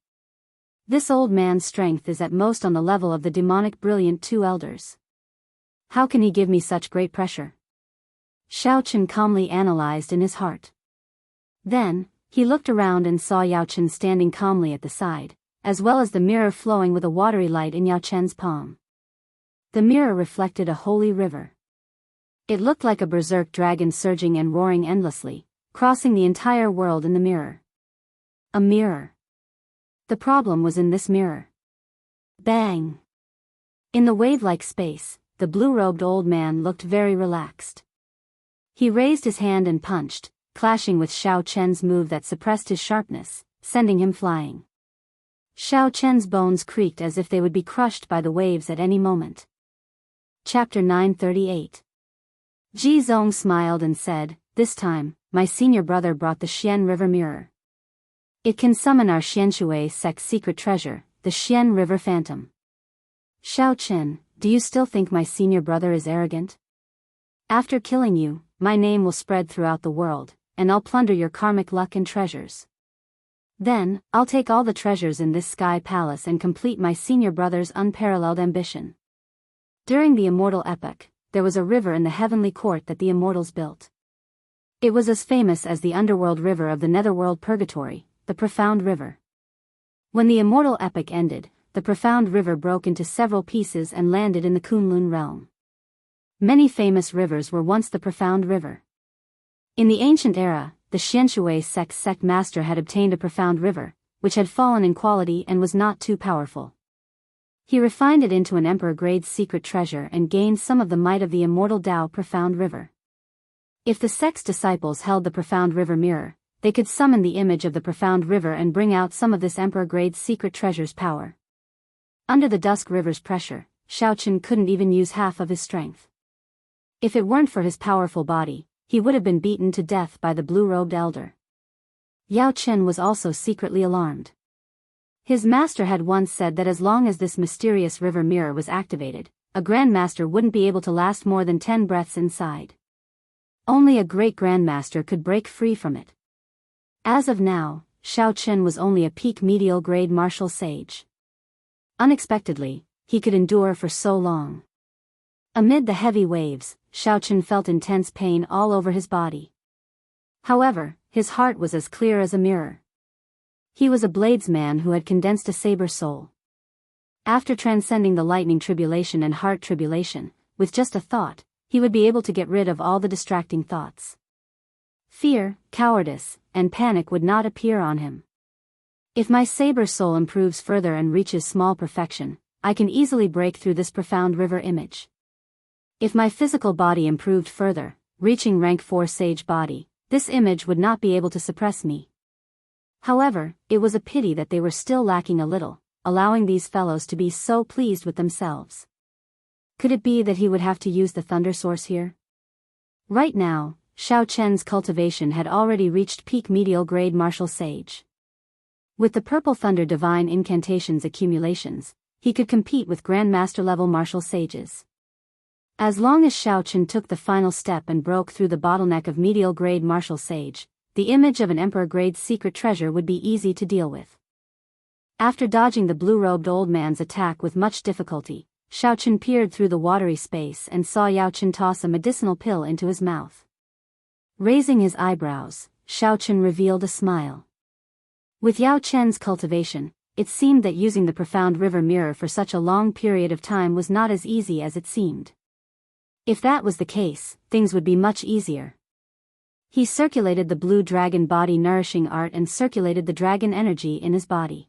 This old man's strength is at most on the level of the demonic brilliant two elders. How can he give me such great pressure? Xiao Chen calmly analyzed in his heart. Then, he looked around and saw Yao Chen standing calmly at the side, as well as the mirror flowing with a watery light in Yao Chen's palm. The mirror reflected a holy river. It looked like a berserk dragon surging and roaring endlessly, crossing the entire world in the mirror. A mirror. The problem was in this mirror. Bang! In the wave-like space, the blue-robed old man looked very relaxed. He raised his hand and punched, clashing with Xiao Chen's move that suppressed his sharpness, sending him flying. Xiao Chen's bones creaked as if they would be crushed by the waves at any moment. Chapter 938. Ji Zong smiled and said, "This time, my senior brother brought the Xian River Mirror. It can summon our Xianshui sect's secret treasure, the Xian River Phantom." Xiao Chen, do you still think my senior brother is arrogant? After killing you, my name will spread throughout the world, and I'll plunder your karmic luck and treasures. Then, I'll take all the treasures in this sky palace and complete my senior brother's unparalleled ambition. During the immortal epoch, there was a river in the heavenly court that the immortals built. It was as famous as the underworld river of the netherworld purgatory, the Profound River. When the immortal epoch ended, the Profound River broke into several pieces and landed in the Kunlun realm. Many famous rivers were once the Profound River. In the ancient era, the Xianshui sect's sect master had obtained a Profound River, which had fallen in quality and was not too powerful. He refined it into an emperor-grade secret treasure and gained some of the might of the immortal Dao Profound River. If the sect's disciples held the Profound River mirror, they could summon the image of the Profound River and bring out some of this emperor-grade secret treasure's power. Under the Dusk River's pressure, Xiao Chen couldn't even use half of his strength. If it weren't for his powerful body, he would have been beaten to death by the blue-robed elder. Yao Chen was also secretly alarmed. His master had once said that as long as this mysterious river mirror was activated, a grandmaster wouldn't be able to last more than 10 breaths inside. Only a great grandmaster could break free from it. As of now, Xiao Chen was only a peak medial grade martial sage. Unexpectedly, he could endure for so long. Amid the heavy waves, Xiao Chen felt intense pain all over his body. However, his heart was as clear as a mirror. He was a bladesman who had condensed a saber soul. After transcending the lightning tribulation and heart tribulation, with just a thought, he would be able to get rid of all the distracting thoughts. Fear, cowardice, and panic would not appear on him. If my saber soul improves further and reaches small perfection, I can easily break through this Profound River image. If my physical body improved further, reaching rank 4 sage body, this image would not be able to suppress me. However, it was a pity that they were still lacking a little, allowing these fellows to be so pleased with themselves. Could it be that he would have to use the thunder source here? Right now, Xiao Chen's cultivation had already reached peak medial grade martial sage. With the purple thunder divine incantations accumulations, he could compete with grandmaster level martial sages. As long as Xiao Chen took the final step and broke through the bottleneck of medial grade martial sage, the image of an emperor-grade secret treasure would be easy to deal with. After dodging the blue-robed old man's attack with much difficulty, Xiao Chen peered through the watery space and saw Yao Chen toss a medicinal pill into his mouth. Raising his eyebrows, Xiao Chen revealed a smile. With Yao Chen's cultivation, it seemed that using the Profound River mirror for such a long period of time was not as easy as it seemed. If that was the case, things would be much easier. He circulated the blue dragon body nourishing art and circulated the dragon energy in his body.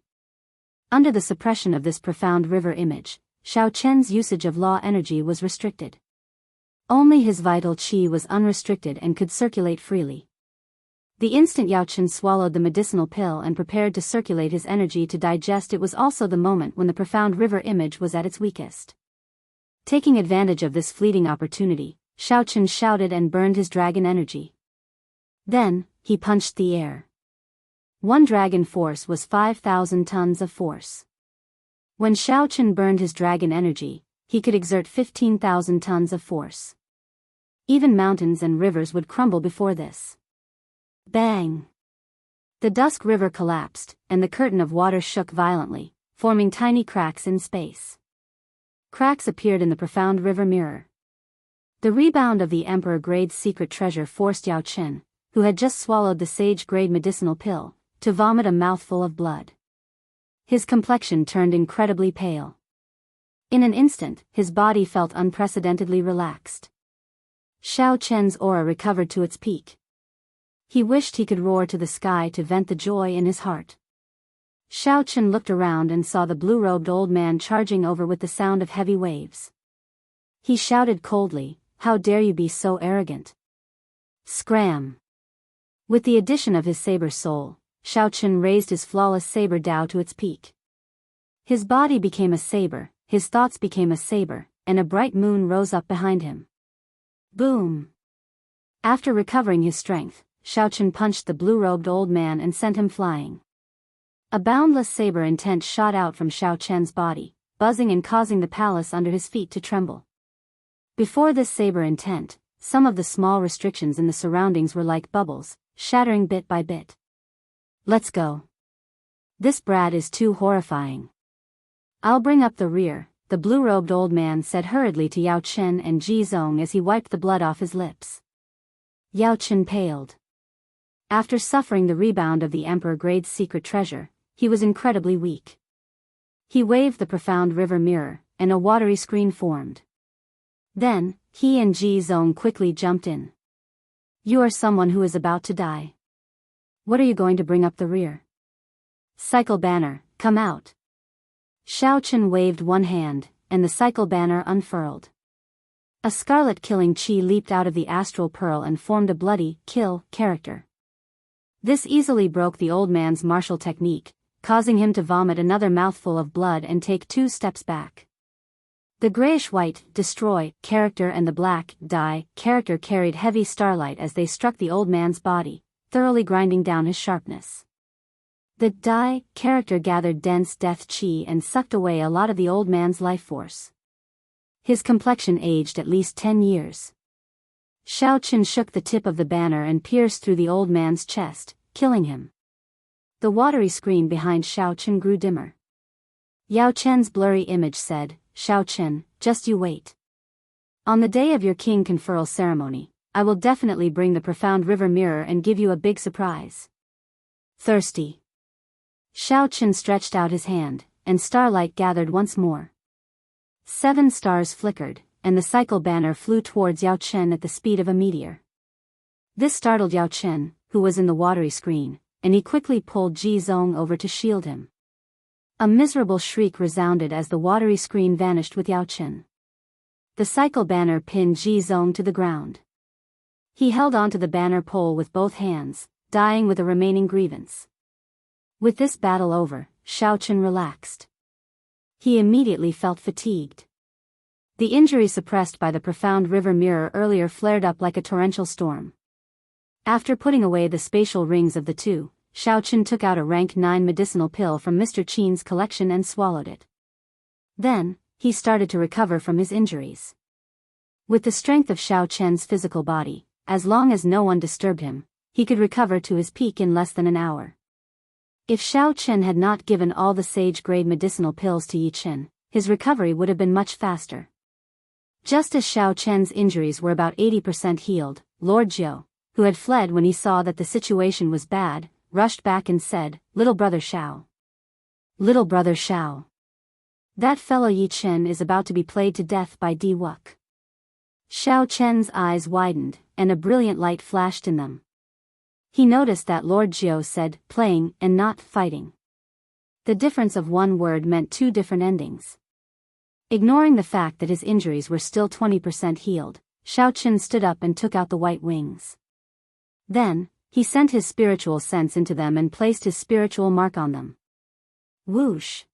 Under the suppression of this Profound River image, Xiao Chen's usage of law energy was restricted. Only his vital qi was unrestricted and could circulate freely. The instant Yao Chen swallowed the medicinal pill and prepared to circulate his energy to digest, it was also the moment when the Profound River image was at its weakest. Taking advantage of this fleeting opportunity, Xiao Chen shouted and burned his dragon energy. Then, he punched the air. One dragon force was 5,000 tons of force. When Xiaochen burned his dragon energy, he could exert 15,000 tons of force. Even mountains and rivers would crumble before this. Bang! The Dusk River collapsed, and the curtain of water shook violently, forming tiny cracks in space. Cracks appeared in the profound river mirror. The rebound of the Emperor-grade secret treasure forced Yao Chen, who had just swallowed the sage-grade medicinal pill, to vomit a mouthful of blood. His complexion turned incredibly pale. In an instant, his body felt unprecedentedly relaxed. Xiao Chen's aura recovered to its peak. He wished he could roar to the sky to vent the joy in his heart. Xiao Chen looked around and saw the blue-robed old man charging over with the sound of heavy waves. He shouted coldly, "How dare you be so arrogant!" Scram! With the addition of his saber soul, Xiao Chen raised his flawless saber Dao to its peak. His body became a saber, his thoughts became a saber, and a bright moon rose up behind him. Boom! After recovering his strength, Xiao Chen punched the blue-robed old man and sent him flying. A boundless saber intent shot out from Xiao Chen's body, buzzing and causing the palace under his feet to tremble. Before this saber intent, some of the small restrictions in the surroundings were like bubbles, shattering bit by bit. Let's go. This brat is too horrifying. I'll bring up the rear, the blue-robed old man said hurriedly to Yao Chen and Ji Zong as he wiped the blood off his lips. Yao Chen paled. After suffering the rebound of the Emperor-grade secret treasure, he was incredibly weak. He waved the profound river mirror, and a watery screen formed. Then, he and Ji Zong quickly jumped in. You are someone who is about to die. What are you going to bring up the rear? Cycle banner, come out. Xiao Chen waved one hand, and the cycle banner unfurled. A scarlet killing chi leaped out of the astral pearl and formed a bloody, kill, character. This easily broke the old man's martial technique, causing him to vomit another mouthful of blood and take 2 steps back. The grayish-white, destroy, character and the black, die, character carried heavy starlight as they struck the old man's body, thoroughly grinding down his sharpness. The die, character gathered dense death chi and sucked away a lot of the old man's life force. His complexion aged at least 10 years. Xiao Chen shook the tip of the banner and pierced through the old man's chest, killing him. The watery screen behind Xiao Chen grew dimmer. Yao Chen's blurry image said, Xiao Chen, just you wait. On the day of your king conferral ceremony, I will definitely bring the profound river mirror and give you a big surprise. Thirsty. Xiao Chen stretched out his hand, and starlight gathered once more. 7 stars flickered, and the cycle banner flew towards Yao Chen at the speed of a meteor. This startled Yao Chen, who was in the watery screen, and he quickly pulled Ji Zong over to shield him. A miserable shriek resounded as the watery screen vanished with Yao Chen. The cycle banner pinned Ji Zong to the ground. He held onto the banner pole with both hands, dying with a remaining grievance. With this battle over, Xiao Chen relaxed. He immediately felt fatigued. The injury suppressed by the profound river mirror earlier flared up like a torrential storm. After putting away the spatial rings of the two, Xiao Chen took out a rank 9 medicinal pill from Mr. Qin's collection and swallowed it. Then, he started to recover from his injuries. With the strength of Xiao Chen's physical body, as long as no one disturbed him, he could recover to his peak in less than an hour. If Xiao Chen had not given all the sage-grade medicinal pills to Yi Chen, his recovery would have been much faster. Just as Xiao Chen's injuries were about 80% healed, Lord Jiu, who had fled when he saw that the situation was bad, rushed back and said, Little brother Xiao. Little brother Xiao. That fellow Yi Chen is about to be played to death by Di Wuk. Xiao Chen's eyes widened, and a brilliant light flashed in them. He noticed that Lord Jiu said, playing, and not fighting. The difference of one word meant 2 different endings. Ignoring the fact that his injuries were still 20% healed, Xiao Chen stood up and took out the white wings. Then, he sent his spiritual sense into them and placed his spiritual mark on them. Whoosh!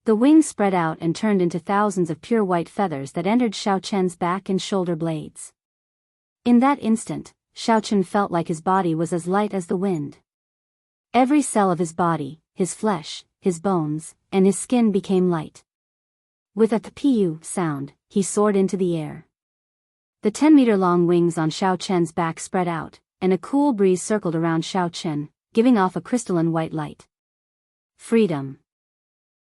The wings spread out and turned into thousands of pure white feathers that entered Xiao Chen's back and shoulder blades. In that instant, Xiao Chen felt like his body was as light as the wind. Every cell of his body, his flesh, his bones, and his skin became light. With a pu sound, he soared into the air. The 10-meter-long wings on Xiao Chen's back spread out, and a cool breeze circled around Xiao Chen, giving off a crystalline white light. Freedom.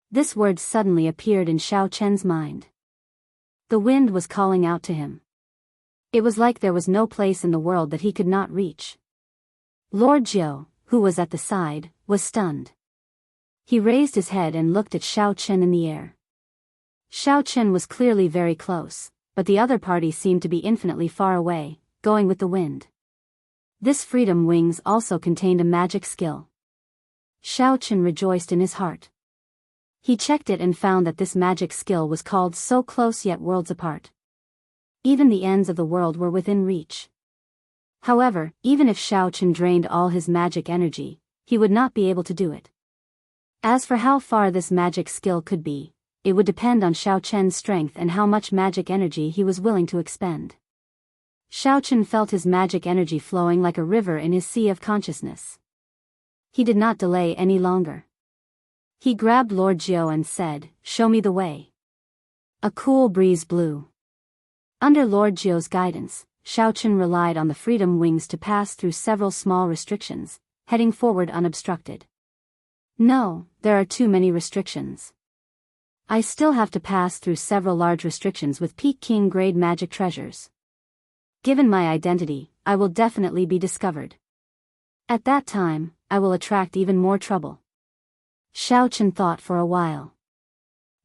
This word suddenly appeared in Xiao Chen's mind. The wind was calling out to him. It was like there was no place in the world that he could not reach. Lord Jiu, who was at the side, was stunned. He raised his head and looked at Xiao Chen in the air. Xiao Chen was clearly very close, but the other party seemed to be infinitely far away, going with the wind. This freedom wings also contained a magic skill. Xiao Chen rejoiced in his heart. He checked it and found that this magic skill was called So Close Yet Worlds Apart. Even the ends of the world were within reach. However, even if Xiao Chen drained all his magic energy, he would not be able to do it. As for how far this magic skill could be, it would depend on Xiao Chen's strength and how much magic energy he was willing to expend. Xiao Chen felt his magic energy flowing like a river in his sea of consciousness. He did not delay any longer. He grabbed Lord Jiu and said, "Show me the way." A cool breeze blew. Under Lord Jiu's guidance, Xiao Chen relied on the freedom wings to pass through several small restrictions, heading forward unobstructed. No, there are too many restrictions. I still have to pass through several large restrictions with Peak King grade magic treasures. Given my identity, I will definitely be discovered. At that time, I will attract even more trouble. Xiao Chen thought for a while.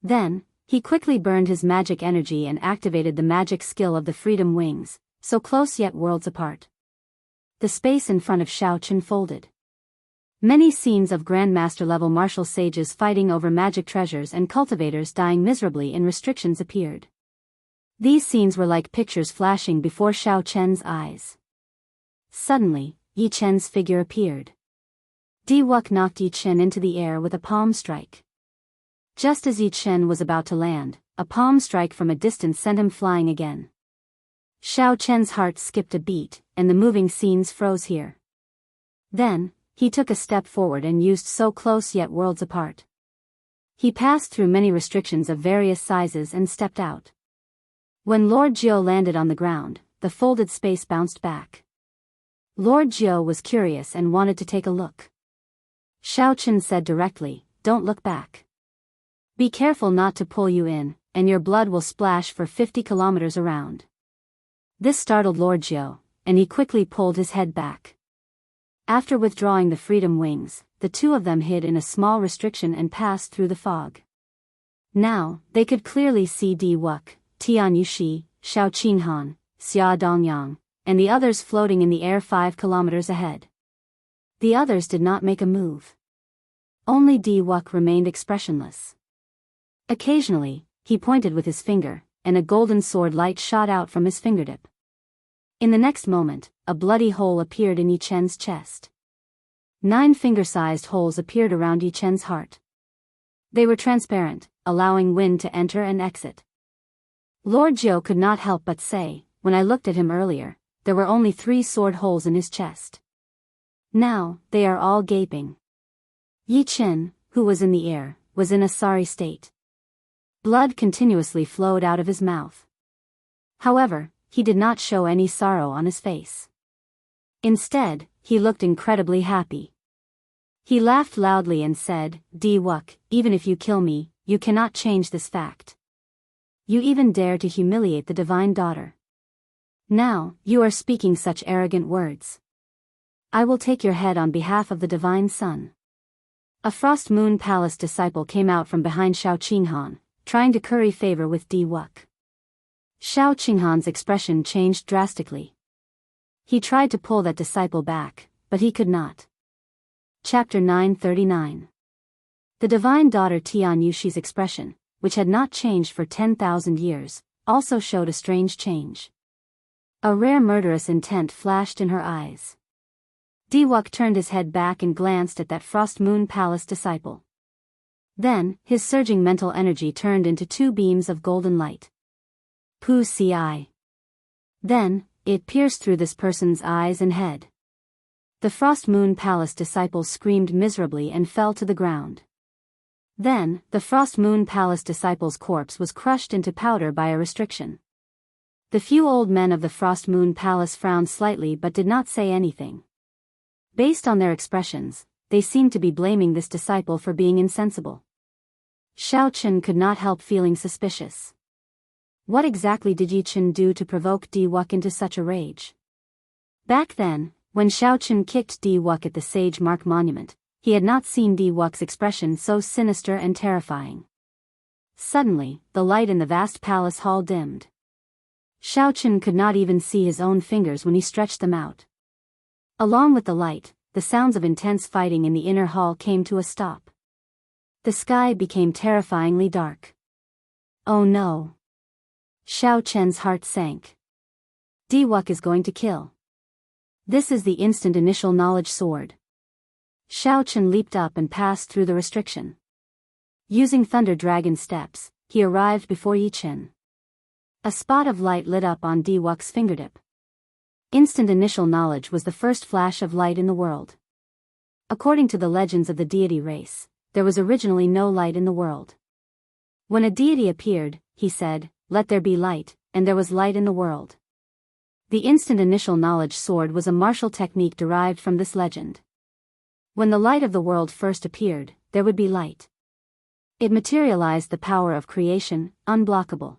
Then, he quickly burned his magic energy and activated the magic skill of the freedom wings, so close yet worlds apart. The space in front of Xiao Chen folded. Many scenes of Grandmaster-level martial sages fighting over magic treasures and cultivators dying miserably in restrictions appeared. These scenes were like pictures flashing before Xiao Chen's eyes. Suddenly, Yi Chen's figure appeared. Di Wuk knocked Yi Chen into the air with a palm strike. Just as Yi Chen was about to land, a palm strike from a distance sent him flying again. Xiao Chen's heart skipped a beat, and the moving scenes froze here. Then, he took a step forward and used So Close Yet Worlds Apart. He passed through many restrictions of various sizes and stepped out. When Lord Jiu landed on the ground, the folded space bounced back. Lord Jiu was curious and wanted to take a look. Xiao Chen said directly, "Don't look back. Be careful not to pull you in, and your blood will splash for 50 kilometers around." This startled Lord Jiu, and he quickly pulled his head back. After withdrawing the freedom wings, the two of them hid in a small restriction and passed through the fog. Now, they could clearly see Di Wuk, Tian Yushi, Xiao Qinghan, Xia Dongyang, and the others floating in the air 5 kilometers ahead. The others did not make a move. Only Di Wuk remained expressionless. Occasionally, he pointed with his finger, and a golden sword light shot out from his fingertip. In the next moment, a bloody hole appeared in Yi Chen's chest. 9 finger-sized holes appeared around Yi Chen's heart. They were transparent, allowing wind to enter and exit. Lord Jiu could not help but say, "When I looked at him earlier, there were only 3 sword holes in his chest. Now, they are all gaping." Yi Chen, who was in the air, was in a sorry state. Blood continuously flowed out of his mouth. However, he did not show any sorrow on his face. Instead, he looked incredibly happy. He laughed loudly and said, "Di Wuk, even if you kill me, you cannot change this fact. You even dare to humiliate the divine daughter. Now, you are speaking such arrogant words. I will take your head on behalf of the divine sun." A Frost Moon Palace disciple came out from behind Xiao Qinghan, trying to curry favor with Di Wuk. Xiao Qinghan's expression changed drastically. He tried to pull that disciple back, but he could not. Chapter 939. The divine daughter Tian Yushi's expression, which had not changed for 10,000 years, also showed a strange change. A rare murderous intent flashed in her eyes. Di Wuk turned his head back and glanced at that Frost Moon Palace disciple. Then, his surging mental energy turned into 2 beams of golden light. Pu Ci. Then, it pierced through this person's eyes and head. The Frost Moon Palace disciples screamed miserably and fell to the ground. Then, the Frost Moon Palace disciple's corpse was crushed into powder by a restriction. The few old men of the Frost Moon Palace frowned slightly but did not say anything. Based on their expressions, they seemed to be blaming this disciple for being insensible. Xiao Chen could not help feeling suspicious. What exactly did Yi Chen do to provoke Di Wuk into such a rage? Back then, when Xiao Chen kicked Di Wuk at the Sage Mark Monument, he had not seen Di Wuk's expression so sinister and terrifying. Suddenly, the light in the vast palace hall dimmed. Xiao Chen could not even see his own fingers when he stretched them out. Along with the light, the sounds of intense fighting in the inner hall came to a stop. The sky became terrifyingly dark. Oh no! Xiao Chen's heart sank. Di Wuk is going to kill. This is the instant initial knowledge sword. Xiao Chen leaped up and passed through the restriction. Using Thunder Dragon steps, he arrived before Yi Chen. A spot of light lit up on Di Wuk's fingertip. Instant initial knowledge was the first flash of light in the world. According to the legends of the deity race, there was originally no light in the world. When a deity appeared, he said, "Let there be light," and there was light in the world. The instant initial knowledge sword was a martial technique derived from this legend. When the light of the world first appeared, there would be light. It materialized the power of creation, unblockable.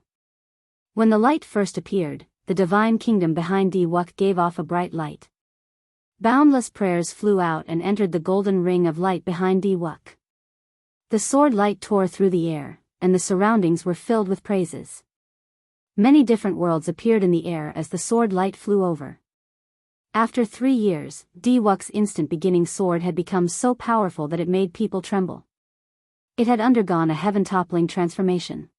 When the light first appeared, the divine kingdom behind Di Wuk gave off a bright light. Boundless prayers flew out and entered the golden ring of light behind Di Wuk. The sword light tore through the air, and the surroundings were filled with praises. Many different worlds appeared in the air as the sword light flew over. After 3 years, Di Wuk's instant beginning sword had become so powerful that it made people tremble. It had undergone a heaven-toppling transformation.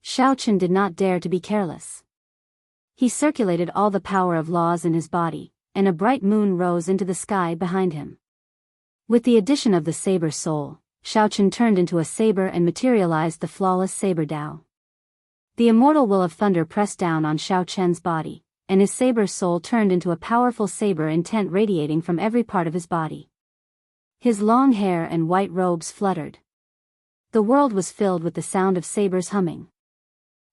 Xiao Chen did not dare to be careless. He circulated all the power of laws in his body, and a bright moon rose into the sky behind him. With the addition of the saber soul, Xiao Chen turned into a saber and materialized the flawless saber Dao. The immortal will of thunder pressed down on Xiao Chen's body, and his saber soul turned into a powerful saber intent radiating from every part of his body. His long hair and white robes fluttered. The world was filled with the sound of sabers humming.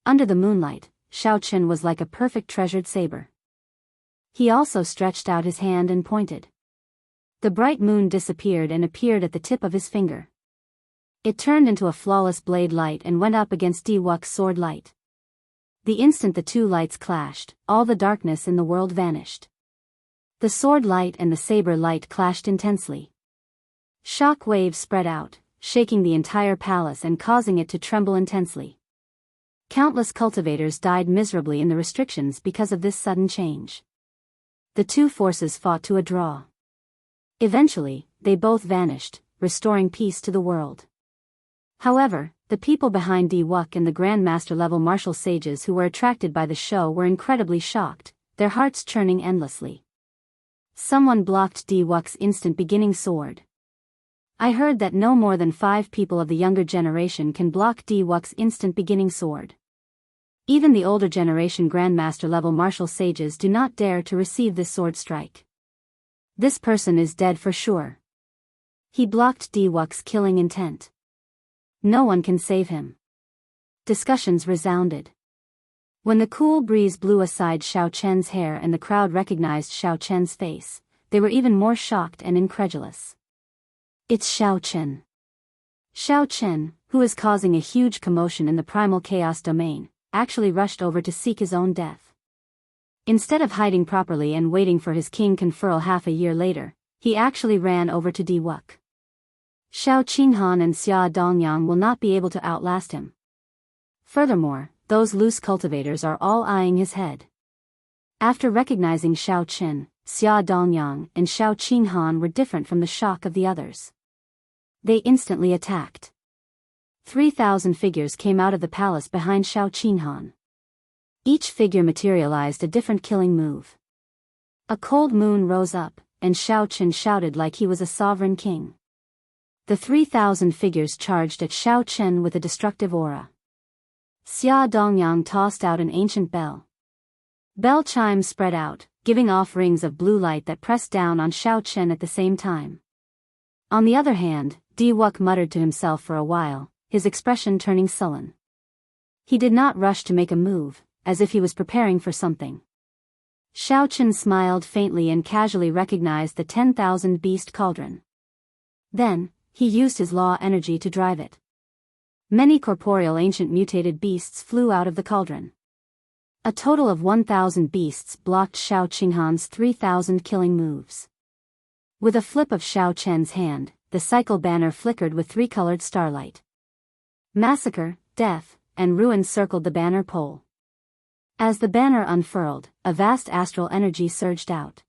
Under the moonlight, Xiao Chen was like a perfect treasured saber. He also stretched out his hand and pointed. The bright moon disappeared and appeared at the tip of his finger. It turned into a flawless blade light and went up against Di Wuk's sword light. The instant the two lights clashed, all the darkness in the world vanished. The sword light and the saber light clashed intensely. Shock waves spread out, shaking the entire palace and causing it to tremble intensely. Countless cultivators died miserably in the restrictions because of this sudden change. The two forces fought to a draw. Eventually, they both vanished, restoring peace to the world. However, the people behind Di Wuk and the Grandmaster level martial sages who were attracted by the show were incredibly shocked, their hearts churning endlessly. Someone blocked Di Wuk's instant beginning sword. I heard that no more than 5 people of the younger generation can block Di Wuk's instant beginning sword. Even the older generation Grandmaster level martial sages do not dare to receive this sword strike. This person is dead for sure. He blocked Di Wuk's killing intent. No one can save him. Discussions resounded. When the cool breeze blew aside Xiao Chen's hair and the crowd recognized Xiao Chen's face, they were even more shocked and incredulous. It's Xiao Chen. Xiao Chen, who is causing a huge commotion in the primal chaos domain, actually rushed over to seek his own death. Instead of hiding properly and waiting for his king conferral half a year later, he actually ran over to Di Wuk. Xiao Qinghan and Xia Dongyang will not be able to outlast him. Furthermore, those loose cultivators are all eyeing his head. After recognizing Xiao Qin, Xia Dongyang and Xiao Qinghan were different from the shock of the others. They instantly attacked. 3,000 figures came out of the palace behind Xiao Qinghan. Each figure materialized a different killing move. A cold moon rose up, and Xiao Qin shouted like he was a sovereign king. The 3,000 figures charged at Xiao Chen with a destructive aura. Xia Dongyang tossed out an ancient bell. Bell chimes spread out, giving off rings of blue light that pressed down on Xiao Chen at the same time. On the other hand, Diwuk muttered to himself for a while, his expression turning sullen. He did not rush to make a move, as if he was preparing for something. Xiao Chen smiled faintly and casually recognized the 10,000 beast cauldron. Then, he used his law energy to drive it. Many corporeal ancient mutated beasts flew out of the cauldron. A total of 1,000 beasts blocked Xiao Qinghan's 3,000 killing moves. With a flip of Xiao Chen's hand, the cycle banner flickered with three-colored starlight. Massacre, death, and ruin circled the banner pole. As the banner unfurled, a vast astral energy surged out.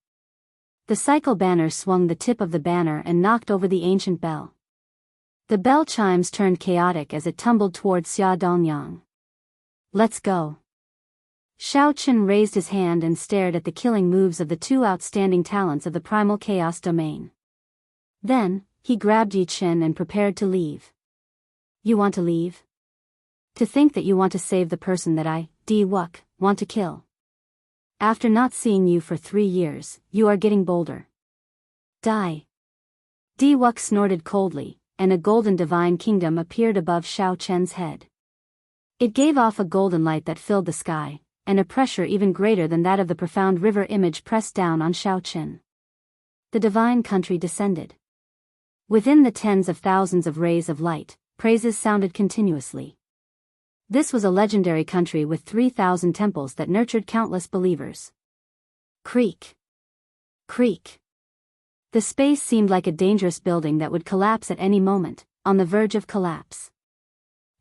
The cycle banner swung the tip of the banner and knocked over the ancient bell. The bell chimes turned chaotic as it tumbled towards Xia Dongyang. Let's go. Xiao Chen raised his hand and stared at the killing moves of the two outstanding talents of the primal chaos domain. Then, he grabbed Yi Chen and prepared to leave. You want to leave? To think that you want to save the person that I, Diwuk, want to kill. After not seeing you for 3 years, you are getting bolder. Die. Diwuk snorted coldly, and a golden divine kingdom appeared above Xiao Chen's head. It gave off a golden light that filled the sky, and a pressure even greater than that of the profound river image pressed down on Xiao Chen. The divine country descended. Within the tens of thousands of rays of light, praises sounded continuously. This was a legendary country with 3,000 temples that nurtured countless believers. Creak. Creak. The space seemed like a dangerous building that would collapse at any moment, on the verge of collapse.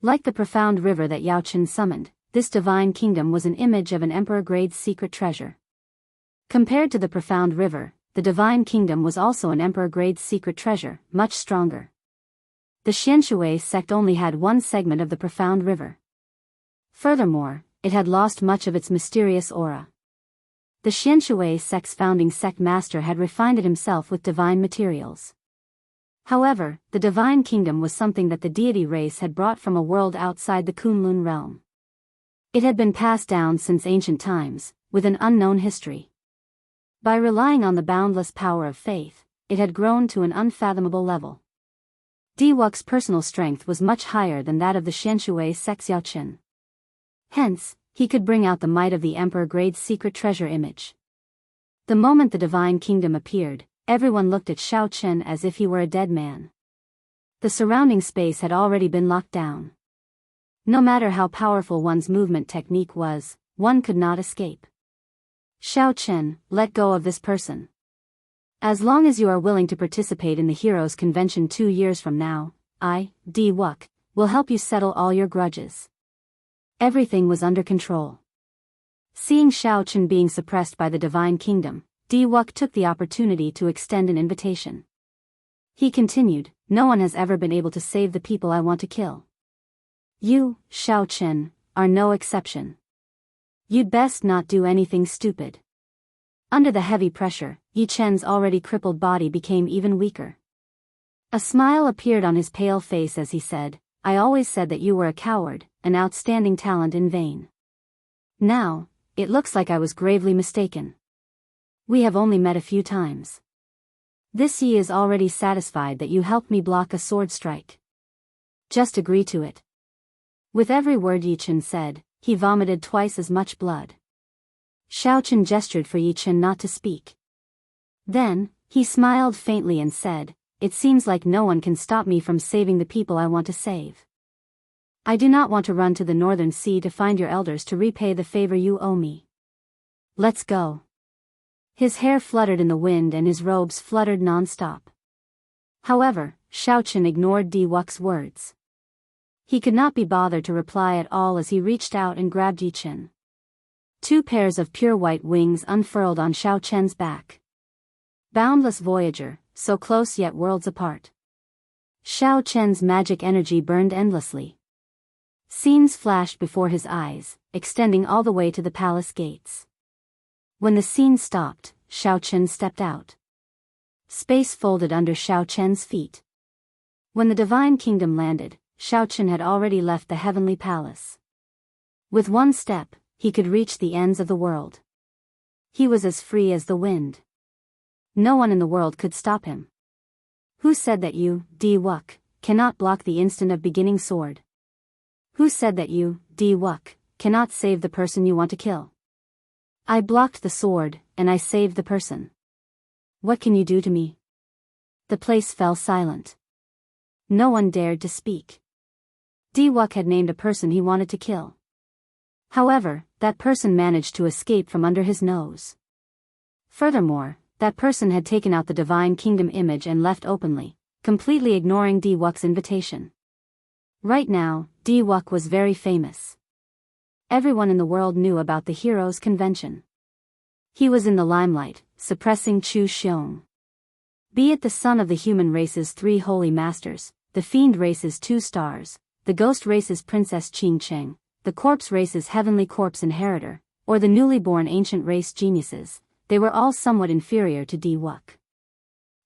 Like the profound river that Yao Chen summoned, this divine kingdom was an image of an emperor-grade secret treasure. Compared to the profound river, the divine kingdom was also an emperor-grade secret treasure, much stronger. The Xianshui sect only had one segment of the profound river. Furthermore, it had lost much of its mysterious aura. The Xianshui sect's founding sect master had refined it himself with divine materials. However, the divine kingdom was something that the deity race had brought from a world outside the Kunlun realm. It had been passed down since ancient times, with an unknown history. By relying on the boundless power of faith, it had grown to an unfathomable level. Diwuk's personal strength was much higher than that of the Xianshui sect's Yao Chen. Hence, he could bring out the might of the emperor-grade secret treasure image. The moment the divine kingdom appeared, everyone looked at Xiao Chen as if he were a dead man. The surrounding space had already been locked down. No matter how powerful one's movement technique was, one could not escape. Xiao Chen, let go of this person. As long as you are willing to participate in the Heroes' Convention 2 years from now, I, Diwuk, will help you settle all your grudges. Everything was under control. Seeing Xiao Chen being suppressed by the divine kingdom, Diwuk took the opportunity to extend an invitation. He continued, no one has ever been able to save the people I want to kill. You, Xiao Chen, are no exception. You'd best not do anything stupid. Under the heavy pressure, Yi Chen's already crippled body became even weaker. A smile appeared on his pale face as he said, I always said that you were a coward, an outstanding talent in vain. Now, it looks like I was gravely mistaken. We have only met a few times. This Yi is already satisfied that you helped me block a sword strike. Just agree to it. With every word Yi Chen said, he vomited twice as much blood. Xiao Chen gestured for Yi Chen not to speak. Then, he smiled faintly and said, it seems like no one can stop me from saving the people I want to save. I do not want to run to the northern sea to find your elders to repay the favor you owe me. Let's go. His hair fluttered in the wind and his robes fluttered non-stop. However, Xiao Chen ignored Diwuk's words. He could not be bothered to reply at all as he reached out and grabbed Yi Chen. 2 pairs of pure white wings unfurled on Xiao Chen's back. Boundless voyager, so close yet worlds apart. Xiao Chen's magic energy burned endlessly. Scenes flashed before his eyes, extending all the way to the palace gates. When the scene stopped, Xiao Chen stepped out. Space folded under Xiao Chen's feet. When the divine kingdom landed, Xiao Chen had already left the heavenly palace. With one step, he could reach the ends of the world. He was as free as the wind. No one in the world could stop him. Who said that you, Wuk, cannot block the instant of beginning sword? Who said that you, Wuk, cannot save the person you want to kill? I blocked the sword, and I saved the person. What can you do to me? The place fell silent. No one dared to speak. Wuk had named a person he wanted to kill. However, that person managed to escape from under his nose. Furthermore, that person had taken out the Divine Kingdom image and left openly, completely ignoring Wuk's invitation. Right now, Wuk was very famous. Everyone in the world knew about the heroes' convention. He was in the limelight, suppressing Chu Xiong. Be it the son of the human race's 3 holy masters, the fiend race's 2 stars, the ghost race's Princess Qing Cheng, the corpse race's heavenly corpse inheritor, or the newly born ancient race geniuses, they were all somewhat inferior to Wuk.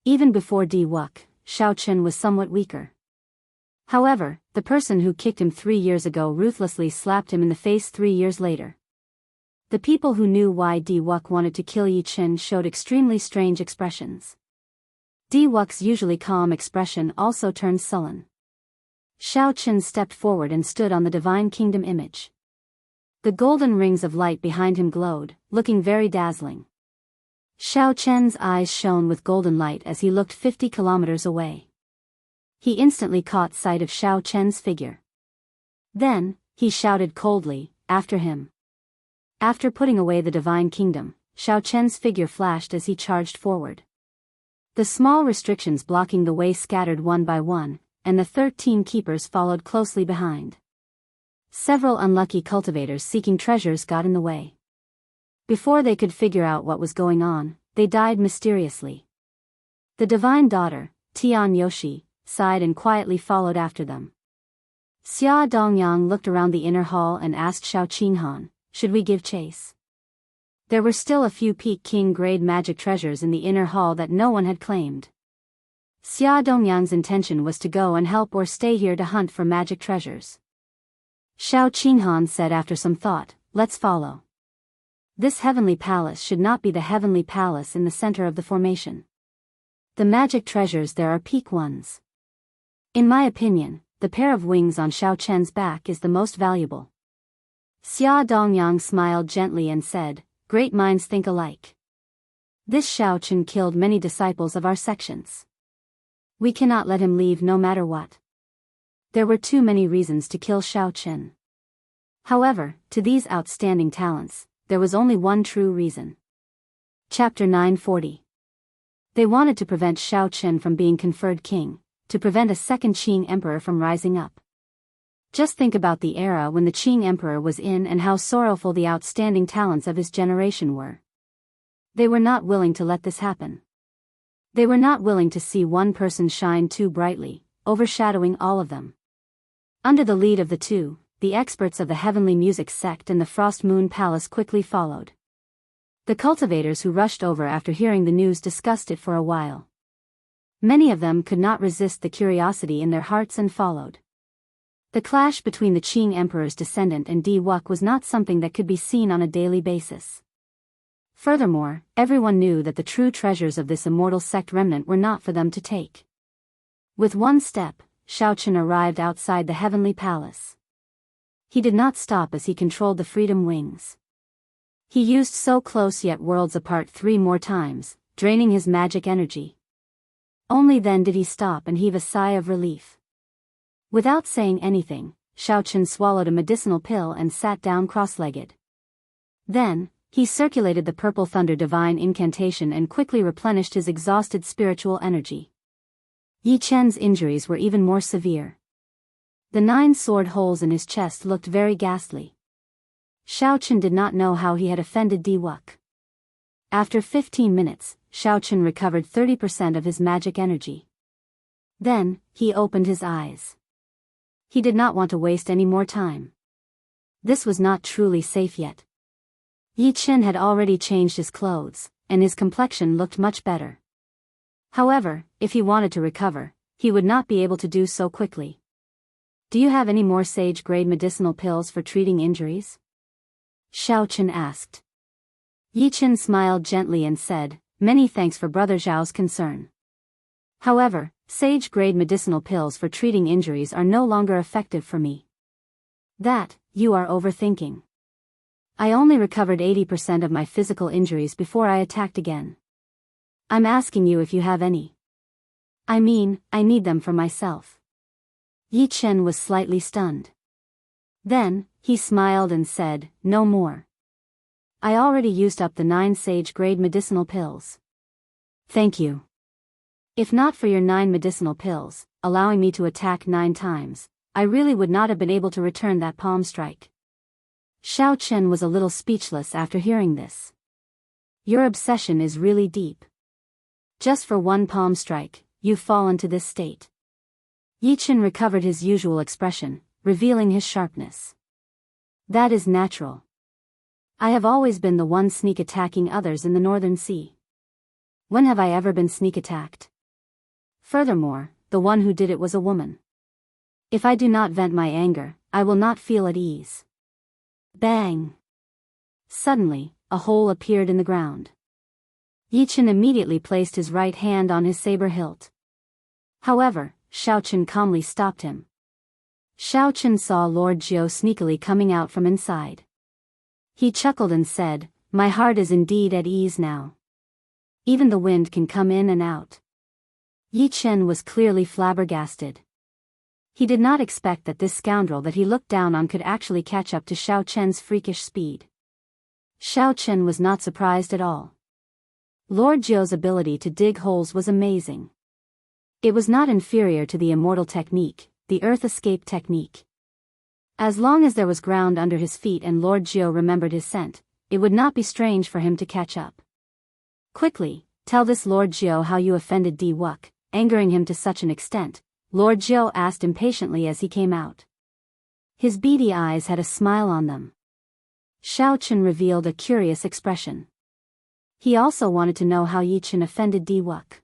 Even before Wuk, Xiao Chen was somewhat weaker. However, the person who kicked him 3 years ago ruthlessly slapped him in the face 3 years later. The people who knew why Wuk wanted to kill Yi Chen showed extremely strange expressions. Wuk's usually calm expression also turned sullen. Xiao Chen stepped forward and stood on the Divine Kingdom image. The golden rings of light behind him glowed, looking very dazzling. Xiao Chen's eyes shone with golden light as he looked 50 kilometers away. He instantly caught sight of Xiao Chen's figure. Then, he shouted coldly, "After him." After putting away the Divine Kingdom, Xiao Chen's figure flashed as he charged forward. The small restrictions blocking the way scattered one by one, and the 13 keepers followed closely behind. Several unlucky cultivators seeking treasures got in the way. Before they could figure out what was going on, they died mysteriously. The divine daughter, Tian Yoshi, sighed and quietly followed after them. Xia Dongyang looked around the inner hall and asked Xiao Qinghan, "Should we give chase?" There were still a few Peking grade magic treasures in the inner hall that no one had claimed. Xia Dongyang's intention was to go and help or stay here to hunt for magic treasures. Xiao Qinghan said after some thought, "Let's follow. This heavenly palace should not be the heavenly palace in the center of the formation. The magic treasures there are peak ones. In my opinion, the pair of wings on Xiao Chen's back is the most valuable." Xia Dongyang smiled gently and said, "Great minds think alike. This Xiao Chen killed many disciples of our sections. We cannot let him leave no matter what. There were too many reasons to kill Xiao Chen. However, to these outstanding talents, there was only one true reason." Chapter 940. They wanted to prevent Xiao Chen from being conferred king, to prevent a second Qing emperor from rising up. Just think about the era when the Qing emperor was in and how sorrowful the outstanding talents of his generation were. They were not willing to let this happen. They were not willing to see one person shine too brightly, overshadowing all of them. Under the lead of the two, the experts of the Heavenly Music Sect and the Frost Moon Palace quickly followed. The cultivators who rushed over after hearing the news discussed it for a while. Many of them could not resist the curiosity in their hearts and followed. The clash between the Qing Emperor's descendant and Wuk was not something that could be seen on a daily basis. Furthermore, everyone knew that the true treasures of this immortal sect remnant were not for them to take. With one step, Xiao Chen arrived outside the Heavenly Palace. He did not stop as he controlled the Freedom Wings. He used so close yet worlds apart 3 more times, draining his magic energy. Only then did he stop and heave a sigh of relief. Without saying anything, Xiao Chen swallowed a medicinal pill and sat down cross-legged. Then, he circulated the Purple Thunder Divine Incantation and quickly replenished his exhausted spiritual energy. Yi Chen's injuries were even more severe. The 9 sword holes in his chest looked very ghastly. Xiao Chen did not know how he had offended Wuk. After 15 minutes, Xiao Chen recovered 30% of his magic energy. Then, he opened his eyes. He did not want to waste any more time. This was not truly safe yet. Yi Chen had already changed his clothes, and his complexion looked much better. However, if he wanted to recover, he would not be able to do so quickly. "Do you have any more sage-grade medicinal pills for treating injuries?" Xiao Chen asked. Yi Chen smiled gently and said, "Many thanks for Brother Zhao's concern. However, sage-grade medicinal pills for treating injuries are no longer effective for me." "That, you are overthinking. I only recovered 80% of my physical injuries before I attacked again. I'm asking you if you have any. I mean, I need them for myself." Yi Chen was slightly stunned. Then, he smiled and said, "No more. I already used up the 9 sage-grade medicinal pills. Thank you. If not for your 9 medicinal pills, allowing me to attack 9 times, I really would not have been able to return that palm strike." Xiao Chen was a little speechless after hearing this. "Your obsession is really deep. Just for 1 palm strike, you've fallen to this state." Yi Chen recovered his usual expression, revealing his sharpness. "That is natural. I have always been the one sneak attacking others in the Northern Sea. When have I ever been sneak attacked? Furthermore, the one who did it was a woman. If I do not vent my anger, I will not feel at ease." Bang! Suddenly, a hole appeared in the ground. Yi Chen immediately placed his right hand on his saber hilt. However, Xiao Chen calmly stopped him. Xiao Chen saw Lord Jiao sneakily coming out from inside. He chuckled and said, "My heart is indeed at ease now. Even the wind can come in and out." Yi Chen was clearly flabbergasted. He did not expect that this scoundrel that he looked down on could actually catch up to Xiao Chen's freakish speed. Xiao Chen was not surprised at all. Lord Jiao's ability to dig holes was amazing. It was not inferior to the immortal technique, the earth escape technique. As long as there was ground under his feet and Lord Jiao remembered his scent, it would not be strange for him to catch up. "Quickly, tell this Lord Jiao how you offended Di Wuk," angering him to such an extent, Lord Jiao asked impatiently as he came out. His beady eyes had a smile on them. Xiao Chen revealed a curious expression. He also wanted to know how Yi Chen offended Di Wuk.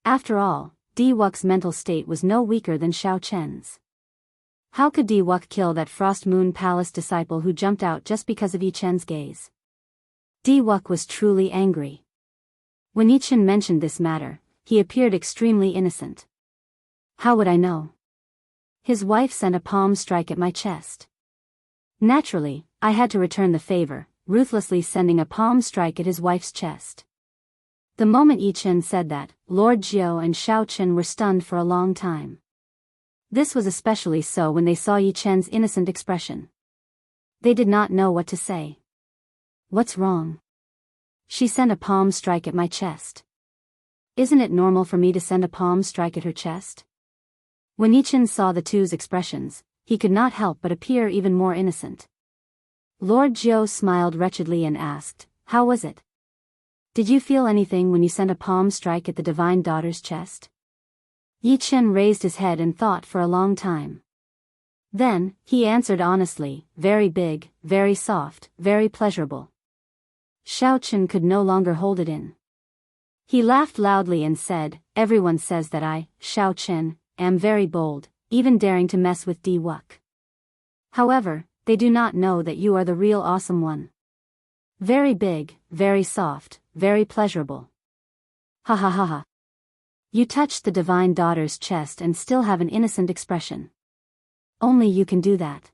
After all, Di Wuk's mental state was no weaker than Xiao Chen's. How could Di Wuk kill that Frost Moon Palace disciple who jumped out just because of Yi Chen's gaze? Di Wuk was truly angry. When Yi Chen mentioned this matter, he appeared extremely innocent. "How would I know? His wife sent a palm strike at my chest. Naturally, I had to return the favor, ruthlessly sending a palm strike at his wife's chest." The moment Yi Chen said that, Lord Jiao and Xiao Chen were stunned for a long time. This was especially so when they saw Yi Chen's innocent expression. They did not know what to say. "What's wrong? She sent a palm strike at my chest. Isn't it normal for me to send a palm strike at her chest?" When Yi Chen saw the two's expressions, he could not help but appear even more innocent. Lord Jiao smiled wretchedly and asked, "How was it? Did you feel anything when you sent a palm strike at the divine daughter's chest?" Yi Chen raised his head and thought for a long time. Then, he answered honestly, "Very big, very soft, very pleasurable." Xiao Chen could no longer hold it in. He laughed loudly and said, "Everyone says that I, Xiao Chen, am very bold, even daring to mess with Di Wuk. However, they do not know that you are the real awesome one. Very big, very soft, very pleasurable. Ha ha ha ha. You touched the divine daughter's chest and still have an innocent expression. Only you can do that.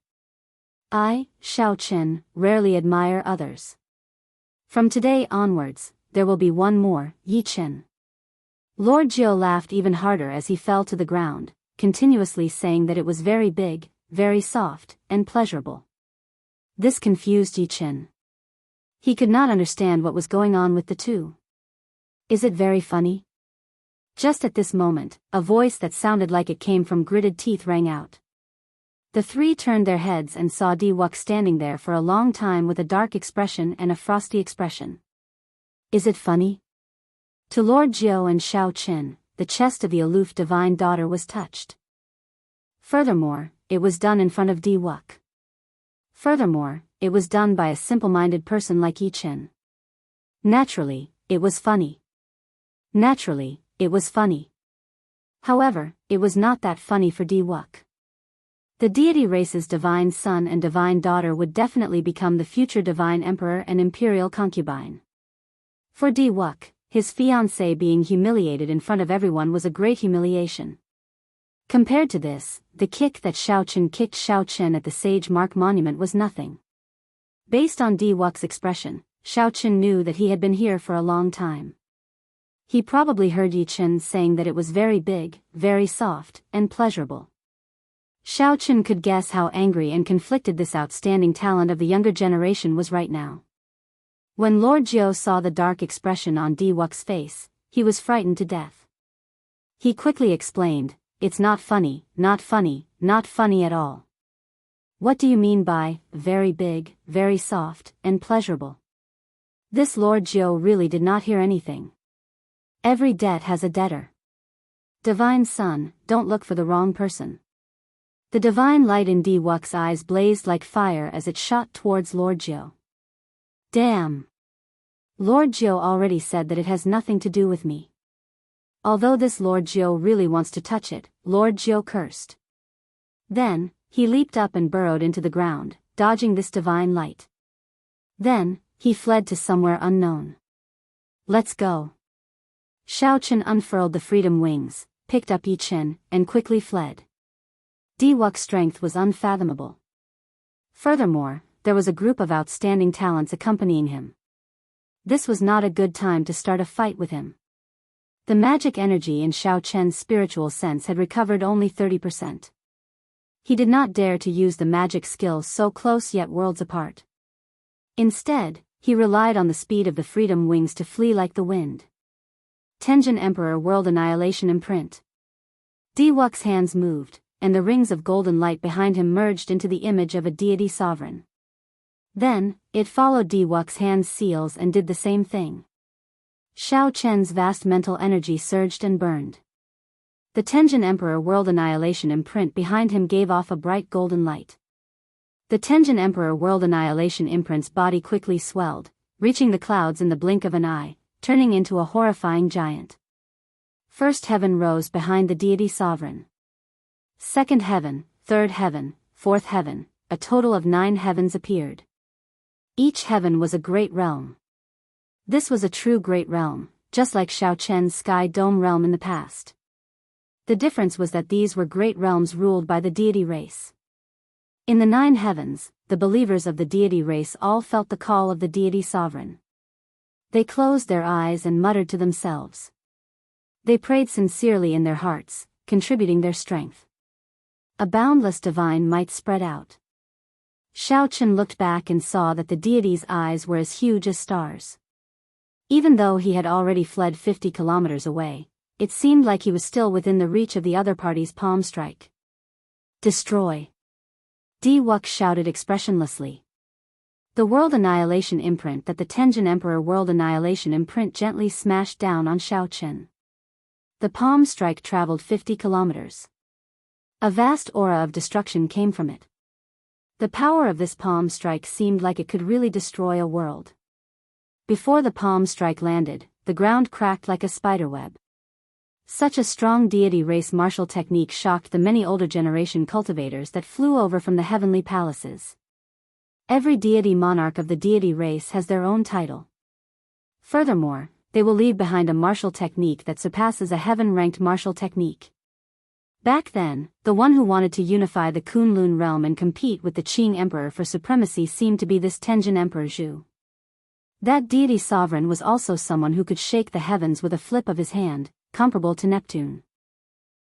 I, Xiao Chen, rarely admire others. From today onwards, there will be one more, Yi Chen." Lord Jiao laughed even harder as he fell to the ground, continuously saying that it was very big, very soft, and pleasurable. This confused Yi Chen. He could not understand what was going on with the two. "Is it very funny?" Just at this moment, a voice that sounded like it came from gritted teeth rang out. The three turned their heads and saw Di Wuk standing there for a long time with a dark expression and a frosty expression. "Is it funny?" To Lord Jiao and Xiao Chen, the chest of the aloof divine daughter was touched. Furthermore, it was done in front of Di Wuk. Furthermore, it was done by a simple-minded person like Yi Chen. Naturally, it was funny. Naturally, it was funny. However, it was not that funny for Di Wuk. The deity race's divine son and divine daughter would definitely become the future divine emperor and imperial concubine. For Wuk, his fiancée being humiliated in front of everyone was a great humiliation. Compared to this, the kick that Xiaochen kicked Xiaochen at the Sage Mark Monument was nothing. Based on Wuk's expression, Xiaochen knew that he had been here for a long time. He probably heard Yichen saying that it was very big, very soft, and pleasurable. Xiaochen could guess how angry and conflicted this outstanding talent of the younger generation was right now. When Lord Jiao saw the dark expression on Wuk's face, he was frightened to death. He quickly explained, "It's not funny, not funny, not funny at all." "What do you mean by, very big, very soft, and pleasurable?" This Lord Jiao really did not hear anything. Every debt has a debtor. Divine Son, don't look for the wrong person. The divine light in Wuk's eyes blazed like fire as it shot towards Lord Jiao. Damn! Lord Jiao already said that it has nothing to do with me. Although this Lord Jiao really wants to touch it, Lord Jiao cursed. Then, he leaped up and burrowed into the ground, dodging this divine light. Then, he fled to somewhere unknown. Let's go. Xiaochen unfurled the freedom wings, picked up Yichen, and quickly fled. Wuk's strength was unfathomable. Furthermore, there was a group of outstanding talents accompanying him. This was not a good time to start a fight with him. The magic energy in Xiaochen's spiritual sense had recovered only 30%. He did not dare to use the magic skill so close yet worlds apart. Instead, he relied on the speed of the freedom wings to flee like the wind. Tenjin Emperor World Annihilation Imprint. Wuk's hands moved, and the rings of golden light behind him merged into the image of a deity sovereign. Then, it followed Wuk's hand seals and did the same thing. Xiaochen's vast mental energy surged and burned. The Tenjin Emperor World Annihilation imprint behind him gave off a bright golden light. The Tenjin Emperor World Annihilation imprint's body quickly swelled, reaching the clouds in the blink of an eye, turning into a horrifying giant. First heaven rose behind the deity sovereign. Second heaven, third heaven, fourth heaven, a total of 9 heavens appeared. Each heaven was a great realm. This was a true great realm, just like Xiaochen's Sky Dome realm in the past. The difference was that these were great realms ruled by the deity race. In the 9 heavens, the believers of the deity race all felt the call of the deity sovereign. They closed their eyes and muttered to themselves. They prayed sincerely in their hearts, contributing their strength. A boundless divine might spread out. Xiaochen looked back and saw that the deity's eyes were as huge as stars. Even though he had already fled 50 kilometers away, it seemed like he was still within the reach of the other party's palm strike. Destroy! Wuk shouted expressionlessly. The World Annihilation imprint that the Tenjin Emperor World Annihilation imprint gently smashed down on Xiaochen. The palm strike traveled 50 kilometers. A vast aura of destruction came from it. The power of this palm strike seemed like it could really destroy a world. Before the palm strike landed, the ground cracked like a spiderweb. Such a strong deity race martial technique shocked the many older generation cultivators that flew over from the heavenly palaces. Every deity monarch of the deity race has their own title. Furthermore, they will leave behind a martial technique that surpasses a heaven-ranked martial technique. Back then, the one who wanted to unify the Kunlun realm and compete with the Qing Emperor for supremacy seemed to be this Tenjin Emperor Zhu. That deity sovereign was also someone who could shake the heavens with a flip of his hand, comparable to Neptune.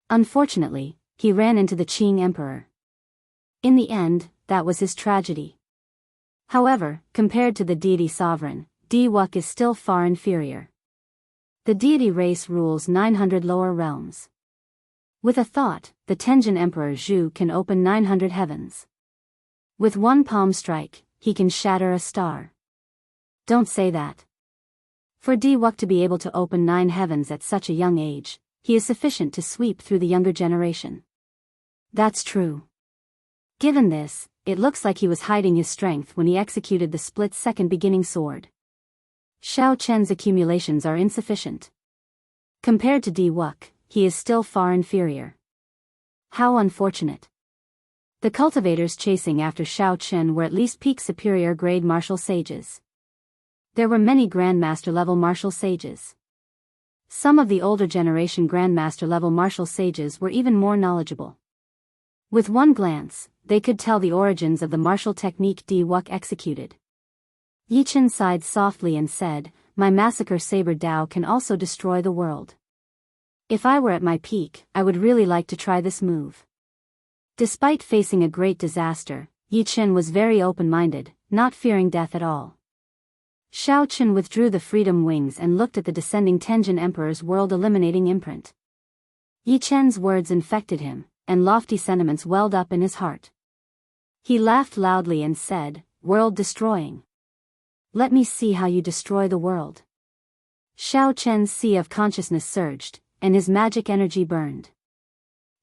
Unfortunately, he ran into the Qing Emperor. In the end, that was his tragedy. However, compared to the deity sovereign, Wuk is still far inferior. The deity race rules 900 lower realms. With a thought, the Tenjin Emperor Zhu can open 900 heavens. With one palm strike, he can shatter a star. Don't say that. For Wuk to be able to open 9 heavens at such a young age, he is sufficient to sweep through the younger generation. That's true. Given this, it looks like he was hiding his strength when he executed the split-second beginning sword. Xiaochen's accumulations are insufficient. Compared to Wuk, he is still far inferior. How unfortunate. The cultivators chasing after Xiao Chen were at least peak superior grade martial sages. There were many Grandmaster level martial sages. Some of the older generation Grandmaster level martial sages were even more knowledgeable. With one glance, they could tell the origins of the martial technique Di-Wuk executed. Yi Chen sighed softly and said, "My massacre saber Dao can also destroy the world. If I were at my peak, I would really like to try this move." Despite facing a great disaster, Yi Chen was very open-minded, not fearing death at all. Xiao Chen withdrew the freedom wings and looked at the descending Tenjin Emperor's world-eliminating imprint. Yi Chen's words infected him, and lofty sentiments welled up in his heart. He laughed loudly and said, "World-destroying. Let me see how you destroy the world." Xiao Chen's sea of consciousness surged, and his magic energy burned.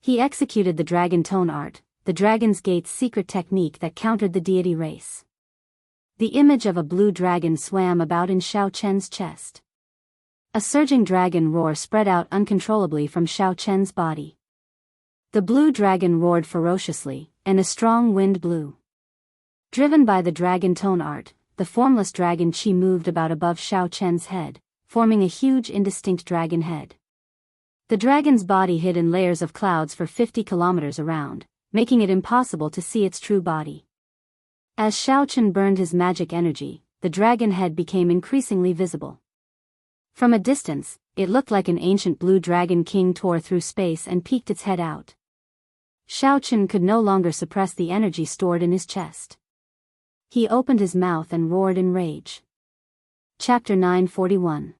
He executed the Dragon Tone art, the Dragon's Gate's secret technique that countered the deity race. The image of a blue dragon swam about in Xiao Chen's chest. A surging dragon roar spread out uncontrollably from Xiao Chen's body. The blue dragon roared ferociously, and a strong wind blew. Driven by the Dragon Tone art, the formless dragon Qi moved about above Xiao Chen's head, forming a huge indistinct dragon head. The dragon's body hid in layers of clouds for 50 kilometers around, making it impossible to see its true body. As Xiao Chen burned his magic energy, the dragon head became increasingly visible. From a distance, it looked like an ancient blue dragon king tore through space and peeked its head out. Xiao Chen could no longer suppress the energy stored in his chest. He opened his mouth and roared in rage. Chapter 941.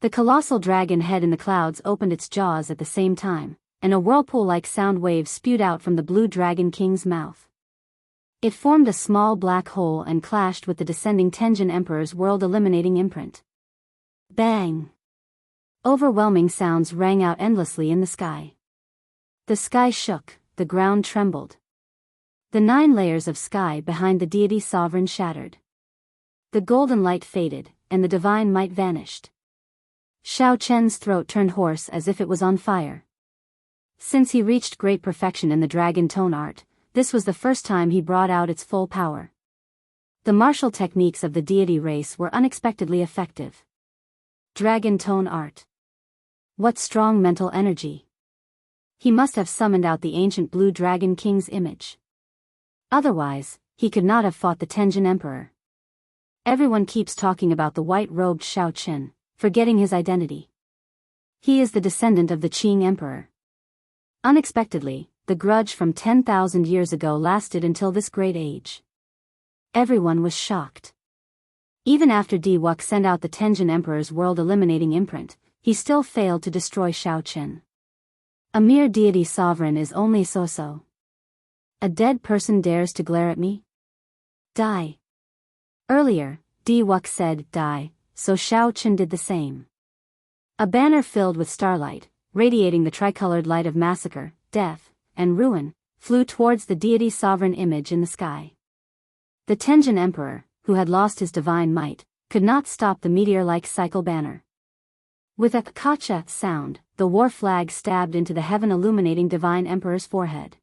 The colossal dragon head in the clouds opened its jaws at the same time, and a whirlpool-like sound wave spewed out from the blue dragon king's mouth. It formed a small black hole and clashed with the descending Tenjin Emperor's world-eliminating imprint. Bang! Overwhelming sounds rang out endlessly in the sky. The sky shook, the ground trembled. The 9 layers of sky behind the deity sovereign shattered. The golden light faded, and the divine might vanished. Xiao Chen's throat turned hoarse as if it was on fire. Since he reached great perfection in the Dragon Tone art, this was the first time he brought out its full power. The martial techniques of the deity race were unexpectedly effective. Dragon Tone art. What strong mental energy! He must have summoned out the ancient blue dragon king's image. Otherwise, he could not have fought the Tenjin Emperor. Everyone keeps talking about the white-robed Xiao Chen, forgetting his identity. He is the descendant of the Qing Emperor. Unexpectedly, the grudge from 10,000 years ago lasted until this great age. Everyone was shocked. Even after Di-Wuk sent out the Tenjin Emperor's world-eliminating imprint, he still failed to destroy Xiao Chen. A mere deity sovereign is only so-so. A dead person dares to glare at me? Die. Earlier, Di-Wuk said, "Die," so Xiao Chen did the same. A banner filled with starlight, radiating the tricolored light of massacre, death, and ruin, flew towards the deity's sovereign image in the sky. The Tenjin Emperor, who had lost his divine might, could not stop the meteor-like cycle banner. With a kacha sound, the war flag stabbed into the heaven-illuminating divine emperor's forehead.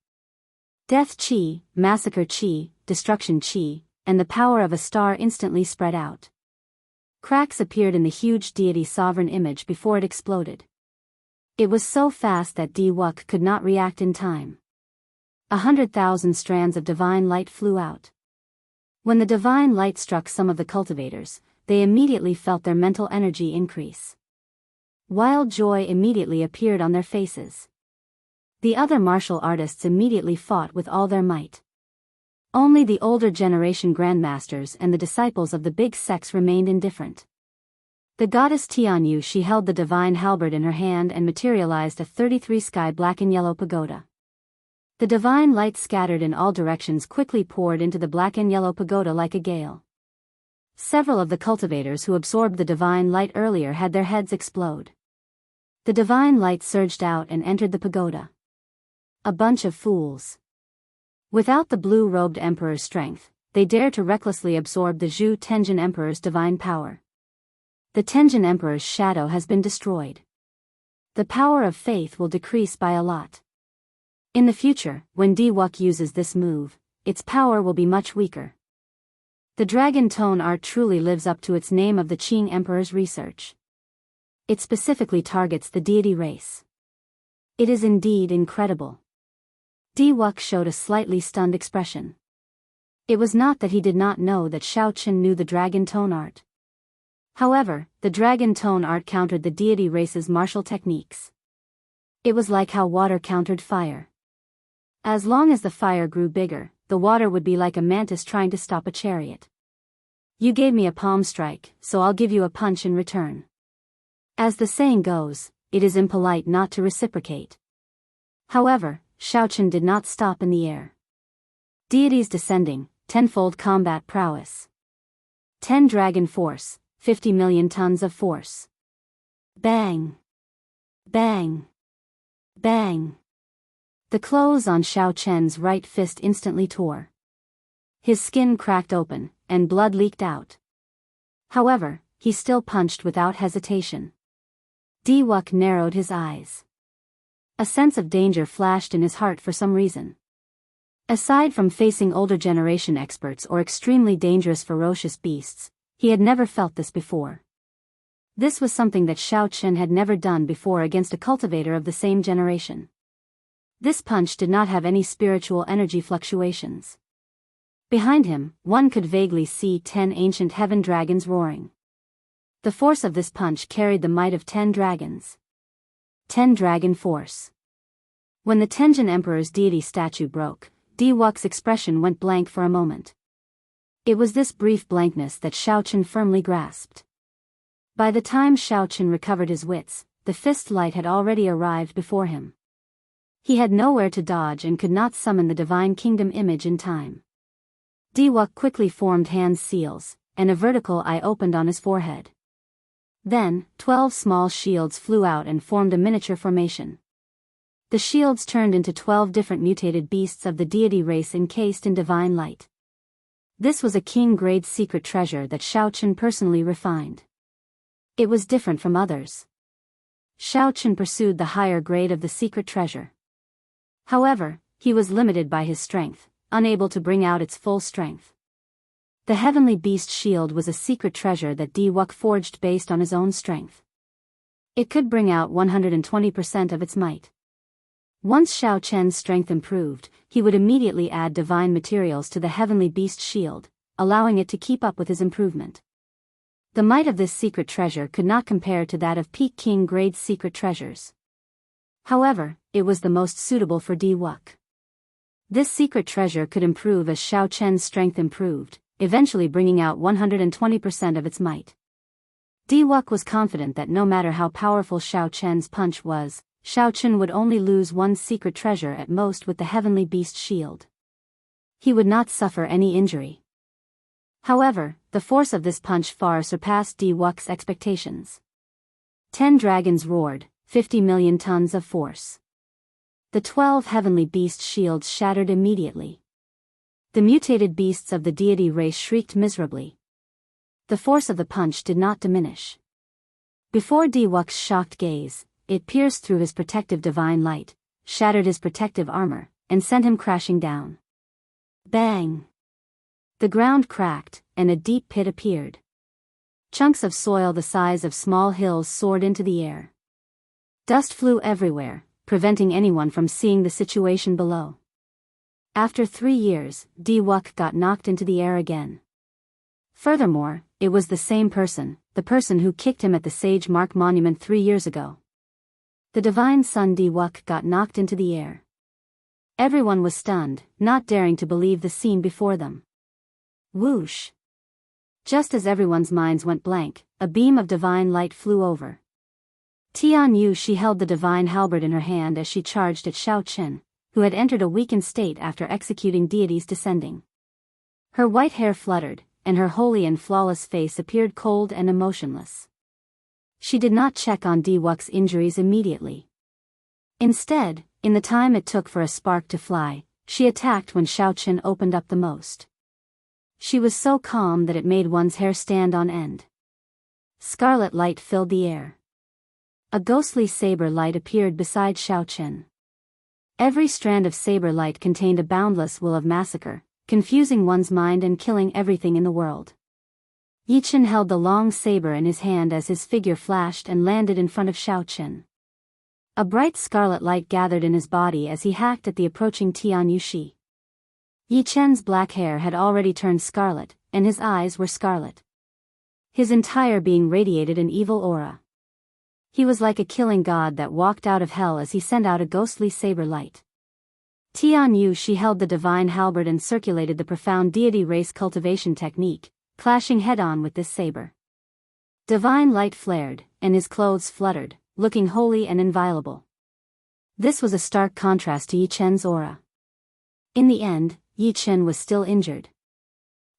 Death chi, massacre chi, destruction chi, and the power of a star instantly spread out. Cracks appeared in the huge deity sovereign image before it exploded. It was so fast that Di-Wuk could not react in time. 100,000 strands of divine light flew out. When the divine light struck some of the cultivators, they immediately felt their mental energy increase. Wild joy immediately appeared on their faces. The other martial artists immediately fought with all their might. Only the older generation grandmasters and the disciples of the big sects remained indifferent. The goddess Tianyu she held the divine halberd in her hand and materialized a 33 sky black and yellow pagoda. The divine light scattered in all directions quickly poured into the black and yellow pagoda like a gale. Several of the cultivators who absorbed the divine light earlier had their heads explode. The divine light surged out and entered the pagoda. A bunch of fools. Without the blue-robed emperor's strength, they dared to recklessly absorb the Zhu Tenjin Emperor's divine power. The Tenjin Emperor's shadow has been destroyed. The power of faith will decrease by a lot. In the future, when Diwuk uses this move, its power will be much weaker. The dragon tone art truly lives up to its name of the Qing Emperor's research. It specifically targets the deity race. It is indeed incredible. Diwuk showed a slightly stunned expression. It was not that he did not know that Xiaoqin knew the dragon tone art. However, the dragon tone art countered the deity race's martial techniques. It was like how water countered fire. As long as the fire grew bigger, the water would be like a mantis trying to stop a chariot. You gave me a palm strike, so I'll give you a punch in return. As the saying goes, it is impolite not to reciprocate. However, Xiaoqin did not stop in the air. Deities descending, tenfold combat prowess. 10 dragon force, 50 million tons of force. Bang! Bang! Bang! The clothes on Xiaoqian's right fist instantly tore. His skin cracked open, and blood leaked out. However, he still punched without hesitation. Diwuk narrowed his eyes. A sense of danger flashed in his heart for some reason. Aside from facing older generation experts or extremely dangerous ferocious beasts, he had never felt this before. This was something that Xiaoqin had never done before against a cultivator of the same generation. This punch did not have any spiritual energy fluctuations. Behind him, one could vaguely see 10 ancient heaven dragons roaring. The force of this punch carried the might of 10 dragons. 10 dragon force. When the Tenjin Emperor's deity statue broke, Diwuk's expression went blank for a moment. It was this brief blankness that Xiaoqin firmly grasped. By the time Xiaoqin recovered his wits, the fist light had already arrived before him. He had nowhere to dodge and could not summon the Divine Kingdom image in time. Diwuk quickly formed hand seals, and a vertical eye opened on his forehead. Then, 12 small shields flew out and formed a miniature formation. The shields turned into 12 different mutated beasts of the deity race encased in divine light. This was a king-grade secret treasure that Xiaoqin personally refined. It was different from others. Xiaoqin pursued the higher grade of the secret treasure. However, he was limited by his strength, unable to bring out its full strength. The heavenly beast shield was a secret treasure that Diwuk forged based on his own strength. It could bring out 120% of its might. Once Xiaoqian's strength improved, he would immediately add divine materials to the heavenly beast shield, allowing it to keep up with his improvement. The might of this secret treasure could not compare to that of peak king-grade secret treasures. However, it was the most suitable for Diwuk. This secret treasure could improve as Xiaoqian's strength improved, eventually bringing out 120% of its might. Diwuk was confident that no matter how powerful Xiaoqian's punch was, Xiaoqin would only lose one secret treasure at most with the heavenly beast shield. He would not suffer any injury. However, the force of this punch far surpassed Diwuk's expectations. 10 dragons roared, 50 million tons of force. The 12 heavenly beast shields shattered immediately. The mutated beasts of the deity race shrieked miserably. The force of the punch did not diminish. Before Diwuk's shocked gaze, it pierced through his protective divine light, shattered his protective armor, and sent him crashing down. Bang! The ground cracked, and a deep pit appeared. Chunks of soil the size of small hills soared into the air. Dust flew everywhere, preventing anyone from seeing the situation below. After 3 years, Diwuk got knocked into the air again. Furthermore, it was the same person, the person who kicked him at the Sage Mark Monument 3 years ago. The divine son Diwuk got knocked into the air. Everyone was stunned, not daring to believe the scene before them. Whoosh! Just as everyone's minds went blank, a beam of divine light flew over. Tian Yu, she held the divine halberd in her hand as she charged at Xiaoqin, who had entered a weakened state after executing deities descending. Her white hair fluttered, and her holy and flawless face appeared cold and emotionless. She did not check on Diwuk's injuries immediately. Instead, in the time it took for a spark to fly, she attacked when Xiaoqin opened up the most. She was so calm that it made one's hair stand on end. Scarlet light filled the air. A ghostly saber light appeared beside Xiaoqin. Every strand of saber light contained a boundless will of massacre, confusing one's mind and killing everything in the world. Yichen held the long saber in his hand as his figure flashed and landed in front of Xiaochen. A bright scarlet light gathered in his body as he hacked at the approaching Tian Yushi. Yichen's black hair had already turned scarlet, and his eyes were scarlet. His entire being radiated an evil aura. He was like a killing god that walked out of hell as he sent out a ghostly saber light. Tian Yushi held the divine halberd and circulated the profound deity race cultivation technique, clashing head-on with this saber. Divine light flared, and his clothes fluttered, looking holy and inviolable. This was a stark contrast to Yichen's aura. In the end, Yichen was still injured.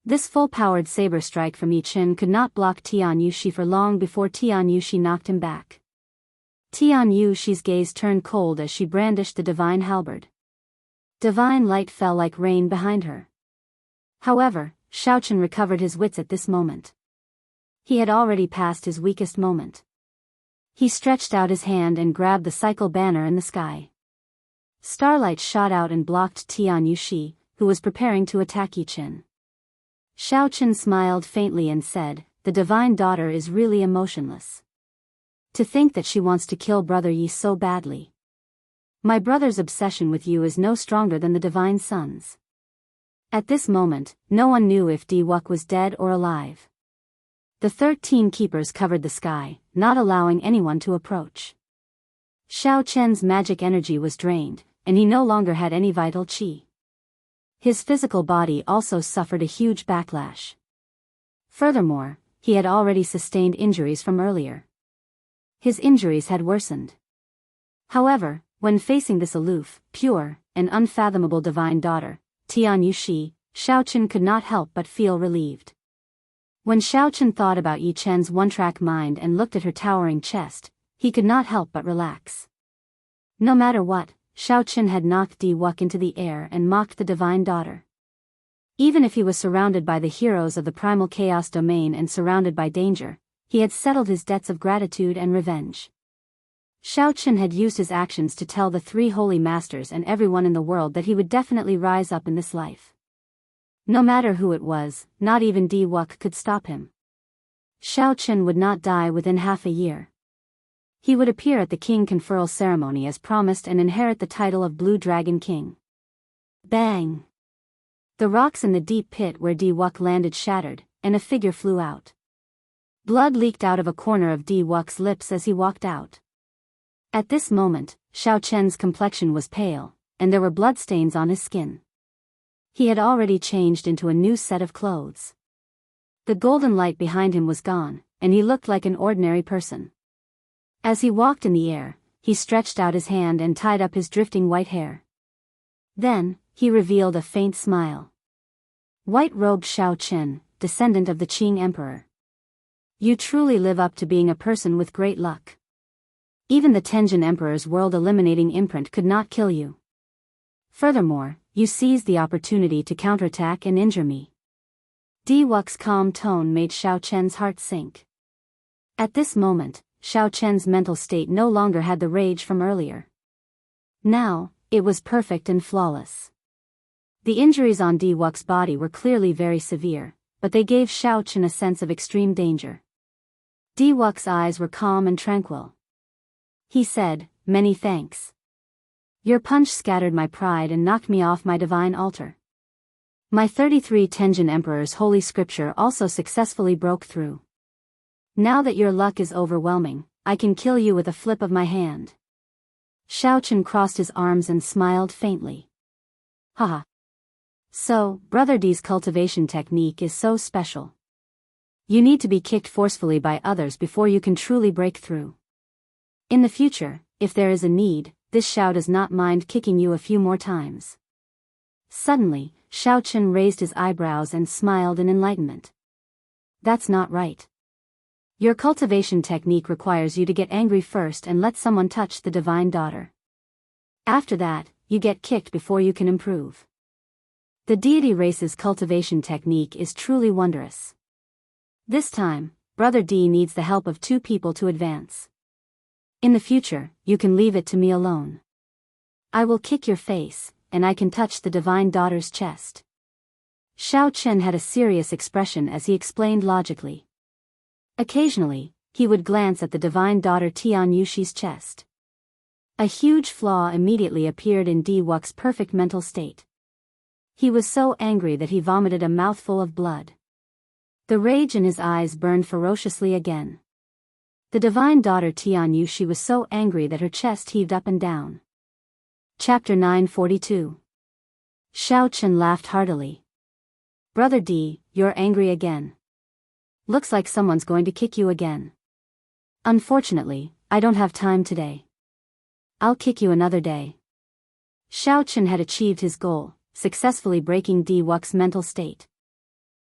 This full-powered saber strike from Yichen could not block Tian Yushi for long before Tian Yushi knocked him back. Tian Yushi's gaze turned cold as she brandished the divine halberd. Divine light fell like rain behind her. However, Xiaochen recovered his wits at this moment. He had already passed his weakest moment. He stretched out his hand and grabbed the cycle banner in the sky. Starlight shot out and blocked Tian Yushi, who was preparing to attack Yichen. Xiaochen smiled faintly and said, "The divine daughter is really emotionless. To think that she wants to kill brother Yi so badly. My brother's obsession with you is no stronger than the divine son's." At this moment, no one knew if Diwuk was dead or alive. The 13 keepers covered the sky, not allowing anyone to approach. Xiaochen's magic energy was drained, and he no longer had any vital qi. His physical body also suffered a huge backlash. Furthermore, he had already sustained injuries from earlier. His injuries had worsened. However, when facing this aloof, pure, and unfathomable divine daughter, Tian Yushi, Xiaochen could not help but feel relieved. When Xiaochen thought about Yichen's one-track mind and looked at her towering chest, he could not help but relax. No matter what, Xiaochen had knocked Diwuk into the air and mocked the divine daughter. Even if he was surrounded by the heroes of the primal chaos domain and surrounded by danger, he had settled his debts of gratitude and revenge. Xiaochen had used his actions to tell the 3 holy masters and everyone in the world that he would definitely rise up in this life. No matter who it was, not even Diwuk could stop him. Xiaochen would not die within half a year. He would appear at the king conferral ceremony as promised and inherit the title of Blue Dragon King. Bang! The rocks in the deep pit where Diwuk landed shattered, and a figure flew out. Blood leaked out of a corner of Diwuk's lips as he walked out. At this moment, Xiaochen's complexion was pale, and there were bloodstains on his skin. He had already changed into a new set of clothes. The golden light behind him was gone, and he looked like an ordinary person. As he walked in the air, he stretched out his hand and tied up his drifting white hair. Then, he revealed a faint smile. White-robed Xiaochen, descendant of the Qing Emperor. You truly live up to being a person with great luck. Even the Tenjin Emperor's world-eliminating imprint could not kill you. Furthermore, you seized the opportunity to counterattack and injure me. Diwuk's calm tone made Xiaochen's heart sink. At this moment, Xiaochen's mental state no longer had the rage from earlier. Now, it was perfect and flawless. The injuries on Diwuk's body were clearly very severe, but they gave Xiaochen a sense of extreme danger. Diwuk's eyes were calm and tranquil. He said, "Many thanks. Your punch scattered my pride and knocked me off my divine altar. My 33 Tenjin Emperor's holy scripture also successfully broke through. Now that your luck is overwhelming, I can kill you with a flip of my hand." Xiaochen crossed his arms and smiled faintly. Haha. So, Brother D's cultivation technique is so special. You need to be kicked forcefully by others before you can truly break through. In the future, if there is a need, this Xiao does not mind kicking you a few more times. Suddenly, Xiaochen raised his eyebrows and smiled in enlightenment. That's not right. Your cultivation technique requires you to get angry first and let someone touch the divine daughter. After that, you get kicked before you can improve. The deity race's cultivation technique is truly wondrous. This time, Brother D needs the help of 2 people to advance. In the future, you can leave it to me alone. I will kick your face, and I can touch the divine daughter's chest. Xiao Chen had a serious expression as he explained logically. Occasionally, he would glance at the divine daughter Tian Yuxi's chest. A huge flaw immediately appeared in Di Wux's perfect mental state. He was so angry that he vomited a mouthful of blood. The rage in his eyes burned ferociously again. The divine daughter Tian Yuxi was so angry that her chest heaved up and down. Chapter 942. Xiao Chen laughed heartily. Brother Di, you're angry again. Looks like someone's going to kick you again. Unfortunately, I don't have time today. I'll kick you another day. Xiao Chen had achieved his goal, successfully breaking Di Wux's mental state.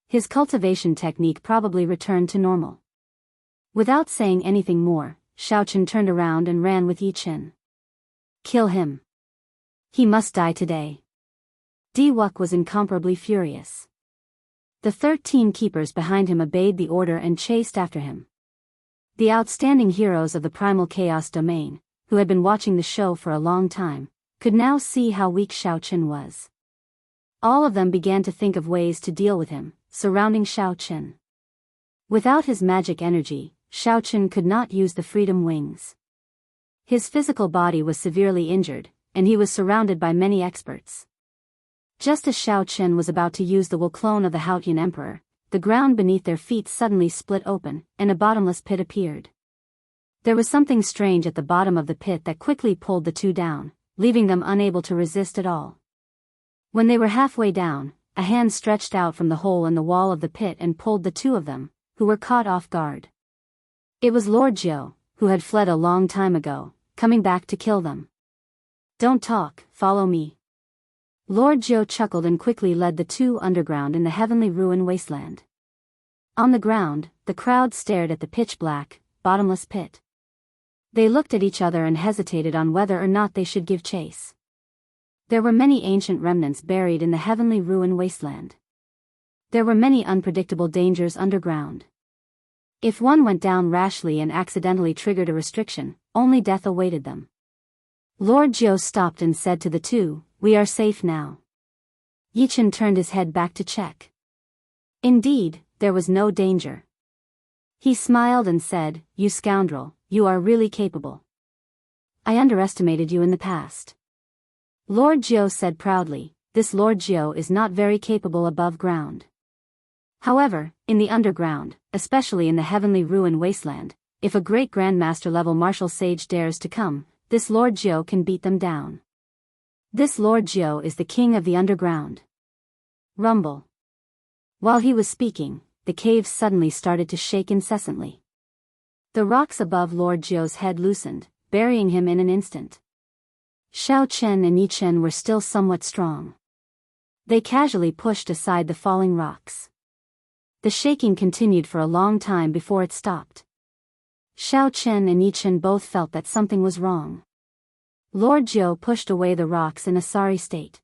His cultivation technique probably returned to normal. Without saying anything more, Xiao Chen turned around and ran with Yi Chen. Kill him. He must die today. Di Wux was incomparably furious. The 13 keepers behind him obeyed the order and chased after him. The outstanding heroes of the primal chaos domain, who had been watching the show for a long time, could now see how weak Xiao Chen was. All of them began to think of ways to deal with him, surrounding Xiao Chen. Without his magic energy, Xiao Chen could not use the freedom wings. His physical body was severely injured, and he was surrounded by many experts. Just as Xiao Chen was about to use the will clone of the Haotian Emperor, the ground beneath their feet suddenly split open, and a bottomless pit appeared. There was something strange at the bottom of the pit that quickly pulled the two down, leaving them unable to resist at all. When they were halfway down, a hand stretched out from the hole in the wall of the pit and pulled the two of them, who were caught off guard. It was Lord Jiu, who had fled a long time ago, coming back to kill them. Don't talk, follow me. Lord Jiu chuckled and quickly led the two underground in the heavenly ruin wasteland. On the ground, the crowd stared at the pitch-black, bottomless pit. They looked at each other and hesitated on whether or not they should give chase. There were many ancient remnants buried in the heavenly ruin wasteland. There were many unpredictable dangers underground. If one went down rashly and accidentally triggered a restriction, only death awaited them. Lord Jiu stopped and said to the two, "We are safe now." Yi Chen turned his head back to check. Indeed, there was no danger. He smiled and said, "You scoundrel, you are really capable. I underestimated you in the past." Lord Jiu said proudly, "This Lord Jiu is not very capable above ground. However, in the underground, especially in the heavenly ruin wasteland, if a great grandmaster level martial sage dares to come, this Lord Jiu can beat them down. This Lord Jiu is the king of the underground." Rumble. While he was speaking, the cave suddenly started to shake incessantly. The rocks above Lord Jiu's head loosened, burying him in an instant. Xiao Chen and Yi Chen were still somewhat strong. They casually pushed aside the falling rocks. The shaking continued for a long time before it stopped. Xiao Chen and Yi Chen both felt that something was wrong. Lord Jiu pushed away the rocks in a sorry state.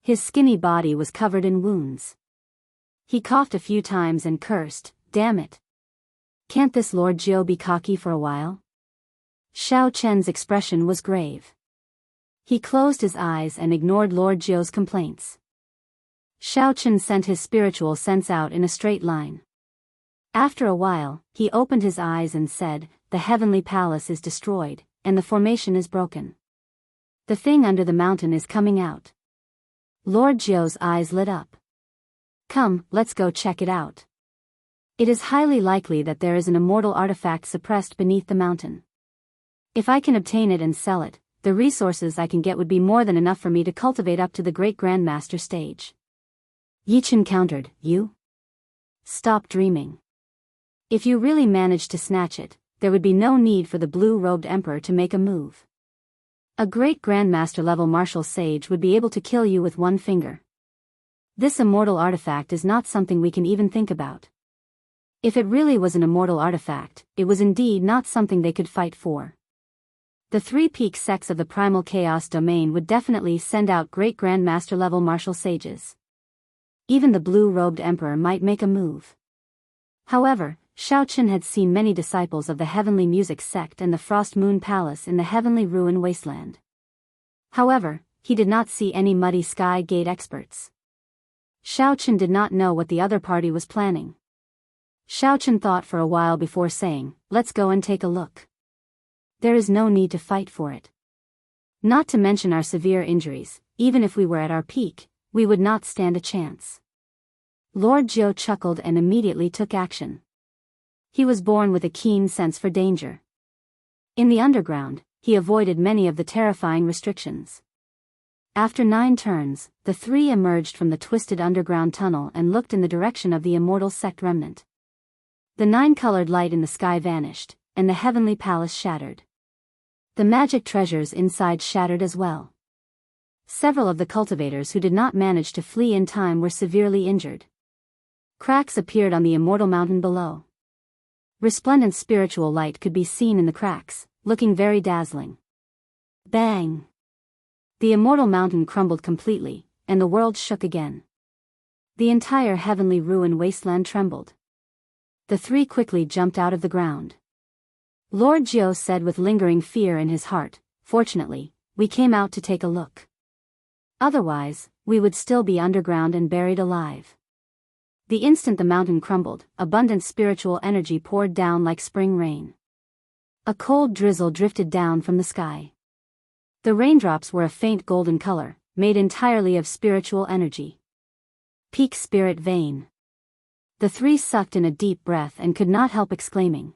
His skinny body was covered in wounds. He coughed a few times and cursed, "Damn it. Can't this Lord Jiu be cocky for a while?" Xiao Chen's expression was grave. He closed his eyes and ignored Lord Jiu's complaints. Xiao Chen sent his spiritual sense out in a straight line. After a while, he opened his eyes and said, "The heavenly palace is destroyed, and the formation is broken. The thing under the mountain is coming out." Lord Jiu's eyes lit up. "Come, let's go check it out. It is highly likely that there is an immortal artifact suppressed beneath the mountain. If I can obtain it and sell it, the resources I can get would be more than enough for me to cultivate up to the great grandmaster stage." Yi Chen countered, "You? Stop dreaming. If you really managed to snatch it, there would be no need for the blue-robed emperor to make a move. A great grandmaster level martial sage would be able to kill you with one finger. This immortal artifact is not something we can even think about. If it really was an immortal artifact, it was indeed not something they could fight for. The three-peak sects of the primal chaos domain would definitely send out great grandmaster level martial sages. Even the blue-robed emperor might make a move." However, Xiao Chen had seen many disciples of the Heavenly Music sect and the Frost Moon Palace in the Heavenly Ruin Wasteland. However, he did not see any muddy sky gate experts. Xiaochen did not know what the other party was planning. Xiaochen thought for a while before saying, "Let's go and take a look. There is no need to fight for it. Not to mention our severe injuries, even if we were at our peak, we would not stand a chance." Lord Jiu chuckled and immediately took action. He was born with a keen sense for danger. In the underground, he avoided many of the terrifying restrictions. After 9 turns, the 3 emerged from the twisted underground tunnel and looked in the direction of the immortal sect remnant. The 9-colored light in the sky vanished, and the heavenly palace shattered. The magic treasures inside shattered as well. Several of the cultivators who did not manage to flee in time were severely injured. Cracks appeared on the immortal mountain below. Resplendent spiritual light could be seen in the cracks, looking very dazzling. Bang! The immortal mountain crumbled completely, and the world shook again. The entire heavenly ruin wasteland trembled. The 3 quickly jumped out of the ground. Lord Jiu said with lingering fear in his heart, "Fortunately, we came out to take a look. Otherwise, we would still be underground and buried alive." The instant the mountain crumbled, abundant spiritual energy poured down like spring rain. A cold drizzle drifted down from the sky. The raindrops were a faint golden color, made entirely of spiritual energy. Peak spirit vein. The 3 sucked in a deep breath and could not help exclaiming.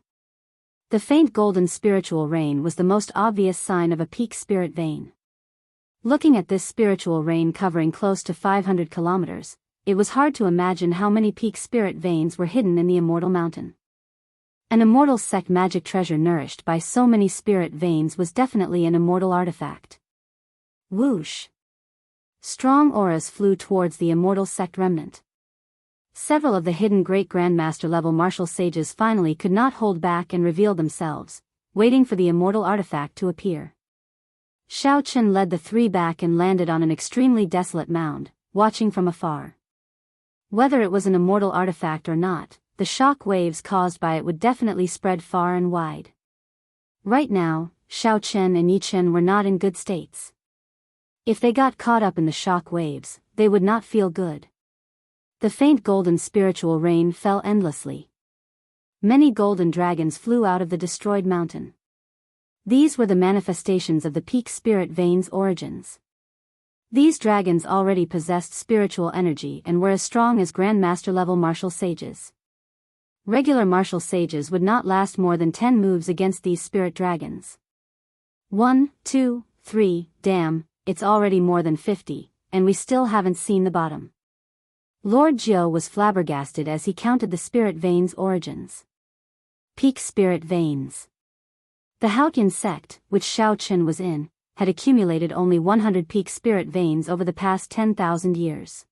The faint golden spiritual rain was the most obvious sign of a peak spirit vein. Looking at this spiritual rain covering close to 500 kilometers, it was hard to imagine how many peak spirit veins were hidden in the immortal mountain. An immortal sect magic treasure nourished by so many spirit veins was definitely an immortal artifact. Whoosh! Strong auras flew towards the immortal sect remnant. Several of the hidden great grandmaster level martial sages finally could not hold back and revealed themselves, waiting for the immortal artifact to appear. Xiaochen led the 3 back and landed on an extremely desolate mound, watching from afar. Whether it was an immortal artifact or not, the shock waves caused by it would definitely spread far and wide. Right now, Xiaochen and Yichen were not in good states. If they got caught up in the shock waves, they would not feel good. The faint golden spiritual rain fell endlessly. Many golden dragons flew out of the destroyed mountain. These were the manifestations of the peak spirit vein's origins. These dragons already possessed spiritual energy and were as strong as grandmaster level martial sages. Regular martial sages would not last more than 10 moves against these spirit dragons. 1, 2, 3, damn, it's already more than 50, and we still haven't seen the bottom. Lord Jiu was flabbergasted as he counted the spirit vein's origins. Peak spirit veins. The Haotian sect, which Xiaochen was in, had accumulated only 100 peak spirit veins over the past 10,000 years.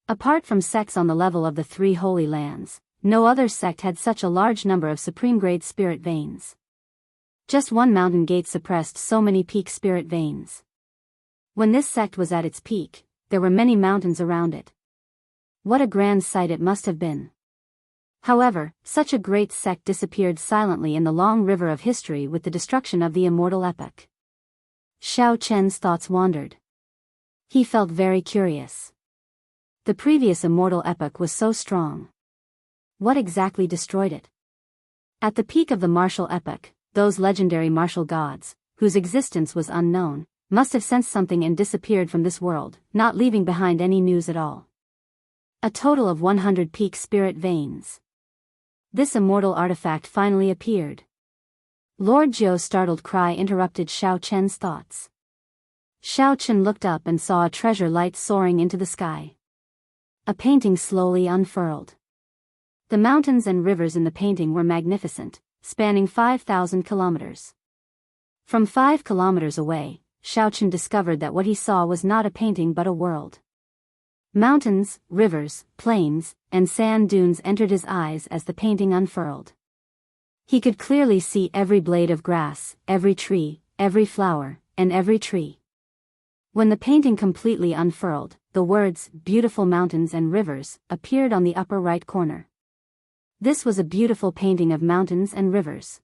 Apart from sects on the level of the 3 holy lands, no other sect had such a large number of supreme-grade spirit veins. Just one mountain gate suppressed so many peak spirit veins. When this sect was at its peak, there were many mountains around it. What a grand sight it must have been. However, such a great sect disappeared silently in the long river of history with the destruction of the immortal epoch. Xiaochen's thoughts wandered. He felt very curious. The previous immortal epoch was so strong. What exactly destroyed it? At the peak of the martial epoch, those legendary martial gods, whose existence was unknown, must have sensed something and disappeared from this world, not leaving behind any news at all. A total of 100 peak spirit veins. This immortal artifact finally appeared. Lord Jiu's startled cry interrupted Xiaochen's thoughts. Xiaochen looked up and saw a treasure light soaring into the sky. A painting slowly unfurled. The mountains and rivers in the painting were magnificent, spanning 5,000 kilometers. From 5 kilometers away, Xiaochen discovered that what he saw was not a painting but a world. Mountains, rivers, plains, and sand dunes entered his eyes as the painting unfurled. He could clearly see every blade of grass, every tree, every flower, and every tree. When the painting completely unfurled, the words, "Beautiful mountains and rivers," appeared on the upper right corner. This was a beautiful painting of mountains and rivers.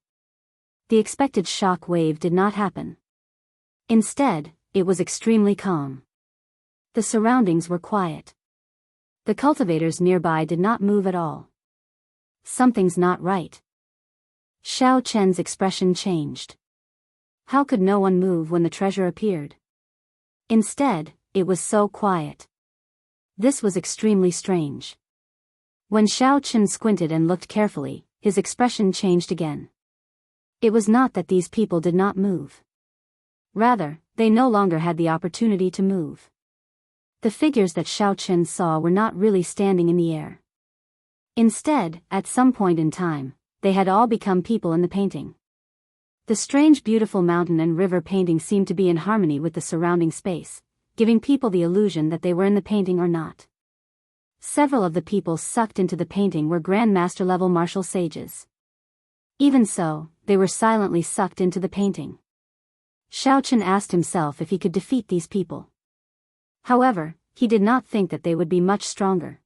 The expected shock wave did not happen. Instead, it was extremely calm. The surroundings were quiet. The cultivators nearby did not move at all. Something's not right. Xiao Chen's expression changed. How could no one move when the treasure appeared? Instead, it was so quiet. This was extremely strange. When Xiao Chen squinted and looked carefully, his expression changed again. It was not that these people did not move. Rather, they no longer had the opportunity to move. The figures that Xiao Chen saw were not really standing in the air. Instead, at some point in time, they had all become people in the painting. The strange beautiful mountain and river painting seemed to be in harmony with the surrounding space, giving people the illusion that they were in the painting or not. Several of the people sucked into the painting were Grandmaster level martial sages. Even so, they were silently sucked into the painting. Xiao Chen asked himself if he could defeat these people. However, he did not think that they would be much stronger.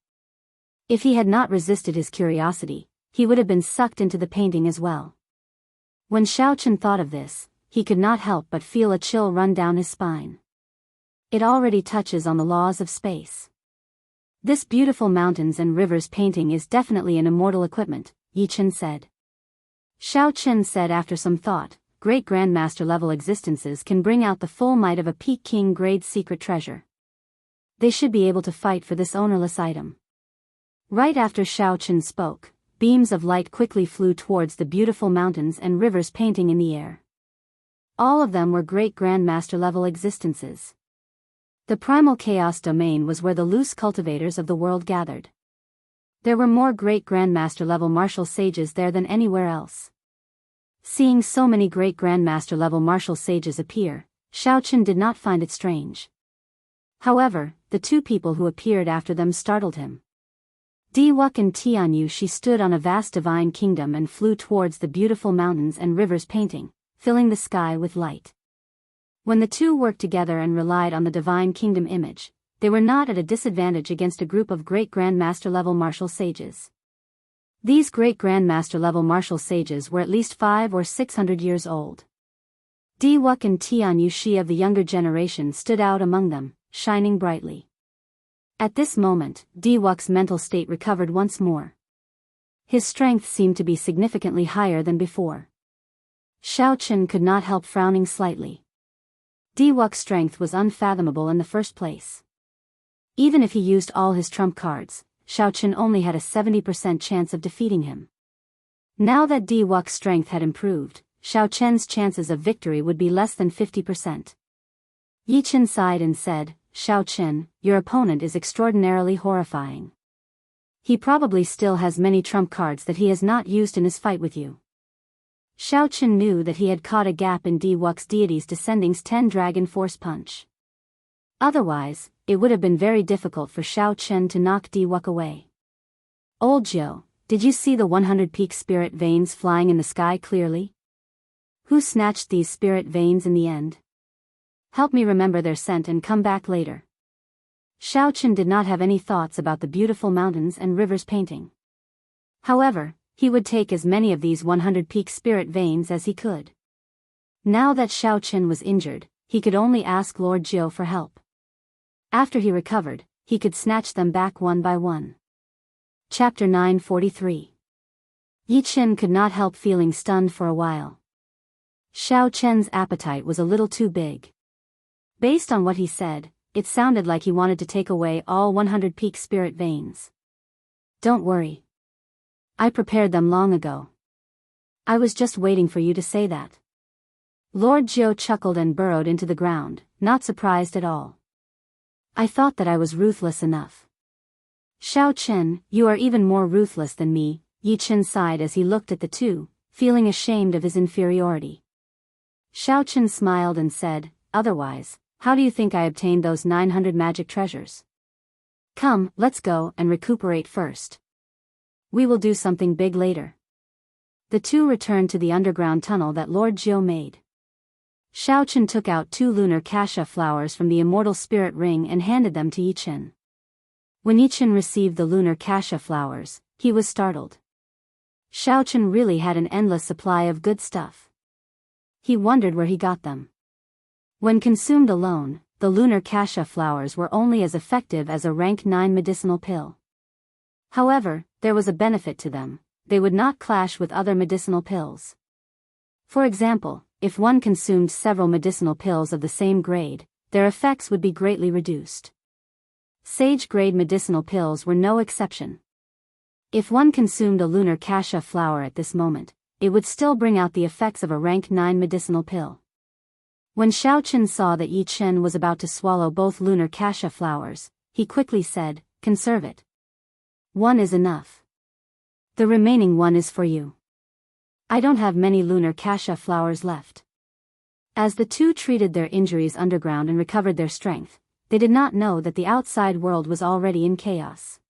If he had not resisted his curiosity, he would have been sucked into the painting as well. When Xiao Chen thought of this, he could not help but feel a chill run down his spine. It already touches on the laws of space. This beautiful mountains and rivers painting is definitely an immortal equipment, Yi Chen said. Xiao Chen said after some thought, great grandmaster level existences can bring out the full might of a peak king grade secret treasure. They should be able to fight for this ownerless item. Right after Xiao Chen spoke, beams of light quickly flew towards the beautiful mountains and rivers painting in the air. All of them were great grandmaster level existences. The primal chaos domain was where the loose cultivators of the world gathered. There were more great grandmaster level martial sages there than anywhere else. Seeing so many great grandmaster level martial sages appear, Xiao Chen did not find it strange. However, the two people who appeared after them startled him. Diwuk and Tianyu she stood on a vast divine kingdom and flew towards the beautiful mountains and rivers painting, filling the sky with light. When the two worked together and relied on the divine kingdom image, they were not at a disadvantage against a group of great grandmaster level martial sages. These great grandmaster level martial sages were at least 500 or 600 years old. Diwuk and Tianyu she of the younger generation stood out among them, shining brightly. At this moment, Diwuk's mental state recovered once more. His strength seemed to be significantly higher than before. Xiao Chen could not help frowning slightly. Diwuk's strength was unfathomable in the first place. Even if he used all his trump cards, Xiao Chen only had a 70% chance of defeating him. Now that Diwuk's strength had improved, Xiao Chen's chances of victory would be less than 50%. Yi Chen sighed and said, Xiao Chen, your opponent is extraordinarily horrifying. He probably still has many trump cards that he has not used in his fight with you. Xiao Chen knew that he had caught a gap in Diwuk's deity's descending's 10 dragon force punch. Otherwise, it would have been very difficult for Xiao Chen to knock Diwuk away. Old Jiu, did you see the 100 peak spirit veins flying in the sky clearly? Who snatched these spirit veins in the end? Help me remember their scent and come back later. Xiao Chen did not have any thoughts about the beautiful mountains and rivers painting. However, he would take as many of these 100 peak spirit veins as he could. Now that Xiao Chen was injured, he could only ask Lord Jiu for help. After he recovered, he could snatch them back one by one. Chapter 943. Yi Chen could not help feeling stunned for a while. Xiao Chen's appetite was a little too big. Based on what he said, it sounded like he wanted to take away all 100 peak spirit veins. Don't worry. I prepared them long ago. I was just waiting for you to say that. Lord Jiu chuckled and burrowed into the ground, not surprised at all. I thought that I was ruthless enough. Xiao Chen, you are even more ruthless than me, Yi Chen sighed as he looked at the two, feeling ashamed of his inferiority. Xiao Chen smiled and said, otherwise, how do you think I obtained those 900 magic treasures? Come, let's go and recuperate first. We will do something big later. The two returned to the underground tunnel that Lord Jiu made. Xiao Chen took out 2 lunar cassia flowers from the immortal spirit ring and handed them to Yi Chen. When Yi Chen received the lunar cassia flowers, he was startled. Xiao Chen really had an endless supply of good stuff. He wondered where he got them. When consumed alone, the lunar cassia flowers were only as effective as a rank 9 medicinal pill. However, there was a benefit to them: they would not clash with other medicinal pills. For example, if one consumed several medicinal pills of the same grade, their effects would be greatly reduced. Sage-grade medicinal pills were no exception. If one consumed a lunar cassia flower at this moment, it would still bring out the effects of a rank 9 medicinal pill. When Xiaochen saw that Yi Chen was about to swallow both lunar cassia flowers, he quickly said, "Conserve it. One is enough. The remaining one is for you. I don't have many lunar cassia flowers left." As the two treated their injuries underground and recovered their strength, they did not know that the outside world was already in chaos.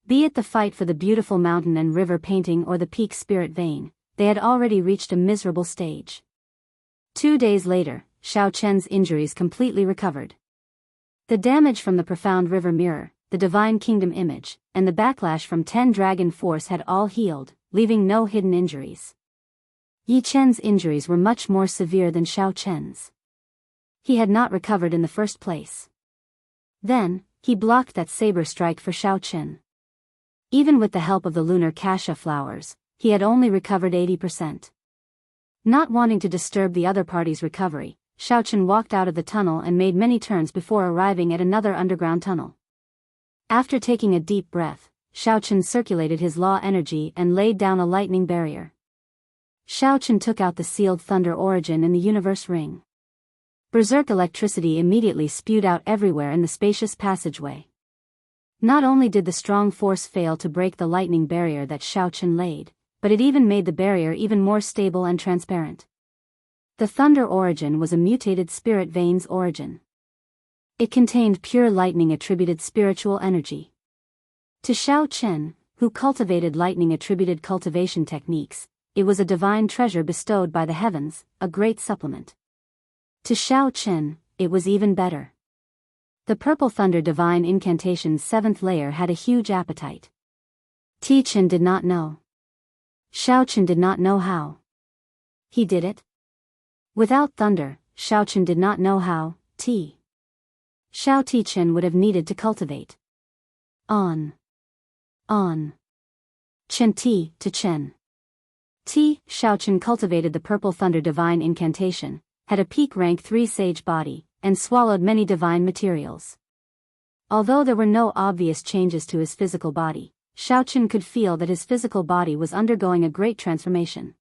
Be it the fight for the beautiful mountain and river painting or the peak spirit vein, they had already reached a miserable stage. 2 days later, Xiao Chen's injuries completely recovered. The damage from the profound river mirror, the divine kingdom image, and the backlash from 10 dragon force had all healed, leaving no hidden injuries. Yi Chen's injuries were much more severe than Xiao Chen's. He had not recovered in the first place. Then, he blocked that saber strike for Xiao Chen. Even with the help of the lunar cassia flowers, he had only recovered 80%. Not wanting to disturb the other party's recovery, Xiao Chen walked out of the tunnel and made many turns before arriving at another underground tunnel. After taking a deep breath, Xiao Chen circulated his law energy and laid down a lightning barrier. Xiao Chen took out the sealed thunder origin in the universe ring. Berserk electricity immediately spewed out everywhere in the spacious passageway. Not only did the strong force fail to break the lightning barrier that Xiao Chen laid, but it even made the barrier even more stable and transparent. The thunder origin was a mutated spirit veins origin. It contained pure lightning-attributed spiritual energy. To Xiao Chen, who cultivated lightning-attributed cultivation techniques, it was a divine treasure bestowed by the heavens, a great supplement. To Xiao Chen, it was even better. The Purple Thunder Divine Incantation's 7th layer had a huge appetite. Ti Chen did not know. Xiao Chen did not know how. He did it. Without thunder, Xiao Chen did not know how. Xiao Ti Chen would have needed to cultivate. On. Chen Ti to Chen. Xiao Chen cultivated the Purple Thunder Divine Incantation, had a peak rank 3 sage body, and swallowed many divine materials. Although there were no obvious changes to his physical body, Xiao Chen could feel that his physical body was undergoing a great transformation.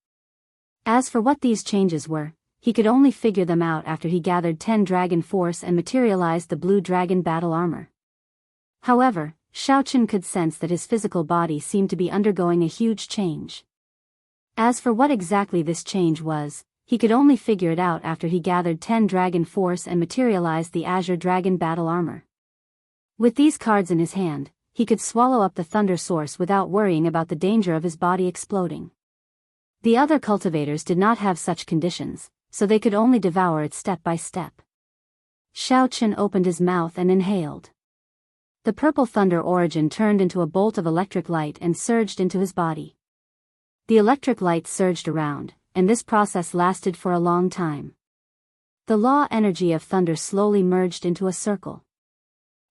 As for what these changes were, he could only figure them out after he gathered 10 dragon force and materialized the blue dragon battle armor. However, Xiao Chen could sense that his physical body seemed to be undergoing a huge change. As for what exactly this change was, he could only figure it out after he gathered 10 dragon force and materialized the azure dragon battle armor. With these cards in his hand, he could swallow up the thunder source without worrying about the danger of his body exploding. The other cultivators did not have such conditions, so they could only devour it step by step. Xiao Chen opened his mouth and inhaled. The purple thunder origin turned into a bolt of electric light and surged into his body. The electric light surged around, and this process lasted for a long time. The law energy of thunder slowly merged into a circle.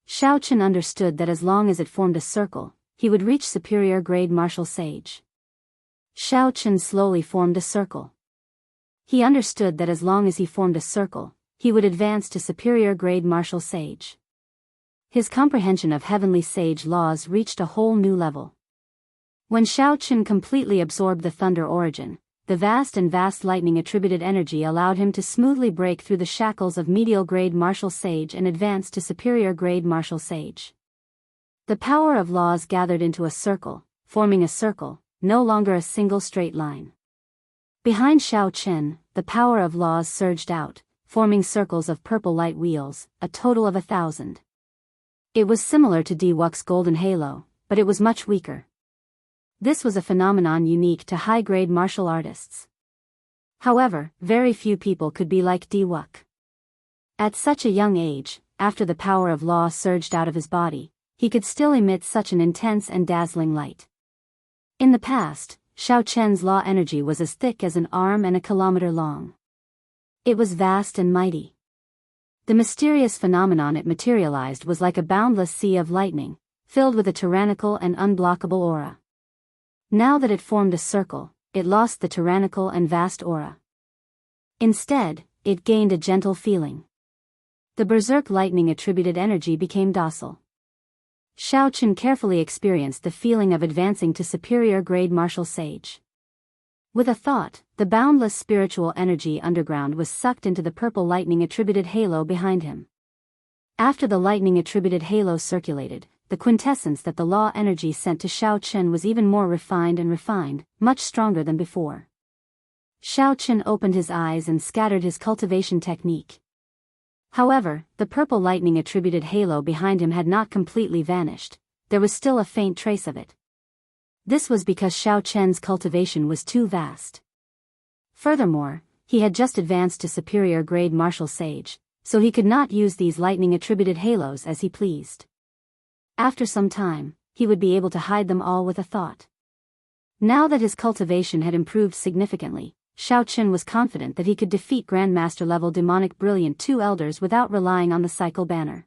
Xiao Chen understood that as long as it formed a circle, he would reach superior grade martial sage. Xiao Chen slowly formed a circle. He understood that as long as he formed a circle, he would advance to superior grade martial sage. His comprehension of heavenly sage laws reached a whole new level. When Xiao Chen completely absorbed the thunder origin, the vast lightning-attributed energy allowed him to smoothly break through the shackles of medial grade martial sage and advance to superior grade martial sage. The power of laws gathered into a circle, forming a circle, no longer a single straight line. Behind Xiao Chen, the power of laws surged out, forming circles of purple light wheels, a total of 1,000. It was similar to Diwuk's golden halo, but it was much weaker. This was a phenomenon unique to high-grade martial artists. However, very few people could be like Diwuk. At such a young age, after the power of law surged out of his body, he could still emit such an intense and dazzling light. In the past, Xiao Chen's law energy was as thick as an arm and a kilometer long. It was vast and mighty. The mysterious phenomenon it materialized was like a boundless sea of lightning, filled with a tyrannical and unblockable aura. Now that it formed a circle, it lost the tyrannical and vast aura. Instead, it gained a gentle feeling. The berserk lightning-attributed energy became docile. Xiao Chen carefully experienced the feeling of advancing to superior-grade martial sage. With a thought, the boundless spiritual energy underground was sucked into the purple lightning-attributed halo behind him. After the lightning-attributed halo circulated, the quintessence that the law energy sent to Xiao Chen was even more refined, much stronger than before. Xiao Chen opened his eyes and scattered his cultivation technique. However, the purple lightning-attributed halo behind him had not completely vanished. There was still a faint trace of it. This was because Xiao Chen's cultivation was too vast. Furthermore, he had just advanced to superior-grade martial sage, so he could not use these lightning-attributed halos as he pleased. After some time, he would be able to hide them all with a thought. Now that his cultivation had improved significantly, Xiao Chen was confident that he could defeat Grandmaster-level demonic brilliant two elders without relying on the cycle banner.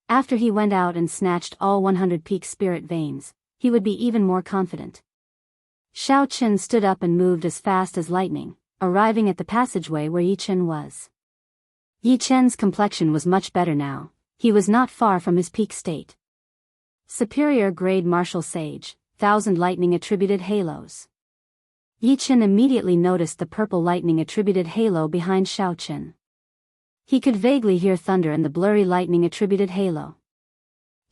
After he went out and snatched all 100 peak spirit veins, he would be even more confident. Xiao Chen stood up and moved as fast as lightning, arriving at the passageway where Yi Chen was. Yi Chen's complexion was much better now. He was not far from his peak state. Superior-grade martial sage, 1,000 lightning-attributed halos. Yi Chen immediately noticed the purple lightning-attributed halo behind Xiao Chen. He could vaguely hear thunder in the blurry lightning-attributed halo.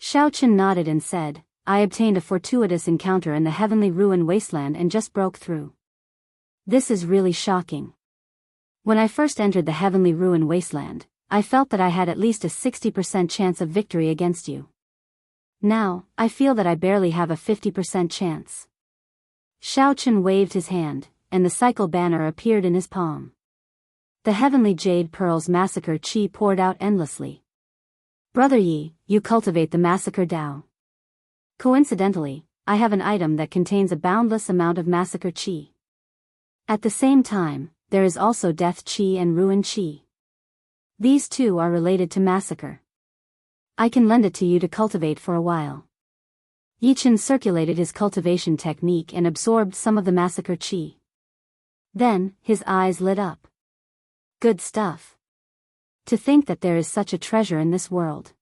Xiao Chen nodded and said, "I obtained a fortuitous encounter in the heavenly ruin wasteland and just broke through. This is really shocking. When I first entered the heavenly ruin wasteland, I felt that I had at least a 60% chance of victory against you. Now, I feel that I barely have a 50% chance." Xiao Chen waved his hand, and the cycle banner appeared in his palm. The heavenly jade pearls massacre chi poured out endlessly. "Brother Yi, you cultivate the massacre Dao. Coincidentally, I have an item that contains a boundless amount of massacre chi. At the same time, there is also death chi and ruin chi. These two are related to massacre. I can lend it to you to cultivate for a while." Yi Chen circulated his cultivation technique and absorbed some of the massacre chi. Then, his eyes lit up. Good stuff. To think that there is such a treasure in this world.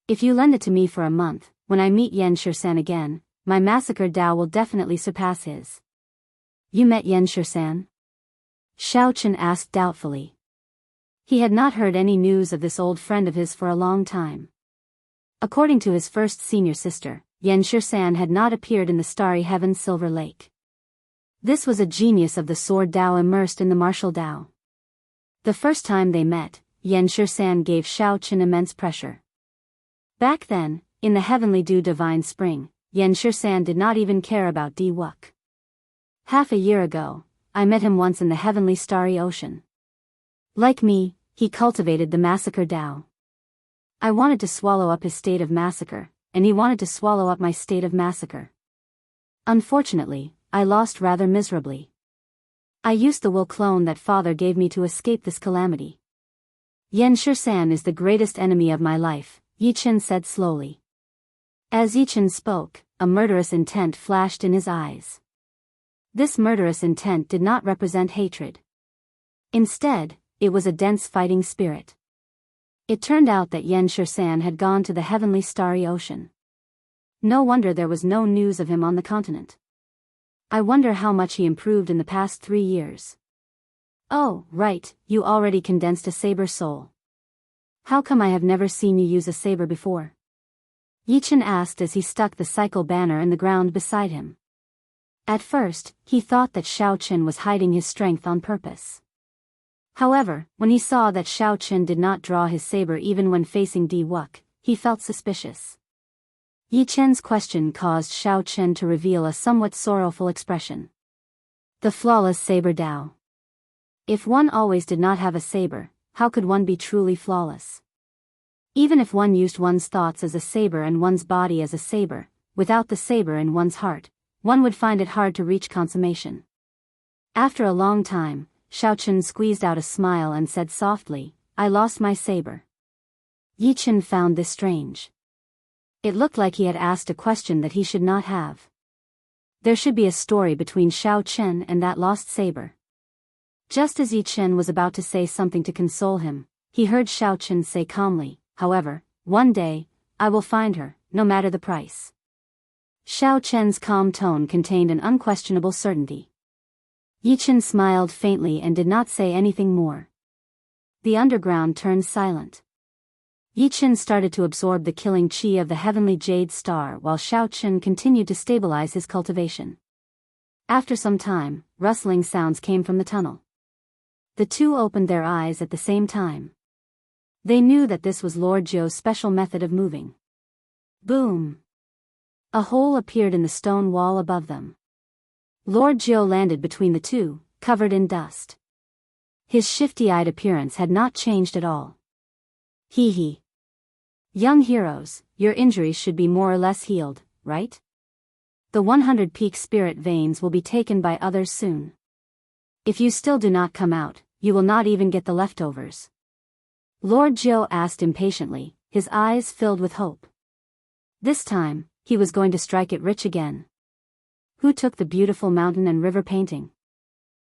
If you lend it to me for a month, when I meet Yan Shisan again, my massacre Dao will definitely surpass his. You met Yan Shisan? Xiao Chen asked doubtfully. He had not heard any news of this old friend of his for a long time. According to his first senior sister, Yan Shisan had not appeared in the starry heaven's silver lake. This was a genius of the sword Dao immersed in the martial Dao. The first time they met, Yan Shisan gave Xiao Chen immense pressure. Back then, in the heavenly dew divine spring, Yan Shisan did not even care about Di Wuk. Half a year ago, I met him once in the heavenly starry ocean. Like me, he cultivated the massacre Dao. I wanted to swallow up his state of massacre, and he wanted to swallow up my state of massacre. Unfortunately, I lost rather miserably. I used the will clone that father gave me to escape this calamity. Yan Shisan is the greatest enemy of my life, Yi Chen said slowly. As Yi Chen spoke, a murderous intent flashed in his eyes. This murderous intent did not represent hatred. Instead, it was a dense fighting spirit. It turned out that Yan Shisan had gone to the heavenly starry ocean. No wonder there was no news of him on the continent. I wonder how much he improved in the past 3 years. Oh, right, you already condensed a saber soul. How come I have never seen you use a saber before? Yi Chen asked as he stuck the cycle banner in the ground beside him. At first, he thought that Xiao Chen was hiding his strength on purpose. However, when he saw that Xiao Chen did not draw his saber even when facing Di Wuk, he felt suspicious. Yi Chen's question caused Xiao Chen to reveal a somewhat sorrowful expression. The flawless saber Dao. If one always did not have a saber, how could one be truly flawless? Even if one used one's thoughts as a saber and one's body as a saber, without the saber in one's heart, one would find it hard to reach consummation. After a long time, Xiao Chen squeezed out a smile and said softly, I lost my saber. Yi Chen found this strange. It looked like he had asked a question that he should not have. There should be a story between Xiao Chen and that lost saber. Just as Yi Chen was about to say something to console him, he heard Xiao Chen say calmly, however, one day, I will find her, no matter the price. Xiao Chen's calm tone contained an unquestionable certainty. Yi Chen smiled faintly and did not say anything more. The underground turned silent. Yi Chen started to absorb the killing qi of the heavenly jade star while Xiao Chen continued to stabilize his cultivation. After some time, rustling sounds came from the tunnel. The two opened their eyes at the same time. They knew that this was Lord Jiu's special method of moving. Boom! A hole appeared in the stone wall above them. Lord Jiu landed between the two, covered in dust. His shifty-eyed appearance had not changed at all. Hee. Young heroes, your injuries should be more or less healed, right? The 100 peak spirit veins will be taken by others soon. If you still do not come out, you will not even get the leftovers. Lord Jiu asked impatiently, his eyes filled with hope. This time, he was going to strike it rich again. Who took the beautiful mountain and river painting?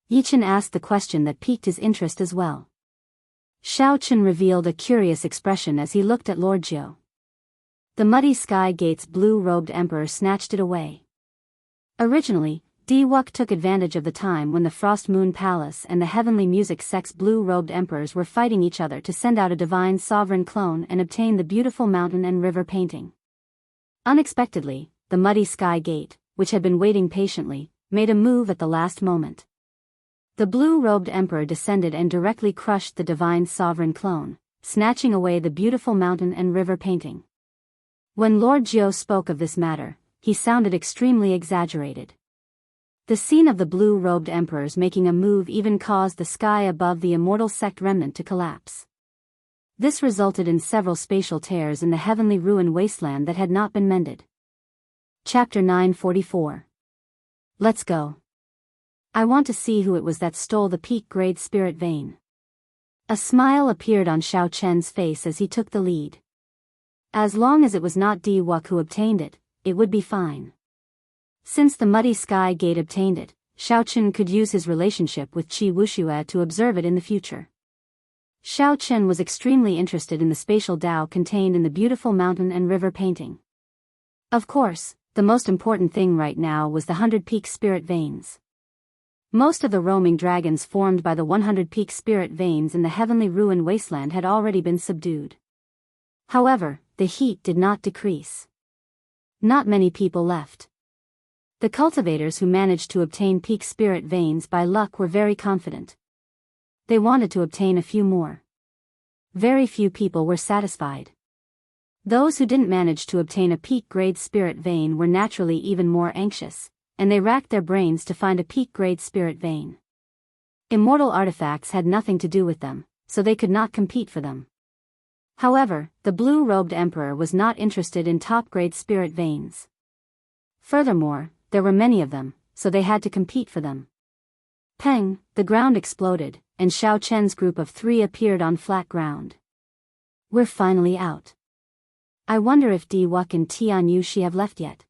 Yi Chen asked the question that piqued his interest as well. Xiao Chen revealed a curious expression as he looked at Lord Jiu. The muddy sky gate's blue-robed emperor snatched it away. Originally, Diwuk took advantage of the time when the Frost Moon Palace and the Heavenly Music Sect's blue-robed emperors were fighting each other to send out a divine sovereign clone and obtain the beautiful mountain and river painting. Unexpectedly, the muddy sky gate, which had been waiting patiently, made a move at the last moment. The blue-robed emperor descended and directly crushed the divine sovereign clone, snatching away the beautiful mountain and river painting. When Lord Jiu spoke of this matter, he sounded extremely exaggerated. The scene of the blue-robed emperors making a move even caused the sky above the immortal sect remnant to collapse. This resulted in several spatial tears in the heavenly ruin wasteland that had not been mended. Chapter 944. Let's go. I want to see who it was that stole the peak-grade spirit vein. A smile appeared on Xiao Chen's face as he took the lead. As long as it was not Diwuk who obtained it, it would be fine. Since the muddy sky gate obtained it, Xiao Chen could use his relationship with Qi Wuxia to observe it in the future. Xiao Chen was extremely interested in the spatial Dao contained in the beautiful mountain and river painting. Of course, the most important thing right now was the 100 peak spirit veins. Most of the roaming dragons formed by the 100 peak spirit veins in the heavenly ruin wasteland had already been subdued. However, the heat did not decrease. Not many people left. The cultivators who managed to obtain peak spirit veins by luck were very confident. They wanted to obtain a few more. Very few people were satisfied. Those who didn't manage to obtain a peak-grade spirit vein were naturally even more anxious, and they racked their brains to find a peak-grade spirit vein. Immortal artifacts had nothing to do with them, so they could not compete for them. However, the blue-robed emperor was not interested in top-grade spirit veins. Furthermore, there were many of them, so they had to compete for them. Peng, the ground exploded, and Xiao Chen's group of 3 appeared on flat ground. We're finally out. I wonder if Diwuk and Tian Yushi have left yet.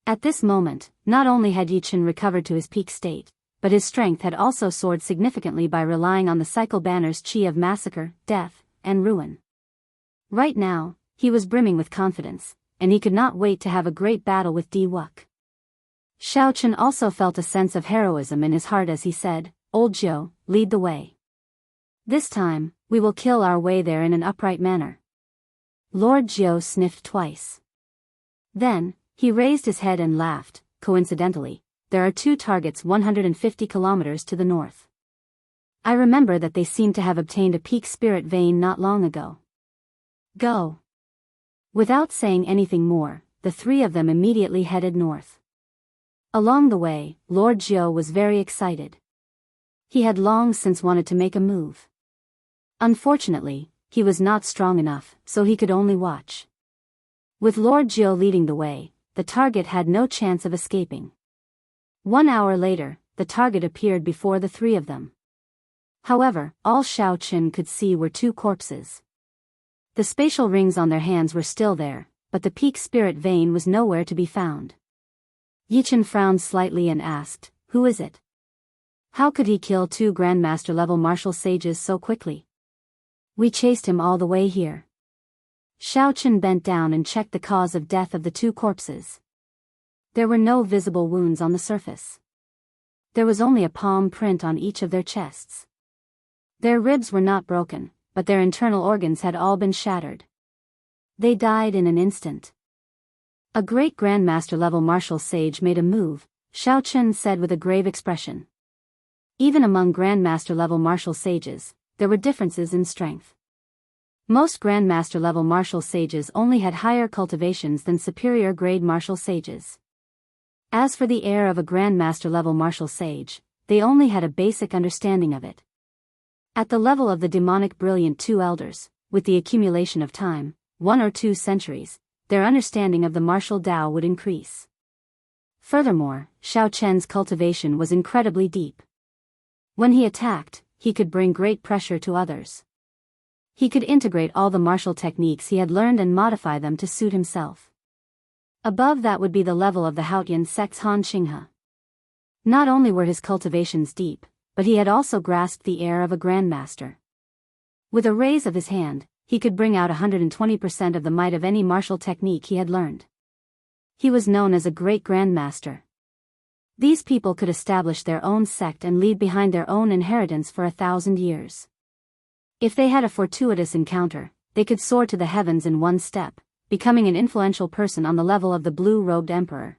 At this moment, not only had Yi Chen recovered to his peak state, but his strength had also soared significantly by relying on the cycle banner's qi of massacre, death, and ruin. Right now, he was brimming with confidence, and he could not wait to have a great battle with Diwuk. Xiao Chen also felt a sense of heroism in his heart as he said, Old Jiu, lead the way. This time, we will kill our way there in an upright manner. Lord Jiu sniffed twice. Then, he raised his head and laughed. Coincidentally, there are 2 targets 150 kilometers to the north. I remember that they seem to have obtained a peak spirit vein not long ago. Go. Without saying anything more, the 3 of them immediately headed north. Along the way, Lord Jiu was very excited. He had long since wanted to make a move. Unfortunately, he was not strong enough, so he could only watch. With Lord Jiu leading the way, the target had no chance of escaping. 1 hour later, the target appeared before the 3 of them. However, all Xiao Qin could see were two corpses. The spatial rings on their hands were still there, but the peak spirit vein was nowhere to be found. Yichen frowned slightly and asked, "Who is it? How could he kill two Grandmaster-level martial sages so quickly?" "We chased him all the way here." Xiao Qin bent down and checked the cause of death of the two corpses. There were no visible wounds on the surface. There was only a palm print on each of their chests. Their ribs were not broken, but their internal organs had all been shattered. They died in an instant. A great Grandmaster-level martial sage made a move, Xiao Qin said with a grave expression. Even among Grandmaster-level martial sages, there were differences in strength. Most Grandmaster-level martial sages only had higher cultivations than superior-grade martial sages. As for the heir of a Grandmaster-level martial sage, they only had a basic understanding of it. At the level of the demonic brilliant two elders, with the accumulation of time, 1 or 2 centuries, their understanding of the martial Tao would increase. Furthermore, Xiao Chen's cultivation was incredibly deep. When he attacked, he could bring great pressure to others. He could integrate all the martial techniques he had learned and modify them to suit himself. Above that would be the level of the Haotian sect's Han Qinghe. Not only were his cultivations deep, but he had also grasped the air of a grandmaster. With a raise of his hand, he could bring out 120% of the might of any martial technique he had learned. He was known as a great grandmaster. These people could establish their own sect and leave behind their own inheritance for 1,000 years. If they had a fortuitous encounter, they could soar to the heavens in one step, becoming an influential person on the level of the blue-robed emperor.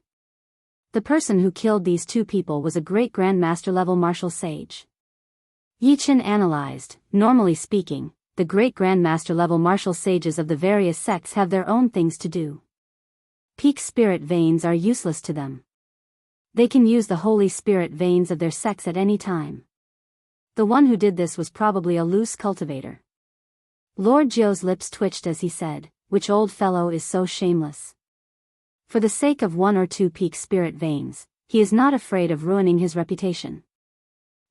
The person who killed these two people was a great grandmaster-level martial sage. Yichen analyzed. Normally speaking, the great grandmaster-level martial sages of the various sects have their own things to do. Peak spirit veins are useless to them. They can use the holy spirit veins of their sects at any time. The one who did this was probably a loose cultivator. Lord Jiu's lips twitched as he said, "Which old fellow is so shameless? For the sake of 1 or 2 peak spirit veins, he is not afraid of ruining his reputation."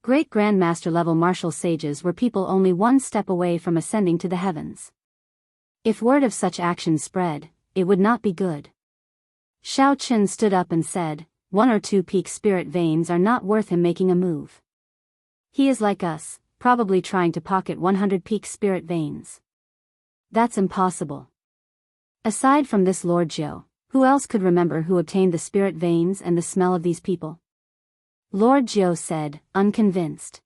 Great grandmaster-level martial sages were people only one step away from ascending to the heavens. If word of such actions spread, it would not be good. Xiao Qin stood up and said, 1 or 2 peak spirit veins are not worth him making a move. He is like us, probably trying to pocket 100 peak spirit veins. That's impossible. Aside from this Lord Jiu, who else could remember who obtained the spirit veins and the smell of these people? Lord Jiu said, unconvinced.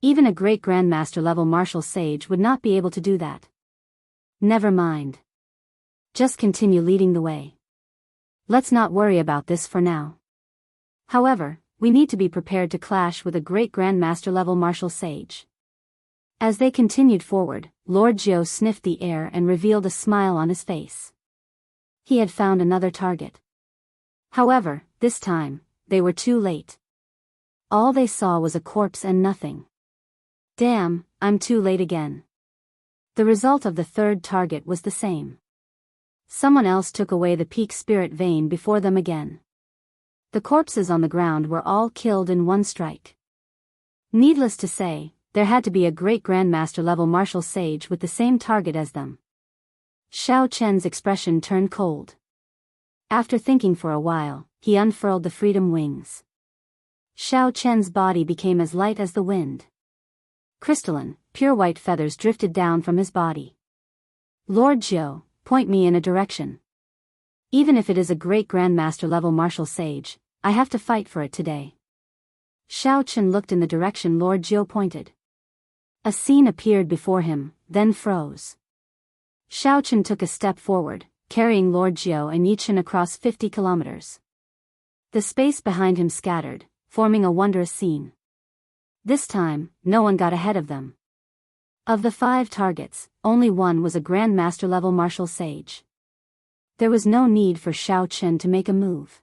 Even a great grandmaster-level martial sage would not be able to do that. Never mind. Just continue leading the way. Let's not worry about this for now. However, we need to be prepared to clash with a great grandmaster-level martial sage. As they continued forward, Lord Jiu sniffed the air and revealed a smile on his face. He had found another target. However, this time, they were too late. All they saw was a corpse and nothing. Damn, I'm too late again. The result of the third target was the same. Someone else took away the peak spirit vein before them again. The corpses on the ground were all killed in one strike. Needless to say, there had to be a great grandmaster-level martial sage with the same target as them. Xiao Chen's expression turned cold. After thinking for a while, he unfurled the freedom wings. Xiao Chen's body became as light as the wind. Crystalline, pure white feathers drifted down from his body. Lord Jiu, point me in a direction. Even if it is a great grandmaster-level martial sage, I have to fight for it today. Xiao Chen looked in the direction Lord Jiu pointed. A scene appeared before him, then froze. Xiao Chen took a step forward, carrying Lord Jiu and Yichen across 50 kilometers. The space behind him scattered, forming a wondrous scene. This time, no one got ahead of them. Of the 5 targets, only one was a grandmaster-level martial sage. There was no need for Xiao Chen to make a move.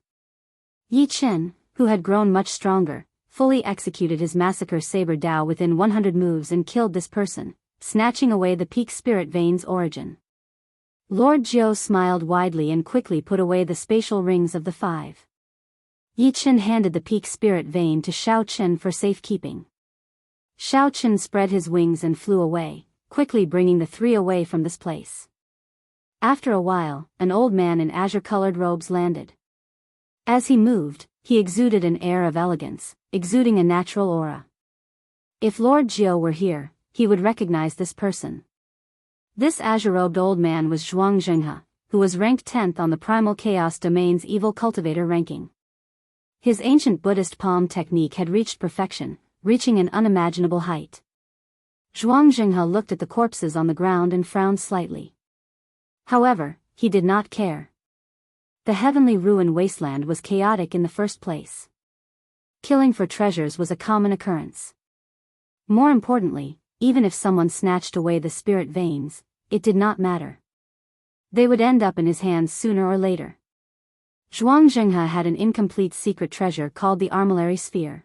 Yi Chen, who had grown much stronger, fully executed his massacre saber Dao within 100 moves and killed this person, snatching away the peak spirit vein's origin. Lord Jiu smiled widely and quickly put away the spatial rings of the 5. Yi Chen handed the peak spirit vein to Xiao Chen for safekeeping. Xiao Chen spread his wings and flew away, quickly bringing the three away from this place. After a while, an old man in azure-colored robes landed. As he moved, he exuded an air of elegance, exuding a natural aura. If Lord Jiao were here, he would recognize this person. This azure-robed old man was Zhuang Zhenghe, who was ranked 10th on the Primal Chaos Domain's Evil Cultivator ranking. His ancient Buddhist palm technique had reached perfection, reaching an unimaginable height. Zhuang Zhenghe looked at the corpses on the ground and frowned slightly. However, he did not care. The heavenly ruin wasteland was chaotic in the first place. Killing for treasures was a common occurrence. More importantly, even if someone snatched away the spirit veins, it did not matter. They would end up in his hands sooner or later. Zhuang Zhenghe had an incomplete secret treasure called the Armillary Sphere.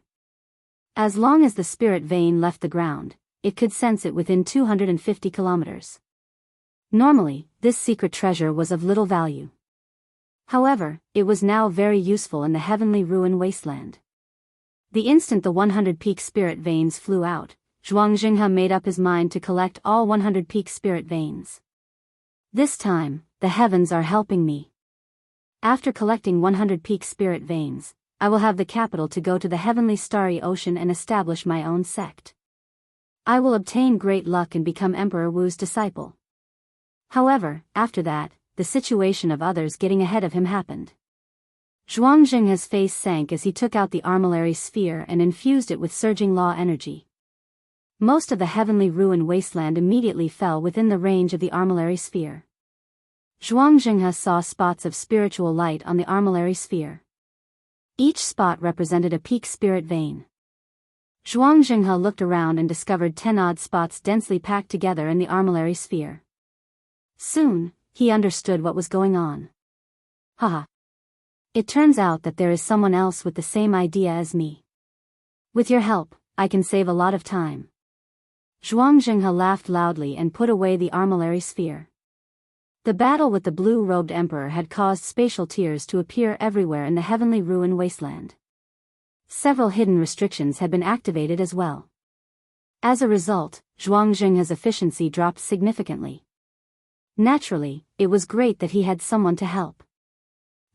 As long as the spirit vein left the ground, it could sense it within 250 kilometers. Normally, this secret treasure was of little value. However, it was now very useful in the heavenly ruin wasteland. The instant the 100 peak spirit veins flew out, Zhuang Zhenghe made up his mind to collect all 100 peak spirit veins. This time, the heavens are helping me. After collecting 100 peak spirit veins, I will have the capital to go to the heavenly starry ocean and establish my own sect. I will obtain great luck and become Emperor Wu's disciple. However, after that, the situation of others getting ahead of him happened. Zhuang Zhenghe's face sank as he took out the Armillary Sphere and infused it with surging law energy. Most of the heavenly ruin wasteland immediately fell within the range of the Armillary Sphere. Zhuang Zhenghe saw spots of spiritual light on the Armillary Sphere. Each spot represented a peak spirit vein. Zhuang Zhenghe looked around and discovered 10 odd spots densely packed together in the Armillary Sphere. Soon, he understood what was going on. Haha. It turns out that there is someone else with the same idea as me. With your help, I can save a lot of time. Zhuang Zhenghe laughed loudly and put away the Armillary Sphere. The battle with the blue-robed emperor had caused spatial tiers to appear everywhere in the heavenly ruin wasteland. Several hidden restrictions had been activated as well. As a result, Zhuang Zhenghe's efficiency dropped significantly. Naturally, it was great that he had someone to help.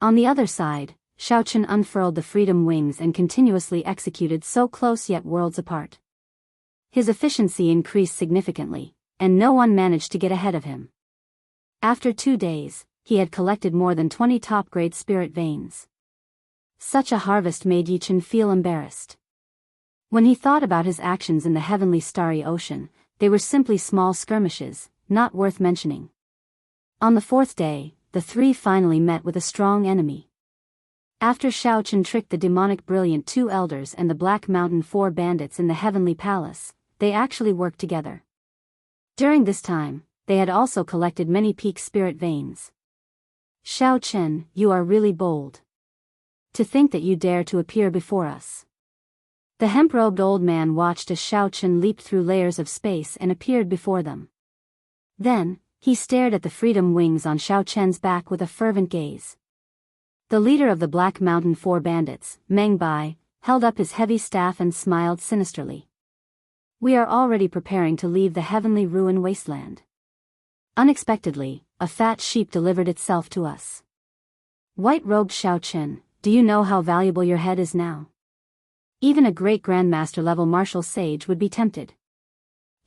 On the other side, Xiao Chen unfurled the freedom wings and continuously executed so close yet worlds apart. His efficiency increased significantly, and no one managed to get ahead of him. After 2 days, he had collected more than 20 top-grade spirit veins. Such a harvest made Yi Chen feel embarrassed. When he thought about his actions in the heavenly starry ocean, they were simply small skirmishes, not worth mentioning. On the 4th day, the three finally met with a strong enemy. After Xiao Chen tricked the demonic brilliant 2 elders and the Black Mountain 4 bandits in the heavenly palace, they actually worked together. During this time, they had also collected many peak spirit veins. Xiao Chen, you are really bold. To think that you dare to appear before us. The hemp-robed old man watched as Xiao Chen leaped through layers of space and appeared before them. Then, he stared at the freedom wings on Xiao Chen's back with a fervent gaze. The leader of the Black Mountain 4 bandits, Meng Bai, held up his heavy staff and smiled sinisterly. We are already preparing to leave the heavenly ruin wasteland. Unexpectedly, a fat sheep delivered itself to us. White-robed Xiao Chen, do you know how valuable your head is now? Even a great grandmaster-level martial sage would be tempted.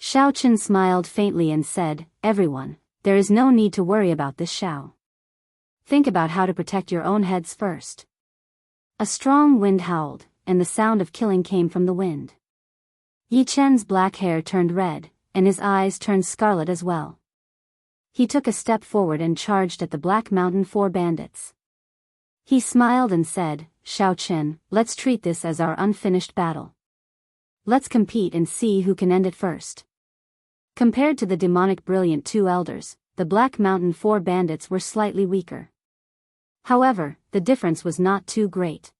Xiao Chen smiled faintly and said, everyone, there is no need to worry about this Xiao. Think about how to protect your own heads first. A strong wind howled, and the sound of killing came from the wind. Yi Chen's black hair turned red, and his eyes turned scarlet as well. He took a step forward and charged at the Black Mountain 4 bandits. He smiled and said, Xiao Chen, let's treat this as our unfinished battle. Let's compete and see who can end it first. Compared to the demonic brilliant 2 elders, the Black Mountain 4 bandits were slightly weaker. However, the difference was not too great.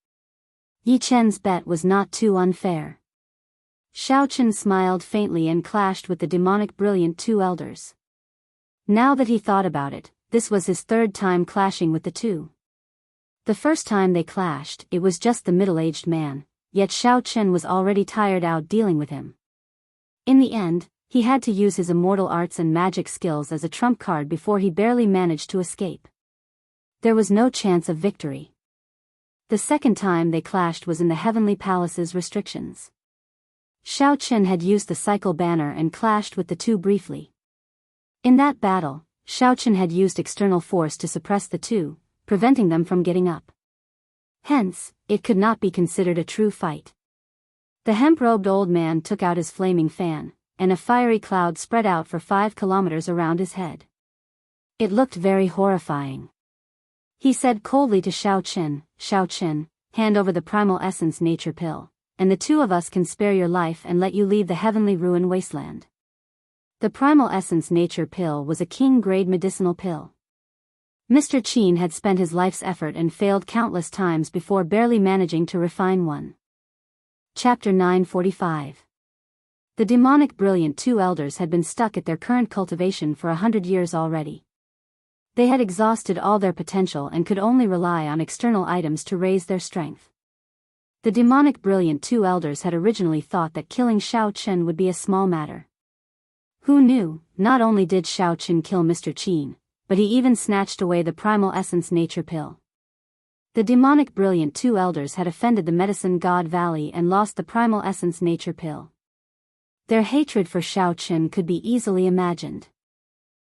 Yi Chen's bet was not too unfair. Xiao Chen smiled faintly and clashed with the demonic brilliant 2 elders. Now that he thought about it, this was his 3rd time clashing with the 2. The first time they clashed, it was just the middle-aged man, yet Xiao Chen was already tired out dealing with him. In the end, he had to use his immortal arts and magic skills as a trump card before he barely managed to escape. There was no chance of victory. The second time they clashed was in the Heavenly Palace's restrictions. Xiaoqin had used the cycle banner and clashed with the two briefly. In that battle, Xiaoqin had used external force to suppress the two, preventing them from getting up. Hence, it could not be considered a true fight. The hemp-robed old man took out his flaming fan, and a fiery cloud spread out for 5 kilometers around his head. It looked very horrifying. He said coldly to Xiaoqin, hand over the primal essence nature pill, and the two of us can spare your life and let you leave the heavenly ruin wasteland. The primal essence nature pill was a king-grade medicinal pill. Mr. Qin had spent his life's effort and failed countless times before barely managing to refine one. Chapter 945. The demonic brilliant two elders had been stuck at their current cultivation for 100 years already. They had exhausted all their potential and could only rely on external items to raise their strength. The demonic brilliant two elders had originally thought that killing Xiaoqin would be a small matter. Who knew, not only did Xiaoqin kill Mr. Qin, but he even snatched away the primal essence nature pill. The demonic brilliant two elders had offended the medicine god Valley and lost the primal essence nature pill. Their hatred for Xiaoqin could be easily imagined.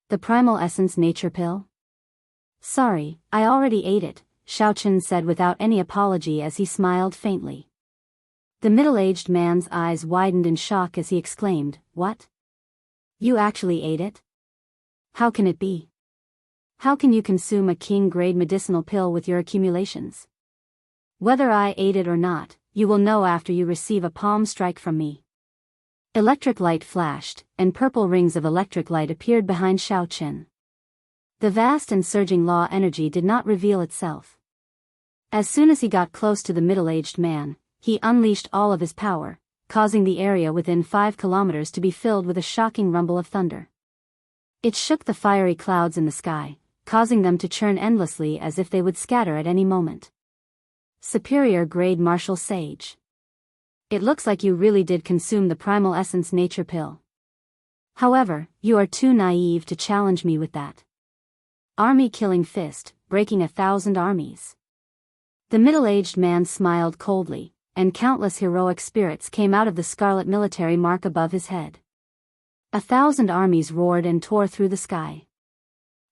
The primal essence nature pill? Sorry, I already ate it, Xiaoqin said without any apology as he smiled faintly. The middle-aged man's eyes widened in shock as he exclaimed, "What? You actually ate it? How can it be? How can you consume a king-grade medicinal pill with your accumulations? Whether I ate it or not, you will know after you receive a palm strike from me." Electric light flashed, and purple rings of electric light appeared behind Xiaoqin. The vast and surging law energy did not reveal itself. As soon as he got close to the middle-aged man, he unleashed all of his power, causing the area within 5 kilometers to be filled with a shocking rumble of thunder. It shook the fiery clouds in the sky, causing them to churn endlessly as if they would scatter at any moment. Superior grade martial sage. It looks like you really did consume the primal essence nature pill. However, you are too naive to challenge me with that. Army killing fist, breaking 1,000 armies. The middle-aged man smiled coldly, and countless heroic spirits came out of the scarlet military mark above his head. 1,000 armies roared and tore through the sky.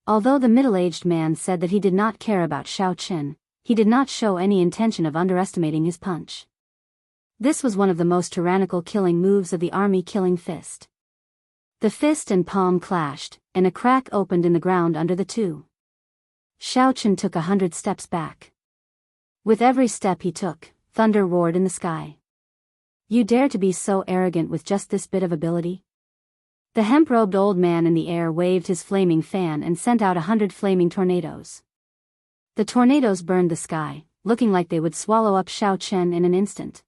Although the middle-aged man said that he did not care about Xiaoqin, he did not show any intention of underestimating his punch. This was one of the most tyrannical killing moves of the army killing fist. The fist and palm clashed, and a crack opened in the ground under the two. Xiaoqin took 100 steps back. With every step he took, thunder roared in the sky. You dare to be so arrogant with just this bit of ability? The hemp-robed old man in the air waved his flaming fan and sent out 100 flaming tornadoes. The tornadoes burned the sky, looking like they would swallow up Xiaoqin in an instant.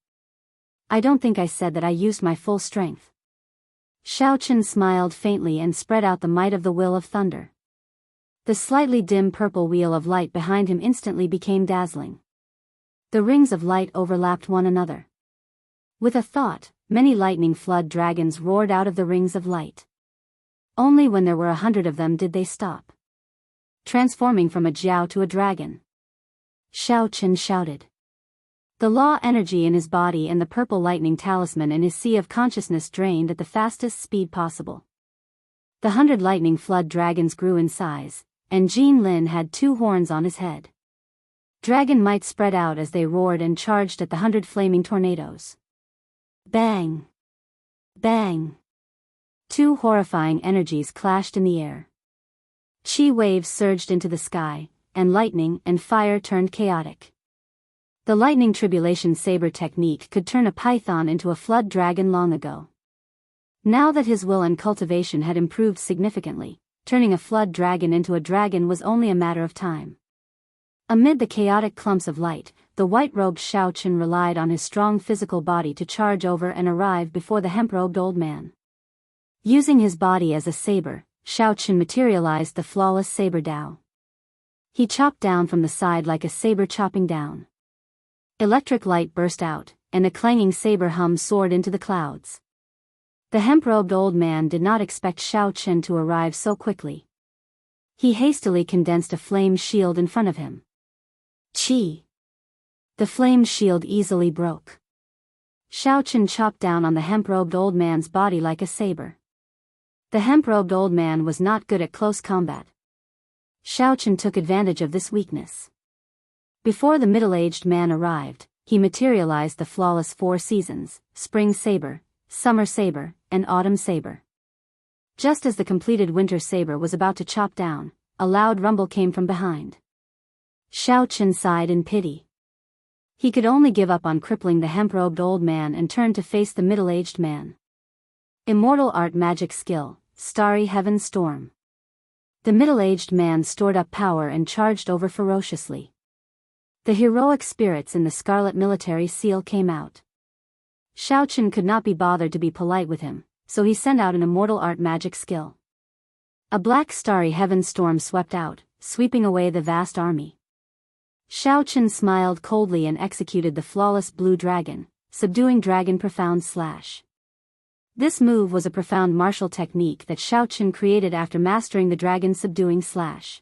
I don't think I said that I used my full strength. Xiaoqin smiled faintly and spread out the might of the will of thunder. The slightly dim purple wheel of light behind him instantly became dazzling. The rings of light overlapped one another. With a thought, many lightning flood dragons roared out of the rings of light. Only when there were 100 of them did they stop, transforming from a jiao to a dragon. Xiaoqin shouted. The law energy in his body and the purple lightning talisman in his sea of consciousness drained at the fastest speed possible. The 100 lightning flood dragons grew in size, and Jin Lin had 2 horns on his head. Dragon might spread out as they roared and charged at the 100 flaming tornadoes. Bang! Bang! 2 horrifying energies clashed in the air. Chi waves surged into the sky, and lightning and fire turned chaotic. The lightning tribulation saber technique could turn a python into a flood dragon long ago. Now that his will and cultivation had improved significantly, turning a flood dragon into a dragon was only a matter of time. Amid the chaotic clumps of light, the white-robed Xiaoqin relied on his strong physical body to charge over and arrive before the hemp-robed old man. Using his body as a saber, Xiaoqin materialized the flawless saber Dao. He chopped down from the side like a saber chopping down. Electric light burst out, and a clanging saber hum soared into the clouds. The hemp-robed old man did not expect Xiao Qin to arrive so quickly. He hastily condensed a flame shield in front of him. Chi! The flame shield easily broke. Xiao Qin chopped down on the hemp-robed old man's body like a saber. The hemp-robed old man was not good at close combat. Xiao Qin took advantage of this weakness. Before the middle-aged man arrived, he materialized the flawless 4 seasons, spring saber, summer saber, and autumn saber. Just as the completed winter saber was about to chop down, a loud rumble came from behind. Xiao Qin sighed in pity. He could only give up on crippling the hemp-robed old man and turn to face the middle-aged man. Immortal art magic skill, Starry Heaven Storm. The middle-aged man stored up power and charged over ferociously. The heroic spirits in the scarlet military seal came out. Xiao Qin could not be bothered to be polite with him, so he sent out an immortal art magic skill. A black starry heaven storm swept out, sweeping away the vast army. Xiao Qin smiled coldly and executed the flawless blue dragon, subduing dragon profound slash. This move was a profound martial technique that Xiao Qin created after mastering the dragon subduing slash.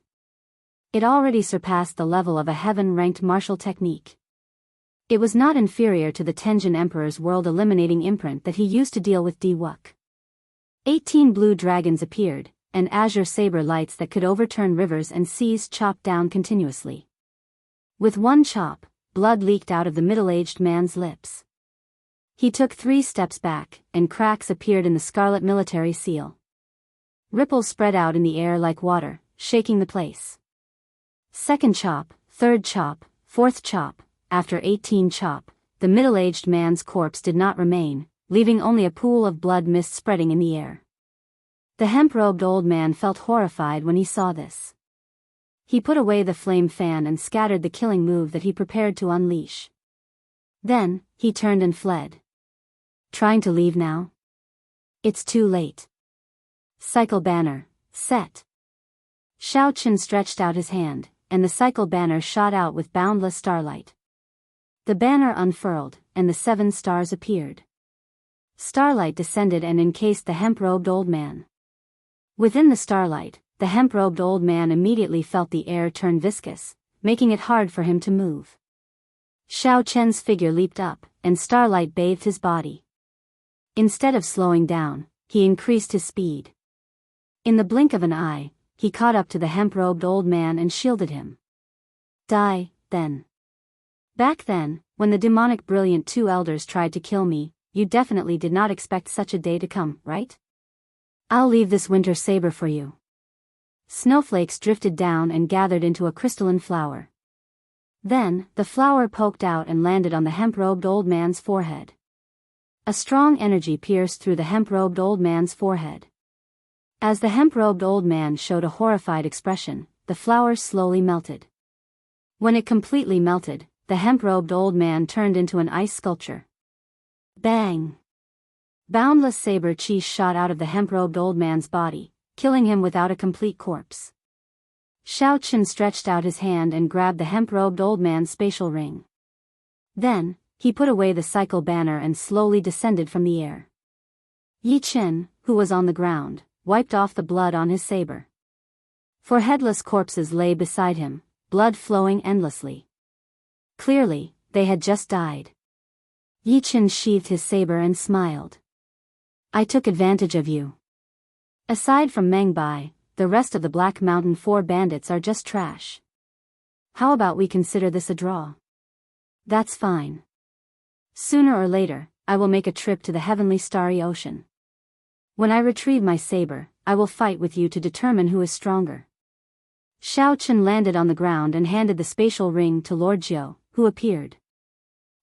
It already surpassed the level of a heaven-ranked martial technique. It was not inferior to the Tenjin Emperor's world-eliminating imprint that he used to deal with Diwuk. 18 blue dragons appeared, and azure saber lights that could overturn rivers and seas chopped down continuously. With one chop, blood leaked out of the middle-aged man's lips. He took 3 steps back, and cracks appeared in the scarlet military seal. Ripples spread out in the air like water, shaking the place. Second chop, third chop, fourth chop, after 18 chop, the middle-aged man's corpse did not remain, leaving only a pool of blood mist spreading in the air. The hemp-robed old man felt horrified when he saw this. He put away the flame fan and scattered the killing move that he prepared to unleash. Then, he turned and fled. Trying to leave now? It's too late. Cycle banner, set. Xiao Qin stretched out his hand, and the cycle banner shot out with boundless starlight. The banner unfurled, and the 7 stars appeared. Starlight descended and encased the hemp-robed old man. Within the starlight, the hemp-robed old man immediately felt the air turn viscous, making it hard for him to move. Xiao Qin's figure leaped up, and starlight bathed his body. Instead of slowing down, he increased his speed. In the blink of an eye, he caught up to the hemp-robed old man and shielded him. Die, then. Back then, when the demonic brilliant 2 elders tried to kill me, you definitely did not expect such a day to come, right? I'll leave this winter saber for you. Snowflakes drifted down and gathered into a crystalline flower. Then, the flower poked out and landed on the hemp-robed old man's forehead. A strong energy pierced through the hemp-robed old man's forehead. As the hemp-robed old man showed a horrified expression, the flower slowly melted. When it completely melted, the hemp-robed old man turned into an ice sculpture. Bang! Boundless saber chi shot out of the hemp-robed old man's body, killing him without a complete corpse. Xiao Qin stretched out his hand and grabbed the hemp-robed old man's spatial ring. Then, he put away the cycle banner and slowly descended from the air. Yi Qin, who was on the ground, wiped off the blood on his saber. 4 headless corpses lay beside him, blood flowing endlessly. Clearly, they had just died. Yi Qin sheathed his saber and smiled. I took advantage of you. Aside from Meng Bai, the rest of the Black Mountain 4 bandits are just trash. How about we consider this a draw? That's fine. Sooner or later, I will make a trip to the heavenly starry ocean. When I retrieve my saber, I will fight with you to determine who is stronger. Xiao Qin landed on the ground and handed the spatial ring to Lord Jiu, who appeared.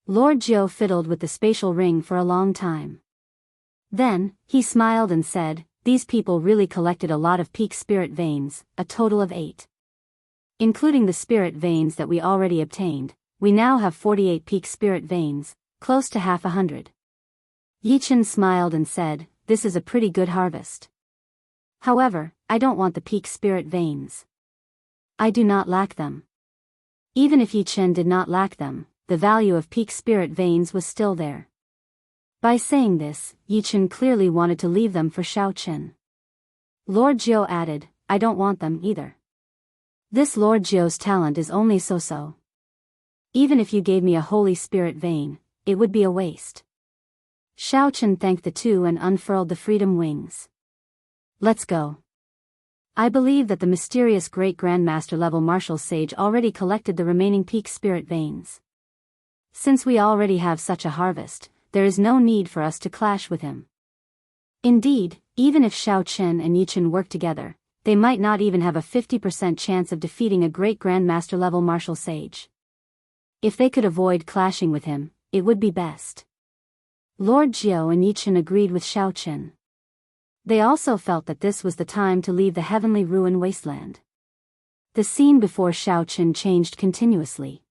Lord Jiu fiddled with the spatial ring for a long time. Then, he smiled and said, these people really collected a lot of peak spirit veins, a total of 8. Including the spirit veins that we already obtained, we now have 48 peak spirit veins, close to half 100. Yi Qin smiled and said, this is a pretty good harvest. However, I don't want the peak spirit veins. I do not lack them. Even if Yi Qin did not lack them, the value of peak spirit veins was still there. By saying this, Yi Chen clearly wanted to leave them for Xiao Chen. Lord Jiao added, I don't want them either. This Lord Jiao's talent is only so-so. Even if you gave me a Holy Spirit vein, it would be a waste. Xiao Chen thanked the two and unfurled the freedom wings. Let's go. I believe that the mysterious Great Grandmaster level martial sage already collected the remaining peak spirit veins. Since we already have such a harvest, there is no need for us to clash with him. Indeed, even if Xiao Chen and Yi Chen work together, they might not even have a 50% chance of defeating a Great Grandmaster level martial sage. If they could avoid clashing with him, it would be best. Lord Jiao and Yi Chen agreed with Xiao Chen. They also felt that this was the time to leave the heavenly ruin wasteland. The scene before Xiao Chen changed continuously.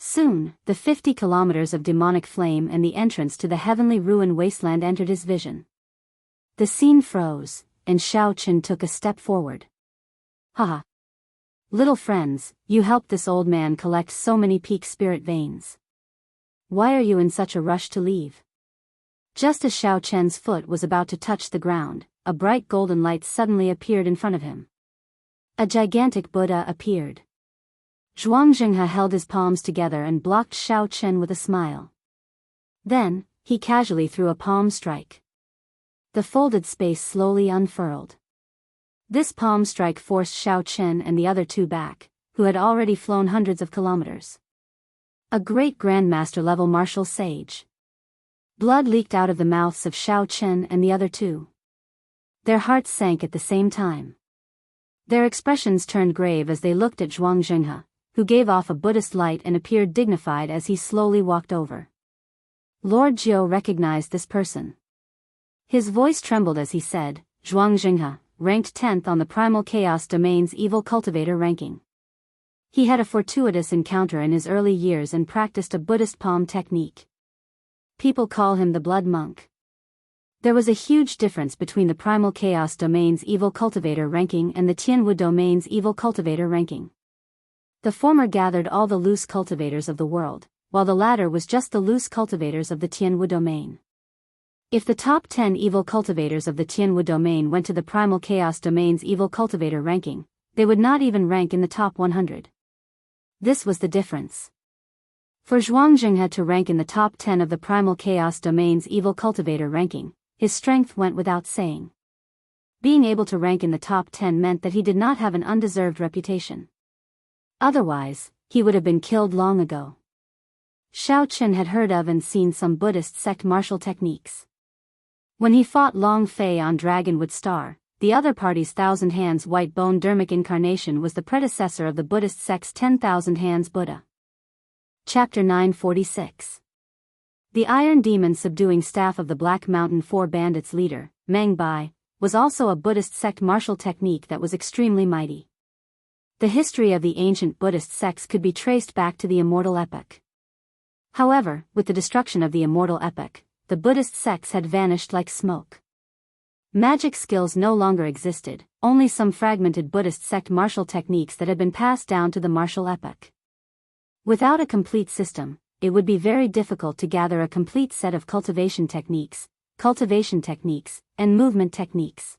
Soon, the 50 kilometers of demonic flame and the entrance to the heavenly ruin wasteland entered his vision. The scene froze, and Xiao Chen took a step forward. Haha. Little friends, you helped this old man collect so many peak spirit veins. Why are you in such a rush to leave? Just as Xiao Chen's foot was about to touch the ground, a bright golden light suddenly appeared in front of him. A gigantic Buddha appeared. Zhuangzhenghe held his palms together and blocked Xiao Chen with a smile. Then, he casually threw a palm strike. The folded space slowly unfurled. This palm strike forced Xiao Chen and the other two back, who had already flown hundreds of kilometers. A great Grandmaster level martial sage. Blood leaked out of the mouths of Xiao Chen and the other two. Their hearts sank at the same time. Their expressions turned grave as they looked at Zhuangzhenghe, who gave off a Buddhist light and appeared dignified as he slowly walked over. Lord Jiao recognized this person. His voice trembled as he said, Zhuangzhenghe, ranked 10th on the Primal Chaos Domain's Evil Cultivator ranking. He had a fortuitous encounter in his early years and practiced a Buddhist palm technique. People call him the Blood Monk. There was a huge difference between the Primal Chaos Domain's Evil Cultivator ranking and the Tianwu Domain's Evil Cultivator ranking. The former gathered all the loose cultivators of the world, while the latter was just the loose cultivators of the Tianwu Domain. If the top 10 evil cultivators of the Tianwu Domain went to the Primal Chaos Domain's Evil Cultivator ranking, they would not even rank in the top 100. This was the difference. For Zhuangzhenghe to rank in the top 10 of the Primal Chaos Domain's Evil Cultivator ranking, his strength went without saying. Being able to rank in the top 10 meant that he did not have an undeserved reputation. Otherwise, he would have been killed long ago. Xiao Chen had heard of and seen some Buddhist sect martial techniques. When he fought Long Fei on Dragonwood Star, the other party's Thousand Hands White Bone Dermic incarnation was the predecessor of the Buddhist sect's 10,000 Hands Buddha. Chapter 946. The Iron Demon subduing staff of the Black Mountain Four Bandits leader, Meng Bai, was also a Buddhist sect martial technique that was extremely mighty. The history of the ancient Buddhist sects could be traced back to the Immortal Epoch. However, with the destruction of the Immortal Epoch, the Buddhist sects had vanished like smoke. Magic skills no longer existed, only some fragmented Buddhist sect martial techniques that had been passed down to the martial epoch. Without a complete system, it would be very difficult to gather a complete set of cultivation techniques, and movement techniques.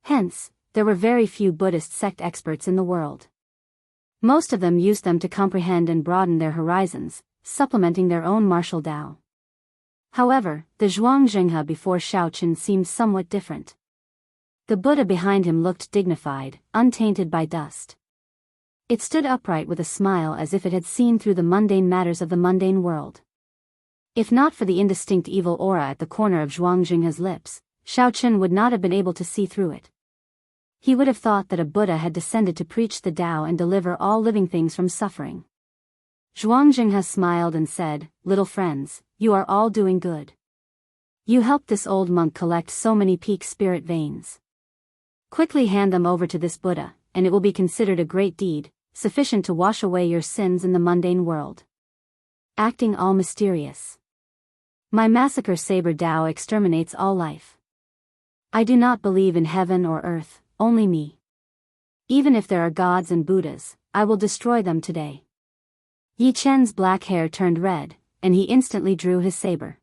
Hence, there were very few Buddhist sect experts in the world. Most of them used them to comprehend and broaden their horizons, supplementing their own martial Tao. However, the Zhuangzhenghe before Xiao Chen seemed somewhat different. The Buddha behind him looked dignified, untainted by dust. It stood upright with a smile as if it had seen through the mundane matters of the mundane world. If not for the indistinct evil aura at the corner of Zhuangzhenghe's lips, Xiao Chen would not have been able to see through it. He would have thought that a Buddha had descended to preach the Tao and deliver all living things from suffering. Zhuangzhenghe smiled and said, "Little friends, you are all doing good. You helped this old monk collect so many peak spirit veins. Quickly hand them over to this Buddha, and it will be considered a great deed, sufficient to wash away your sins in the mundane world." Acting all mysterious. My massacre saber Tao exterminates all life. I do not believe in heaven or earth, only me. Even if there are gods and Buddhas, I will destroy them today. Yi Chen's black hair turned red, and he instantly drew his saber.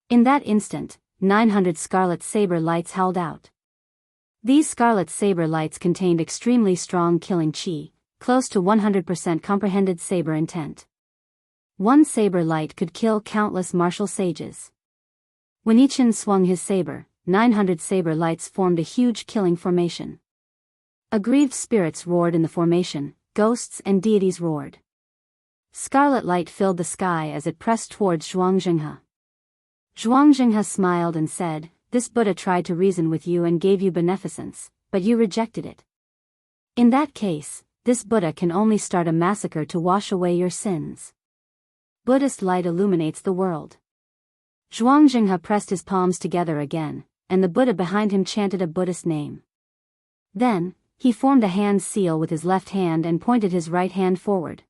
In that instant, 900 scarlet saber lights howled out. These scarlet saber lights contained extremely strong killing chi, close to 100% comprehended saber intent. One saber light could kill countless martial sages. When Yichin swung his saber, 900 saber lights formed a huge killing formation. Aggrieved spirits roared in the formation, ghosts and deities roared. Scarlet light filled the sky as it pressed towards Zhuangzhenghe. Zhuangzhenghe smiled and said, "This Buddha tried to reason with you and gave you beneficence, but you rejected it. In that case, this Buddha can only start a massacre to wash away your sins." Buddhist light illuminates the world. Zhuangzhenghe pressed his palms together again, and the Buddha behind him chanted a Buddhist name. Then, he formed a hand seal with his left hand and pointed his right hand forward.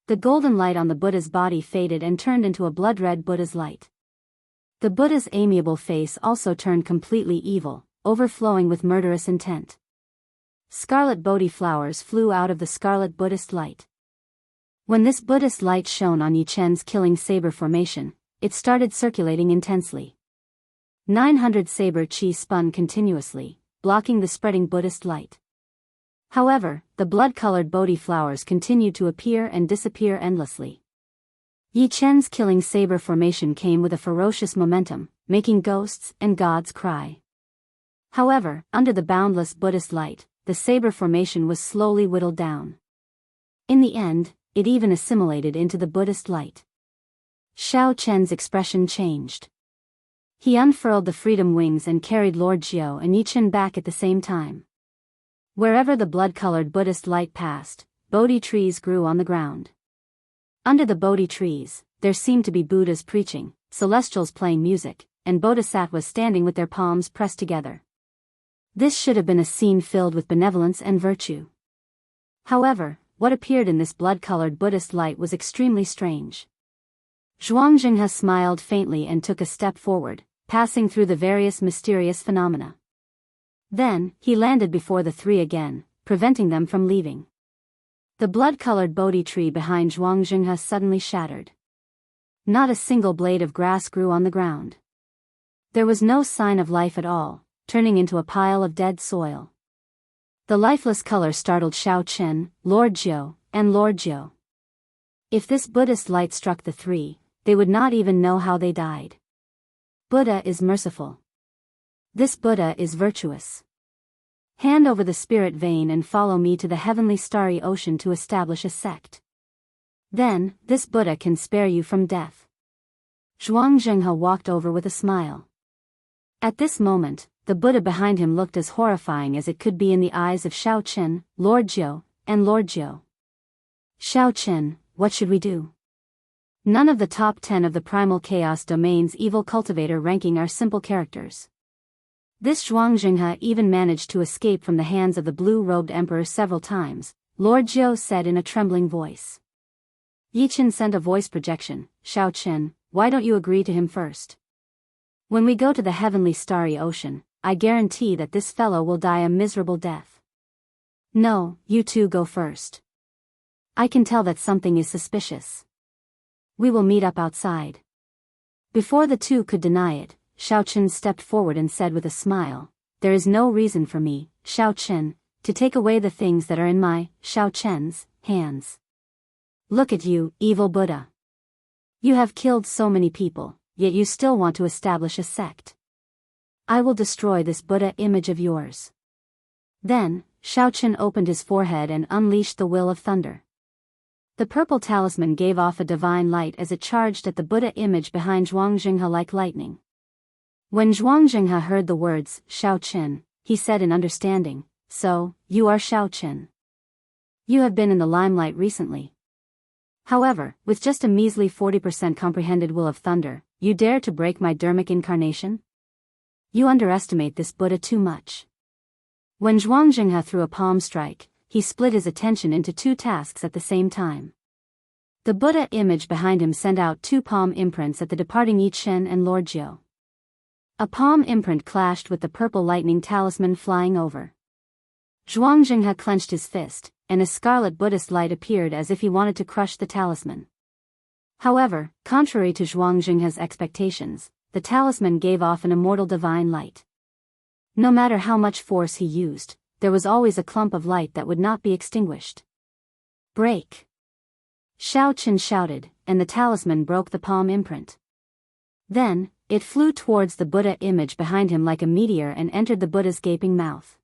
The golden light on the Buddha's body faded and turned into a blood-red Buddha's light. The Buddha's amiable face also turned completely evil, overflowing with murderous intent. Scarlet Bodhi flowers flew out of the scarlet Buddhist light. When this Buddhist light shone on Yichen's killing saber formation, it started circulating intensely. 900 saber chi spun continuously, blocking the spreading Buddhist light. However, the blood-colored Bodhi flowers continued to appear and disappear endlessly. Yichen's killing saber formation came with a ferocious momentum, making ghosts and gods cry. However, under the boundless Buddhist light, the saber formation was slowly whittled down. In the end, it even assimilated into the Buddhist light. Xiao Chen's expression changed. He unfurled the freedom wings and carried Lord Jiao and Yichen back at the same time. Wherever the blood-colored Buddhist light passed, Bodhi trees grew on the ground. Under the Bodhi trees, there seemed to be Buddhas preaching, celestials playing music, and bodhisattvas standing with their palms pressed together. This should have been a scene filled with benevolence and virtue. However, what appeared in this blood-colored Buddhist light was extremely strange. Zhuangzhenghe smiled faintly and took a step forward, passing through the various mysterious phenomena. Then, he landed before the three again, preventing them from leaving. The blood-colored Bodhi tree behind Zhuangzhenghe suddenly shattered. Not a single blade of grass grew on the ground. There was no sign of life at all, turning into a pile of dead soil. The lifeless color startled Xiao Chen, Lord Jiao, and Lord Jiao. If this Buddhist light struck the three, they would not even know how they died. Buddha is merciful. This Buddha is virtuous. Hand over the spirit vein and follow me to the heavenly starry ocean to establish a sect. Then, this Buddha can spare you from death. Zhuangzhenghe walked over with a smile. At this moment, the Buddha behind him looked as horrifying as it could be in the eyes of Xiao Chen, Lord Jiao, and Lord Jiao. Xiao Chen, what should we do? None of the top 10 of the primal chaos domain's evil cultivator ranking are simple characters. This Zhuangzhenghe even managed to escape from the hands of the blue-robed emperor several times, Lord Jiao said in a trembling voice. Yichen sent a voice projection, Xiao Chen, why don't you agree to him first? When we go to the heavenly starry ocean, I guarantee that this fellow will die a miserable death. No, you two go first. I can tell that something is suspicious. We will meet up outside. Before the two could deny it, Xiao Chen stepped forward and said with a smile, there is no reason for me, Xiao Chen, to take away the things that are in my, Xiao Chen's, hands. Look at you, evil Buddha. You have killed so many people, yet you still want to establish a sect. I will destroy this Buddha image of yours. Then, Xiao Chen opened his forehead and unleashed the will of thunder. The purple talisman gave off a divine light as it charged at the Buddha image behind Zhuangzhenghe like lightning. When Zhuangzhenghe heard the words, Xiao Chen, he said in understanding, so, you are Xiao Chen. You have been in the limelight recently. However, with just a measly 40% comprehended will of thunder, you dare to break my dharmic incarnation? You underestimate this Buddha too much. When Zhuangzhenghe threw a palm strike, he split his attention into two tasks at the same time. The Buddha image behind him sent out two palm imprints at the departing Yichen and Lord Jiao. A palm imprint clashed with the purple lightning talisman flying over. Zhuangzhenghe clenched his fist, and a scarlet Buddhist light appeared as if he wanted to crush the talisman. However, contrary to Zhuangzhenghe's expectations, the talisman gave off an immortal divine light. No matter how much force he used, there was always a clump of light that would not be extinguished. Break! Xiaoqin shouted, and the talisman broke the palm imprint. Then, it flew towards the Buddha image behind him like a meteor and entered the Buddha's gaping mouth.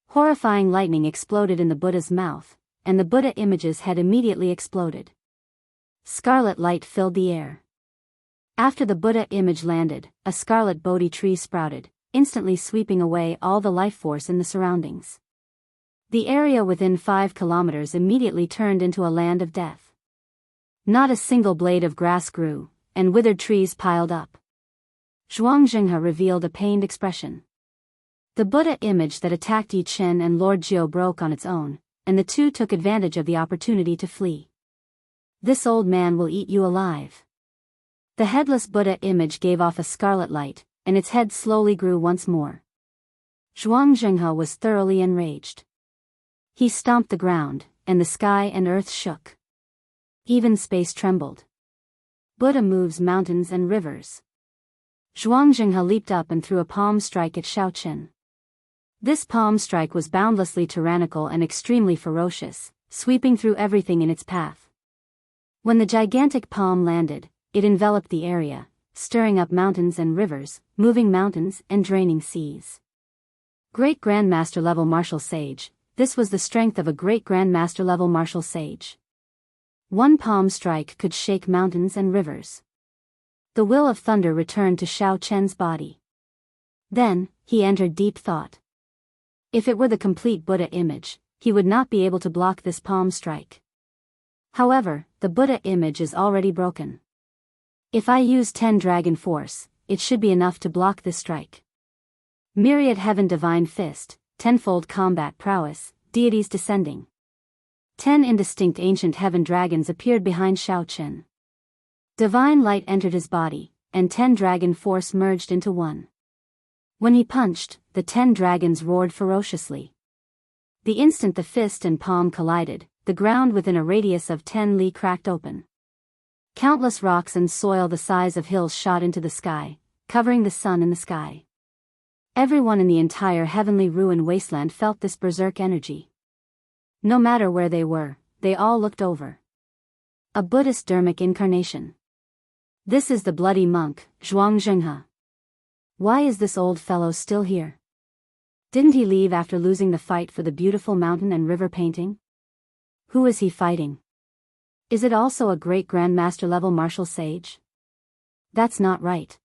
Horrifying lightning exploded in the Buddha's mouth, and the Buddha image's head immediately exploded. Scarlet light filled the air. After the Buddha image landed, a scarlet Bodhi tree sprouted, instantly sweeping away all the life force in the surroundings. The area within 5 kilometers immediately turned into a land of death. Not a single blade of grass grew, and withered trees piled up. Zhuangzhenhe revealed a pained expression. The Buddha image that attacked Yi Chen and Lord Jiu broke on its own, and the two took advantage of the opportunity to flee. This old man will eat you alive. The headless Buddha image gave off a scarlet light, and its head slowly grew once more. Zhuangzhenhe was thoroughly enraged. He stomped the ground, and the sky and earth shook. Even space trembled. Buddha moves mountains and rivers. Zhuangzhenhe leaped up and threw a palm strike at Xiaoqin. This palm strike was boundlessly tyrannical and extremely ferocious, sweeping through everything in its path. When the gigantic palm landed, it enveloped the area, stirring up mountains and rivers, moving mountains and draining seas. Great Grandmaster level martial sage, this was the strength of a great Grandmaster level martial sage. One palm strike could shake mountains and rivers. The will of thunder returned to Xiaoqian's body. Then, he entered deep thought. If it were the complete Buddha image, he would not be able to block this palm strike. However, the Buddha image is already broken. If I use 10 dragon force, it should be enough to block this strike. Myriad heaven divine fist, tenfold combat prowess, deities descending. 10 indistinct ancient heaven dragons appeared behind Xiaoqin. Divine light entered his body, and 10 dragon force merged into one. When he punched, the 10 dragons roared ferociously. The instant the fist and palm collided, the ground within a radius of 10 li cracked open. Countless rocks and soil the size of hills shot into the sky, covering the sun in the sky. Everyone in the entire heavenly ruin wasteland felt this berserk energy. No matter where they were, they all looked over. A Buddhist Dharmic incarnation. This is the bloody monk, Zhuangzhenhe. Why is this old fellow still here? Didn't he leave after losing the fight for the beautiful mountain and river painting? Who is he fighting? Is it also a great Grandmaster level martial sage? That's not right.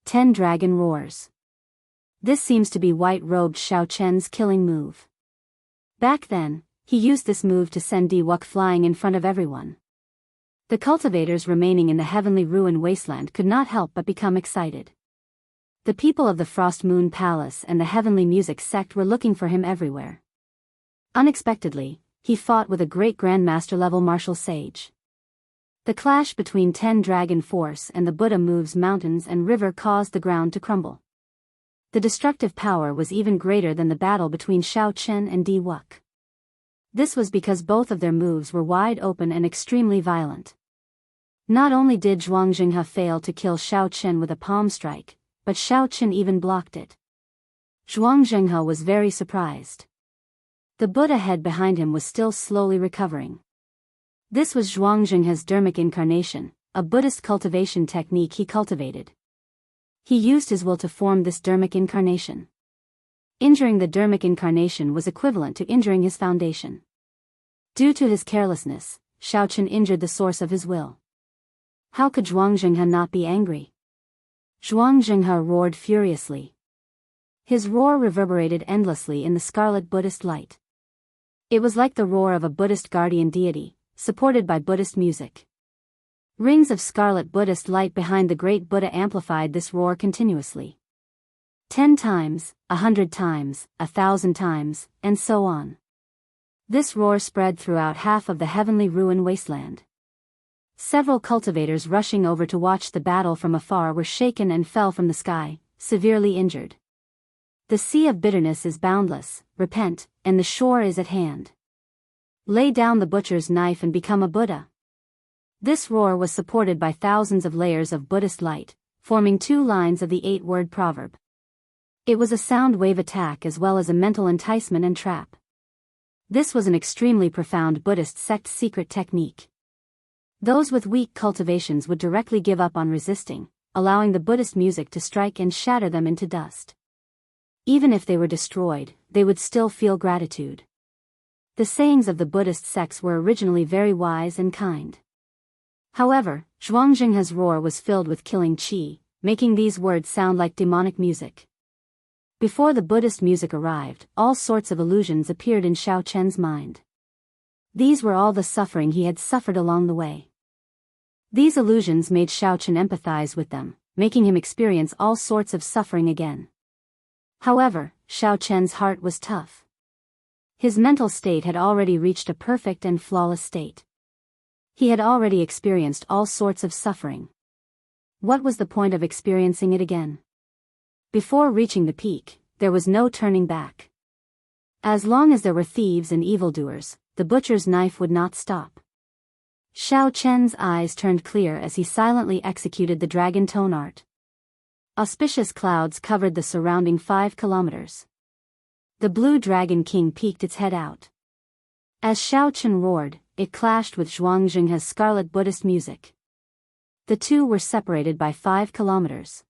10 dragon roars. This seems to be white-robed Xiaoqian's killing move. Back then, he used this move to send Diwuk flying in front of everyone. The cultivators remaining in the heavenly ruin wasteland could not help but become excited. The people of the Frost Moon Palace and the heavenly music sect were looking for him everywhere. Unexpectedly, he fought with a great Grandmaster level martial sage. The clash between 10 dragon force and the Buddha moves mountains and river caused the ground to crumble. The destructive power was even greater than the battle between Xiaoqin and Diwuk. This was because both of their moves were wide open and extremely violent. Not only did Zhuangzhenhe fail to kill Xiaoqin with a palm strike, but Xiaoqin even blocked it. Zhuangzhenhe was very surprised. The Buddha head behind him was still slowly recovering. This was Zhuangzhenhe's Dharmic incarnation, a Buddhist cultivation technique he cultivated. He used his will to form this Dharmic incarnation. Injuring the Dharmic incarnation was equivalent to injuring his foundation. Due to his carelessness, Xiaoqin injured the source of his will. How could Zhuangzhenhe not be angry? Zhuangzhenhe roared furiously. His roar reverberated endlessly in the scarlet Buddhist light. It was like the roar of a Buddhist guardian deity, supported by Buddhist music. Rings of scarlet Buddhist light behind the great Buddha amplified this roar continuously. 10 times, 100 times, 1,000 times, and so on. This roar spread throughout half of the heavenly ruin wasteland. Several cultivators rushing over to watch the battle from afar were shaken and fell from the sky, severely injured. The sea of bitterness is boundless, repent, and the shore is at hand. Lay down the butcher's knife and become a Buddha. This roar was supported by thousands of layers of Buddhist light, forming 2 lines of the 8-word proverb. It was a sound wave attack as well as a mental enticement and trap. This was an extremely profound Buddhist sect's secret technique. Those with weak cultivations would directly give up on resisting, allowing the Buddhist music to strike and shatter them into dust. Even if they were destroyed, they would still feel gratitude. The sayings of the Buddhist sects were originally very wise and kind. However, Zhuangzhenghe's roar was filled with killing qi, making these words sound like demonic music. Before the Buddhist music arrived, all sorts of illusions appeared in Xiao Chen's mind. These were all the suffering he had suffered along the way. These illusions made Xiao Chen empathize with them, making him experience all sorts of suffering again. However, Xiao Chen's heart was tough. His mental state had already reached a perfect and flawless state. He had already experienced all sorts of suffering. What was the point of experiencing it again? Before reaching the peak, there was no turning back. As long as there were thieves and evildoers, the butcher's knife would not stop. Xiao Chen's eyes turned clear as he silently executed the dragon tone art. Auspicious clouds covered the surrounding 5 kilometers. The blue dragon king peeked its head out. As Xiao Chen roared, it clashed with Zhuangzhenghe's scarlet Buddhist music. The two were separated by 5 kilometers.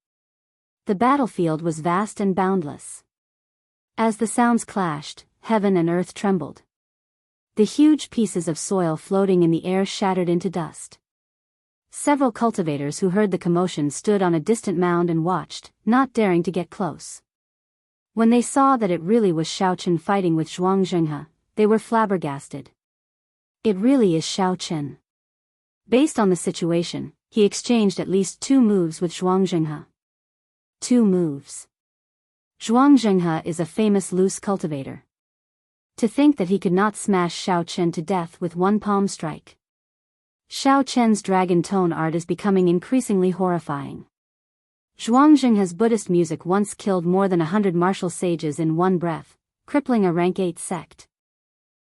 The battlefield was vast and boundless. As the sounds clashed, heaven and earth trembled. The huge pieces of soil floating in the air shattered into dust. Several cultivators who heard the commotion stood on a distant mound and watched, not daring to get close. When they saw that it really was Xiao Chen fighting with Zhuangzhenghe, they were flabbergasted. It really is Xiao Chen. Based on the situation, he exchanged at least 2 moves with Zhuangzhenghe. 2 moves. Zhuangzhenghe is a famous loose cultivator. To think that he could not smash Xiao Chen to death with 1 palm strike. Xiao Chen's dragon tone art is becoming increasingly horrifying. Zhuangzhenghe's Buddhist music once killed more than 100 martial sages in one breath, crippling a rank 8 sect.